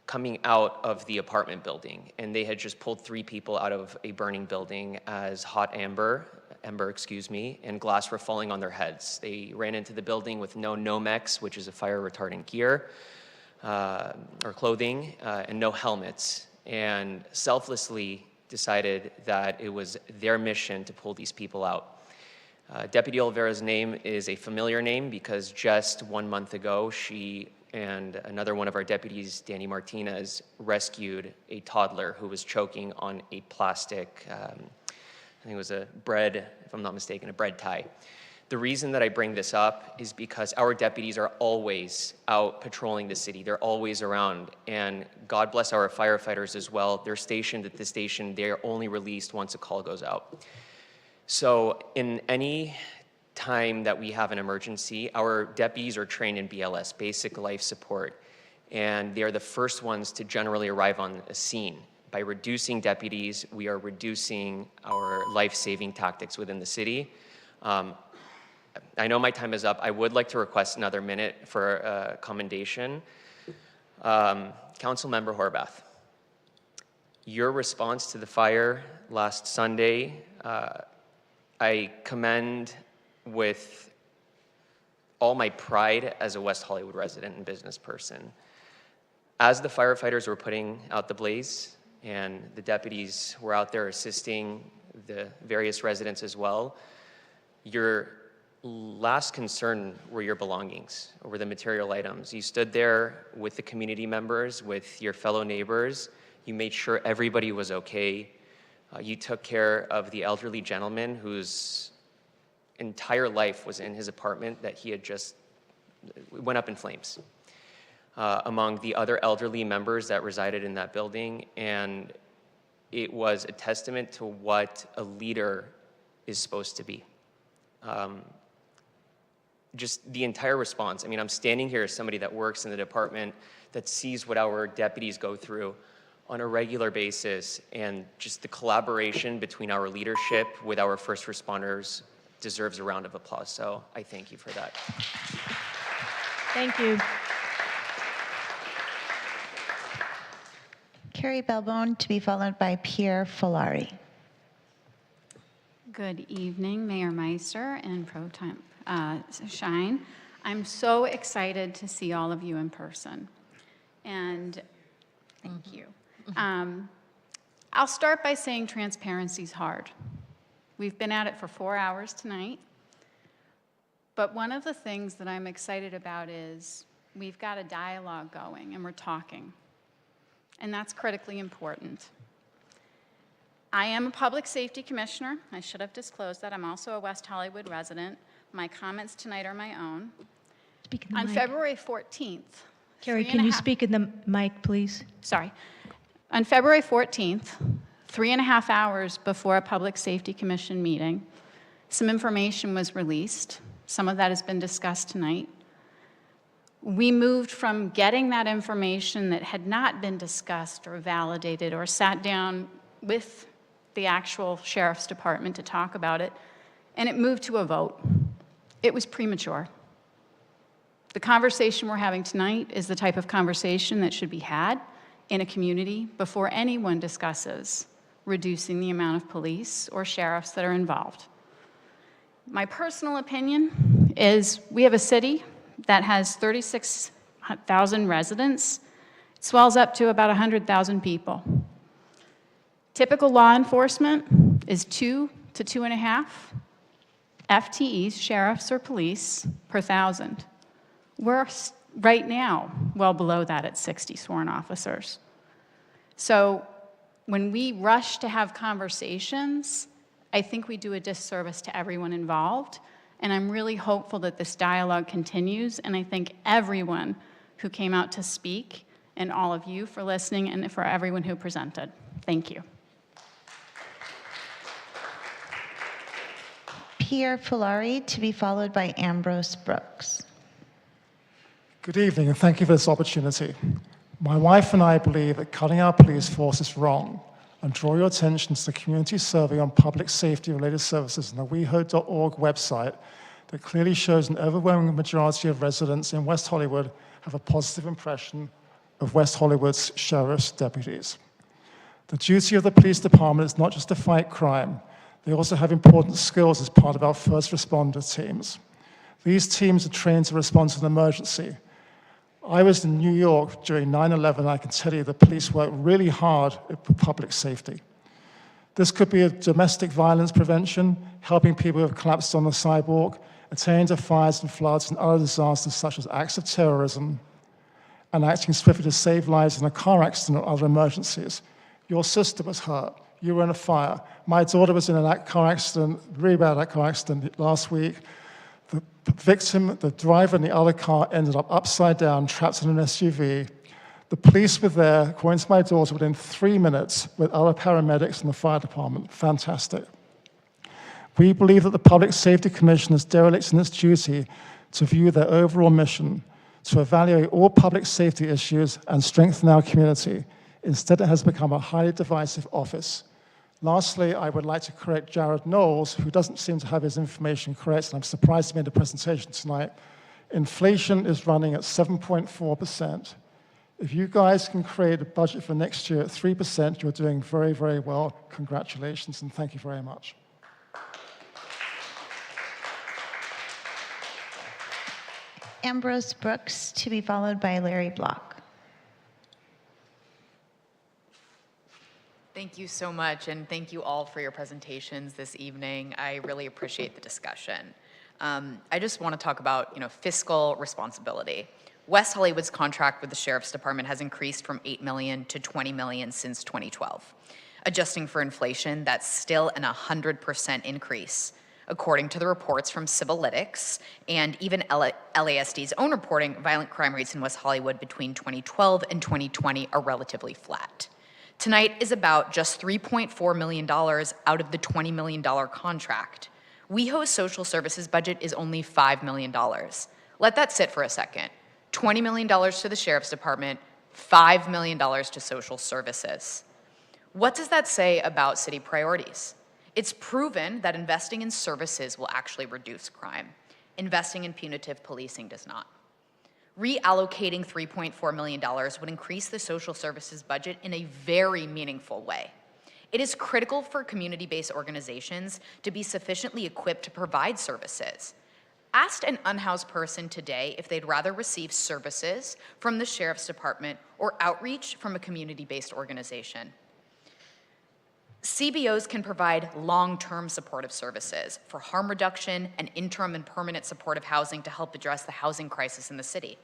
coming out of the apartment building, and they had just pulled 3 people out of a burning building as hot ember, and glass were falling on their heads. They ran into the building with no Nomex, which is a fire retardant gear, or clothing, and no helmets, and selflessly decided that it was their mission to pull these people out. Deputy Olvera's name is a familiar name because just 1 month ago, she and another one of our deputies, Danny Martinez, rescued a toddler who was choking on a plastic, I think it was a bread, if I'm not mistaken, a bread tie. The reason that I bring this up is because our deputies are always out patrolling the city. They're always around. And God bless our firefighters as well. They're stationed at the station. They're only released once a call goes out. So in any time that we have an emergency, our deputies are trained in BLS, basic life support. And they're the first ones to generally arrive on a scene. By reducing deputies, we are reducing our life-saving tactics within the city. I know my time is up. I would like to request another minute for commendation. Councilmember Horvath, your response to the fire last Sunday, I commend with all my pride as a West Hollywood resident and business person. As the firefighters were putting out the blaze and the deputies were out there assisting the various residents as well, your last concern were your belongings, were the material items. You stood there with the community members, with your fellow neighbors. You made sure everybody was okay. You took care of the elderly gentleman whose entire life was in his apartment that he had just went up in flames. Among the other elderly members that resided in that building, and it was a testament to what a leader is supposed to be. Just the entire response. I mean, I'm standing here as somebody that works in the department that sees what our deputies go through on a regular basis, and just the collaboration between our leadership with our first responders deserves a round of applause. So I thank you for that. Thank you. Carrie Belbone to be followed by Pierre Folari. Good evening, Mayor Meister and Pro Temp Shine. I'm so excited to see all of you in person, and thank you. I'll start by saying transparency is hard. We've been at it for 4 hours tonight, but one of the things that I'm excited about is we've got a dialogue going and we're talking, and that's critically important. I am a public safety commissioner. I should have disclosed that. I'm also a West Hollywood resident. My comments tonight are my own. Speak in the On mic. February 14th, Carrie, can you speak in the mic, please? Sorry. On February 14th, 3.5 hours before a Public Safety Commission meeting, some information was released. Some of that has been discussed tonight. We moved from getting that information that had not been discussed or validated or sat down with the actual sheriff's department to talk about it, and it moved to a vote. It was premature. The conversation we're having tonight is the type of conversation that should be had in a community before anyone discusses reducing the amount of police or sheriffs that are involved. My personal opinion is we have a city that has 36,000 residents. It swells up to about 100,000 people. Typical law enforcement is 2 to 2.5 FTEs, sheriffs or police, per 1,000. We're right now well below that at 60 sworn officers. So when we rush to have conversations, I think we do a disservice to everyone involved, and I'm really hopeful that this dialogue continues, and I thank everyone who came out to speak, and all of you for listening, and for everyone who presented. Thank you. Pierre Folari to be followed by Ambrose Brooks. Good evening, and thank you for this opportunity. My wife and I believe that cutting our police force is wrong, and draw your attention to the community survey on public safety-related services on the WehoTV website that clearly shows an overwhelming majority of residents in West Hollywood have a positive impression of West Hollywood's sheriff's deputies. The duty of the police department is not just to fight crime. They also have important skills as part of our first responder teams. These teams are trained to respond to an emergency. I was in New York during 9/11. I can tell you the police work really hard with public safety. This could be a domestic violence prevention, helping people who have collapsed on the sidewalk, attending to fires and floods and other disasters such as acts of terrorism, and acting swiftly to save lives in a car accident or other emergencies. Your sister was hurt. You were in a fire. My daughter was in a car accident, really bad car accident last week. victim, the driver in the other car, ended up upside down, trapped in an SUV. The police were there, according to my daughter, within 3 minutes with other paramedics and the fire department. Fantastic. We believe that the Public Safety Commission is derelict in its duty to view their overall mission, to evaluate all public safety issues and strengthen our community. Instead, it has become a highly divisive office. Lastly, I would like to correct Jared Knowles, who doesn't seem to have his information correct, and I'm surprised he made a presentation tonight. Inflation is running at 7.4%. If you guys can create a budget for next year at 3%, you're doing very, very well. Congratulations, and thank you very much. Ambrose Brooks, to be followed by Larry Block. Thank you so much, and thank you all for your presentations this evening. I really appreciate the discussion. I just want to talk about, fiscal responsibility. West Hollywood's contract with the Sheriff's Department has increased from $8 million to $20 million since 2012. Adjusting for inflation, that's still an 100% increase, according to the reports from Civilytics and even LASD's own reporting. Violent crime rates in West Hollywood between 2012 and 2020 are relatively flat. Tonight is about just $3.4 million out of the $20 million contract. WeHo's social services budget is only $5 million. Let that sit for a second. $20 million to the Sheriff's Department, $5 million to social services. What does that say about city priorities? It's proven that investing in services will actually reduce crime. Investing in punitive policing does not. Reallocating $3.4 million would increase the social services budget in a very meaningful way. It is critical for community-based organizations to be sufficiently equipped to provide services. Ask an unhoused person today if they'd rather receive services from the Sheriff's Department or outreach from a community-based organization. CBOs can provide long-term supportive services for harm reduction and interim and permanent supportive housing to help address the housing crisis in the city.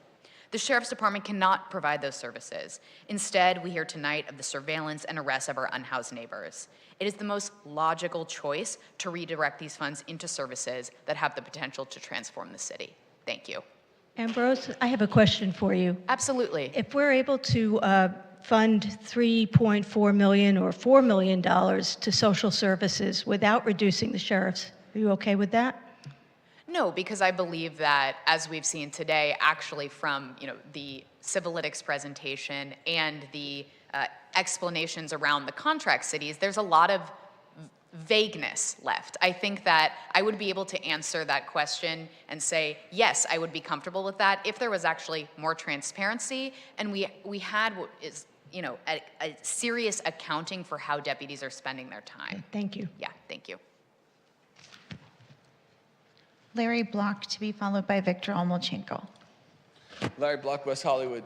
The Sheriff's Department cannot provide those services. Instead, we hear tonight of the surveillance and arrest of our unhoused neighbors. It is the most logical choice to redirect these funds into services that have the potential to transform the city. Thank you. Ambrose, I have a question for you. Absolutely. If we're able to fund $3.4 million or $4 million to social services without reducing the sheriffs, are you okay with that? No, because I believe that, as we've seen today, actually from the Civilytics presentation and the explanations around the contract cities, there's a lot of vagueness left. I think that I would be able to answer that question and say, yes, I would be comfortable with that if there was actually more transparency and we had what is a serious accounting for how deputies are spending their time. Thank you. Yeah, thank you. Larry Block, to be followed by Victor Olmochenko. Larry Block, West Hollywood.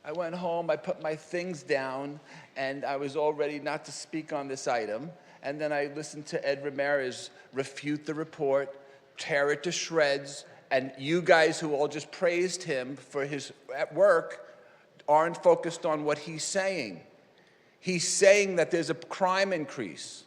I went home, I put my things down, and I was all ready not to speak on this item. And then I listened to Ed Ramirez refute the report, tear it to shreds, and you guys who all just praised him for his work aren't focused on what he's saying. He's saying that there's a crime increase.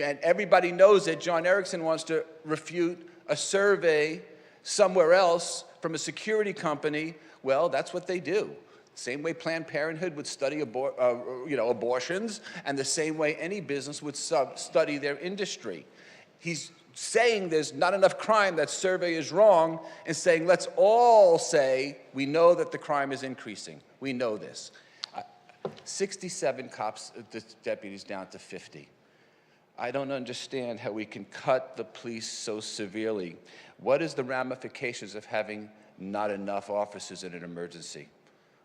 And everybody knows that John Erickson wants to refute a survey somewhere else from a security company. Well, that's what they do. Same way Planned Parenthood would study abortions, and the same way any business would study their industry. He's saying there's not enough crime, that survey is wrong, and saying let's all say we know that the crime is increasing. We know this. 67 cops, deputies down to 50. I don't understand how we can cut the police so severely. What is the ramifications of having not enough officers in an emergency?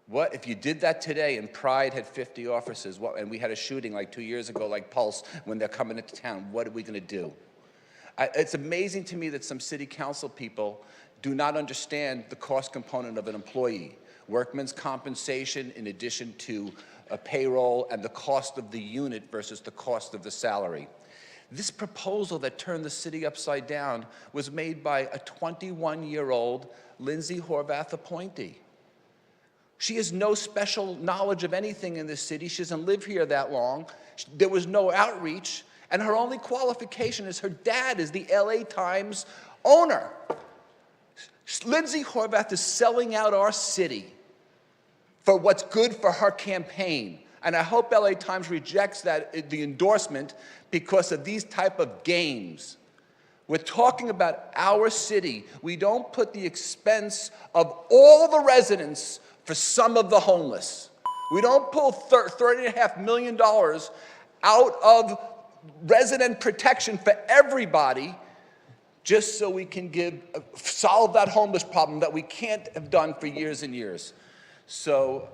What if you did that today and Pride had 50 officers and we had a shooting like 2 years ago like Pulse when they're coming into town? What are we going to do? It's amazing to me that some city council people do not understand the cost component of an employee. Workman's compensation in addition to a payroll and the cost of the unit versus the cost of the salary. This proposal that turned the city upside down was made by a 21-year-old Lindsay Horvath appointee. She has no special knowledge of anything in this city. She doesn't live here that long. There was no outreach, and her only qualification is her dad is the LA Times owner. Lindsay Horvath is selling out our city for what's good for her campaign. And I hope LA Times rejects the endorsement because of these type of games. We're talking about our city. We don't put the expense of all the residents for some of the homeless. We don't pull $30.5 million out of resident protection for everybody just so we can solve that homeless problem that we can't have done for years and years. So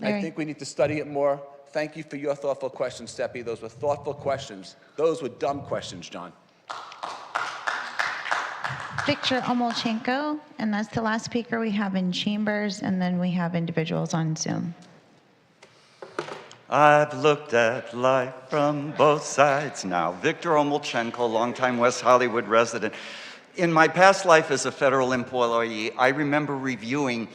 I think we need to study it more. Thank you for your thoughtful questions, Seppi. Those were thoughtful questions. Those were dumb questions, John. Victor Omolchenko, and that's the last speaker we have in chambers, and then we have individuals on Zoom. I've looked at life from both sides now. Victor Omolchenko, longtime West Hollywood resident. In my past life as a federal employee, I remember reviewing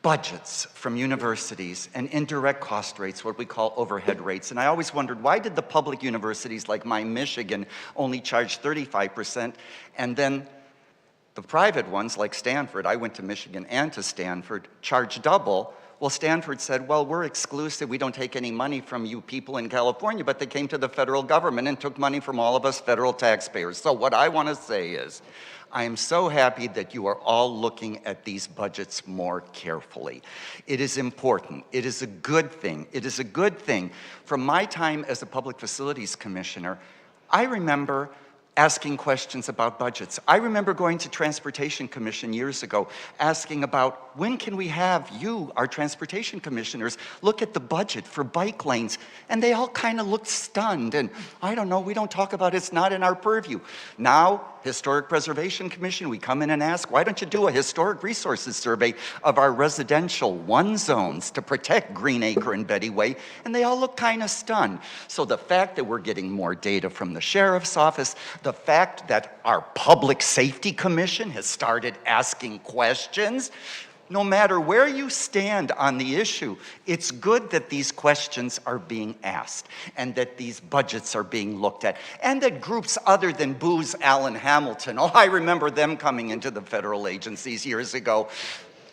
budgets from universities and indirect cost rates, what we call overhead rates. And I always wondered, why did the public universities like my Michigan only charge 35%, and then the private ones like Stanford, I went to Michigan and to Stanford, charge double? Well, Stanford said, well, we're exclusive. We don't take any money from you people in California, but they came to the federal government and took money from all of us federal taxpayers. So what I want to say is, I am so happy that you are all looking at these budgets more carefully. It is important. It is a good thing. It is a good thing. From my time as a public facilities commissioner, I remember asking questions about budgets. I remember going to Transportation Commission years ago, asking about when can we have you, our transportation commissioners, look at the budget for bike lanes? And they all kind of looked stunned. And I don't know, we don't talk about it, it's not in our purview. Now, Historic Preservation Commission, we come in and ask, why don't you do a historic resources survey of our residential one zones to protect Greenacre and Betty Way? And they all look kind of stunned. So the fact that we're getting more data from the sheriff's office, the fact that our Public Safety Commission has started asking questions, no matter where you stand on the issue, it's good that these questions are being asked and that these budgets are being looked at, and that groups other than Booz Allen Hamilton, oh, I remember them coming into the federal agencies years ago,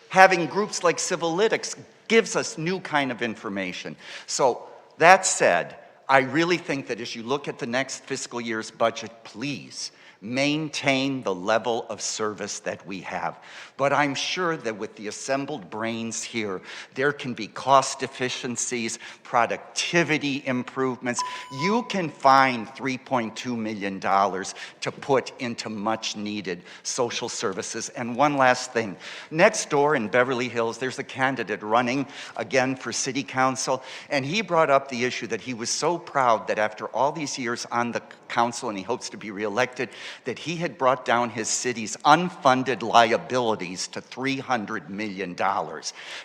having groups like Civilytics gives us new kind of information. So that said, I really think that as you look at the next fiscal year's budget, please maintain the level of service that we have. But I'm sure that with the assembled brains here, there can be cost efficiencies, productivity improvements. You can find $3.2 million to put into much needed social services. And one last thing, next door in Beverly Hills, there's a candidate running again for city council, and he brought up the issue that he was so proud that after all these years on the council, and he hopes to be reelected, that he had brought down his city's unfunded liabilities to $300 million.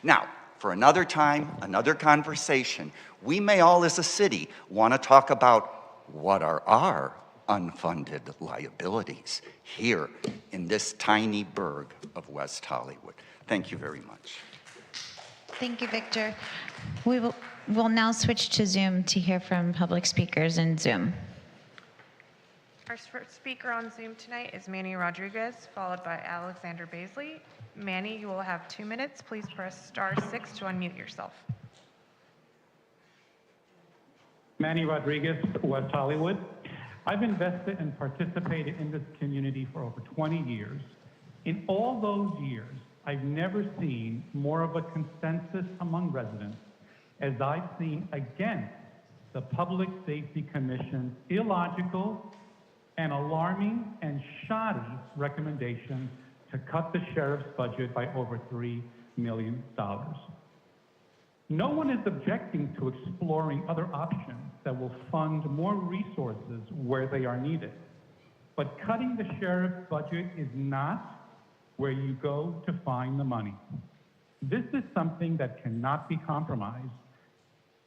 Now, for another time, another conversation, we may all as a city want to talk about what are our unfunded liabilities here in this tiny burg of West Hollywood. Thank you very much. Thank you, Victor. We'll now switch to Zoom to hear from public speakers in Zoom. Our first speaker on Zoom tonight is Manny Rodriguez, followed by Alexander Baisley. Manny, you will have 2 minutes. Please press *6 to unmute yourself. Manny Rodriguez, West Hollywood. I've invested and participated in this community for over 20 years. In all those years, I've never seen more of a consensus among residents as I've seen against the Public Safety Commission's illogical and alarming and shoddy recommendation to cut the sheriff's budget by over $3 million. No one is objecting to exploring other options that will fund more resources where they are needed. But cutting the sheriff's budget is not where you go to find the money. This is something that cannot be compromised.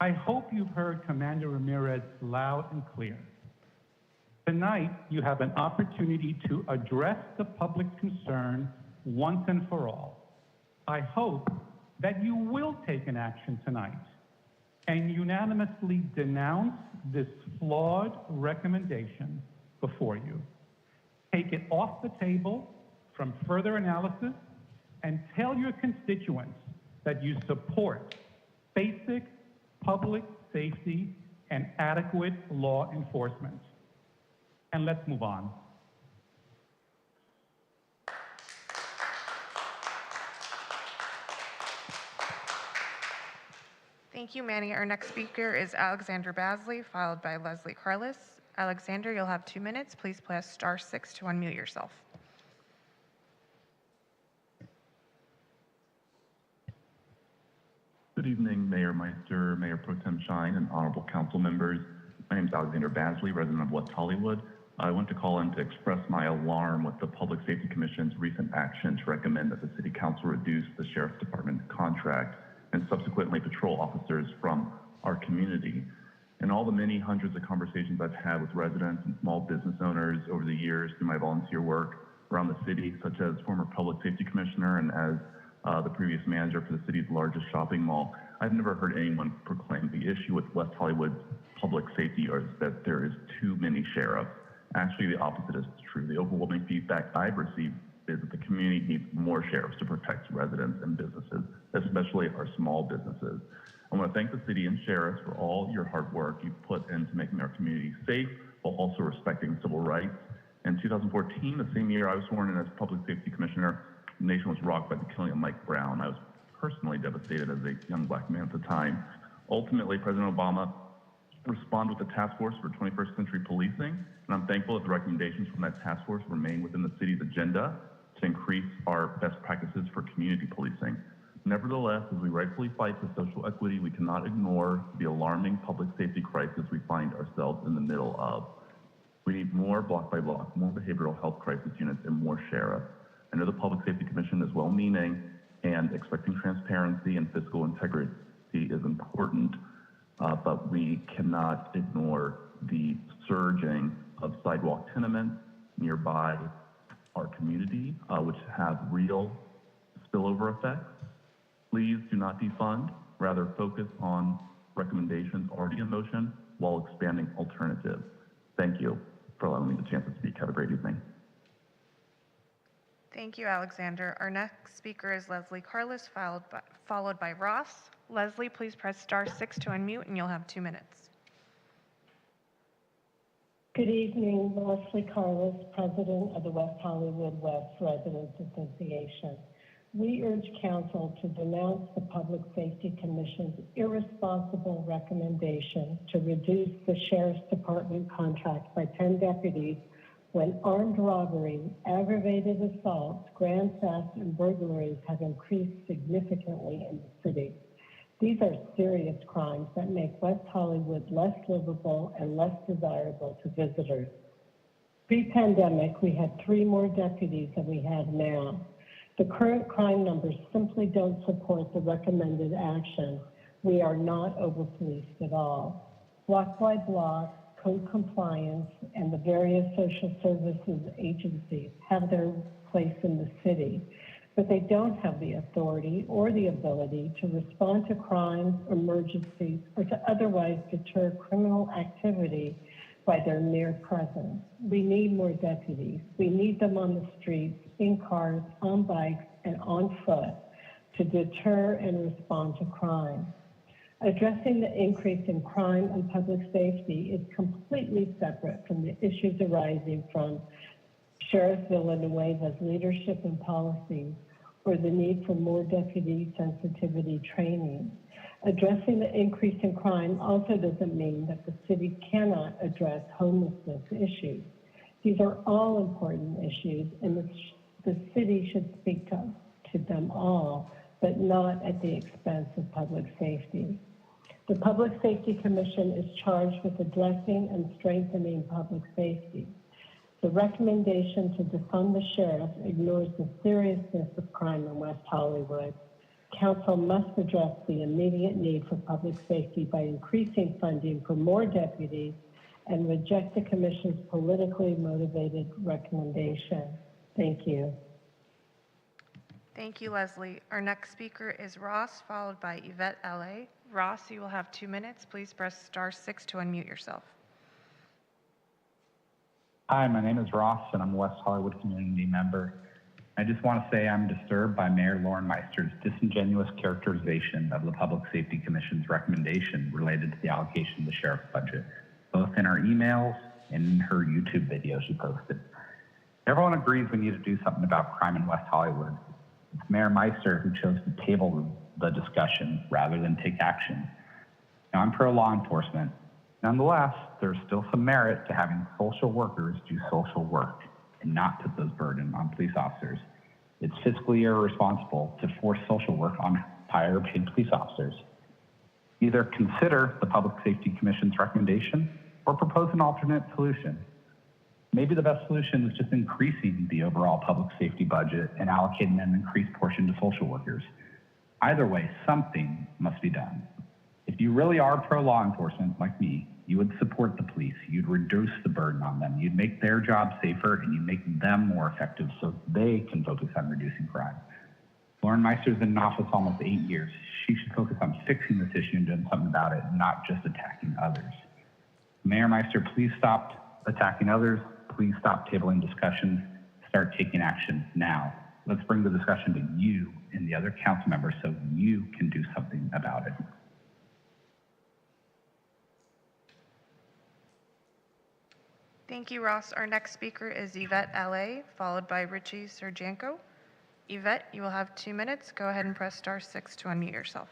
I hope you've heard Commander Ramirez loud and clear. Tonight, you have an opportunity to address the public concern once and for all. I hope that you will take an action tonight and unanimously denounce this flawed recommendation before you. Take it off the table from further analysis and tell your constituents that you support basic public safety and adequate law enforcement. And let's move on. Thank you, Manny. Our next speaker is Alexander Basley, followed by Leslie Carlis. Alexander, you'll have 2 minutes. Please press *6 to unmute yourself. Good evening, Mayor Meister, Mayor Pro Tem Shine, and honorable council members. My name is Alexander Basley, resident of West Hollywood. I want to call in to express my alarm with the Public Safety Commission's recent action to recommend that the City Council reduce the Sheriff's Department contract and subsequently patrol officers from our community. In all the many hundreds of conversations I've had with residents and small business owners over the years through my volunteer work around the city, such as former Public Safety Commissioner and as the previous manager for the city's largest shopping mall, I've never heard anyone proclaim the issue with West Hollywood's public safety is that there is too many sheriffs. Actually, the opposite is true. The overwhelming feedback I've received is that the community needs more sheriffs to protect residents and businesses, especially our small businesses. I want to thank the city and sheriffs for all your hard work you've put into making our community safe while also respecting civil rights. In 2014, the same year I was sworn in as Public Safety Commissioner, the nation was rocked by the killing of Mike Brown. I was personally devastated as a young black man at the time. Ultimately, President Obama responded with the Task Force for 21st Century Policing, and I'm thankful that the recommendations from that task force remain within the city's agenda to increase our best practices for community policing. Nevertheless, as we rightfully fight for social equity, we cannot ignore the alarming public safety crisis we find ourselves in the middle of. We need more block by block, more behavioral health crisis units, and more sheriffs. I know the Public Safety Commission is well-meaning, and expecting transparency and fiscal integrity is important, but we cannot ignore the surging of sidewalk tenements nearby our community, which have real spillover effects. Please do not defund, rather focus on recommendations already in motion while expanding alternatives. Thank you for allowing me the chance to speak. Have a great evening. Thank you, Alexander. Our next speaker is Leslie Carlis, followed by Ross. Leslie, please press *6 to unmute, and you'll have 2 minutes. Good evening, Leslie Carlis, President of the West Hollywood West Residents Association. We urge Council to denounce the Public Safety Commission's irresponsible recommendation to reduce the Sheriff's Department contract by 10 deputies when armed robbery, aggravated assaults, grand theft, and burglaries have increased significantly in the city. These are serious crimes that make West Hollywood less livable and less desirable to visitors. Pre-pandemic, we had 3 more deputies than we have now. The current crime numbers simply don't support the recommended action. We are not over-policed at all. Block by block, code compliance, and the various social services agencies have their place in the city, but they don't have the authority or the ability to respond to crimes, emergencies, or to otherwise deter criminal activity by their mere presence. We need more deputies. We need them on the streets, in cars, on bikes, and on foot to deter and respond to crime. Addressing the increase in crime and public safety is completely separate from the issues arising from Sheriff Villanueva's leadership and policies or the need for more deputy sensitivity training. Addressing the increase in crime also doesn't mean that the city cannot address homelessness issues. These are all important issues, and the city should speak to them all, but not at the expense of public safety. The Public Safety Commission is charged with addressing and strengthening public safety. The recommendation to defund the sheriff ignores the seriousness of crime in West Hollywood. Council must address the immediate need for public safety by increasing funding for more deputies and reject the Commission's politically motivated recommendation. Thank you. Thank you, Leslie. Our next speaker is Ross, followed by Yvette L.A. Ross, you will have 2 minutes. Please press *6 to unmute yourself. Hi, my name is Ross, and I'm a West Hollywood community member. I just want to say I'm disturbed by Mayor Lauren Meister's disingenuous characterization of the Public Safety Commission's recommendation related to the allocation of the sheriff's budget, both in her emails and in her YouTube video she posted. Everyone agrees we need to do something about crime in West Hollywood. It's Mayor Meister who chose to table the discussion rather than take action. Now, I'm pro law enforcement. Nonetheless, there's still some merit to having social workers do social work and not put those burdens on police officers. It's fiscally irresponsible to force social work on higher paid police officers. Either consider the Public Safety Commission's recommendation or propose an alternate solution. Maybe the best solution is just increasing the overall public safety budget and allocating an increased portion to social workers. Either way, something must be done. If you really are pro-law enforcement like me, you would support the police. You'd reduce the burden on them. You'd make their job safer and you'd make them more effective so they can focus on reducing crime. Lauren Meister's been in office almost 8 years. She should focus on fixing this issue and doing something about it, not just attacking others. Mayor Meister, please stop attacking others. Please stop tabling discussions. Start taking action now. Let's bring the discussion to you and the other council members so you can do something about it. Thank you, Ross. Our next speaker is Yvette LA, followed by Richie Serjanko. Yvette, you will have 2 minutes. Go ahead and press *6 to unmute yourself.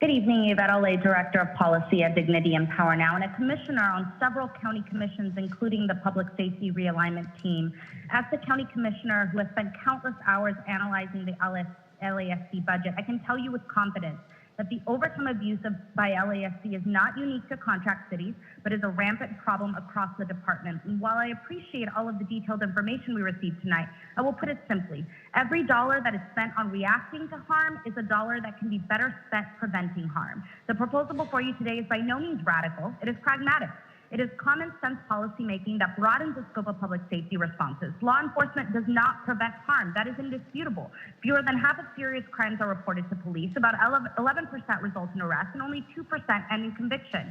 Good evening, Yvette LA, Director of Policy at Dignity and Power Now, and a commissioner on several county commissions, including the Public Safety Realignment Team. As the county commissioner who has spent countless hours analyzing the LASC budget, I can tell you with confidence that the overtime abuse by LASC is not unique to contract cities, but is a rampant problem across the department. And while I appreciate all of the detailed information we received tonight, I will put it simply. Every dollar that is spent on reacting to harm is a dollar that can be better spent preventing harm. The proposal before you today is by no means radical. It is pragmatic. It is common sense policymaking that broadens the scope of public safety responses. Law enforcement does not prevent harm. That is indisputable. Fewer than half of serious crimes are reported to police. About 11% result in arrest and only 2% end in conviction.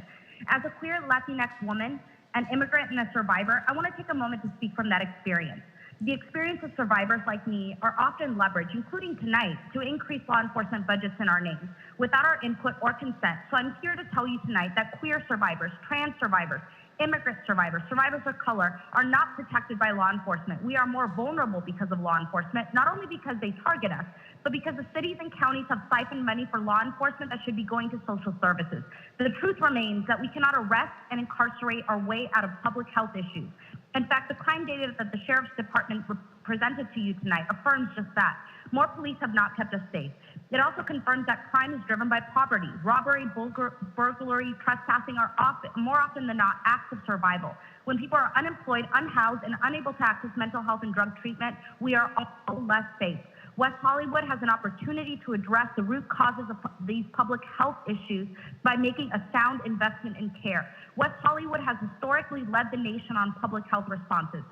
As a queer Latinx woman, an immigrant and a survivor, I want to take a moment to speak from that experience. The experience of survivors like me are often leveraged, including tonight, to increase law enforcement budgets in our names without our input or consent. So I'm here to tell you tonight that queer survivors, trans survivors, immigrant survivors, survivors of color are not protected by law enforcement. We are more vulnerable because of law enforcement, not only because they target us, but because the cities and counties have siphoned money for law enforcement that should be going to social services. The truth remains that we cannot arrest and incarcerate our way out of public health issues. In fact, the crime data that the Sheriff's Department presented to you tonight affirms just that. More police have not kept us safe. It also confirms that crime is driven by poverty. Robbery, burglary, trespassing are more often than not acts of survival. When people are unemployed, unhoused, and unable to access mental health and drug treatment, we are all less safe. West Hollywood has an opportunity to address the root causes of these public health issues by making a sound investment in care. West Hollywood has historically led the nation on public health responses.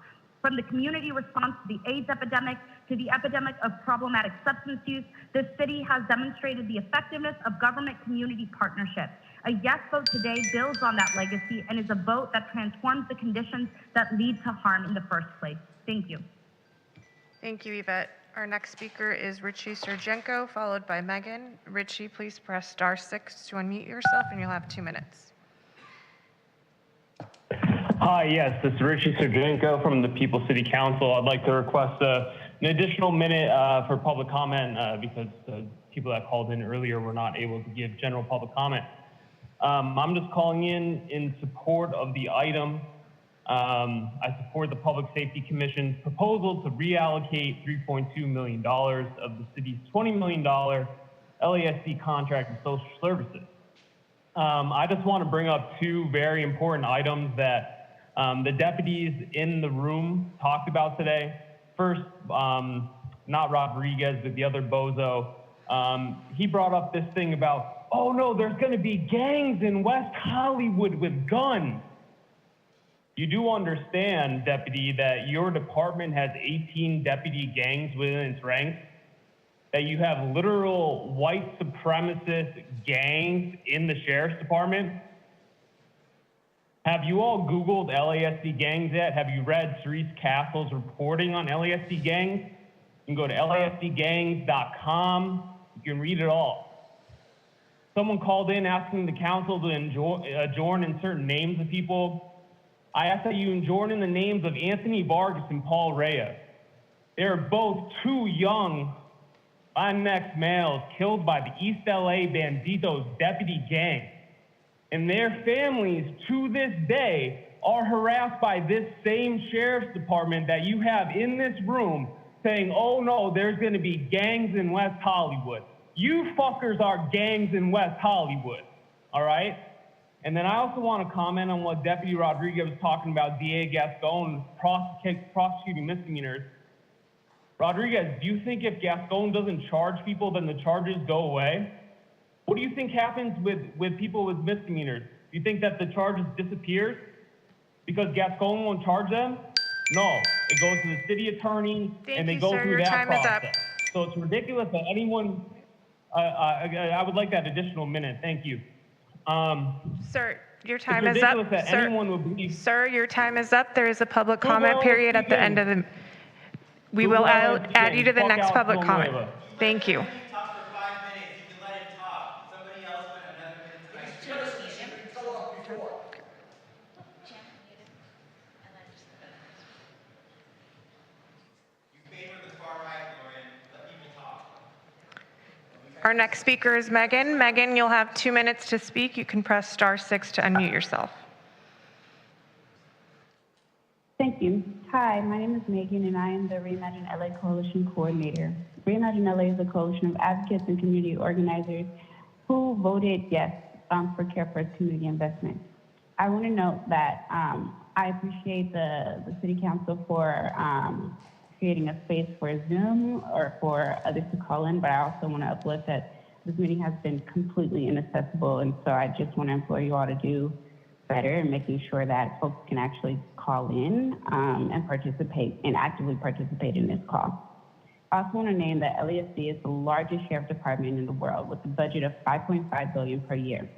From the community response to the AIDS epidemic to the epidemic of problematic substance use, this city has demonstrated the effectiveness of government-community partnerships. A yes vote today builds on that legacy and is a vote that transforms the conditions that lead to harm in the first place. Thank you. Thank you, Yvette. Our next speaker is Richie Serjanko, followed by Megan. Richie, please press *6 to unmute yourself, and you'll have 2 minutes. Hi, yes, this is Richie Serjanko from the People's City Council. I'd like to request an additional minute for public comment because the people that called in earlier were not able to give general public comment. I'm just calling in support of the item. I support the Public Safety Commission's proposal to reallocate $3.2 million of the city's $20 million LASC contract and social services. I just want to bring up 2 very important items that the deputies in the room talked about today. First, not Rodriguez, but the other bozo. He brought up this thing about, oh no, there's going to be gangs in West Hollywood with guns. You do understand, Deputy, that your department has 18 deputy gangs within its ranks, that you have literal white supremacist gangs in the Sheriff's Department. Have you all Googled LASD gangs yet? Have you read Cerise Castle's reporting on LASD gangs? You can go to lasdgangs.com. You can read it all. Someone called in asking the council to adjourn in certain names of people. I ask that you adjourn in the names of Anthony Vargas and Paul Reyes. They are both two young Latinx males killed by the East LA Banditos deputy gang. And their families, to this day, are harassed by this same sheriff's department that you have in this room saying, oh no, there's gonna be gangs in West Hollywood. You fuckers are gangs in West Hollywood, all right? And then I also want to comment on what Deputy Rodriguez was talking about, DA Gascon prosecuting misdemeanors. Rodriguez, do you think if Gascon doesn't charge people, then the charges go away? What do you think happens with people with misdemeanors? Do you think that the charges disappears because Gascon won't charge them? No, it goes to the city attorney and they go through that process. So it's ridiculous that anyone, I would like that additional minute, thank you. Sir, your time is up. That anyone would believe. Sir, your time is up. There is a public comment period at the end of the, we will add you to the next public comment. Thank you. Our next speaker is Megan. Megan, you'll have 2 minutes to speak. You can press *6 to unmute yourself. Thank you. Hi, my name is Megan, and I am the Reimagine LA Coalition Coordinator. Reimagine LA is a coalition of advocates and community organizers who voted yes for Care First community investment. I want to note that I appreciate the City Council for creating a space for Zoom or for others to call in, but I also want to uplift that this meeting has been completely inaccessible, and so I just want to implore you all to do better in making sure that folks can actually call in and participate and actively participate in this call. I also want to name that LASD is the largest sheriff department in the world with a budget of $5.5 billion per year.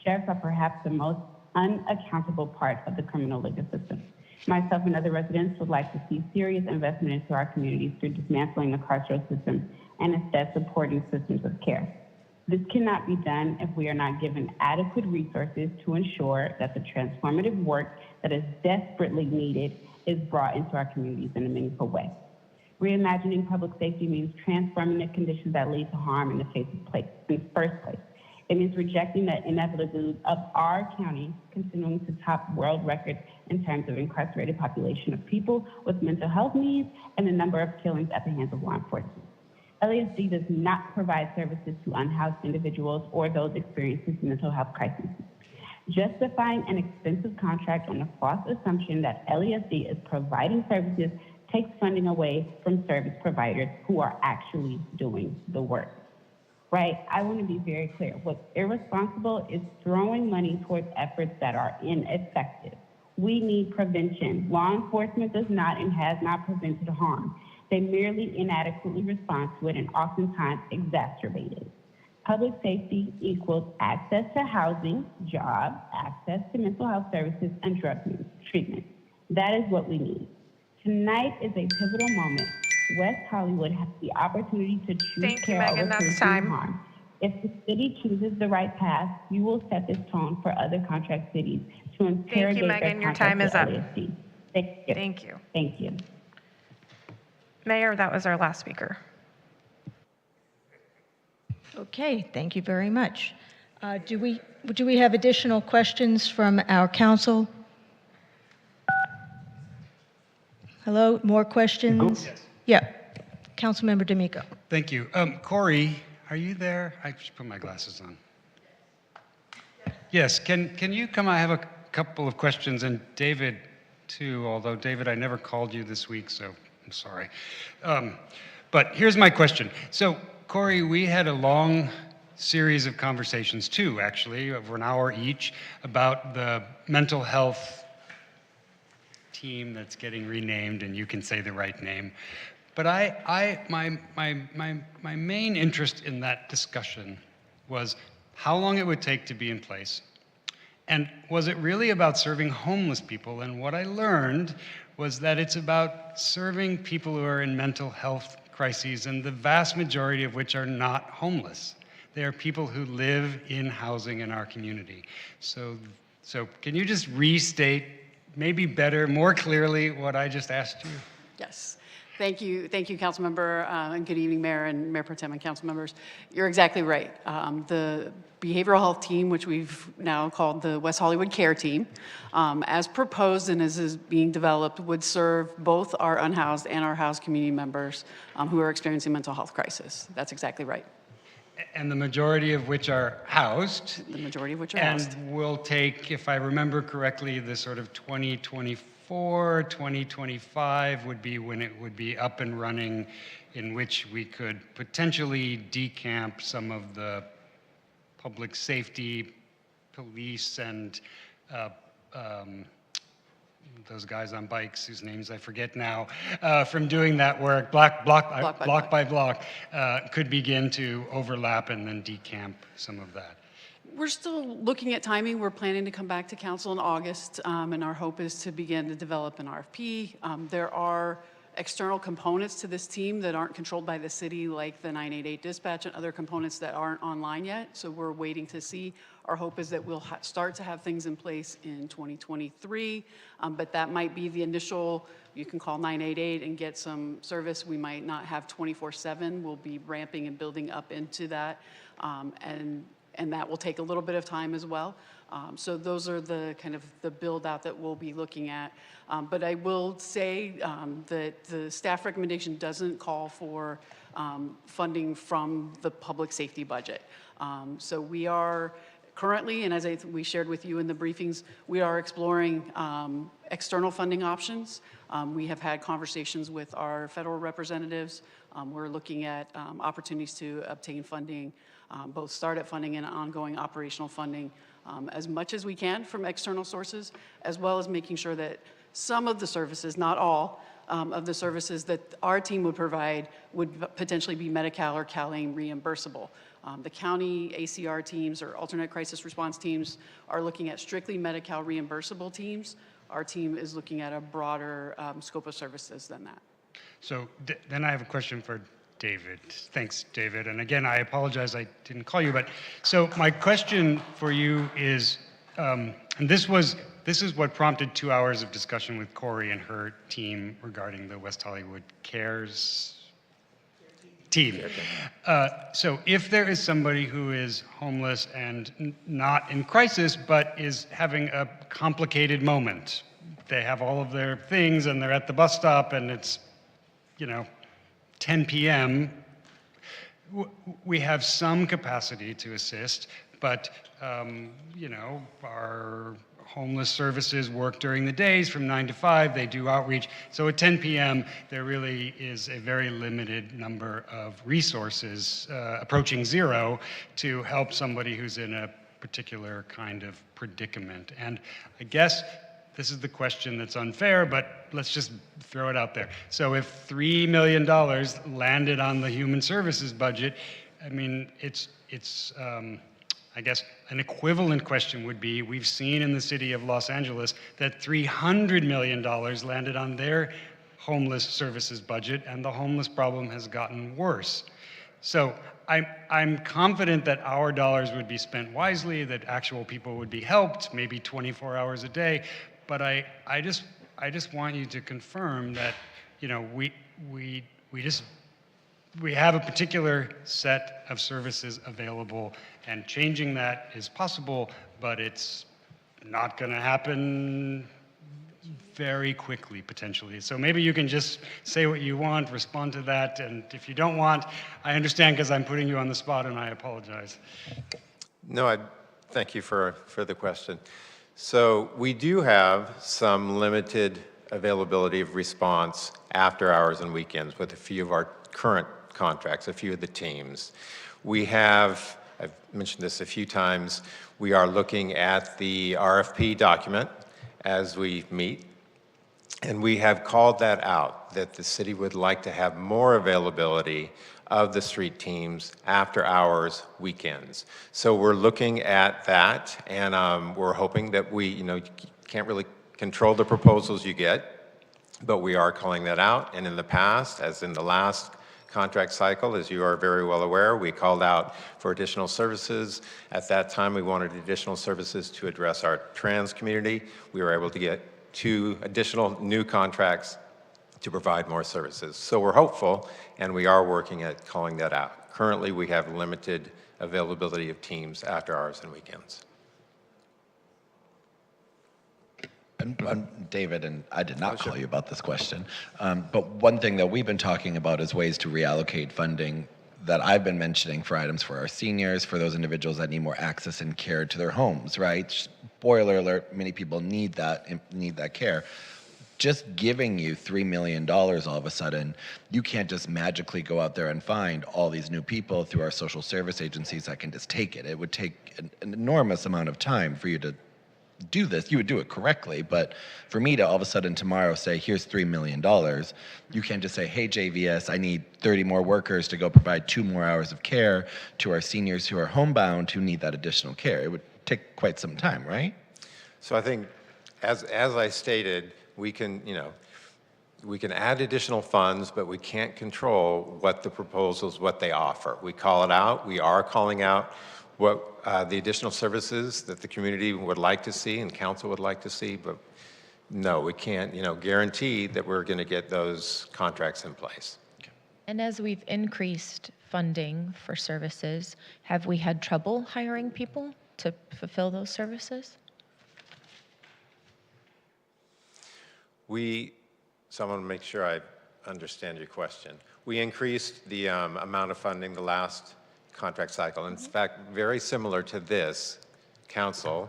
Sheriffs are perhaps the most unaccountable part of the criminal legal system. Myself and other residents would like to see serious investment into our communities through dismantling the carceral system and instead supporting systems of care. This cannot be done if we are not given adequate resources to ensure that the transformative work that is desperately needed is brought into our communities in a meaningful way. Reimagining public safety means transforming the conditions that lead to harm in the first place. It means rejecting the inevitability of our county continuing to top world records in terms of incarcerated population of people with mental health needs and the number of killings at the hands of law enforcement. LASD does not provide services to unhoused individuals or those experiencing mental health crises. Justifying an expensive contract on the false assumption that LASD is providing services takes funding away from service providers who are actually doing the work. Right? I want to be very clear. What's irresponsible is throwing money towards efforts that are ineffective. We need prevention. Law enforcement does not and has not prevented harm. They merely inadequately respond to it and oftentimes exacerbate it. Public safety equals access to housing, jobs, access to mental health services, and drug treatment. That is what we need. Tonight is a pivotal moment. West Hollywood has the opportunity to choose care over preventing harm. If the city chooses the right path, you will set this tone for other contract cities to interrogate their Megan. Your time is up. Thank you. Thank you. Thank you. Mayor, that was our last speaker. Okay, thank you very much. Do we have additional questions from our council? Hello, more questions? Yes. Yeah, Councilmember D'Amico. Thank you. Corey, are you there? I should put my glasses on. Yes, can you come? I have a couple of questions, and David too, although David, I never called you this week, so I'm sorry. But here's my question. So Corey, we had a long series of conversations, two actually, over an hour each, about the mental health team that's getting renamed, and you can say the right name. But my main interest in that discussion was how long it would take to be in place And was it really about serving homeless people? And what I learned was that it's about serving people who are in mental health crises, and the vast majority of which are not homeless. They are people who live in housing in our community. So can you just restate, maybe better, more clearly, what I just asked you? Yes. Thank you, Councilmember, and good evening, Mayor and Mayor Pro Tem and council members. You're exactly right. The behavioral health team, which we've now called the West Hollywood Care Team, as proposed and as is being developed, would serve both our unhoused and our housed community members who are experiencing mental health crisis. That's exactly right. And the majority of which are housed. The majority of which are housed. And will take, if I remember correctly, the sort of 2024, 2025 would be when it would be up and running, in which we could potentially decamp some of the public safety, police, and those guys on bikes whose names I forget now, from doing that work, block by block, could begin to overlap and then decamp some of that. We're still looking at timing. We're planning to come back to council in August, and our hope is to begin to develop an RFP. There are external components to this team that aren't controlled by the city, like the 988 dispatch and other components that aren't online yet. So we're waiting to see. Our hope is that we'll start to have things in place in 2023, but that might be the initial. You can call 988 and get some service. We might not have 24/7. We'll be ramping and building up into that, and that will take a little bit of time as well. So those are the kind of the build out that we'll be looking at. But I will say that the staff recommendation doesn't call for funding from the public safety budget. So we are currently, and as we shared with you in the briefings, we are exploring external funding options. We have had conversations with our federal representatives. We're looking at opportunities to obtain funding, both startup funding and ongoing operational funding, as much as we can from external sources, as well as making sure that some of the services, not all, of the services that our team would provide would potentially be Medi-Cal or CalAIM reimbursable. The county ACR teams or alternate crisis response teams are looking at strictly Medi-Cal reimbursable teams. Our team is looking at a broader scope of services than that. So then I have a question for David. Thanks, David. And again, I apologize I didn't call you, but so my question for you is, and this is what prompted 2 hours of discussion with Corey and her team regarding the West Hollywood Cares team. So if there is somebody who is homeless and not in crisis, but is having a complicated moment, they have all of their things and they're at the bus stop and it's, 10 p.m., we have some capacity to assist, but, our homeless services work during the days from 9 to 5, they do outreach. So at 10 p.m., there really is a very limited number of resources, approaching zero, to help somebody who's in a particular kind of predicament. And I guess this is the question that's unfair, but let's just throw it out there. So if $3 million landed on the human services budget, I mean, I guess an equivalent question would be, we've seen in the city of Los Angeles that $300 million landed on their homeless services budget, and the homeless problem has gotten worse. So I'm confident that our dollars would be spent wisely, that actual people would be helped, maybe 24 hours a day. But I just want you to confirm that, we have a particular set of services available, and changing that is possible, but it's not going to happen very quickly, potentially. So maybe you can just say what you want, respond to that, and if you don't want, I understand, because I'm putting you on the spot and I apologize. No, thank you for the question. So we do have some limited availability of response after hours and weekends with a few of our current contracts, a few of the teams. We have, I've mentioned this a few times, we are looking at the RFP document as we meet, and we have called that out, that the city would like to have more availability of the street teams, after hours, weekends. So we're looking at that, and we're hoping that you can't really control the proposals you get, but we are calling that out. And in the past, as in the last contract cycle, as you are very well aware, we called out for additional services. At that time, we wanted additional services to address our trans community. We were able to get 2 additional new contracts to provide more services. So we're hopeful, and we are working at calling that out. Currently, we have limited availability of teams after hours and weekends. And David, and I did not call you about this question, but one thing that we've been talking about is ways to reallocate funding that I've been mentioning for items for our seniors, for those individuals that need more access and care to their homes, right? Spoiler alert, many people need that care. Just giving you $3 million all of a sudden, you can't just magically go out there and find all these new people through our social service agencies that can just take it. It would take an enormous amount of time for you to do this. You would do it correctly, but for me to all of a sudden tomorrow say, here's $3 million, you can't just say, hey, JVS, I need 30 more workers to go provide 2 more hours of care to our seniors who are homebound who need that additional care. It would take quite some time, right? So I think, as I stated, we can add additional funds, but we can't control what the proposals, what they offer. We call it out. We are calling out what the additional services that the community would like to see and council would like to see, but no, we can't, guarantee that we're going to get those contracts in place. And as we've increased funding for services, have we had trouble hiring people to fulfill those services? So I want to make sure I understand your question. We increased the amount of funding the last contract cycle. In fact, very similar to this, council,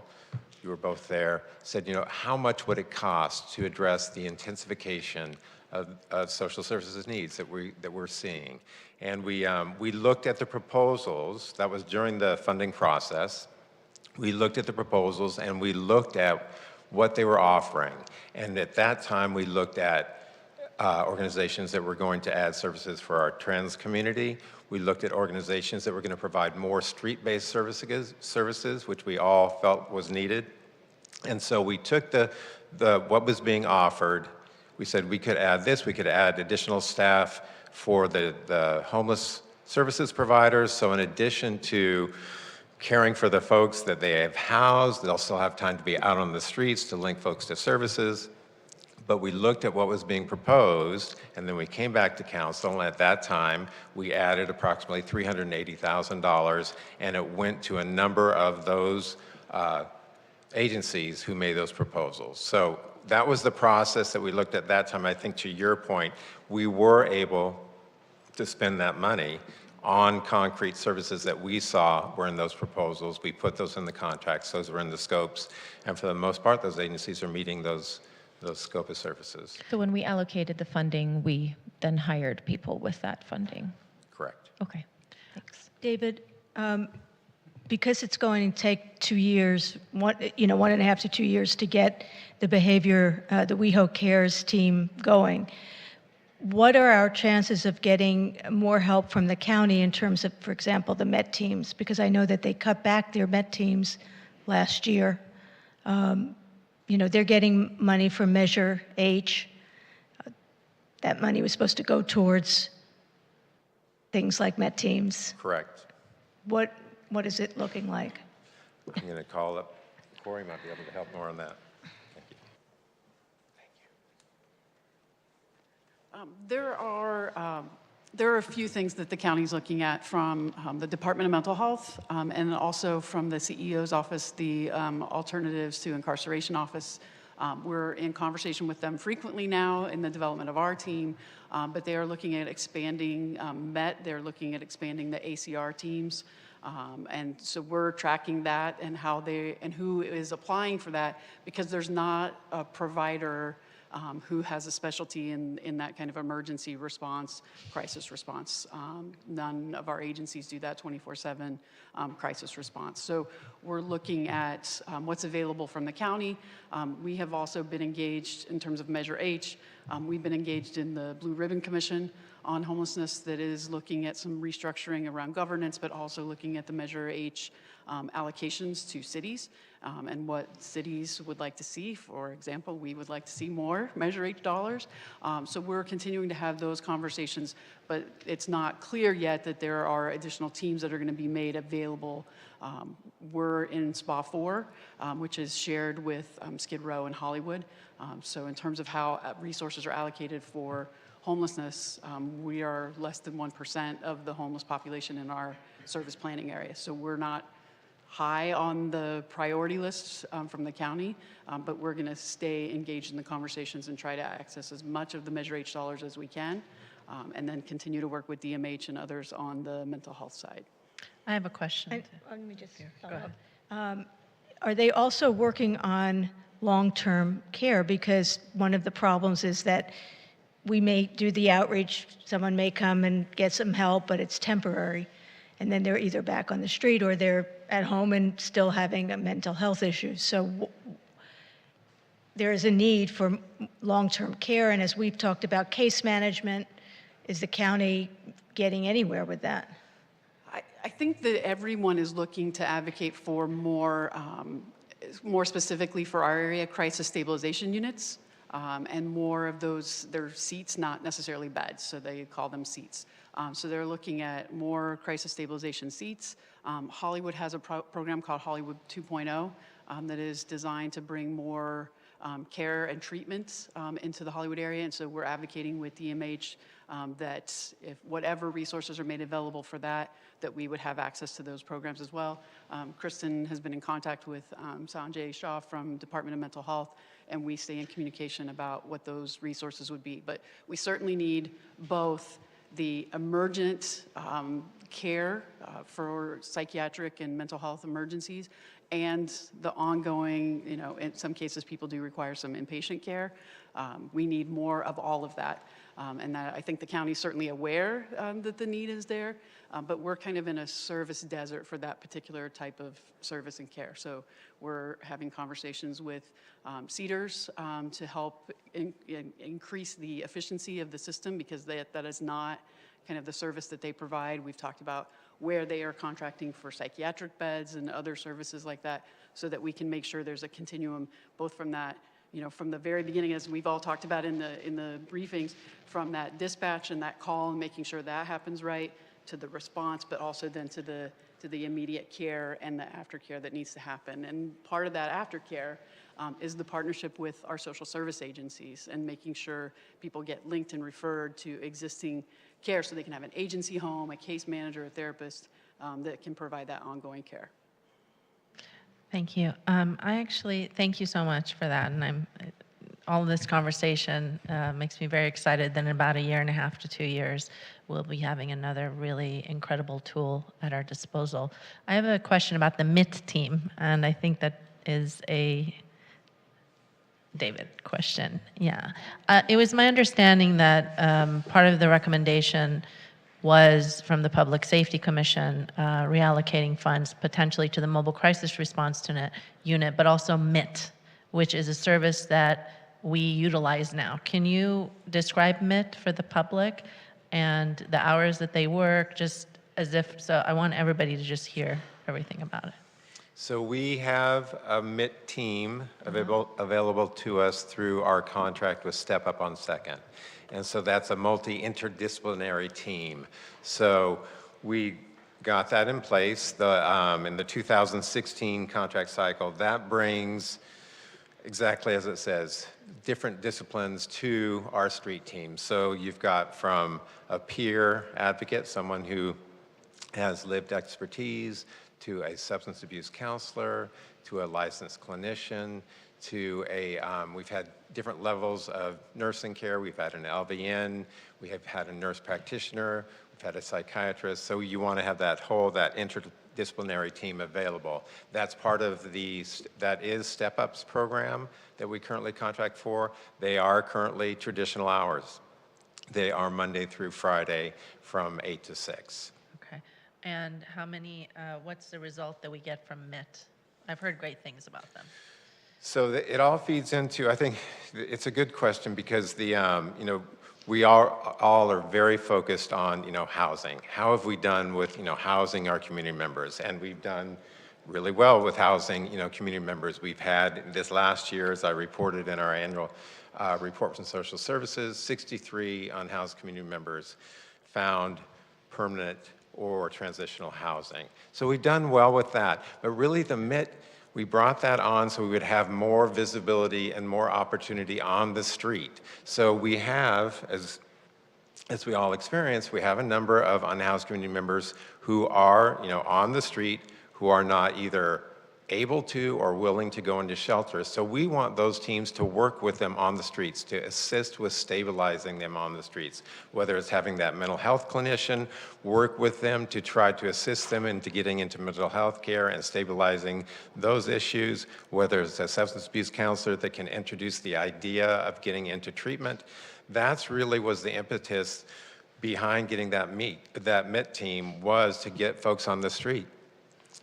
you were both there, said, how much would it cost to address the intensification of social services needs that we're seeing? And we looked at the proposals. That was during the funding process. We looked at the proposals and we looked at what they were offering. And at that time, we looked at organizations that were going to add services for our trans community. We looked at organizations that were going to provide more street-based services, which we all felt was needed. And so we took what was being offered. We said we could add this. We could add additional staff for the homeless services providers. So in addition to caring for the folks that they have housed, they'll still have time to be out on the streets to link folks to services. But we looked at what was being proposed, and then we came back to council, and at that time, we added approximately $380,000, and it went to a number of those agencies who made those proposals. So that was the process that we looked at that time. I think to your point, we were able to spend that money on concrete services that we saw were in those proposals. We put those in the contracts, those were in the scopes, and for the most part, those agencies are meeting those scope of services. So when we allocated the funding, we then hired people with that funding? Correct. Okay, thanks. David, because it's going to take 2 years, 1.5 to 2 years to get the the WeHo Cares team going, what are our chances of getting more help from the county in terms of, for example, the MET teams? Because I know that they cut back their MET teams last year. They're getting money from Measure H. That money was supposed to go towards things like MET teams. Correct. What is it looking like? I'm going to call up, Corey might be able to help more on that. Thank you. There are a few things that the county's looking at from the Department of Mental Health and also from the CEO's office, the Alternatives to Incarceration office. We're in conversation with them frequently now in the development of our team, but they are looking at expanding MET. They're looking at expanding the ACR teams. And so we're tracking that and who is applying for that, because there's not a provider who has a specialty in that kind of emergency response, crisis response. None of our agencies do that 24/7 crisis response. So we're looking at what's available from the county. We have also been engaged in terms of Measure H. We've been engaged in the Blue Ribbon Commission on homelessness that is looking at some restructuring around governance, but also looking at the Measure H allocations to cities and what cities would like to see. For example, we would like to see more Measure H dollars. So we're continuing to have those conversations, but it's not clear yet that there are additional teams that are going to be made available. We're in SPA 4, which is shared with Skid Row and Hollywood. So in terms of how resources are allocated for homelessness, we are less than 1% of the homeless population in our service planning area. So we're not high on the priority list from the county, but we're going to stay engaged in the conversations and try to access as much of the Measure H dollars as we can, and then continue to work with DMH and others on the mental health side. I have a question. Let me just Go follow ahead. up. Are they also working on long-term care? Because one of the problems is that we may do the outreach, someone may come and get some help, but it's temporary, and then they're either back on the street or they're at home and still having a mental health issue. So there is a need for long-term care, and as we've talked about case management, is the county getting anywhere with that? I think that everyone is looking to advocate for more specifically for our area, crisis stabilization units, and more of those, they're seats, not necessarily beds, so they call them seats. So they're looking at more crisis stabilization seats. Hollywood has a program called Hollywood 2.0 that is designed to bring more care and treatments into the Hollywood area, and so we're advocating with DMH that if whatever resources are made available for that we would have access to those programs as well. Kristen has been in contact with Sanjay Shah from Department of Mental Health, and we stay in communication about what those resources would be. But we certainly need both the emergent care for psychiatric and mental health emergencies and the ongoing, in some cases people do require some inpatient care. We need more of all of that. And that I think the county's certainly aware that the need is there, but we're kind of in a service desert for that particular type of service and care. So we're having conversations with CEDARS to help increase the efficiency of the system, because that is not kind of the service that they provide. We've talked about where they are contracting for psychiatric beds and other services like that, so that we can make sure there's a continuum both from that, from the very beginning, as we've all talked about in the briefings, from that dispatch and that call and making sure that happens right, to the response, but also then to the immediate care and the aftercare that needs to happen. And part of that aftercare is the partnership with our social service agencies and making sure people get linked and referred to existing care so they can have an agency home, a case manager, a therapist that can provide that ongoing care. Thank you. I actually, thank you so much for that. And all of this conversation makes me very excited that in about 1.5 to 2 years, we'll be having another really incredible tool at our disposal. I have a question about the MIT team, and I think that is a David question. Yeah. It was my understanding that part of the recommendation was from the Public Safety Commission reallocating funds potentially to the Mobile Crisis Response Unit, but also MIT, which is a service that we utilize now. Can you describe MIT for the public and the hours that they work, just as if, so I want everybody to just hear everything about it. So we have a MIT team available to us through our contract with Step Up on Second. And so that's a multi-interdisciplinary team. So we got that in place in the 2016 contract cycle. That brings, exactly as it says, different disciplines to our street team. So you've got from a peer advocate, someone who has lived expertise, to a substance abuse counselor, to a licensed clinician, to a, we've had different levels of nursing care. We've had an LVN, we have had a nurse practitioner, we've had a psychiatrist. So you want to have that interdisciplinary team available. That's part of that is Step Up's program that we currently contract for. They are currently traditional hours. They are Monday through Friday from 8 to 6. Okay. And how many, what's the result that we get from MIT? I've heard great things about them. So it all feeds into, I think it's a good question because we all are very focused on, housing. How have we done with, housing our community members? And we've done really well with housing, community members. We've had this last year, as I reported in our annual report from Social Services, 63 unhoused community members found permanent or transitional housing. So we've done well with that. But really the MIT, we brought that on so we would have more visibility and more opportunity on the street. So we have, as we all experience, we have a number of unhoused community members who are, on the street, who are not either able to or willing to go into shelters. So we want those teams to work with them on the streets, to assist with stabilizing them on the streets, whether it's having that mental health clinician work with them to try to assist them into getting into mental health care and stabilizing those issues, whether it's a substance abuse counselor that can introduce the idea of getting into treatment. That's really was the impetus behind getting that MIT team, was to get folks on the street.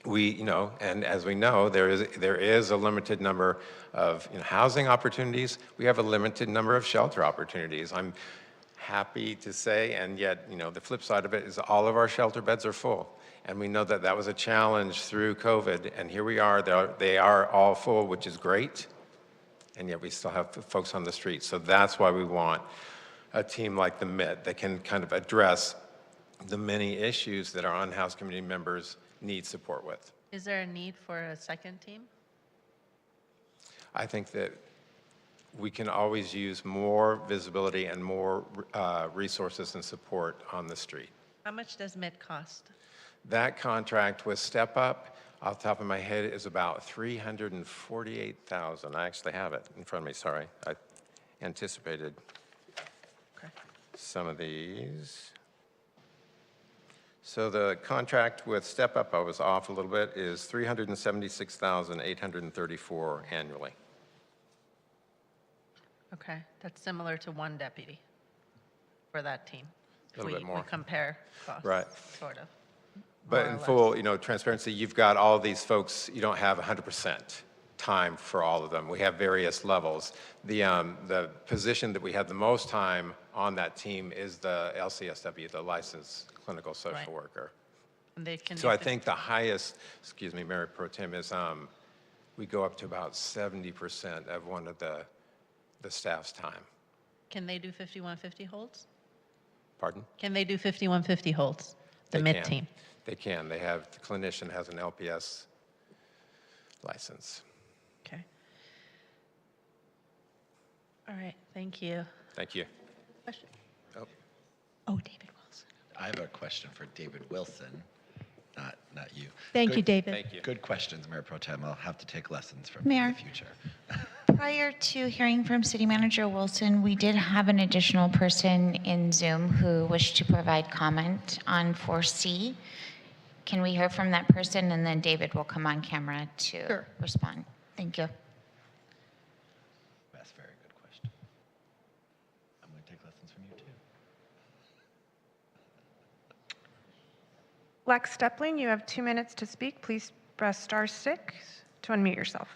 And as we know, there is a limited number of housing opportunities. We have a limited number of shelter opportunities. I'm happy to say, and yet, the flip side of it is all of our shelter beds are full. And we know that that was a challenge through COVID, and here we are, they are all full, which is great, and yet we still have folks on the street. So that's why we want a team like the MIT that can kind of address the many issues that our unhoused community members need support with. Is there a need for a second team? I think that we can always use more visibility and more resources and support on the street. How much does MIT cost? That contract with Step Up, off the top of my head, is about $348,000. I actually have it in front of me, sorry. I anticipated some of these. So the contract with Step Up, I was off a little bit, is $376,834 annually. Okay, that's similar to one deputy for that team. A little bit more. We compare costs, Right. sort of. But more in or full, transparency, you've got all these folks, you don't have 100% time for all of them. We have various levels. The position that we have the most time on that team is the LCSW, the licensed clinical social worker. And they can So I think the highest, excuse me, Mayor Pro Tem, is we go up to about 70% of one of the staff's time. Can they do 5150 holds? Pardon? Can they do 5150 holds, the They MIT can. team? They can. They have, the clinician has an LPS license. Okay. All right, thank you. Thank you. Question? Oh, David Wilson. I have a question for David Wilson, not you. Thank you, David. Thank you. Good questions, Mayor Pro Tem. I'll have to take lessons from Mayor. you in the future. Prior to hearing from City Manager Wilson, we did have an additional person in Zoom who wished to provide comment on 4C. Can we hear from that person, and then David will come on camera to respond. Thank you. That's a very good question. I'm going to take lessons from you too. Lex Stepling, you have 2 minutes to speak. Please press *6 to unmute yourself.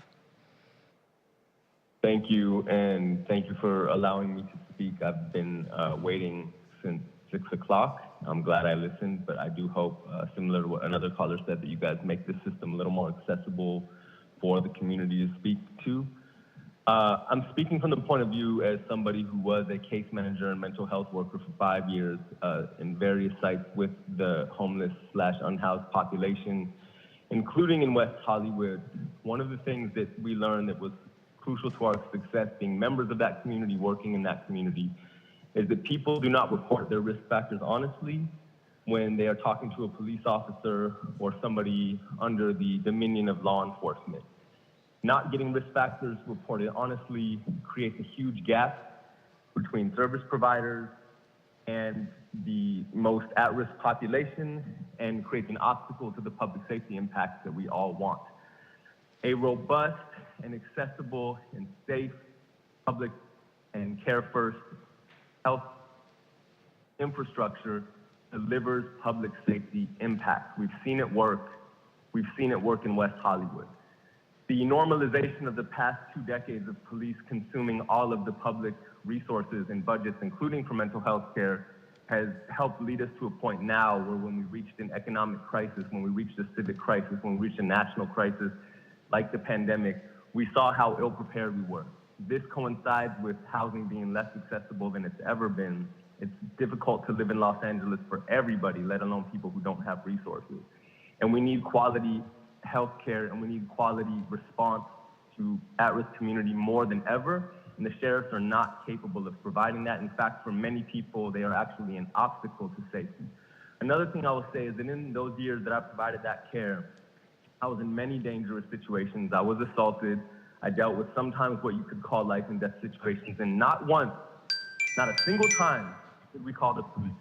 Thank you, and thank you for allowing me to speak. I've been waiting since 6 o'clock. I'm glad I listened, but I do hope, similar to what another caller said, that you guys make this system a little more accessible for the community to speak to. I'm speaking from the point of view as somebody who was a case manager and mental health worker for 5 years in various sites with the homeless/unhoused population, including in West Hollywood. One of the things that we learned that was crucial to our success being members of that community, working in that community, is that people do not report their risk factors honestly when they are talking to a police officer or somebody under the dominion of law enforcement. Not getting risk factors reported honestly creates a huge gap between service providers and the most at-risk population and creates an obstacle to the public safety impacts that we all want. A robust and accessible and safe public and care-first health infrastructure delivers public safety impact. We've seen it work. We've seen it work in West Hollywood. The normalization of the past 2 decades of police consuming all of the public resources and budgets, including for mental health care, has helped lead us to a point now where when we reached an economic crisis, when we reached a civic crisis, when we reached a national crisis like the pandemic, we saw how ill-prepared we were. This coincides with housing being less accessible than it's ever been. It's difficult to live in Los Angeles for everybody, let alone people who don't have resources. And we need quality healthcare, and we need quality response to at-risk community more than ever. And the sheriffs are not capable of providing that. In fact, for many people, they are actually an obstacle to safety. Another thing I will say is that in those years that I provided that care, I was in many dangerous situations. I was assaulted. I dealt with sometimes what you could call life and death situations, and not once, not a single time did we call the police.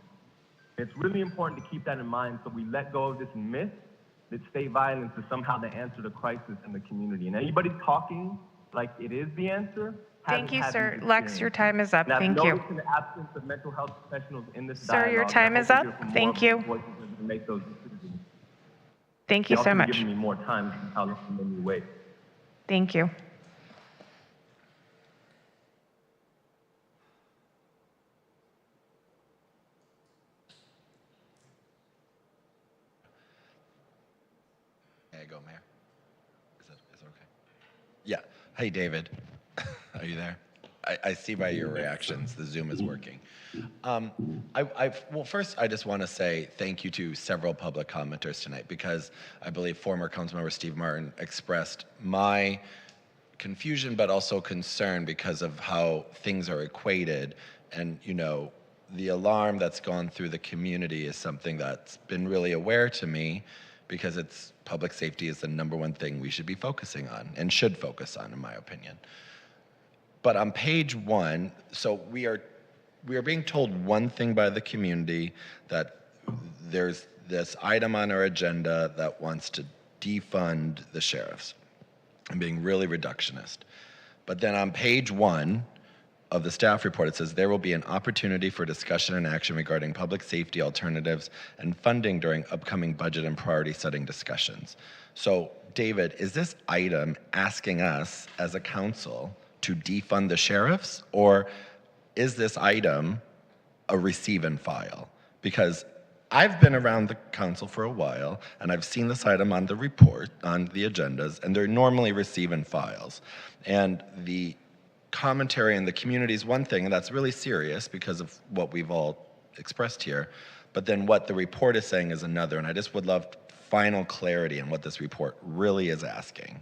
It's really important to keep that in mind so we let go of this myth that state violence is somehow the answer to crisis in the community. And anybody talking like it is the answer. Thank you, sir. Lex, your time is up. And I've Thank you. noticed in the absence of mental health professionals in this Sir, your dialogue, time I is hope up. to hear from Thank more you. voices to make those decisions. Thank you Y'all so for much. giving me more time than how long you made me wait. Thank you. There you go, Mayor. Is that okay? Yeah. Hey, David. Are you there? I see by your reactions the Zoom is working. Well, first, I just want to say thank you to several public commenters tonight, because I believe former Councilmember Steve Martin expressed my confusion but also concern because of how things are equated. And, you know, the alarm that's gone through the community is something that's been really aware to me, because it's public safety is the #1 thing we should be focusing on and should focus on, in my opinion. But on page 1, so we are being told one thing by the community, that there's this item on our agenda that wants to defund the sheriffs and being really reductionist. But then on page 1 of the staff report, it says there will be an opportunity for discussion and action regarding public safety alternatives and funding during upcoming budget and priority setting discussions. So, David, is this item asking us as a council to defund the sheriffs, or is this item a receive and file? Because I've been around the council for a while, and I've seen this item on the report, on the agendas, and they're normally receive and files. And the commentary in the community is one thing, and that's really serious because of what we've all expressed here. But then what the report is saying is another, and I just would love final clarity on what this report really is asking,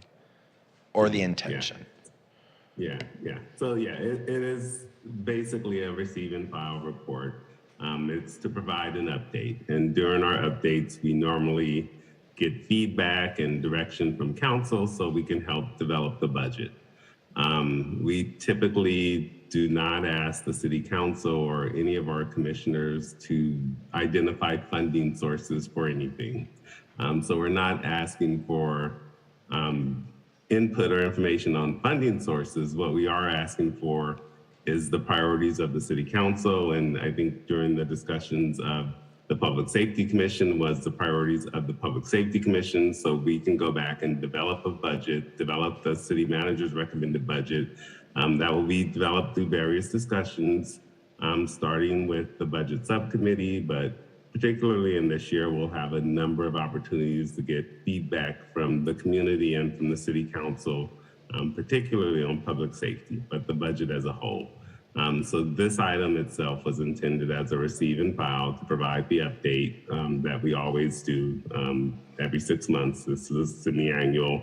or the intention. Yeah. So yeah, it is basically a receive and file report. It's to provide an update. And during our updates, we normally get feedback and direction from council so we can help develop the budget. We typically do not ask the city council or any of our commissioners to identify funding sources for anything. So we're not asking for input or information on funding sources. What we are asking for is the priorities of the city council. And I think during the discussions of the Public Safety Commission was the priorities of the Public Safety Commission. So we can go back and develop a budget, develop the city manager's recommended budget that will be developed through various discussions, starting with the budget subcommittee, but particularly in this year, we'll have a number of opportunities to get feedback from the community and from the city council, particularly on public safety, but the budget as a whole. So this item itself was intended as a receive and file to provide the update that we always do every 6 months. This is a semi-annual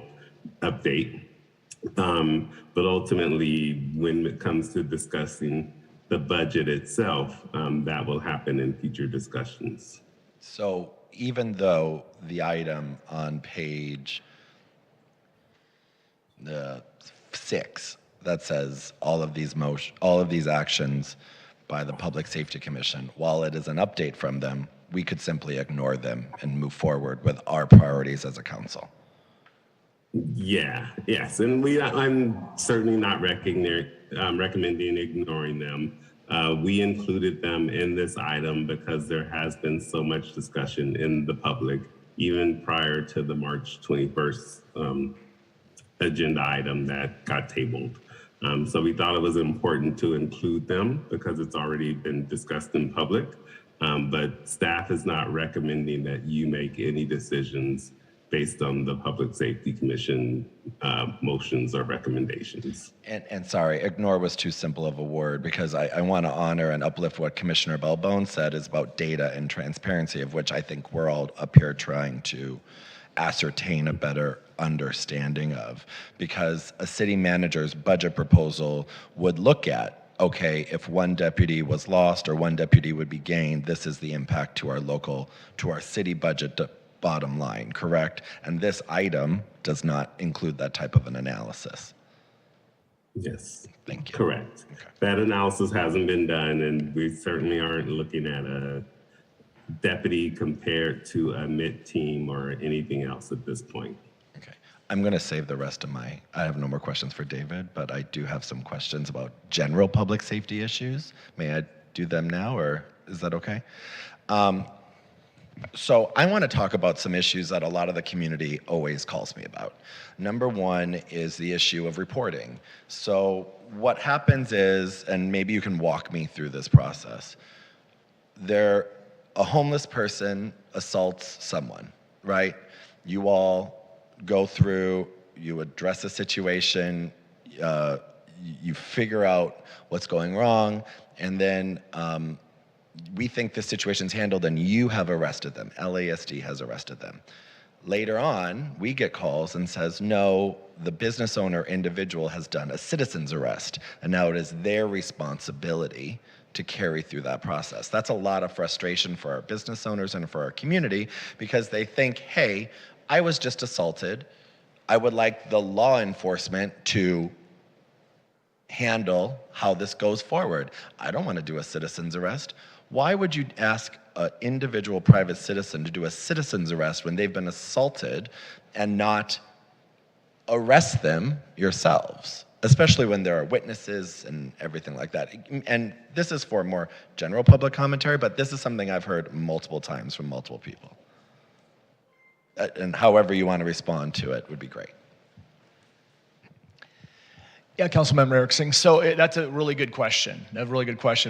update. But ultimately, when it comes to discussing the budget itself, that will happen in future discussions. So even though the item on page 6 that says all of these actions by the Public Safety Commission, while it is an update from them, we could simply ignore them and move forward with our priorities as a council. Yes, and I'm certainly not recommending ignoring them. We included them in this item because there has been so much discussion in the public, even prior to the March 21st agenda item that got tabled. So we thought it was important to include them because it's already been discussed in public. But staff is not recommending that you make any decisions based on the Public Safety Commission motions or recommendations. And sorry, ignore was too simple of a word, because I want to honor and uplift what Commissioner Balbone said is about data and transparency, of which I think we're all up here trying to ascertain a better understanding of, because a city manager's budget proposal would look at, okay, if one deputy was lost or one deputy would be gained, this is the impact to our city budget bottom line, correct? And this item does not include that type of an analysis. Yes. Thank you. Correct. Okay. That analysis hasn't been done, and we certainly aren't looking at a deputy compared to a MIT team or anything else at this point. Okay. I'm going to save the rest of I have no more questions for David, but I do have some questions about general public safety issues. May I do them now, or is that okay? So I want to talk about some issues that a lot of the community always calls me about. Number one is the issue of reporting. So what happens is, and maybe you can walk me through this process, a homeless person assaults someone, right? You all go through, you address the situation, you figure out what's going wrong, and then we think the situation's handled and you have arrested them. LASD has arrested them. Later on, we get calls and says, no, the business owner individual has done a citizen's arrest, and now it is their responsibility to carry through that process. That's a lot of frustration for our business owners and for our community, because they think, hey, I was just assaulted. I would like the law enforcement to handle how this goes forward. I don't want to do a citizen's arrest. Why would you ask an individual private citizen to do a citizen's arrest when they've been assaulted and not arrest them yourselves? Especially when there are witnesses and everything like that. And this is for more general public commentary, but this is something I've heard multiple times from multiple people. And however you want to respond to it would be great. Yeah, Councilmember Erickson. So that's a really good question,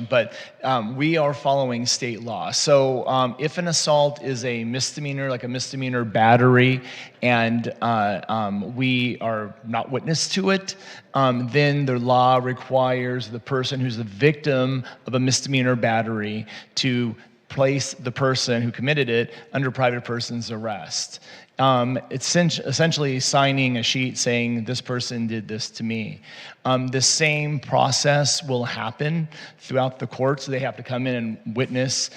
but we are following state law. So if an assault is a misdemeanor, like a misdemeanor battery, and we are not witness to it, then the law requires the person who's the victim of a misdemeanor battery to place the person who committed it under private person's arrest. It's essentially signing a sheet saying this person did this to me. The same process will happen throughout the courts. They have to come in and witness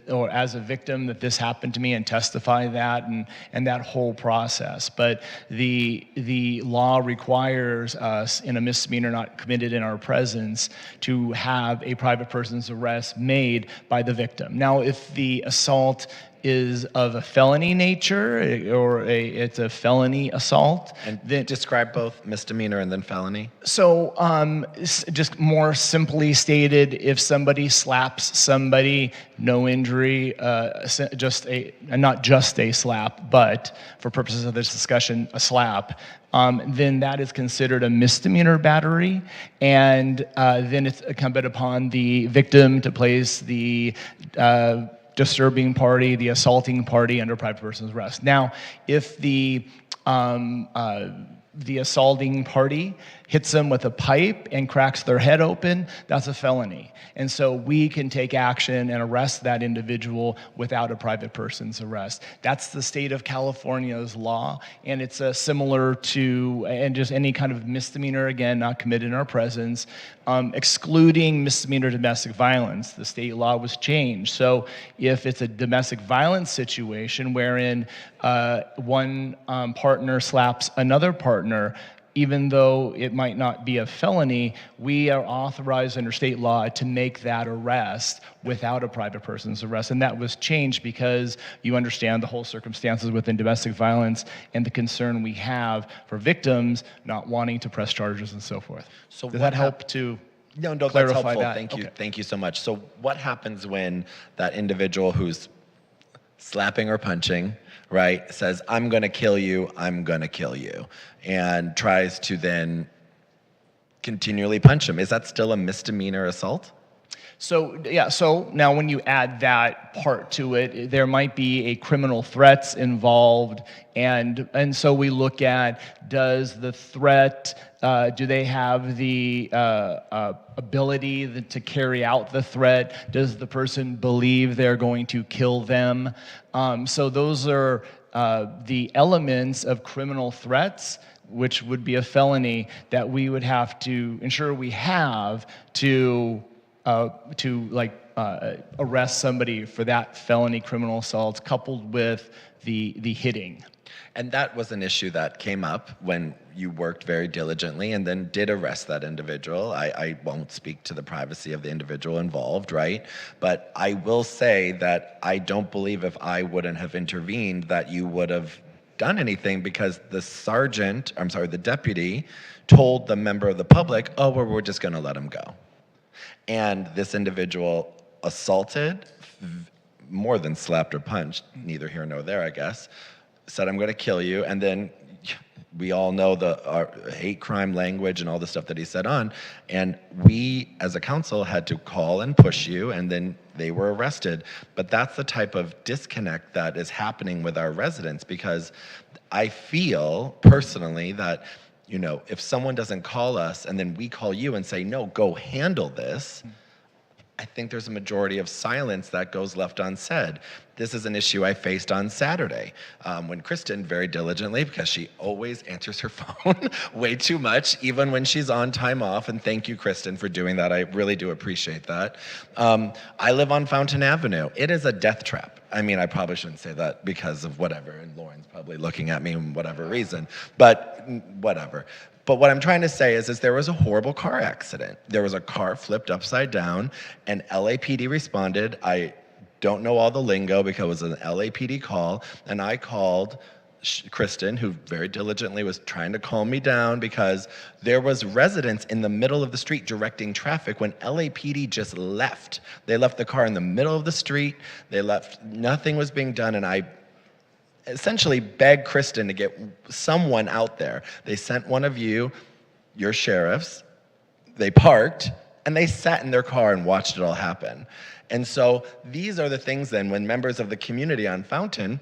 or as a victim that this happened to me and testify that and that whole process. But the law requires us in a misdemeanor not committed in our presence to have a private person's arrest made by the victim. Now, if the assault is of a felony nature or it's a felony assault. And then describe both misdemeanor and then felony. So just more simply stated, if somebody slaps somebody, no injury, not just a slap, but for purposes of this discussion, a slap, then that is considered a misdemeanor battery, and then it's incumbent upon the victim to place the disturbing party, the assaulting party, under private person's arrest. Now, if the assaulting party hits them with a pipe and cracks their head open, that's a felony. And so we can take action and arrest that individual without a private person's arrest. That's the state of California's law, and it's similar to, and just any kind of misdemeanor, again, not committed in our presence, excluding misdemeanor domestic violence. The state law was changed. So if it's a domestic violence situation wherein one partner slaps another partner, even though it might not be a felony, we are authorized under state law to make that arrest without a private person's arrest. And that was changed because you understand the whole circumstances within domestic violence and the concern we have for victims not wanting to press charges and so forth. So does that help to No, clarify that's helpful. that? Thank you. Okay. Thank you so much. So what happens when that individual who's slapping or punching, right, says, I'm going to kill you, and tries to then continually punch him. Is that still a misdemeanor assault? So, yeah, so now when you add that part to it, there might be a criminal threats involved, and so we look at, does the threat, do they have the ability to carry out the threat? Does the person believe they're going to kill them? So those are the elements of criminal threats, which would be a felony, that we would have to ensure we have to arrest somebody for that felony criminal assault, coupled with the hitting. And that was an issue that came up when you worked very diligently and then did arrest that individual. I won't speak to the privacy of the individual involved, right? But I will say that I don't believe if I wouldn't have intervened that you would have done anything, because the deputy told the member of the public, oh, well, we're just gonna let him go. And this individual assaulted, more than slapped or punched, neither here nor there, I guess, said, I'm going to kill you. And then we all know the hate crime language and all the stuff that he said on. And we, as a council, had to call and push you, and then they were arrested. But that's the type of disconnect that is happening with our residents, because I feel personally that, you know, if someone doesn't call us and then we call you and say, no, go handle this, I think there's a majority of silence that goes left unsaid. This is an issue I faced on Saturday when Kristen very diligently, because she always answers her phone way too much, even when she's on time off, and thank you, Kristen, for doing that. I really do appreciate that. I live on Fountain Avenue. It is a death trap. I mean, I probably shouldn't say that because of whatever, and Lauren's probably looking at me for whatever reason, but whatever. But what I'm trying to say is there was a horrible car accident. There was a car flipped upside down, and LAPD responded. I don't know all the lingo because it was an LAPD call, and I called Kristen, who very diligently was trying to calm me down, because there was residents in the middle of the street directing traffic when LAPD just left. They left the car in the middle of the street. They left, nothing was being done, and I essentially begged Kristen to get someone out there. They sent one of you, your sheriffs, they parked, and they sat in their car and watched it all happen. And so these are the things then when members of the community on Fountain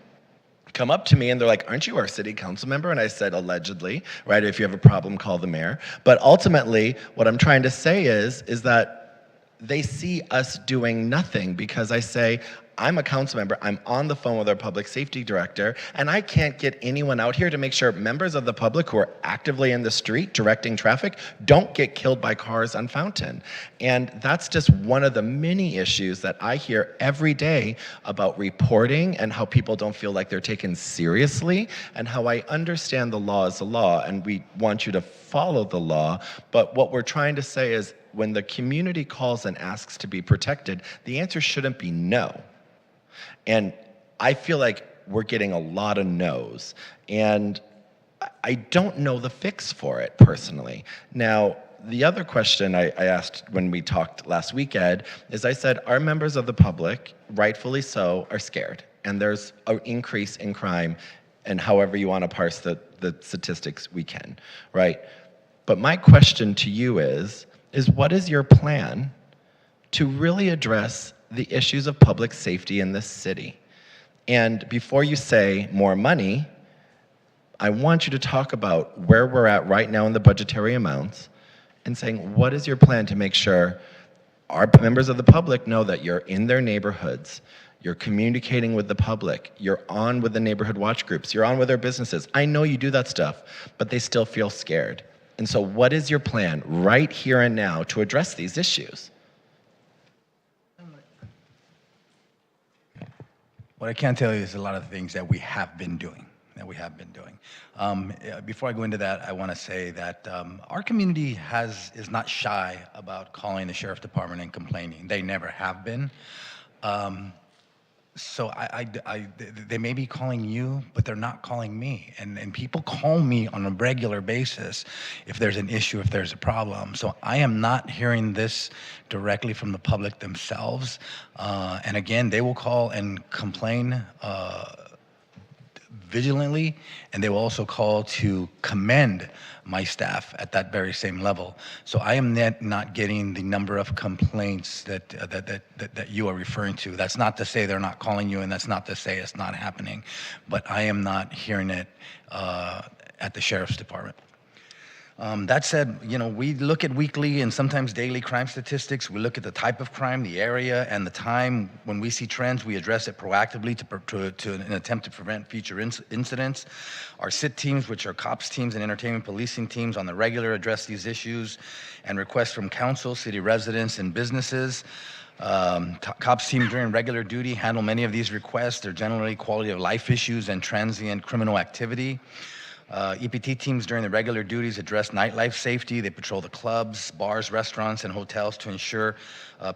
come up to me and they're like, aren't you our city council member? And I said, allegedly, right? If you have a problem, call the mayor. But ultimately, what I'm trying to say is that they see us doing nothing, because I say, I'm a council member, I'm on the phone with our public safety director, and I can't get anyone out here to make sure members of the public who are actively in the street directing traffic don't get killed by cars on Fountain. And that's just one of the many issues that I hear every day about reporting, and how people don't feel like they're taken seriously, and how I understand the law is the law, and we want you to follow the law. But what we're trying to say is, when the community calls and asks to be protected, the answer shouldn't be no. And I feel like we're getting a lot of no's, and I don't know the fix for it personally. Now, the other question I asked when we talked last week, Ed, is I said, our members of the public, rightfully so, are scared, and there's an increase in crime, and however you want to parse the statistics, we can, right? But my question to you is what is your plan to really address the issues of public safety in this city? And before you say more money, I want you to talk about where we're at right now in the budgetary amounts, and saying, what is your plan to make sure our members of the public know that you're in their neighborhoods, you're communicating with the public, you're on with the neighborhood watch groups, you're on with their businesses. I know you do that stuff, but they still feel scared. And so what is your plan right here and now to address these issues? What I can tell you is a lot of things that we have been doing. Before I go into that, I want to say that our community is not shy about calling the sheriff's department and complaining. They never have been. So they may be calling you, but they're not calling me. And people call me on a regular basis if there's an issue, if there's a problem. So I am not hearing this directly from the public themselves. And again, they will call and complain vigilantly, and they will also call to commend my staff at that very same level. So I am not getting the number of complaints that you are referring to. That's not to say they're not calling you, and that's not to say it's not happening, but I am not hearing it at the Sheriff's Department. That said, we look at weekly and sometimes daily crime statistics. We look at the type of crime, the area, and the time. When we see trends, we address it proactively to an attempt to prevent future incidents. Our SIT teams, which are cops teams and entertainment policing teams, on the regular address these issues and requests from council, city residents, and businesses. Cops team during regular duty handle many of these requests. They're generally quality of life issues and transient criminal activity. EPT teams during the regular duties address nightlife safety. They patrol the clubs, bars, restaurants, and hotels to ensure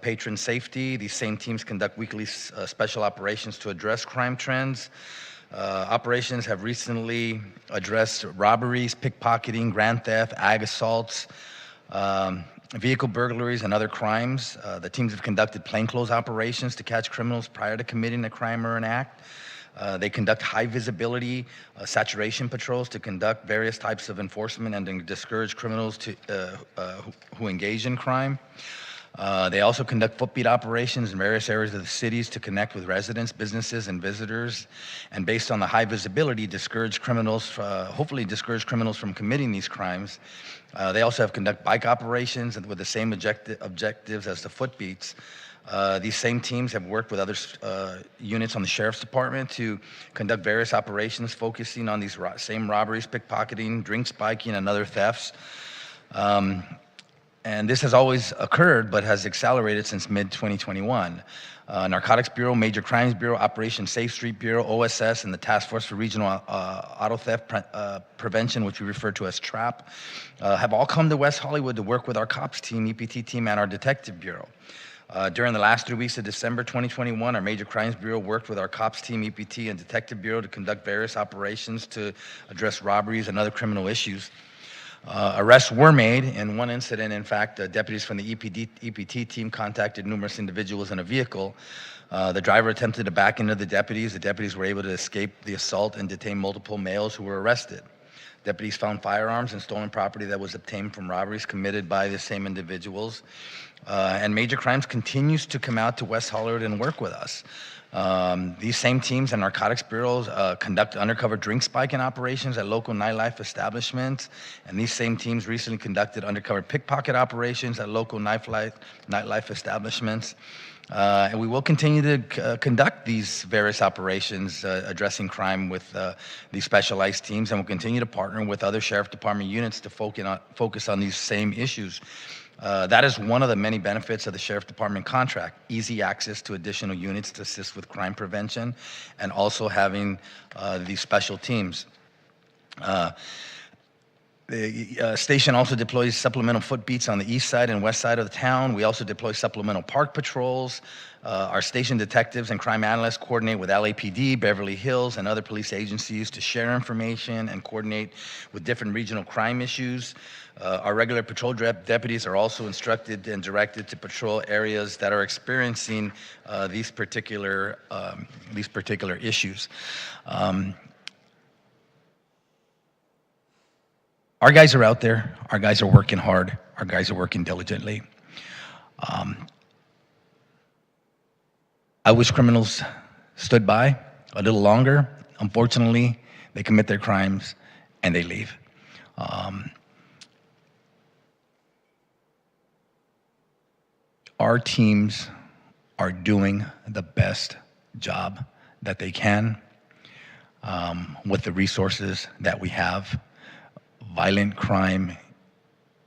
patron safety. These same teams conduct weekly special operations to address crime trends. Operations have recently addressed robberies, pickpocketing, grand theft, ag assaults, vehicle burglaries, and other crimes. The teams have conducted plainclothes operations to catch criminals prior to committing a crime or an act. They conduct high visibility saturation patrols to conduct various types of enforcement and to discourage criminals who engage in crime. They also conduct footbeat operations in various areas of the cities to connect with residents, businesses, and visitors. And based on the high visibility, hopefully discourage criminals from committing these crimes. They also have conduct bike operations with the same objectives as the footbeats. These same teams have worked with other units on the Sheriff's Department to conduct various operations focusing on these same robberies, pickpocketing, drink spiking, and other thefts. And this has always occurred, but has accelerated since mid-2021. Narcotics Bureau, Major Crimes Bureau, Operation Safe Street Bureau, OSS, and the Task Force for Regional Auto Theft Prevention, which we refer to as TRAP, have all come to West Hollywood to work with our COPS team, EPT team, and our Detective Bureau. During the last 3 weeks of December 2021, our Major Crimes Bureau worked with our COPS team, EPT, and Detective Bureau to conduct various operations to address robberies and other criminal issues. Arrests were made. In one incident, in fact, deputies from the EPT team contacted numerous individuals in a vehicle. The driver attempted to back into the deputies. The deputies were able to escape the assault and detain multiple males who were arrested. Deputies found firearms and stolen property that was obtained from robberies committed by the same individuals. And Major Crimes continues to come out to West Hollywood and work with us. These same teams and narcotics bureaus conduct undercover drink spiking operations at local nightlife establishments. And these same teams recently conducted undercover pickpocket operations at local nightlife establishments. And we will continue to conduct these various operations addressing crime with these specialized teams, and we'll continue to partner with other Sheriff Department units to focus on these same issues. That is one of the many benefits of the Sheriff Department contract: easy access to additional units to assist with crime prevention, and also having these special teams. The station also deploys supplemental footbeats on the east side and west side of the town. We also deploy supplemental park patrols. Our station detectives and crime analysts coordinate with LAPD, Beverly Hills, and other police agencies to share information and coordinate with different regional crime issues. Our regular patrol deputies are also instructed and directed to patrol areas that are experiencing these particular issues. Our guys are out there. Our guys are working hard. Our guys are working diligently. I wish criminals stood by a little longer. Unfortunately, they commit their crimes and they leave. Our teams are doing the best job that they can with the resources that we have. Violent crime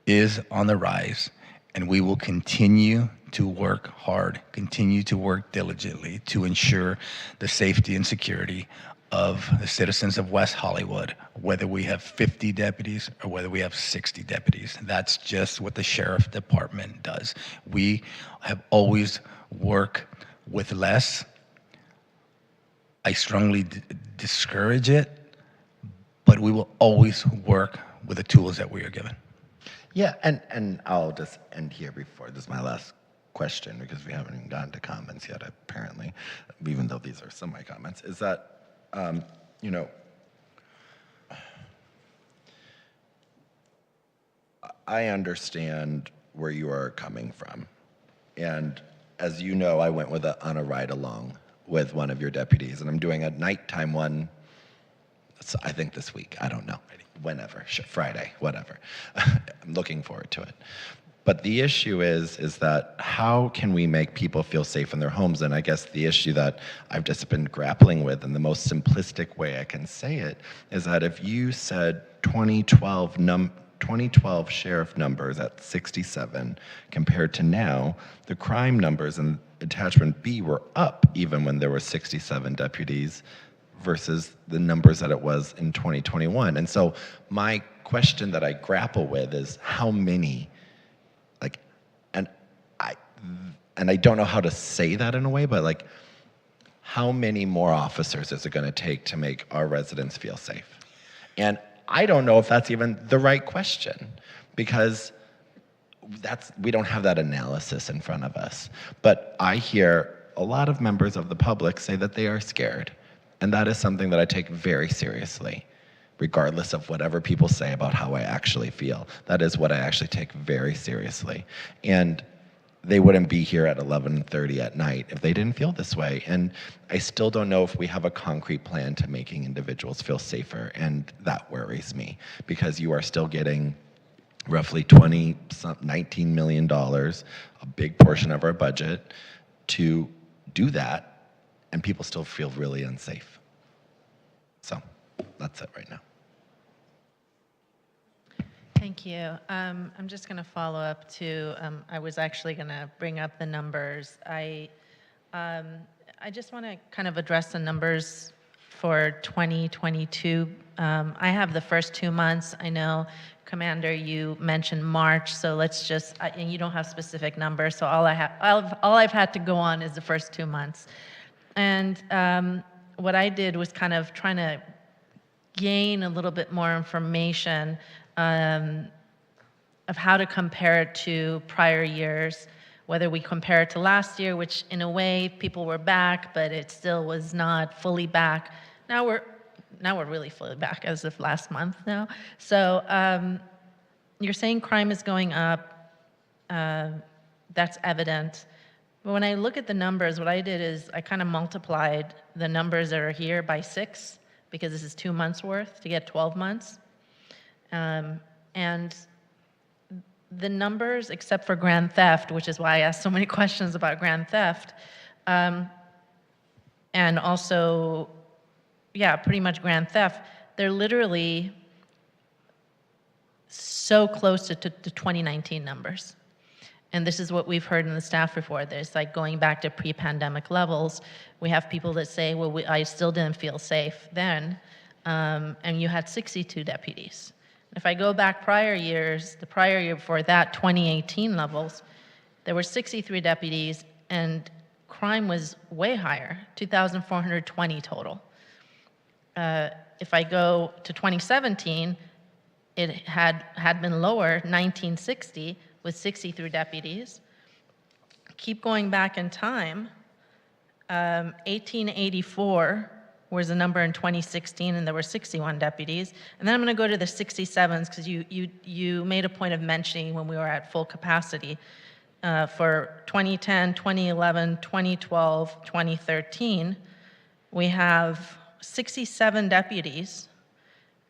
is on the rise, and we will continue to work hard, continue to work diligently to ensure the safety and security of the citizens of West Hollywood, whether we have 50 deputies or whether we have 60 deputies. That's just what the Sheriff Department does. We have always worked with less I strongly discourage it, but we will always work with the tools that we are given. Yeah, and I'll just end here before this is my last question because we haven't even gotten to comments yet, apparently, even though these are some of my comments, is that, you know, I understand where you are coming from. And as you know, I went on a ride along with one of your deputies, and I'm doing a nighttime one, I think this week, I don't know, whenever, Friday, whatever. I'm looking forward to it. But the issue is that how can we make people feel safe in their homes? And I guess the issue that I've just been grappling with, and the most simplistic way I can say it, is that if you said 2012 sheriff numbers at 67 compared to now, the crime numbers in attachment B were up even when there were 67 deputies versus the numbers that it was in 2021. And so my question that I grapple with is how many, and I don't know how to say that in a way, but like, how many more officers is it going to take to make our residents feel safe? And I don't know if that's even the right question, because we don't have that analysis in front of us. But I hear a lot of members of the public say that they are scared. And that is something that I take very seriously, regardless of whatever people say about how I actually feel. That is what I actually take very seriously. And they wouldn't be here at 11:30 at night if they didn't feel this way. And I still don't know if we have a concrete plan to making individuals feel safer, and that worries me, because you are still getting roughly $19 million, a big portion of our budget, to do that, and people still feel really unsafe. So that's it right now. Thank you. I'm just going to follow up to, I was actually going to bring up the numbers. I just want to kind of address the numbers for 2022. I have the first 2 months. I know, Commander, you mentioned March, so let's just, and you don't have specific numbers, so all I've had to go on is the first 2 months. And what I did was kind of trying to gain a little bit more information of how to compare it to prior years, whether we compare it to last year, which in a way people were back, but it still was not fully back. Now we're really fully back as of last month now. So you're saying crime is going up. That's evident. But when I look at the numbers, what I did is I kind of multiplied the numbers that are here by 6, because this is 2 months worth to get 12 months. And the numbers, except for grand theft, which is why I asked so many questions about grand theft, and also, yeah, pretty much grand theft, they're literally so close to 2019 numbers. And this is what we've heard in the staff report. There's like going back to pre-pandemic levels. We have people that say, well, I still didn't feel safe then, and you had 62 deputies. If I go back prior years, the prior year before that, 2018 levels, there were 63 deputies and crime was way higher, 2,420 total. If I go to 2017, it had been lower, 1960, with 63 deputies. Keep going back in time, 1884 was the number in 2016, and there were 61 deputies. And then I'm going to go to the 67s, because you made a point of mentioning when we were at full capacity. For 2010, 2011, 2012, 2013, we have 67 deputies,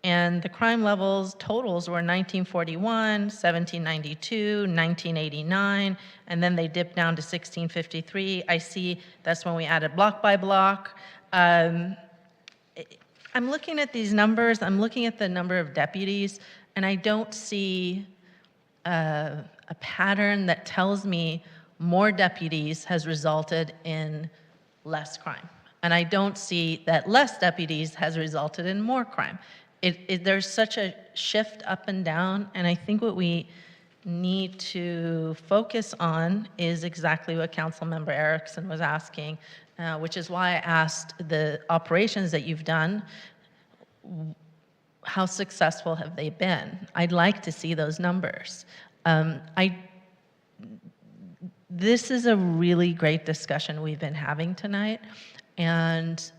and the crime levels totals were 1941, 1792, 1989, and then they dipped down to 1653. I see that's when we added block by block. I'm looking at these numbers, I'm looking at the number of deputies, and I don't see a pattern that tells me more deputies has resulted in less crime. And I don't see that less deputies has resulted in more crime. There's such a shift up and down, and I think what we need to focus on is exactly what Councilmember Erickson was asking, which is why I asked the operations that you've done, how successful have they been? I'd like to see those numbers. This is a really great discussion we've been having tonight, and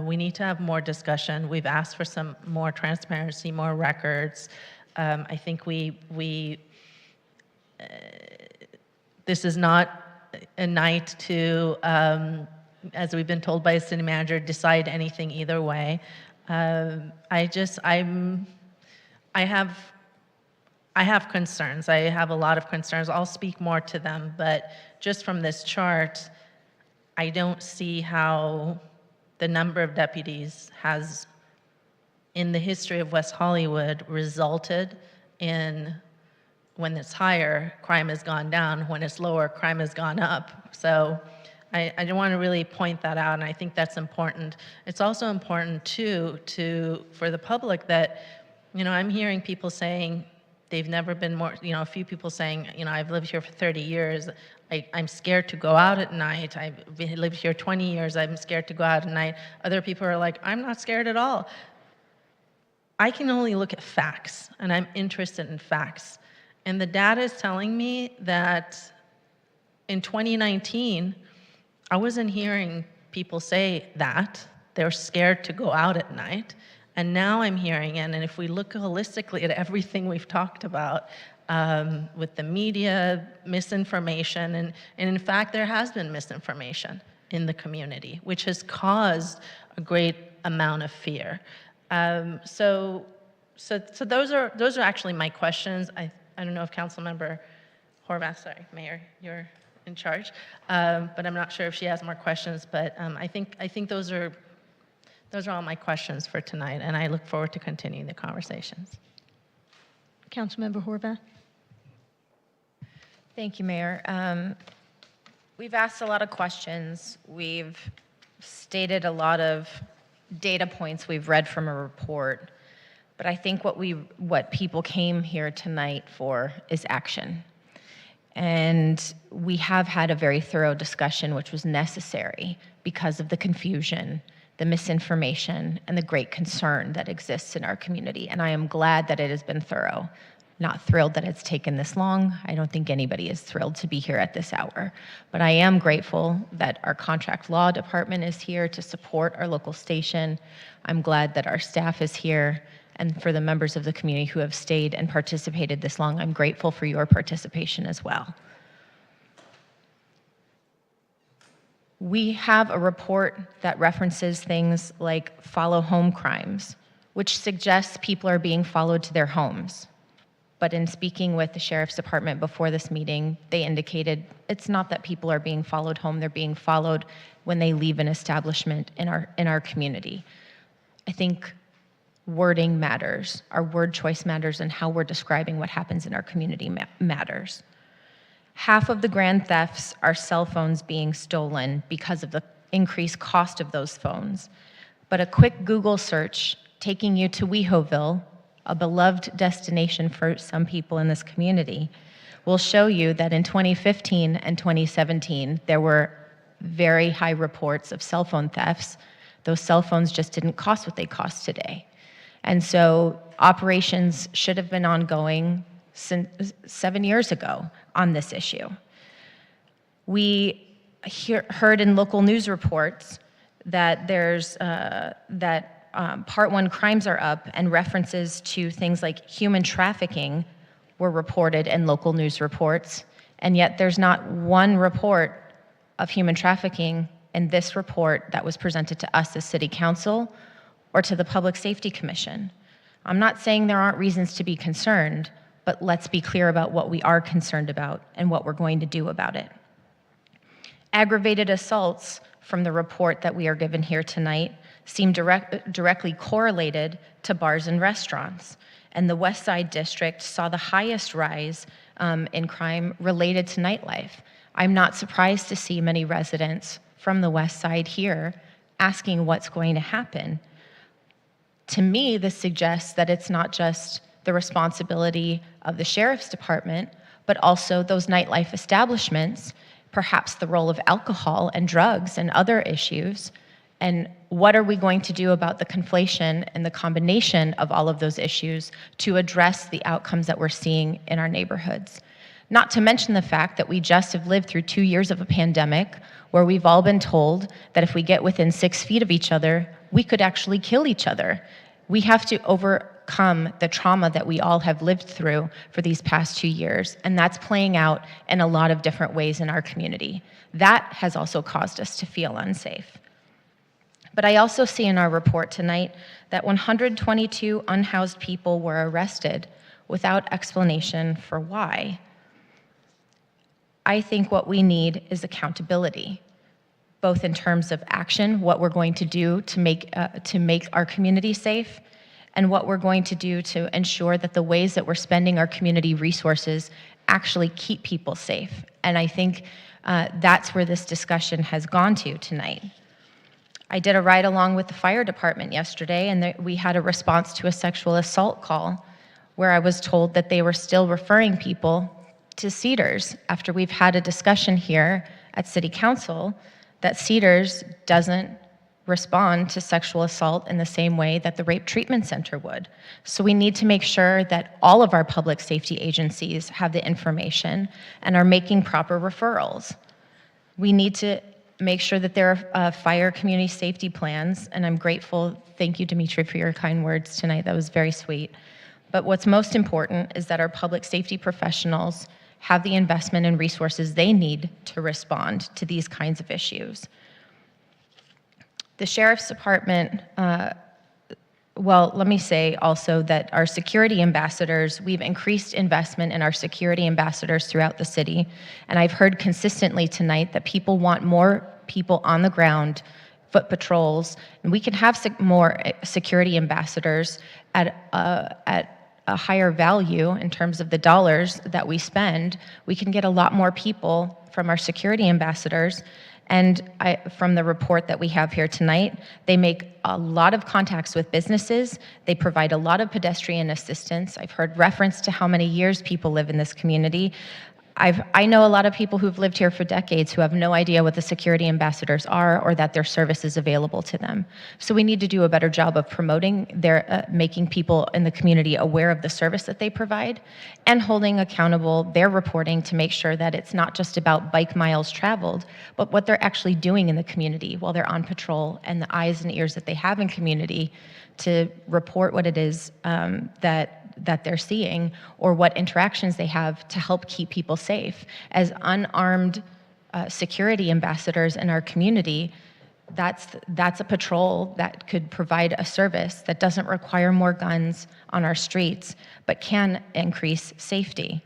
we need to have more discussion. We've asked for some more transparency, more records. I think this is not a night to, as we've been told by a city manager, decide anything either way. I have concerns. I have a lot of concerns. I'll speak more to them, but just from this chart, I don't see how the number of deputies has, in the history of West Hollywood, resulted in, when it's higher, crime has gone down. When it's lower, crime has gone up. So I want to really point that out, and I think that's important. It's also important, too, for the public that, I'm hearing people saying they've never been more, a few people saying, I've lived here for 30 years. I'm scared to go out at night. I've lived here 20 years. I'm scared to go out at night. Other people are like, I'm not scared at all. I can only look at facts, and I'm interested in facts. And the data is telling me that in 2019, I wasn't hearing people say that. They're scared to go out at night. And now I'm hearing it, and if we look holistically at everything we've talked about, with the media, misinformation, and in fact, there has been misinformation in the community, which has caused a great amount of fear. So those are actually my questions. I don't know if Councilmember Horvath, sorry, Mayor, you're in charge, but I'm not sure if she has more questions. But I think those are all my questions for tonight, and I look forward to continuing the conversations. Councilmember Horvath. Thank you, Mayor. We've asked a lot of questions. We've stated a lot of data points we've read from a report. But I think what people came here tonight for is action. And we have had a very thorough discussion, which was necessary because of the confusion, the misinformation, and the great concern that exists in our community. And I am glad that it has been thorough. Not thrilled that it's taken this long. I don't think anybody is thrilled to be here at this hour. But I am grateful that our contract law department is here to support our local station. I'm glad that our staff is here. And for the members of the community who have stayed and participated this long, I'm grateful for your participation as well. We have a report that references things like follow home crimes, which suggests people are being followed to their homes. But in speaking with the Sheriff's Department before this meeting, they indicated it's not that people are being followed home, they're being followed when they leave an establishment in our community. I think wording matters, our word choice matters, and how we're describing what happens in our community matters. Half of the grand thefts are cell phones being stolen because of the increased cost of those phones. But a quick Google search taking you to WehoVille, a beloved destination for some people in this community, will show you that in 2015 and 2017, there were very high reports of cell phone thefts. Those cell phones just didn't cost what they cost today. And so operations should have been ongoing since 7 years ago on this issue. We heard in local news reports that Part 1 crimes are up, and references to things like human trafficking were reported in local news reports, and yet there's not one report of human trafficking in this report that was presented to us as City Council or to the Public Safety Commission. I'm not saying there aren't reasons to be concerned, but let's be clear about what we are concerned about and what we're going to do about it. Aggravated assaults from the report that we are given here tonight seem directly correlated to bars and restaurants. And the West Side District saw the highest rise in crime related to nightlife. I'm not surprised to see many residents from the West Side here asking what's going to happen. To me, this suggests that it's not just the responsibility of the Sheriff's Department, but also those nightlife establishments, perhaps the role of alcohol and drugs and other issues, and what are we going to do about the conflation and the combination of all of those issues to address the outcomes that we're seeing in our neighborhoods. Not to mention the fact that we just have lived through 2 years of a pandemic where we've all been told that if we get within 6 feet of each other, we could actually kill each other. We have to overcome the trauma that we all have lived through for these past 2 years, and that's playing out in a lot of different ways in our community. That has also caused us to feel unsafe. But I also see in our report tonight that 122 unhoused people were arrested without explanation for why. I think what we need is accountability, both in terms of action, what we're going to do to make our community safe, and what we're going to do to ensure that the ways that we're spending our community resources actually keep people safe. And I think that's where this discussion has gone to tonight. I did a ride along with the fire department yesterday, and we had a response to a sexual assault call where I was told that they were still referring people to Cedars after we've had a discussion here at City Council that Cedars doesn't respond to sexual assault in the same way that the Rape Treatment Center would. So we need to make sure that all of our public safety agencies have the information and are making proper referrals. We need to make sure that there are fire community safety plans, and I'm grateful, thank you, Dimitri, for your kind words tonight. That was very sweet. But what's most important is that our public safety professionals have the investment and resources they need to respond to these kinds of issues. The Sheriff's Department, well, let me say also that our security ambassadors, we've increased investment in our security ambassadors throughout the city, and I've heard consistently tonight that people want more people on the ground, foot patrols, and we can have more security ambassadors at a higher value in terms of the dollars that we spend. We can get a lot more people from our security ambassadors. And from the report that we have here tonight, they make a lot of contacts with businesses. They provide a lot of pedestrian assistance. I've heard reference to how many years people live in this community. I know a lot of people who've lived here for decades who have no idea what the security ambassadors are or that their service is available to them. So we need to do a better job of promoting making people in the community aware of the service that they provide and holding accountable their reporting to make sure that it's not just about bike miles traveled, but what they're actually doing in the community while they're on patrol and the eyes and ears that they have in community to report what it is that they're seeing or what interactions they have to help keep people safe. As unarmed security ambassadors in our community, that's a patrol that could provide a service that doesn't require more guns on our streets, but can increase safety.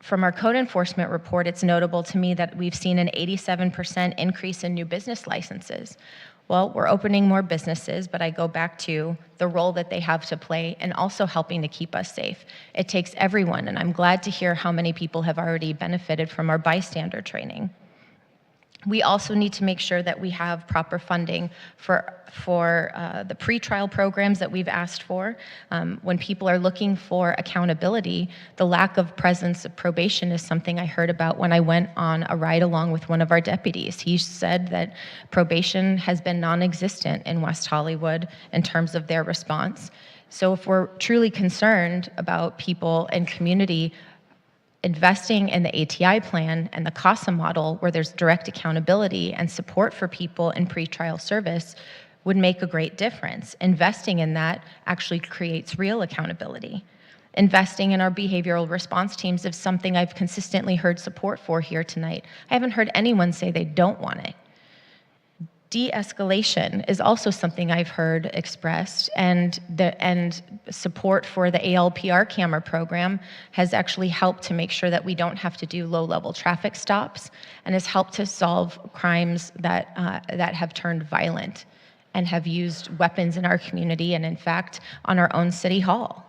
From our code enforcement report, it's notable to me that we've seen an 87% increase in new business licenses. Well, we're opening more businesses, but I go back to the role that they have to play and also helping to keep us safe. It takes everyone, and I'm glad to hear how many people have already benefited from our bystander training. We also need to make sure that we have proper funding for the pretrial programs that we've asked for. When people are looking for accountability, the lack of presence of probation is something I heard about when I went on a ride along with one of our deputies. He said that probation has been non-existent in West Hollywood in terms of their response. So if we're truly concerned about people and community investing in the ATI plan and the CASA model where there's direct accountability and support for people in pretrial service would make a great difference. Investing in that actually creates real accountability. Investing in our behavioral response teams is something I've consistently heard support for here tonight. I haven't heard anyone say they don't want it. De-escalation is also something I've heard expressed, and support for the ALPR camera program has actually helped to make sure that we don't have to do low-level traffic stops, and has helped to solve crimes that have turned violent and have used weapons in our community and, in fact, on our own city hall.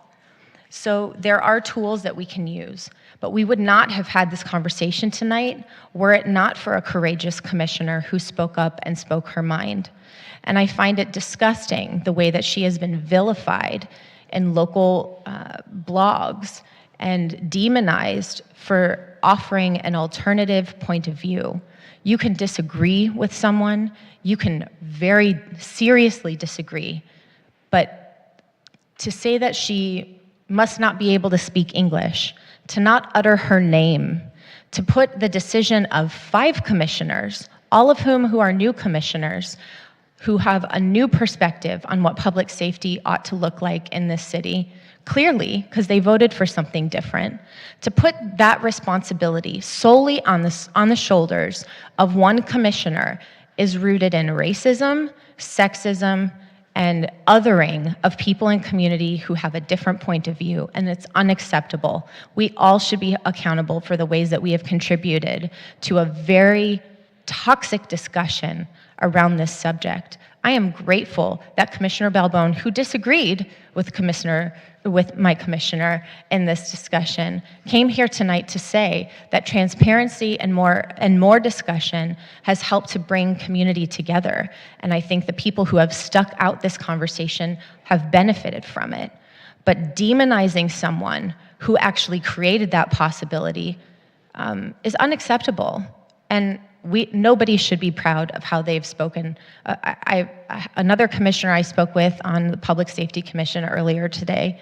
So there are tools that we can use, but we would not have had this conversation tonight were it not for a courageous commissioner who spoke up and spoke her mind. And I find it disgusting the way that she has been vilified in local blogs and demonized for offering an alternative point of view. You can disagree with someone, you can very seriously disagree, but to say that she must not be able to speak English, to not utter her name, to put the decision of 5 commissioners, all of who are new commissioners, who have a new perspective on what public safety ought to look like in this city, clearly, because they voted for something different, to put that responsibility solely on the shoulders of one commissioner is rooted in racism, sexism, and othering of people in community who have a different point of view, and it's unacceptable. We all should be accountable for the ways that we have contributed to a very toxic discussion around this subject. I am grateful that Commissioner Balbone, who disagreed with my commissioner in this discussion, came here tonight to say that transparency and more discussion has helped to bring community together. And I think the people who have stuck out this conversation have benefited from it. But demonizing someone who actually created that possibility is unacceptable. And nobody should be proud of how they've spoken. Another commissioner I spoke with on the Public Safety Commission earlier today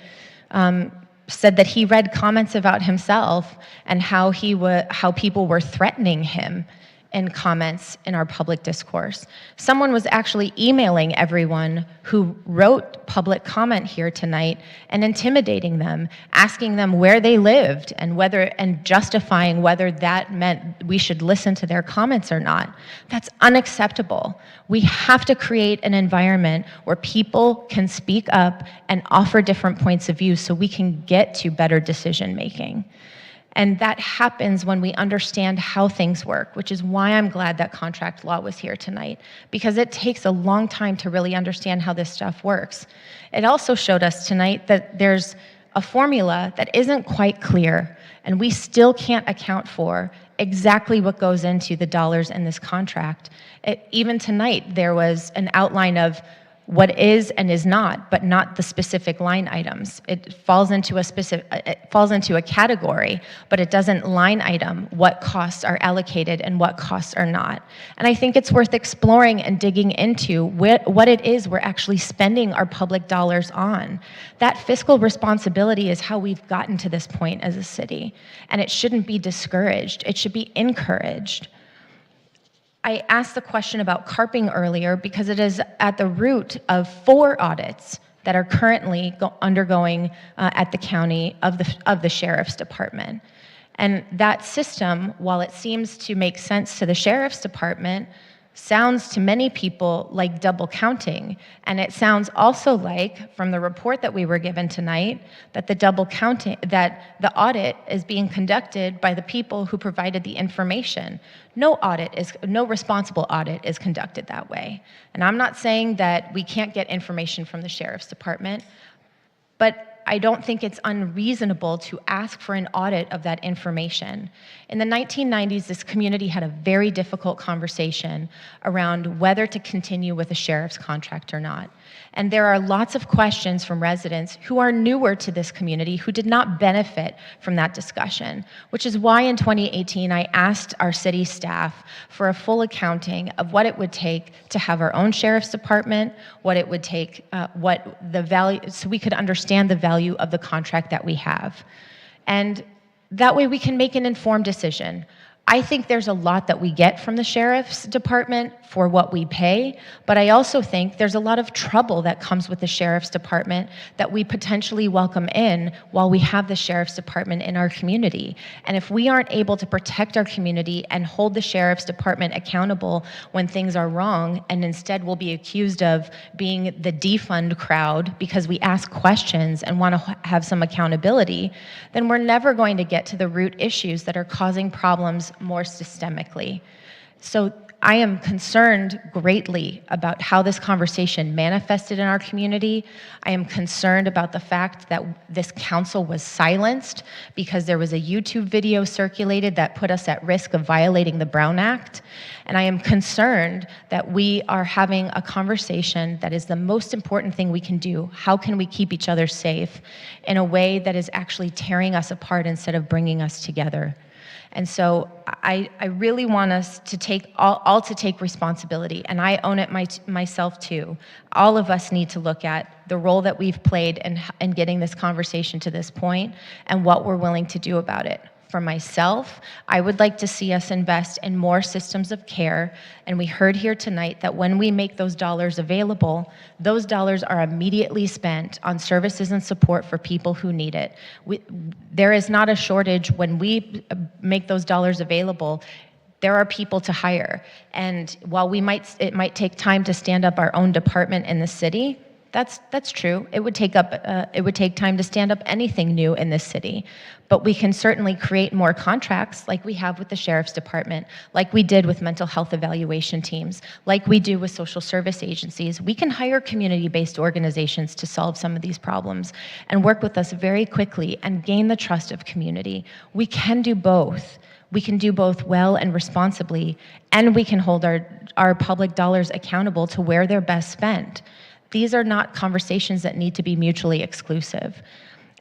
said that he read comments about himself and how people were threatening him in comments in our public discourse. Someone was actually emailing everyone who wrote public comment here tonight and intimidating them, asking them where they lived and justifying whether that meant we should listen to their comments or not. That's unacceptable. We have to create an environment where people can speak up and offer different points of view so we can get to better decision making. And that happens when we understand how things work, which is why I'm glad that contract law was here tonight, because it takes a long time to really understand how this stuff works. It also showed us tonight that there's a formula that isn't quite clear, and we still can't account for exactly what goes into the dollars in this contract. Even tonight, there was an outline of what is and is not, but not the specific line items. It falls into a category, but it doesn't line item what costs are allocated and what costs are not. And I think it's worth exploring and digging into what it is we're actually spending our public dollars on. That fiscal responsibility is how we've gotten to this point as a city, and it shouldn't be discouraged. It should be encouraged. I asked the question about carping earlier because it is at the root of 4 audits that are currently undergoing at the county of the Sheriff's Department. And that system, while it seems to make sense to the Sheriff's Department, sounds to many people like double counting. And it sounds also like, from the report that we were given tonight, that the audit is being conducted by the people who provided the information. No responsible audit is conducted that way. And I'm not saying that we can't get information from the Sheriff's Department, but I don't think it's unreasonable to ask for an audit of that information. In the 1990s, this community had a very difficult conversation around whether to continue with a sheriff's contract or not. And there are lots of questions from residents who are newer to this community who did not benefit from that discussion, which is why in 2018 I asked our city staff for a full accounting of what it would take to have our own sheriff's department, what it would take, what the value, so we could understand the value of the contract that we have. And that way we can make an informed decision. I think there's a lot that we get from the Sheriff's Department for what we pay, but I also think there's a lot of trouble that comes with the Sheriff's Department that we potentially welcome in while we have the Sheriff's Department in our community. And if we aren't able to protect our community and hold the Sheriff's Department accountable when things are wrong, and instead we'll be accused of being the defund crowd because we ask questions and want to have some accountability, then we're never going to get to the root issues that are causing problems more systemically. So I am concerned greatly about how this conversation manifested in our community. I am concerned about the fact that this council was silenced because there was a YouTube video circulated that put us at risk of violating the Brown Act. And I am concerned that we are having a conversation that is the most important thing we can do. How can we keep each other safe in a way that is actually tearing us apart instead of bringing us together? And so I really want us to take all to take responsibility, and I own it myself too. All of us need to look at the role that we've played in getting this conversation to this point and what we're willing to do about it. For myself, I would like to see us invest in more systems of care, and we heard here tonight that when we make those dollars available, those dollars are immediately spent on services and support for people who need it. There is not a shortage when we make those dollars available. There are people to hire, and while it might take time to stand up our own department in the city, that's true. It would take time to stand up anything new in this city, but we can certainly create more contracts like we have with the Sheriff's Department, like we did with mental health evaluation teams, like we do with social service agencies. We can hire community-based organizations to solve some of these problems and work with us very quickly and gain the trust of community. We can do both. We can do both well and responsibly, and we can hold our public dollars accountable to where they're best spent. These are not conversations that need to be mutually exclusive.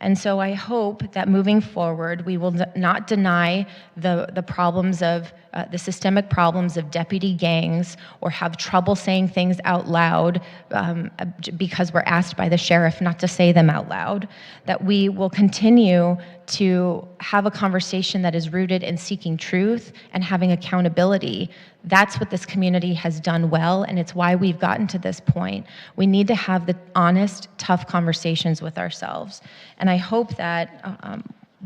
And so I hope that moving forward, we will not deny the problems of the systemic problems of deputy gangs or have trouble saying things out loud because we're asked by the sheriff not to say them out loud, that we will continue to have a conversation that is rooted in seeking truth and having accountability. That's what this community has done well, and it's why we've gotten to this point. We need to have the honest, tough conversations with ourselves. And I hope that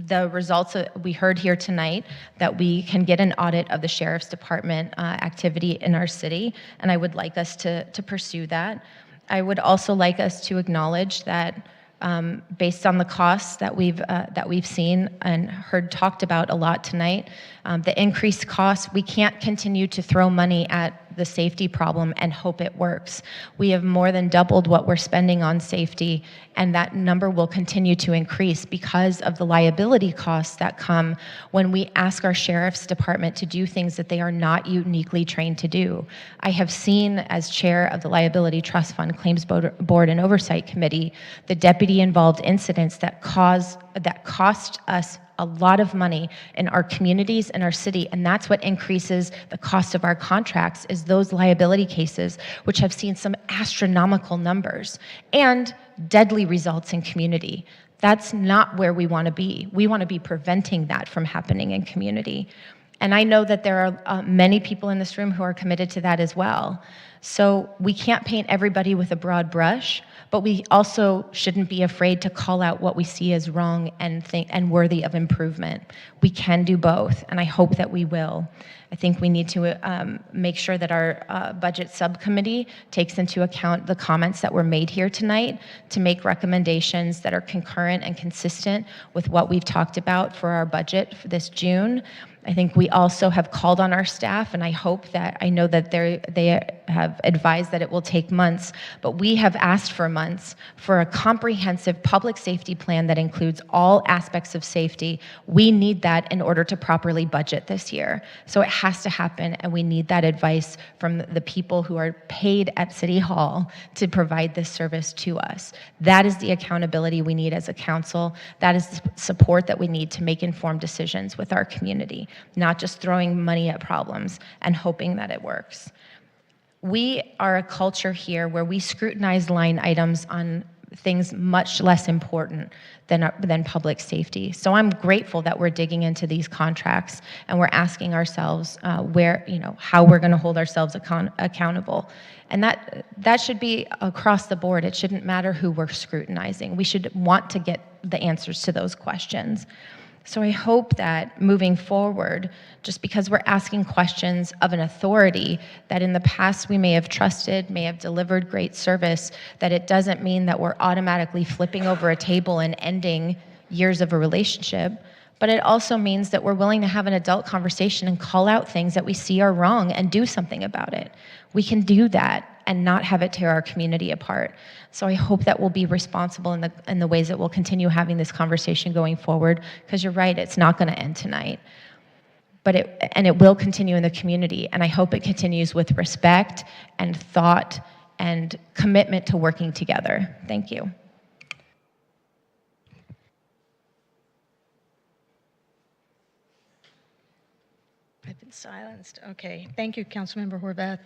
the results that we heard here tonight, that we can get an audit of the Sheriff's Department activity in our city, and I would like us to pursue that. I would also like us to acknowledge that based on the costs that we've seen and heard talked about a lot tonight, the increased costs, we can't continue to throw money at the safety problem and hope it works. We have more than doubled what we're spending on safety, and that number will continue to increase because of the liability costs that come when we ask our Sheriff's Department to do things that they are not uniquely trained to do. I have seen, as chair of the Liability Trust Fund Claims Board and Oversight Committee, the deputy-involved incidents that cost us a lot of money in our communities and our city, and that's what increases the cost of our contracts, is those liability cases, which have seen some astronomical numbers and deadly results in community. That's not where we want to be. We want to be preventing that from happening in community. And I know that there are many people in this room who are committed to that as well. So we can't paint everybody with a broad brush, but we also shouldn't be afraid to call out what we see as wrong and worthy of improvement. We can do both, and I hope that we will. I think we need to make sure that our budget subcommittee takes into account the comments that were made here tonight to make recommendations that are concurrent and consistent with what we've talked about for our budget for this June. I think we also have called on our staff, and I know that they have advised that it will take months, but we have asked for months for a comprehensive public safety plan that includes all aspects of safety. We need that in order to properly budget this year. So it has to happen, and we need that advice from the people who are paid at City Hall to provide this service to us. That is the accountability we need as a council. That is the support that we need to make informed decisions with our community, not just throwing money at problems and hoping that it works. We are a culture here where we scrutinize line items on things much less important than public safety. So I'm grateful that we're digging into these contracts and we're asking ourselves how we're going to hold ourselves accountable. And that should be across the board. It shouldn't matter who we're scrutinizing. We should want to get the answers to those questions. So I hope that moving forward, just because we're asking questions of an authority that in the past we may have trusted, may have delivered great service, that it doesn't mean that we're automatically flipping over a table and ending years of a relationship, But it also means that we're willing to have an adult conversation and call out things that we see are wrong and do something about it. We can do that and not have it tear our community apart. So I hope that we'll be responsible in the ways that we'll continue having this conversation going forward, because you're right, it's not going to end tonight. But it will continue in the community, and I hope it continues with respect and thought and commitment to working together. Thank you. I've been silenced. Okay, thank you, Councilmember Horvath.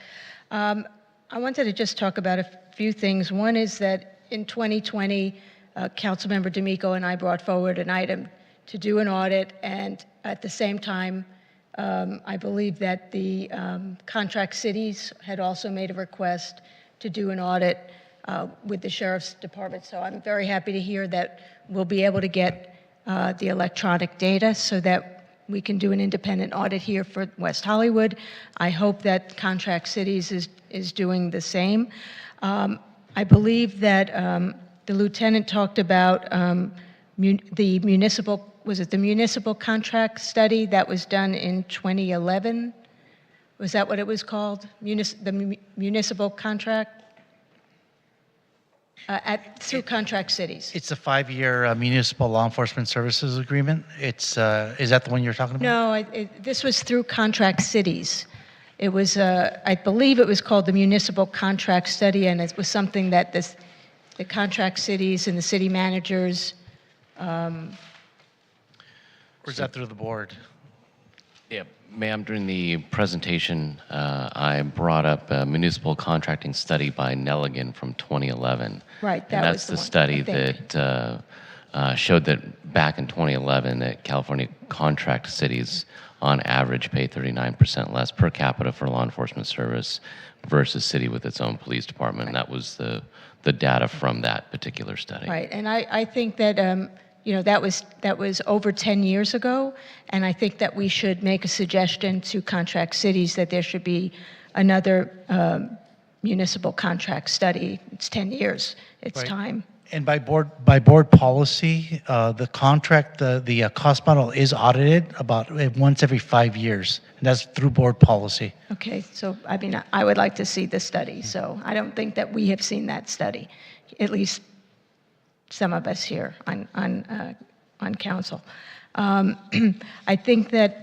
I wanted to just talk about a few things. One is that in 2020, Councilmember D'Amico and I brought forward an item to do an audit, and at the same time, I believe that the contract cities had also made a request to do an audit with the Sheriff's Department. So I'm very happy to hear that we'll be able to get the electronic data so that we can do an independent audit here for West Hollywood. I hope that Contract Cities is doing the same. I believe that the lieutenant talked about the municipal, was it the municipal contract study that was done in 2011? Was that what it was called? The municipal contract? Through Contract Cities. It's a 5-year municipal law enforcement services agreement. It's is that the one you're talking about? No, this was through Contract Cities. It was, I believe it was called the Municipal Contract Study, and it was something that the Contract Cities and the city managers. Or is that through the board? Yeah, ma'am, during the presentation, I brought up a municipal contracting study by Nelligan from 2011. Right, that and was that's the the one, study I think. that showed that back in 2011, that California contract cities on average pay 39% less per capita for law enforcement service versus city with its own police department. And that was the data from that particular study. Right, and I think that, that was over 10 years ago, and I think that we should make a suggestion to Contract Cities that there should be another municipal contract study. It's 10 years, it's Right. time. And by board policy, the contract, the cost model is audited about once every 5 years, and that's through board policy. Okay, so, I mean, I would like to see the study, so I don't think that we have seen that study, at least some of us here on council. I think that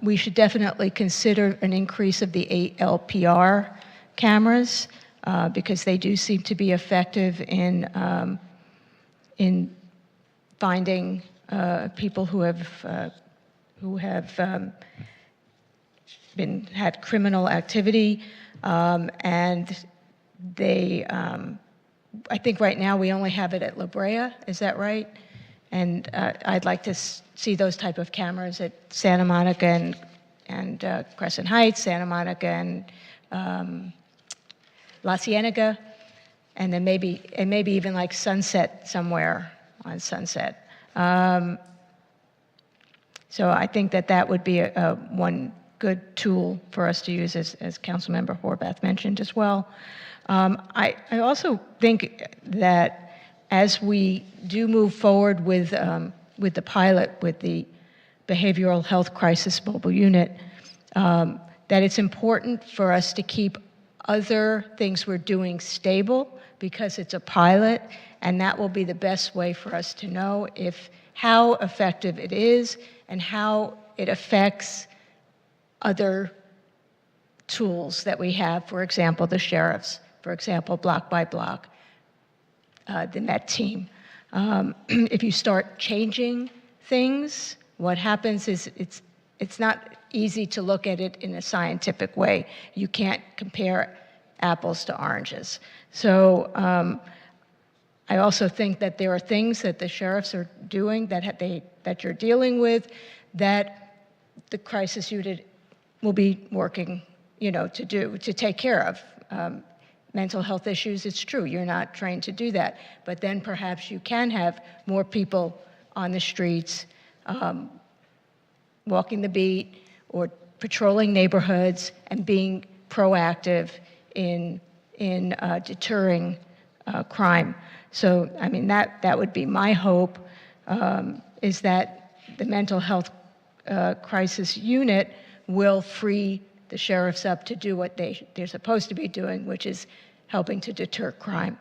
we should definitely consider an increase of the ALPR cameras because they do seem to be effective in finding people who have had criminal activity, and they. I think right now we only have it at La Brea, is that right? And I'd like to see those type of cameras at Santa Monica and Crescent Heights, Santa Monica and La Cienega, and then maybe even like Sunset somewhere on Sunset. So I think that would be one good tool for us to use, as Councilmember Horvath mentioned as well. I also think that as we do move forward with the pilot, with the Behavioral Health Crisis Mobile Unit, that it's important for us to keep other things we're doing stable because it's a pilot, and that will be the best way for us to know how effective it is and how it affects other tools that we have, for example, the sheriffs. For example, block by block, the Met team. If you start changing things, what happens is it's not easy to look at it in a scientific way. You can't compare apples to oranges. So I also think that there are things that the sheriffs are doing that you're dealing with that the crisis unit will be working, to take care of. Mental health issues, it's true, you're not trained to do that. But then perhaps you can have more people on the streets walking the beat or patrolling neighborhoods and being proactive in deterring crime. So, I mean, that would be my hope, is that the mental health crisis unit will free the sheriffs up to do what they're supposed to be doing, which is helping to deter crime.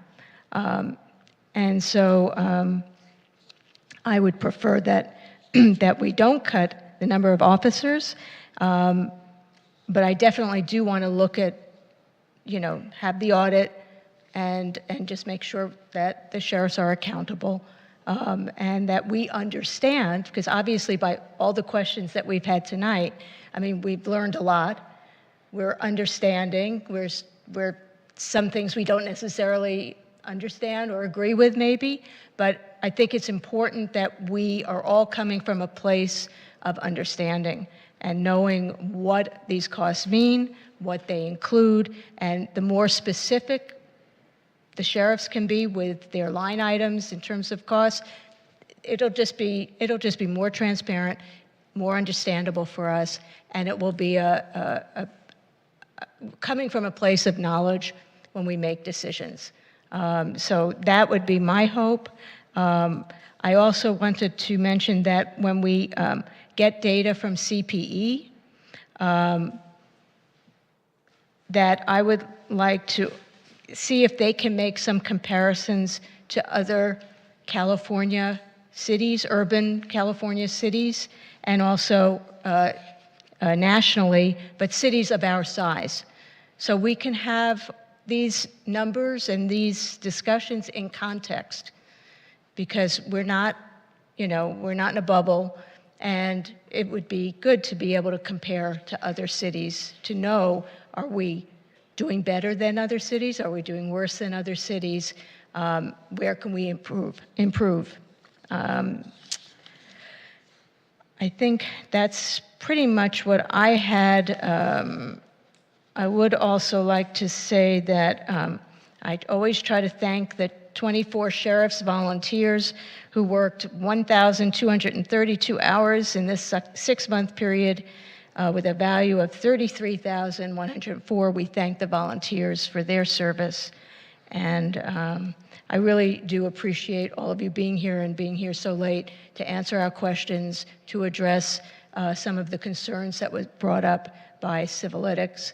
And so I would prefer that, that we don't cut the number of officers, but I definitely do want to look at, have the audit and just make sure that the sheriffs are accountable, and that we understand, because obviously by all the questions that we've had tonight, I mean, we've learned a lot. We're understanding. We're some things we don't necessarily understand or agree with maybe, but I think it's important that we are all coming from a place of understanding and knowing what these costs mean, what they include, and the more specific the sheriffs can be with their line items in terms of costs, it'll just be more transparent, more understandable for us, and it will be coming from a place of knowledge when we make decisions. So that would be my hope. I also wanted to mention that when we get data from CPE, that I would like to see if they can make some comparisons to other California cities, urban California cities, and also nationally, but cities of our size. So we can have these numbers and these discussions in context, because we're not in a bubble, and it would be good to be able to compare to other cities to know, are we doing better than other cities? Are we doing worse than other cities? Where can we improve? I think that's pretty much what I had. I would also like to say that I always try to thank the 24 sheriffs volunteers who worked 1,232 hours in this 6-month period with a value of $33,104. We thank the volunteers for their service. And I really do appreciate all of you being here and being here so late to answer our questions, to address some of the concerns that was brought up by Civilytics.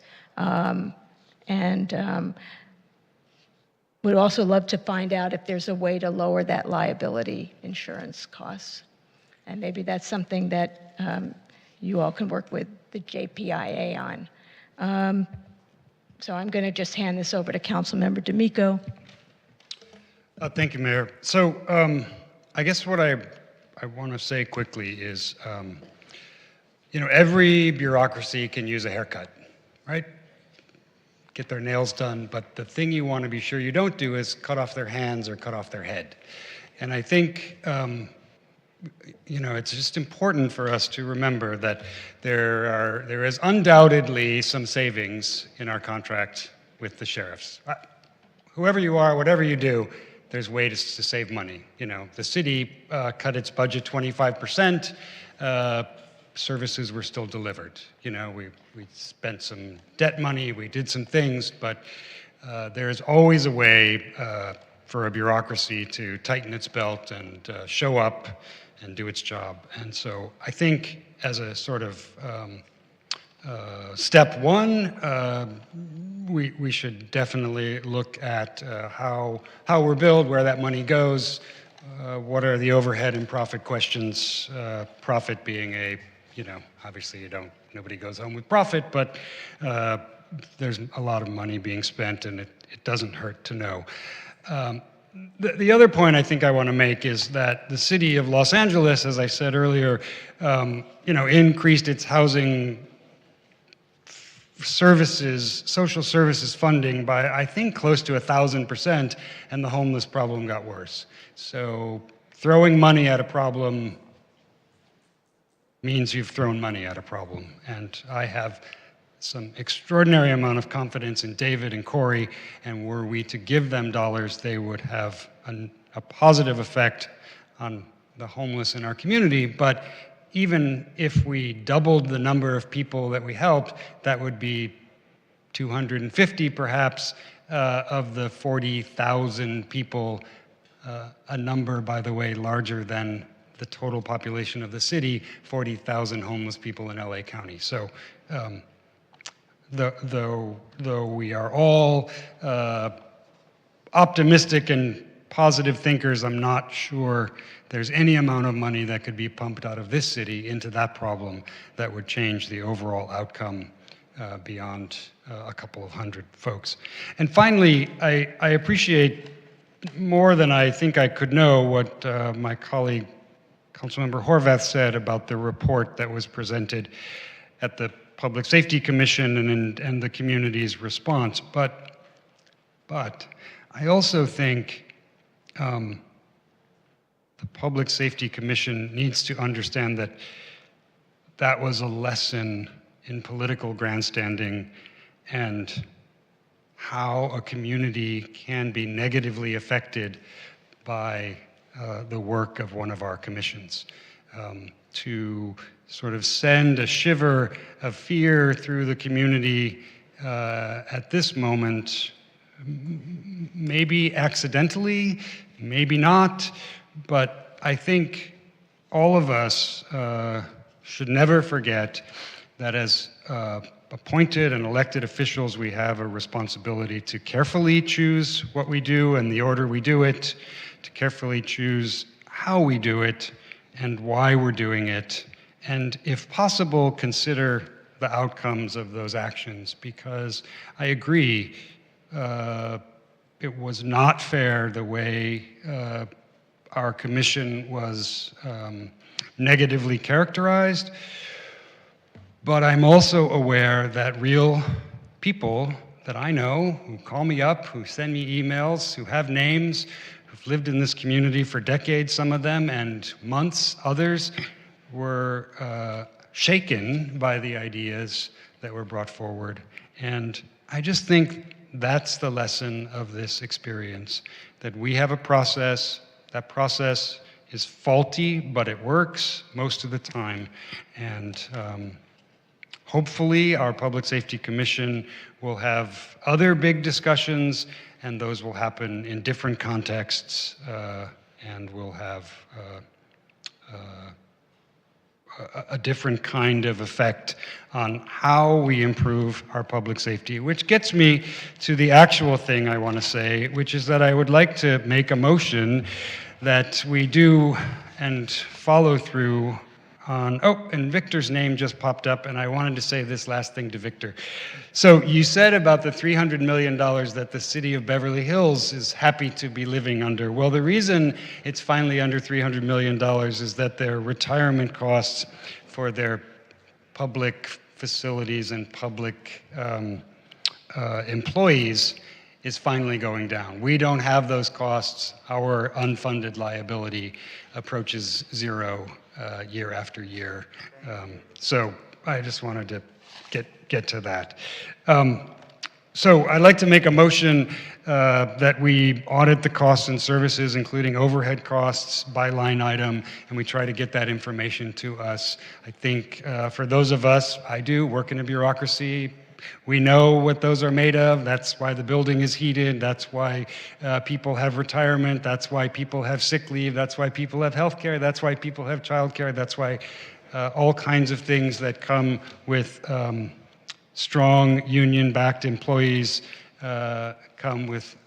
Would also love to find out if there's a way to lower that liability insurance costs. And maybe that's something that you all can work with the JPIA on. So I'm going to just hand this over to Councilmember D'Amico. Thank you, Mayor. So I guess what I want to say quickly is, every bureaucracy can use a haircut, right? Get their nails done, but the thing you want to be sure you don't do is cut off their hands or cut off their head. And I think, it's just important for us to remember that there is undoubtedly some savings in our contract with the sheriffs. Whoever you are, whatever you do, there's ways to save money. The city cut its budget 25%. Services were still delivered. We spent some debt money, we did some things, but there is always a way for a bureaucracy to tighten its belt and show up and do its job. And so I think as a sort of step one, we should definitely look at how we're billed, where that money goes, what are the overhead and profit questions, profit being obviously nobody goes home with profit, but there's a lot of money being spent, and it doesn't hurt to know. The other point I think I want to make is that the city of Los Angeles, as I said earlier, increased its housing services, social services funding by, I think, close to 1,000%, and the homeless problem got worse. So throwing money at a problem means you've thrown money at a problem. And I have some extraordinary amount of confidence in David and Corey, and were we to give them dollars, they would have a positive effect on the homeless in our community. But even if we doubled the number of people that we helped, that would be 250 perhaps of the 40,000 people, a number, by the way, larger than the total population of the city, 40,000 homeless people in LA County. So though we are all optimistic and positive thinkers, I'm not sure there's any amount of money that could be pumped out of this city into that problem that would change the overall outcome beyond a couple of hundred folks. And finally, I appreciate more than I think I could know what my colleague, Councilmember Horvath, said about the report that was presented at the Public Safety Commission and the community's response. But I also think the Public Safety Commission needs to understand that that was a lesson in political grandstanding and how a community can be negatively affected by the work of one of our commissions. To sort of send a shiver of fear through the community at this moment, maybe accidentally, maybe not, but I think all of us should never forget that as appointed and elected officials, we have a responsibility to carefully choose what we do and the order we do it, to carefully choose how we do it and why we're doing it, and if possible, consider the outcomes of those actions, because I agree, it was not fair the way our commission was negatively characterized. But I'm also aware that real people that I know, who call me up, who send me emails, who have names, who've lived in this community for decades, some of them, and months, others, were shaken by the ideas that were brought forward. And I just think that's the lesson of this experience, that we have a process, that process is faulty, but it works most of the time. And hopefully, our Public Safety Commission will have other big discussions, and those will happen in different contexts, and will have a different kind of effect on how we improve our public safety, which gets me to the actual thing I want to say, which is that I would like to make a motion that we do and follow through on, oh, and Victor's name just popped up, and I wanted to say this last thing to Victor. So you said about the $300 million that the city of Beverly Hills is happy to be living under. Well, the reason it's finally under $300 million is that their retirement costs for their public facilities and public employees is finally going down. We don't have those costs. Our unfunded liability approaches zero year after year. So I just wanted to get to that. So I'd like to make a motion that we audit the costs and services, including overhead costs by line item, and we try to get that information to us. I think for those of us, I do work in a bureaucracy, we know what those are made of. That's why the building is heated. That's why people have retirement. That's why people have sick leave. That's why people have health care. That's why people have child care. That's why all kinds of things that come with strong union-backed employees come with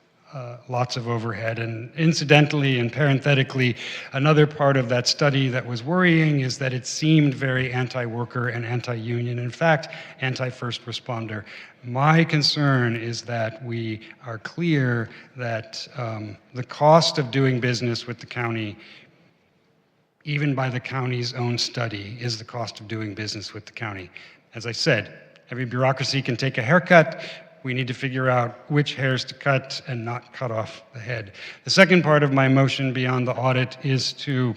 lots of overhead. And incidentally and parenthetically, another part of that study that was worrying is that it seemed very anti-worker and anti-union, in fact, anti-first responder. My concern is that we are clear that the cost of doing business with the county, even by the county's own study, is the cost of doing business with the county. As I said, every bureaucracy can take a haircut. We need to figure out which hairs to cut and not cut off the head. The second part of my motion beyond the audit is to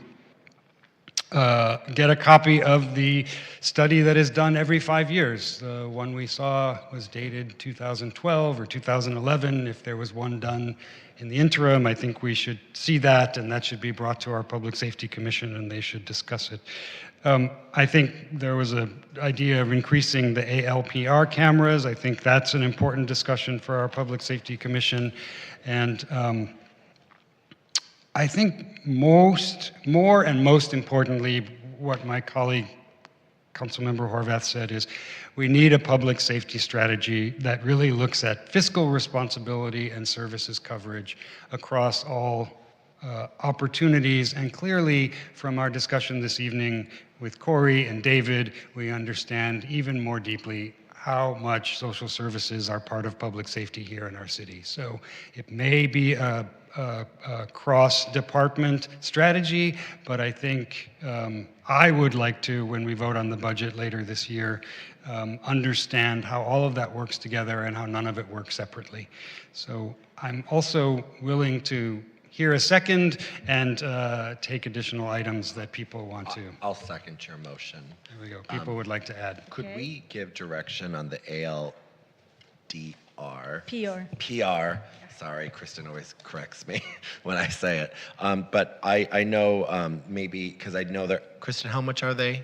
get a copy of the study that is done every 5 years. The one we saw was dated 2012 or 2011. If there was one done in the interim, I think we should see that, and that should be brought to our Public Safety Commission, and they should discuss it. I think there was an idea of increasing the ALPR cameras. I think that's an important discussion for our Public Safety Commission. And I think more and most importantly, what my colleague, Councilmember Horvath said is, we need a public safety strategy that really looks at fiscal responsibility and services coverage across all opportunities. And clearly, from our discussion this evening with Corey and David, we understand even more deeply how much social services are part of public safety here in our city. So it may be a cross-department strategy, but I think I would like to, when we vote on the budget later this year, understand how all of that works together and how none of it works separately. So I'm also willing to hear a second and take additional items that people want to. I'll second your motion. There we go. People would like to add. Could we give direction on the ALDR? PR. Sorry, Kristen always corrects me when I say it. But I know maybe, because I know that, Kristen, how much are they?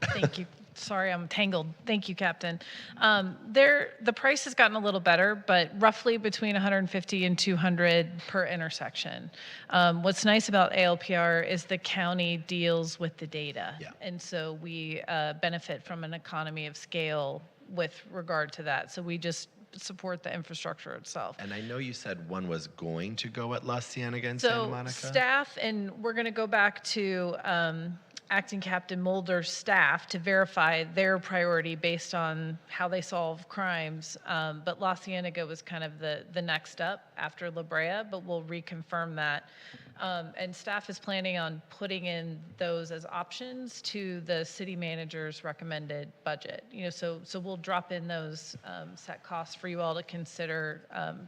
Thank you. Sorry, I'm tangled. Thank you, Captain. The price has gotten a little better, but roughly between 150 and 200 per intersection. What's nice about ALPR is the county deals with the data. Yeah. And so we benefit from an economy of scale with regard to that. So we just support the infrastructure itself. And I know you said one was going to go at La Cienega and Santa So Monica. staff, and we're going to go back to Acting Captain Mulder's staff to verify their priority based on how they solve crimes. But La Cienega was kind of the next up after La Brea, but we'll reconfirm that. And staff is planning on putting in those as options to the city manager's recommended budget. So we'll drop in those set costs for you all to consider,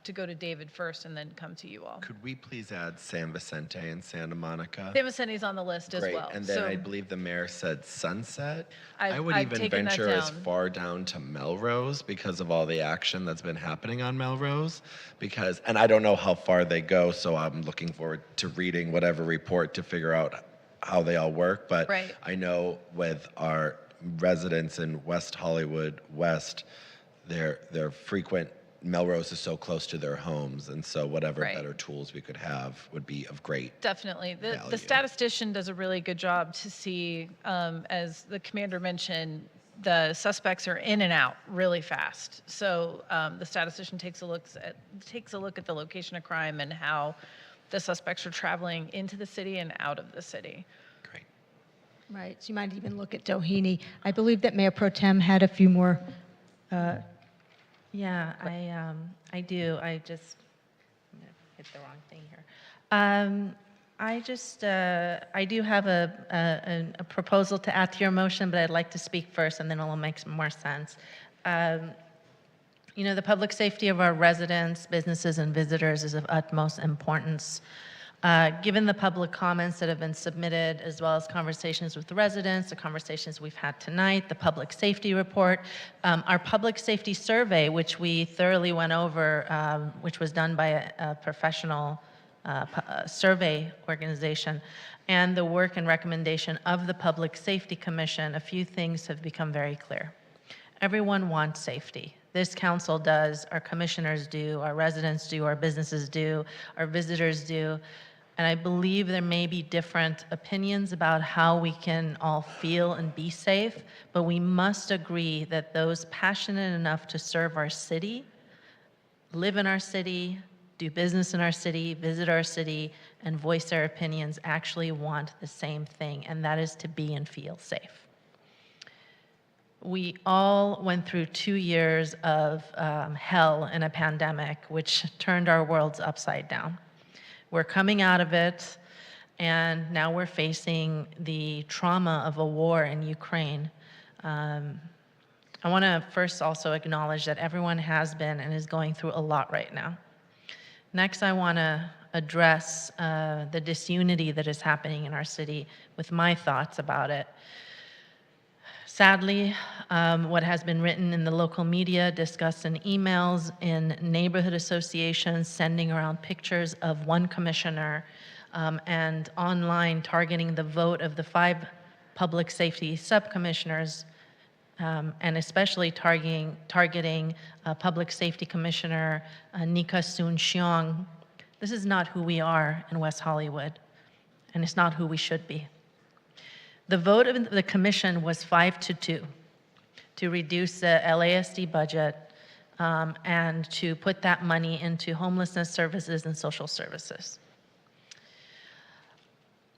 to go to David first and then come to you all. Could we please add San Vicente and Santa Monica? San Vicente's on the list as Great. well. And then So I believe the mayor said Sunset. I've- I would I've even taken that venture as down. far down to Melrose because of all the action that's been happening on Melrose. And I don't know how far they go, so I'm looking forward to reading whatever report to figure out how they all work. But Right. I know with our residents in West Hollywood West, their frequent Melrose is so close to their homes, and so whatever Right. better tools we could have would be of great. Definitely. The value. statistician does a really good job to see, as the commander mentioned, the suspects are in and out really fast. So the statistician takes a look at the location of crime and how the suspects are traveling into the city and out of the city. Right, so you might even look at Doheny. I believe that Mayor Pro Tem had a few more. Yeah, I do. I'm gonna hit the wrong thing here. I do have a proposal to add to your motion, but I'd like to speak first, and then it'll make some more sense. The public safety of our residents, businesses, and visitors is of utmost importance. Given the public comments that have been submitted, as well as conversations with the residents, the conversations we've had tonight, the public safety report, our public safety survey, which we thoroughly went over, which was done by a professional survey organization, and the work and recommendation of the Public Safety Commission, a few things have become very clear. Everyone wants safety. This council does, our commissioners do, our residents do, our businesses do, our visitors do. And I believe there may be different opinions about how we can all feel and be safe, but we must agree that those passionate enough to serve our city, live in our city, do business in our city, visit our city, and voice their opinions actually want the same thing, and that is to be and feel safe. We all went through 2 years of hell in a pandemic, which turned our worlds upside down. We're coming out of it, and now we're facing the trauma of a war in Ukraine. I want to first also acknowledge that everyone has been and is going through a lot right now. Next, I want to address the disunity that is happening in our city with my thoughts about it. Sadly, what has been written in the local media, discussed in emails, in neighborhood associations, sending around pictures of one commissioner, and online targeting the vote of the 5 public safety subcommissioners, and especially targeting Public Safety Commissioner Nika Soon Xiong, This is not who we are in West Hollywood, and it's not who we should be. The vote of the commission was 5-2 to reduce the LASD budget and to put that money into homelessness services and social services.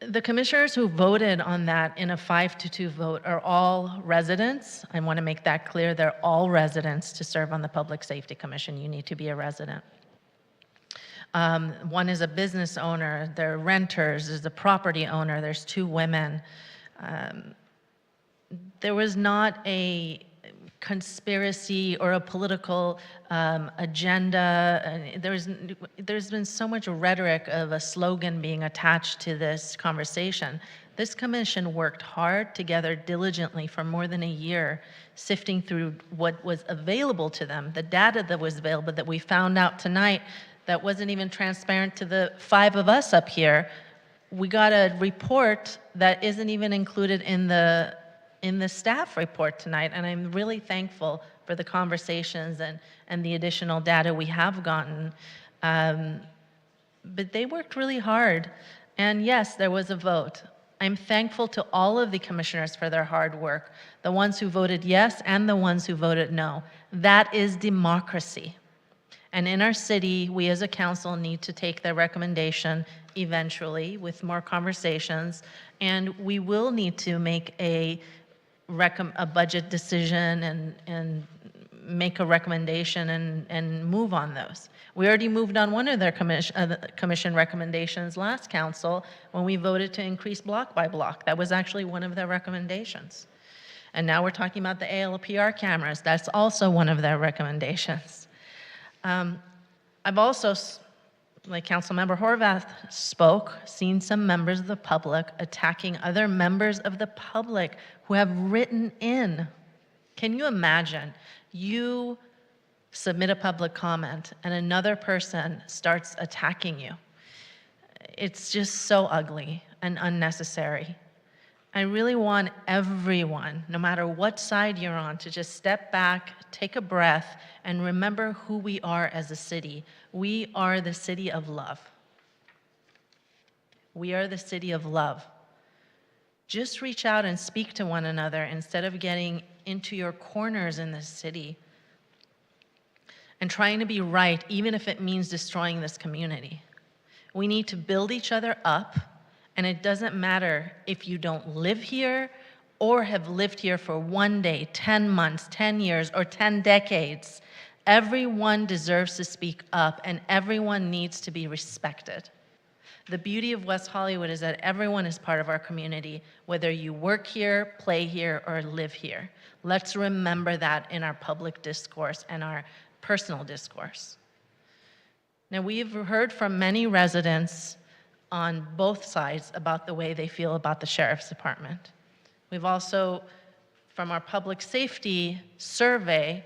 The commissioners who voted on that in a 5-2 vote are all residents. I want to make that clear. They're all residents to serve on the Public Safety Commission. You need to be a resident. One is a business owner, there are renters, there's a property owner, there's 2 women. There was not a conspiracy or a political agenda. There's been so much rhetoric of a slogan being attached to this conversation. This commission worked hard together diligently for more than a year, sifting through what was available to them, the data that was available that we found out tonight that wasn't even transparent to the 5 of us up here. We got a report that isn't even included in the staff report tonight, and I'm really thankful for the conversations and the additional data we have gotten. But they worked really hard, and yes, there was a vote. I'm thankful to all of the commissioners for their hard work, the ones who voted yes and the ones who voted no. That is democracy. And in our city, we as a council need to take their recommendation eventually with more conversations, and we will need to make a budget decision and make a recommendation and move on those. We already moved on one of their commission recommendations last council when we voted to increase block by block. That was actually one of their recommendations. And now we're talking about the ALPR cameras. That's also one of their recommendations. I've also, like Councilmember Horvath spoke, seen some members of the public attacking other members of the public who have written in. Can you imagine? You submit a public comment and another person starts attacking you. It's just so ugly and unnecessary. I really want everyone, no matter what side you're on, to just step back, take a breath, and remember who we are as a city. We are the city of love. We are the city of love. Just reach out and speak to one another instead of getting into your corners in this city and trying to be right, even if it means destroying this community. We need to build each other up. And it doesn't matter if you don't live here or have lived here for 1 day, 10 months, 10 years, or 10 decades. Everyone deserves to speak up, and everyone needs to be respected. The beauty of West Hollywood is that everyone is part of our community, whether you work here, play here, or live here. Let's remember that in our public discourse and our personal discourse. Now, we've heard from many residents on both sides about the way they feel about the Sheriff's Department. We've also, from our public safety survey,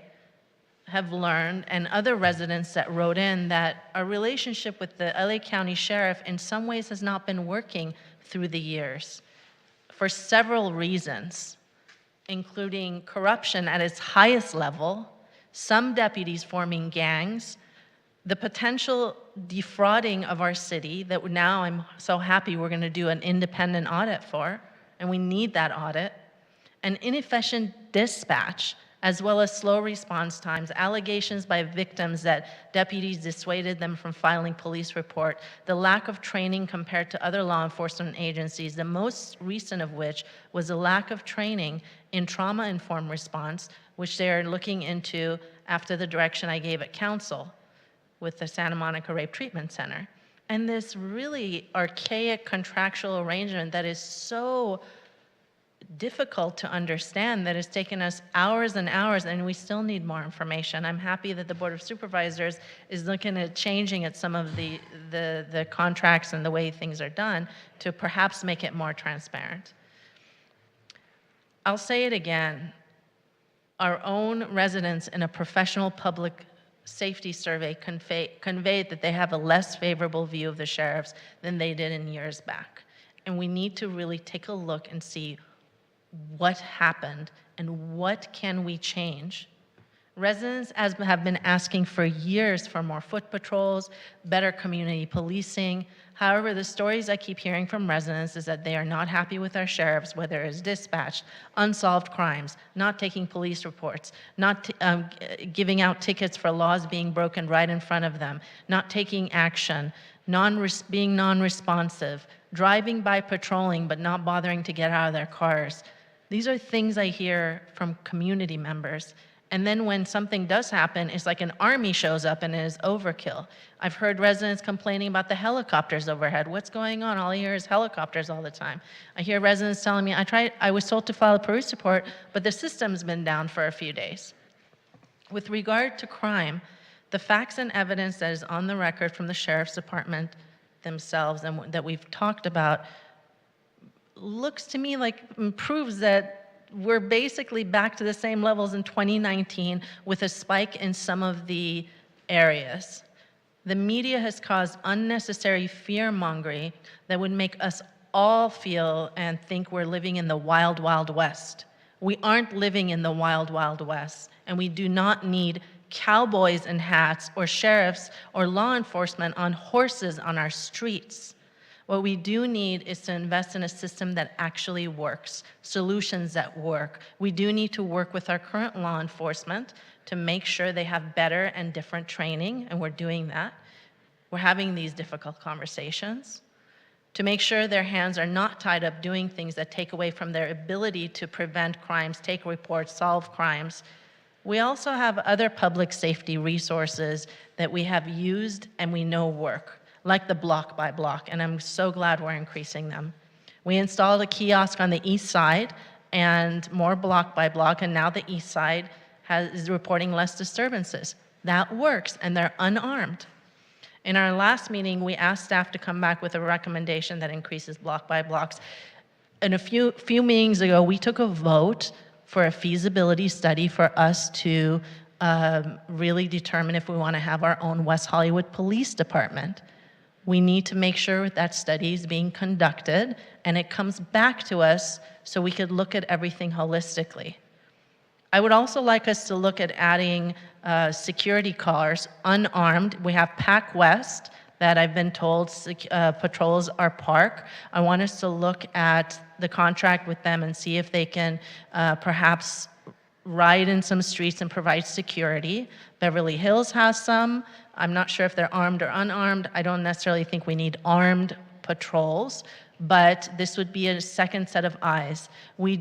have learned, and other residents that wrote in, that our relationship with the LA County Sheriff in some ways has not been working through the years for several reasons, including corruption at its highest level, some deputies forming gangs, the potential defrauding of our city that now I'm so happy we're going to do an independent audit for, and we need that audit, an inefficient dispatch, as well as slow response times, allegations by victims that deputies dissuaded them from filing police report, the lack of training compared to other law enforcement agencies, the most recent of which was a lack of training in trauma-informed response, which they're looking into after the direction I gave at council with the Santa Monica Rape Treatment Center. And this really archaic contractual arrangement that is so difficult to understand, that has taken us hours and hours, and we still need more information. I'm happy that the Board of Supervisors is looking at changing at some of the contracts and the way things are done to perhaps make it more transparent. I'll say it again, our own residents in a professional public safety survey conveyed that they have a less favorable view of the sheriffs than they did in years back. And we need to really take a look and see what happened and what can we change. Residents have been asking for years for more foot patrols, better community policing. However, the stories I keep hearing from residents is that they are not happy with our sheriffs, whether it's dispatched, unsolved crimes, not taking police reports, not giving out tickets for laws being broken right in front of them, not taking action, being non-responsive, driving by patrolling but not bothering to get out of their cars. These are things I hear from community members. And then when something does happen, it's like an army shows up and it is overkill. I've heard residents complaining about the helicopters overhead. What's going on? All I hear is helicopters all the time. I hear residents telling me, I was told to file a police report, but the system's been down for a few days. With regard to crime, the facts and evidence that is on the record from the Sheriff's Department themselves and that we've talked about looks to me like proves that we're basically back to the same levels in 2019 with a spike in some of the areas. The media has caused unnecessary fear-mongering that would make us all feel and think we're living in the wild, wild west. We aren't living in the wild, wild west, and we do not need cowboys in hats or sheriffs or law enforcement on horses on our streets. What we do need is to invest in a system that actually works, solutions that work. We do need to work with our current law enforcement to make sure they have better and different training, and we're doing that. We're having these difficult conversations to make sure their hands are not tied up doing things that take away from their ability to prevent crimes, take reports, solve crimes. We also have other public safety resources that we have used and we know work, like the block by block, and I'm so glad we're increasing them. We installed a kiosk on the east side and more block by block, and now the east side is reporting less disturbances. That works, and they're unarmed. In our last meeting, we asked staff to come back with a recommendation that increases block by blocks. And a few meetings ago, we took a vote for a feasibility study for us to really determine if we want to have our own West Hollywood Police Department. We need to make sure that study is being conducted and it comes back to us so we could look at everything holistically. I would also like us to look at adding security cars, unarmed. We have Pac West that I've been told patrols our park. I want us to look at the contract with them and see if they can perhaps ride in some streets and provide security. Beverly Hills has some. I'm not sure if they're armed or unarmed. I don't necessarily think we need armed patrols, but this would be a second set of eyes. We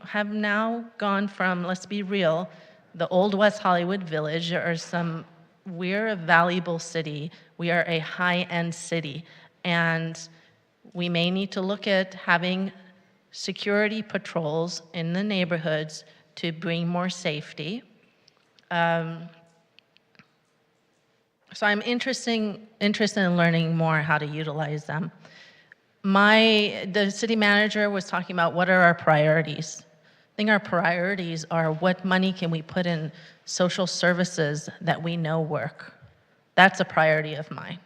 have now gone from, let's be real, the old West Hollywood Village, we're a valuable city. We are a high-end city, and we may need to look at having security patrols in the neighborhoods to bring more safety. So I'm interested in learning more how to utilize them. The city manager was talking about what are our priorities. I think our priorities are what money can we put in social services that we know work. That's a priority of mine.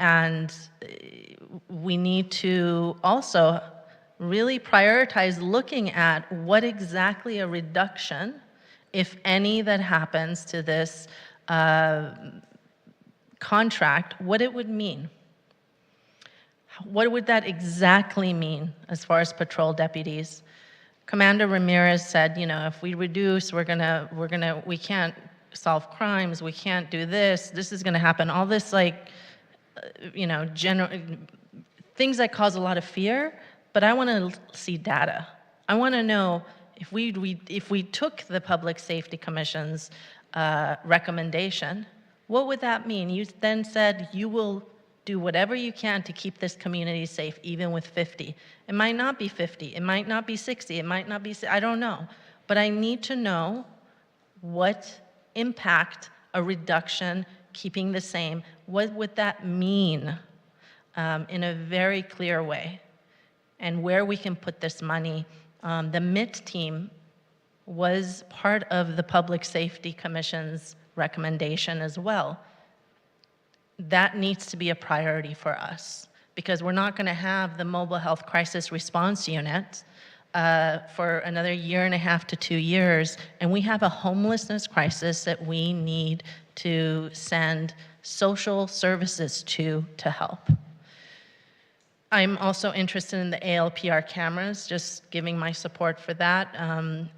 And we need to also really prioritize looking at what exactly a reduction, if any, that happens to this contract, what it would mean. What would that exactly mean as far as patrol deputies? Commander Ramirez said, if we reduce, we can't solve crimes, we can't do this is gonna happen. All this general things that cause a lot of fear, but I wanna see data. I wanna know if we took the Public Safety Commission's recommendation, what would that mean? You then said you will do whatever you can to keep this community safe, even with 50. It might not be 50, it might not be 60, it might not be, I don't know. But I need to know what impact a reduction, keeping the same, what would that mean in a very clear way, and where we can put this money. The MIT team was part of the Public Safety Commission's recommendation as well. That needs to be a priority for us because we're not going to have the mobile health crisis response unit for another year and a half to 2 years, and we have a homelessness crisis that we need to send social services to help. I'm also interested in the ALPR cameras, just giving my support for that.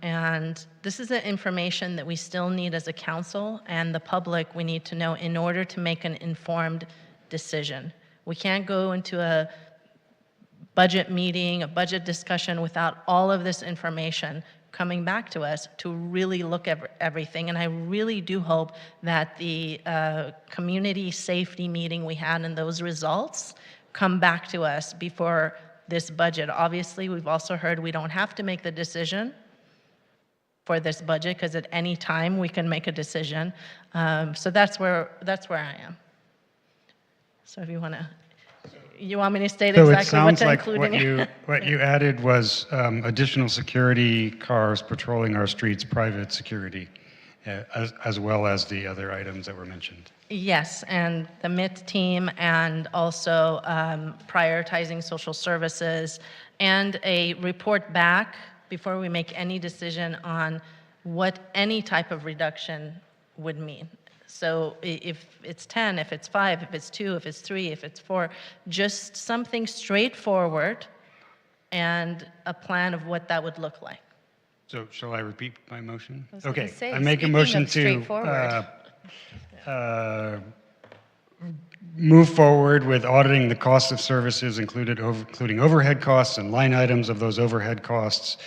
And this is the information that we still need as a council and the public we need to know in order to make an informed decision. We can't go into a budget meeting, a budget discussion without all of this information coming back to us to really look at everything. And I really do hope that the community safety meeting we had and those results come back to us before this budget. Obviously, we've also heard we don't have to make the decision for this budget because at any time we can make a decision. So that's where I am. So if you want me to state So exactly what it sounds to like include in here? what you added was additional security cars patrolling our streets, private security, as well as the other items that were mentioned. Yes, and the MIT team, and also prioritizing social services, and a report back before we make any decision on what any type of reduction would mean. So if it's 10, if it's 5, if it's 2, if it's 3, if it's 4, just something straightforward and a plan of what that would look like. So shall I repeat my motion? I was gonna Okay, say, I make a speaking motion of to straightforward. move forward with auditing the cost of services, including overhead costs and line items of those overhead costs,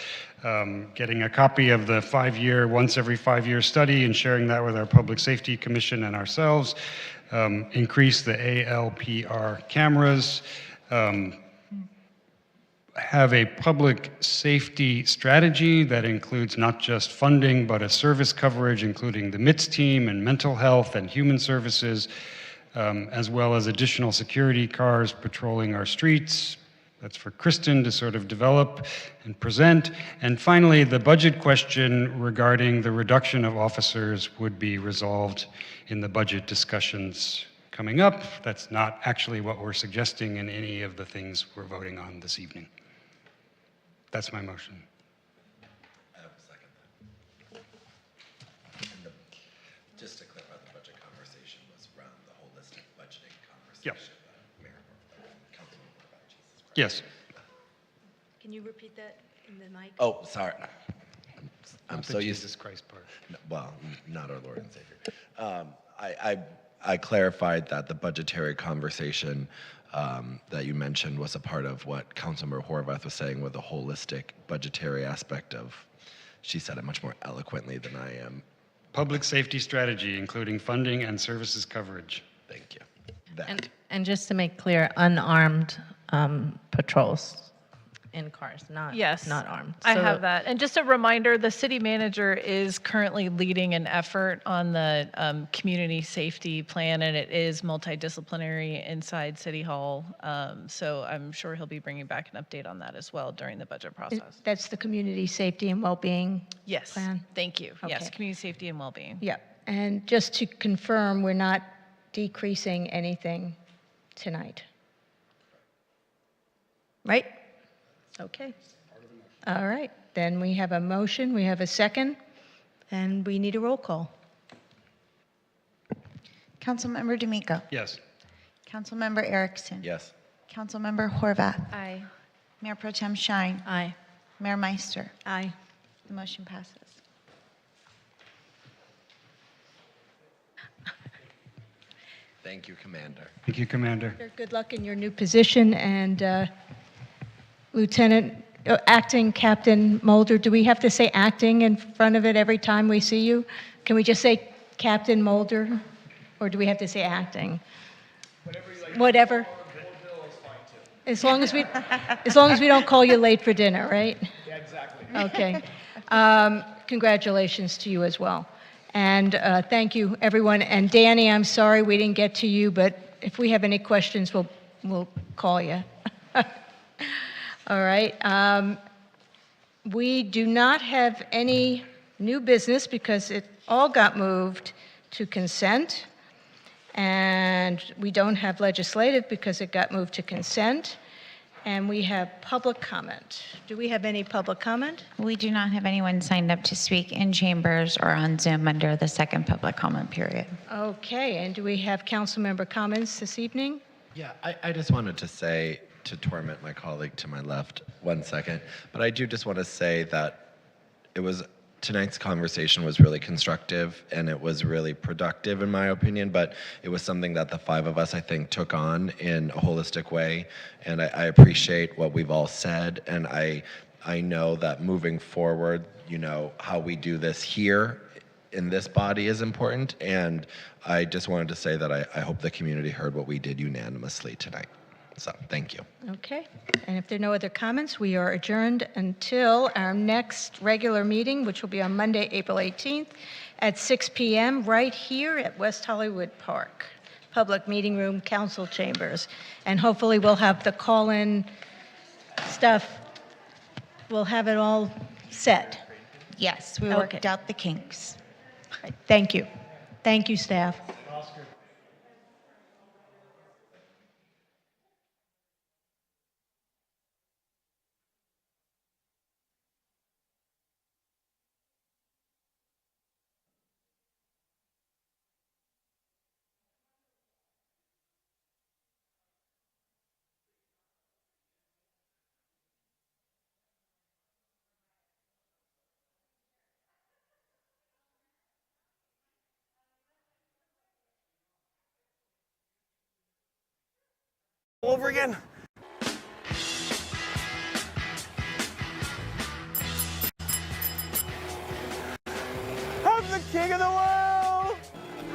getting a copy of the once every 5-year study and sharing that with our Public Safety Commission and ourselves, increase the ALPR cameras, have a public safety strategy that includes not just funding, but a service coverage, including the MITS team and mental health and human services, as well as additional security cars patrolling our streets. That's for Kristen to sort of develop and present. And finally, the budget question regarding the reduction of officers would be resolved in the budget discussions coming up. That's not actually what we're suggesting in any of the things we're voting on this evening. That's my motion. I have a second. Just to clarify, the budget conversation was around the holistic budgeting conversation. Yep. Councilman, Yes. Can you repeat that in the mic? Oh, sorry. I'm Not the so used Jesus Christ part. well, not our Lord and Savior. I clarified that the budgetary conversation that you mentioned was a part of what Councilmember Horvath was saying with the holistic budgetary aspect of, she said it much more eloquently than I am. Public safety strategy, including funding and services coverage. Thank you. And just to make clear, unarmed patrols in cars, not armed. I So- have that. And just a reminder, the city manager is currently leading an effort on the community safety plan, and it is multidisciplinary inside City Hall. So I'm sure he'll be bringing back an update on that as well during the budget process. That's the community safety and well-being Yes, plan? thank you. Yes, Okay. community safety and well-being. Yep. And just to confirm, we're not decreasing anything tonight. Right? Okay. All right. Then we have a motion, we have a second, and we need a roll call. Councilmember D'Amico. Yes. Councilmember Erickson. Yes. Councilmember Horvath. Aye. Mayor Pro Tem Shine. Aye. Mayor Meister. Aye. The motion passes. Thank you, Commander. Thank you, Commander. Good luck in your new position, and Acting Captain Mulder, do we have to say acting in front of it every time we see you? Can we just say Captain Mulder, or do we have to say acting? Whatever. As long as we don't call you late for dinner, right? Yeah, exactly. Okay. Congratulations to you as well. And thank you, everyone. And Danny, I'm sorry we didn't get to you, but if we have any questions, we'll call you. All right. We do not have any new business because it all got moved to consent. And we don't have legislative because it got moved to consent. And we have public comment. Do we have any public comment? We do not have anyone signed up to speak in chambers or on Zoom under the second public comment period. Okay, and do we have council member comments this evening? Yeah, I just wanted to say, to torment my colleague to my left, 1 second, but I do just want to say that tonight's conversation was really constructive and it was really productive in my opinion, but it was something that the five of us, I think, took on in a holistic way. And I appreciate what we've all said. And I know that moving forward, how we do this here in this body is important. And I just wanted to say that I hope the community heard what we did unanimously tonight. So thank you. Okay, and if there are no other comments, we are adjourned until our next regular meeting, which will be on Monday, April 18th at 6 p.m. right here at West Hollywood Park, Public Meeting Room, Council Chambers. And hopefully we'll have the call-in stuff, we'll have it all set. Yes, we worked out the kinks. Thank you. Thank you, staff. Over again. I'm the king of the world.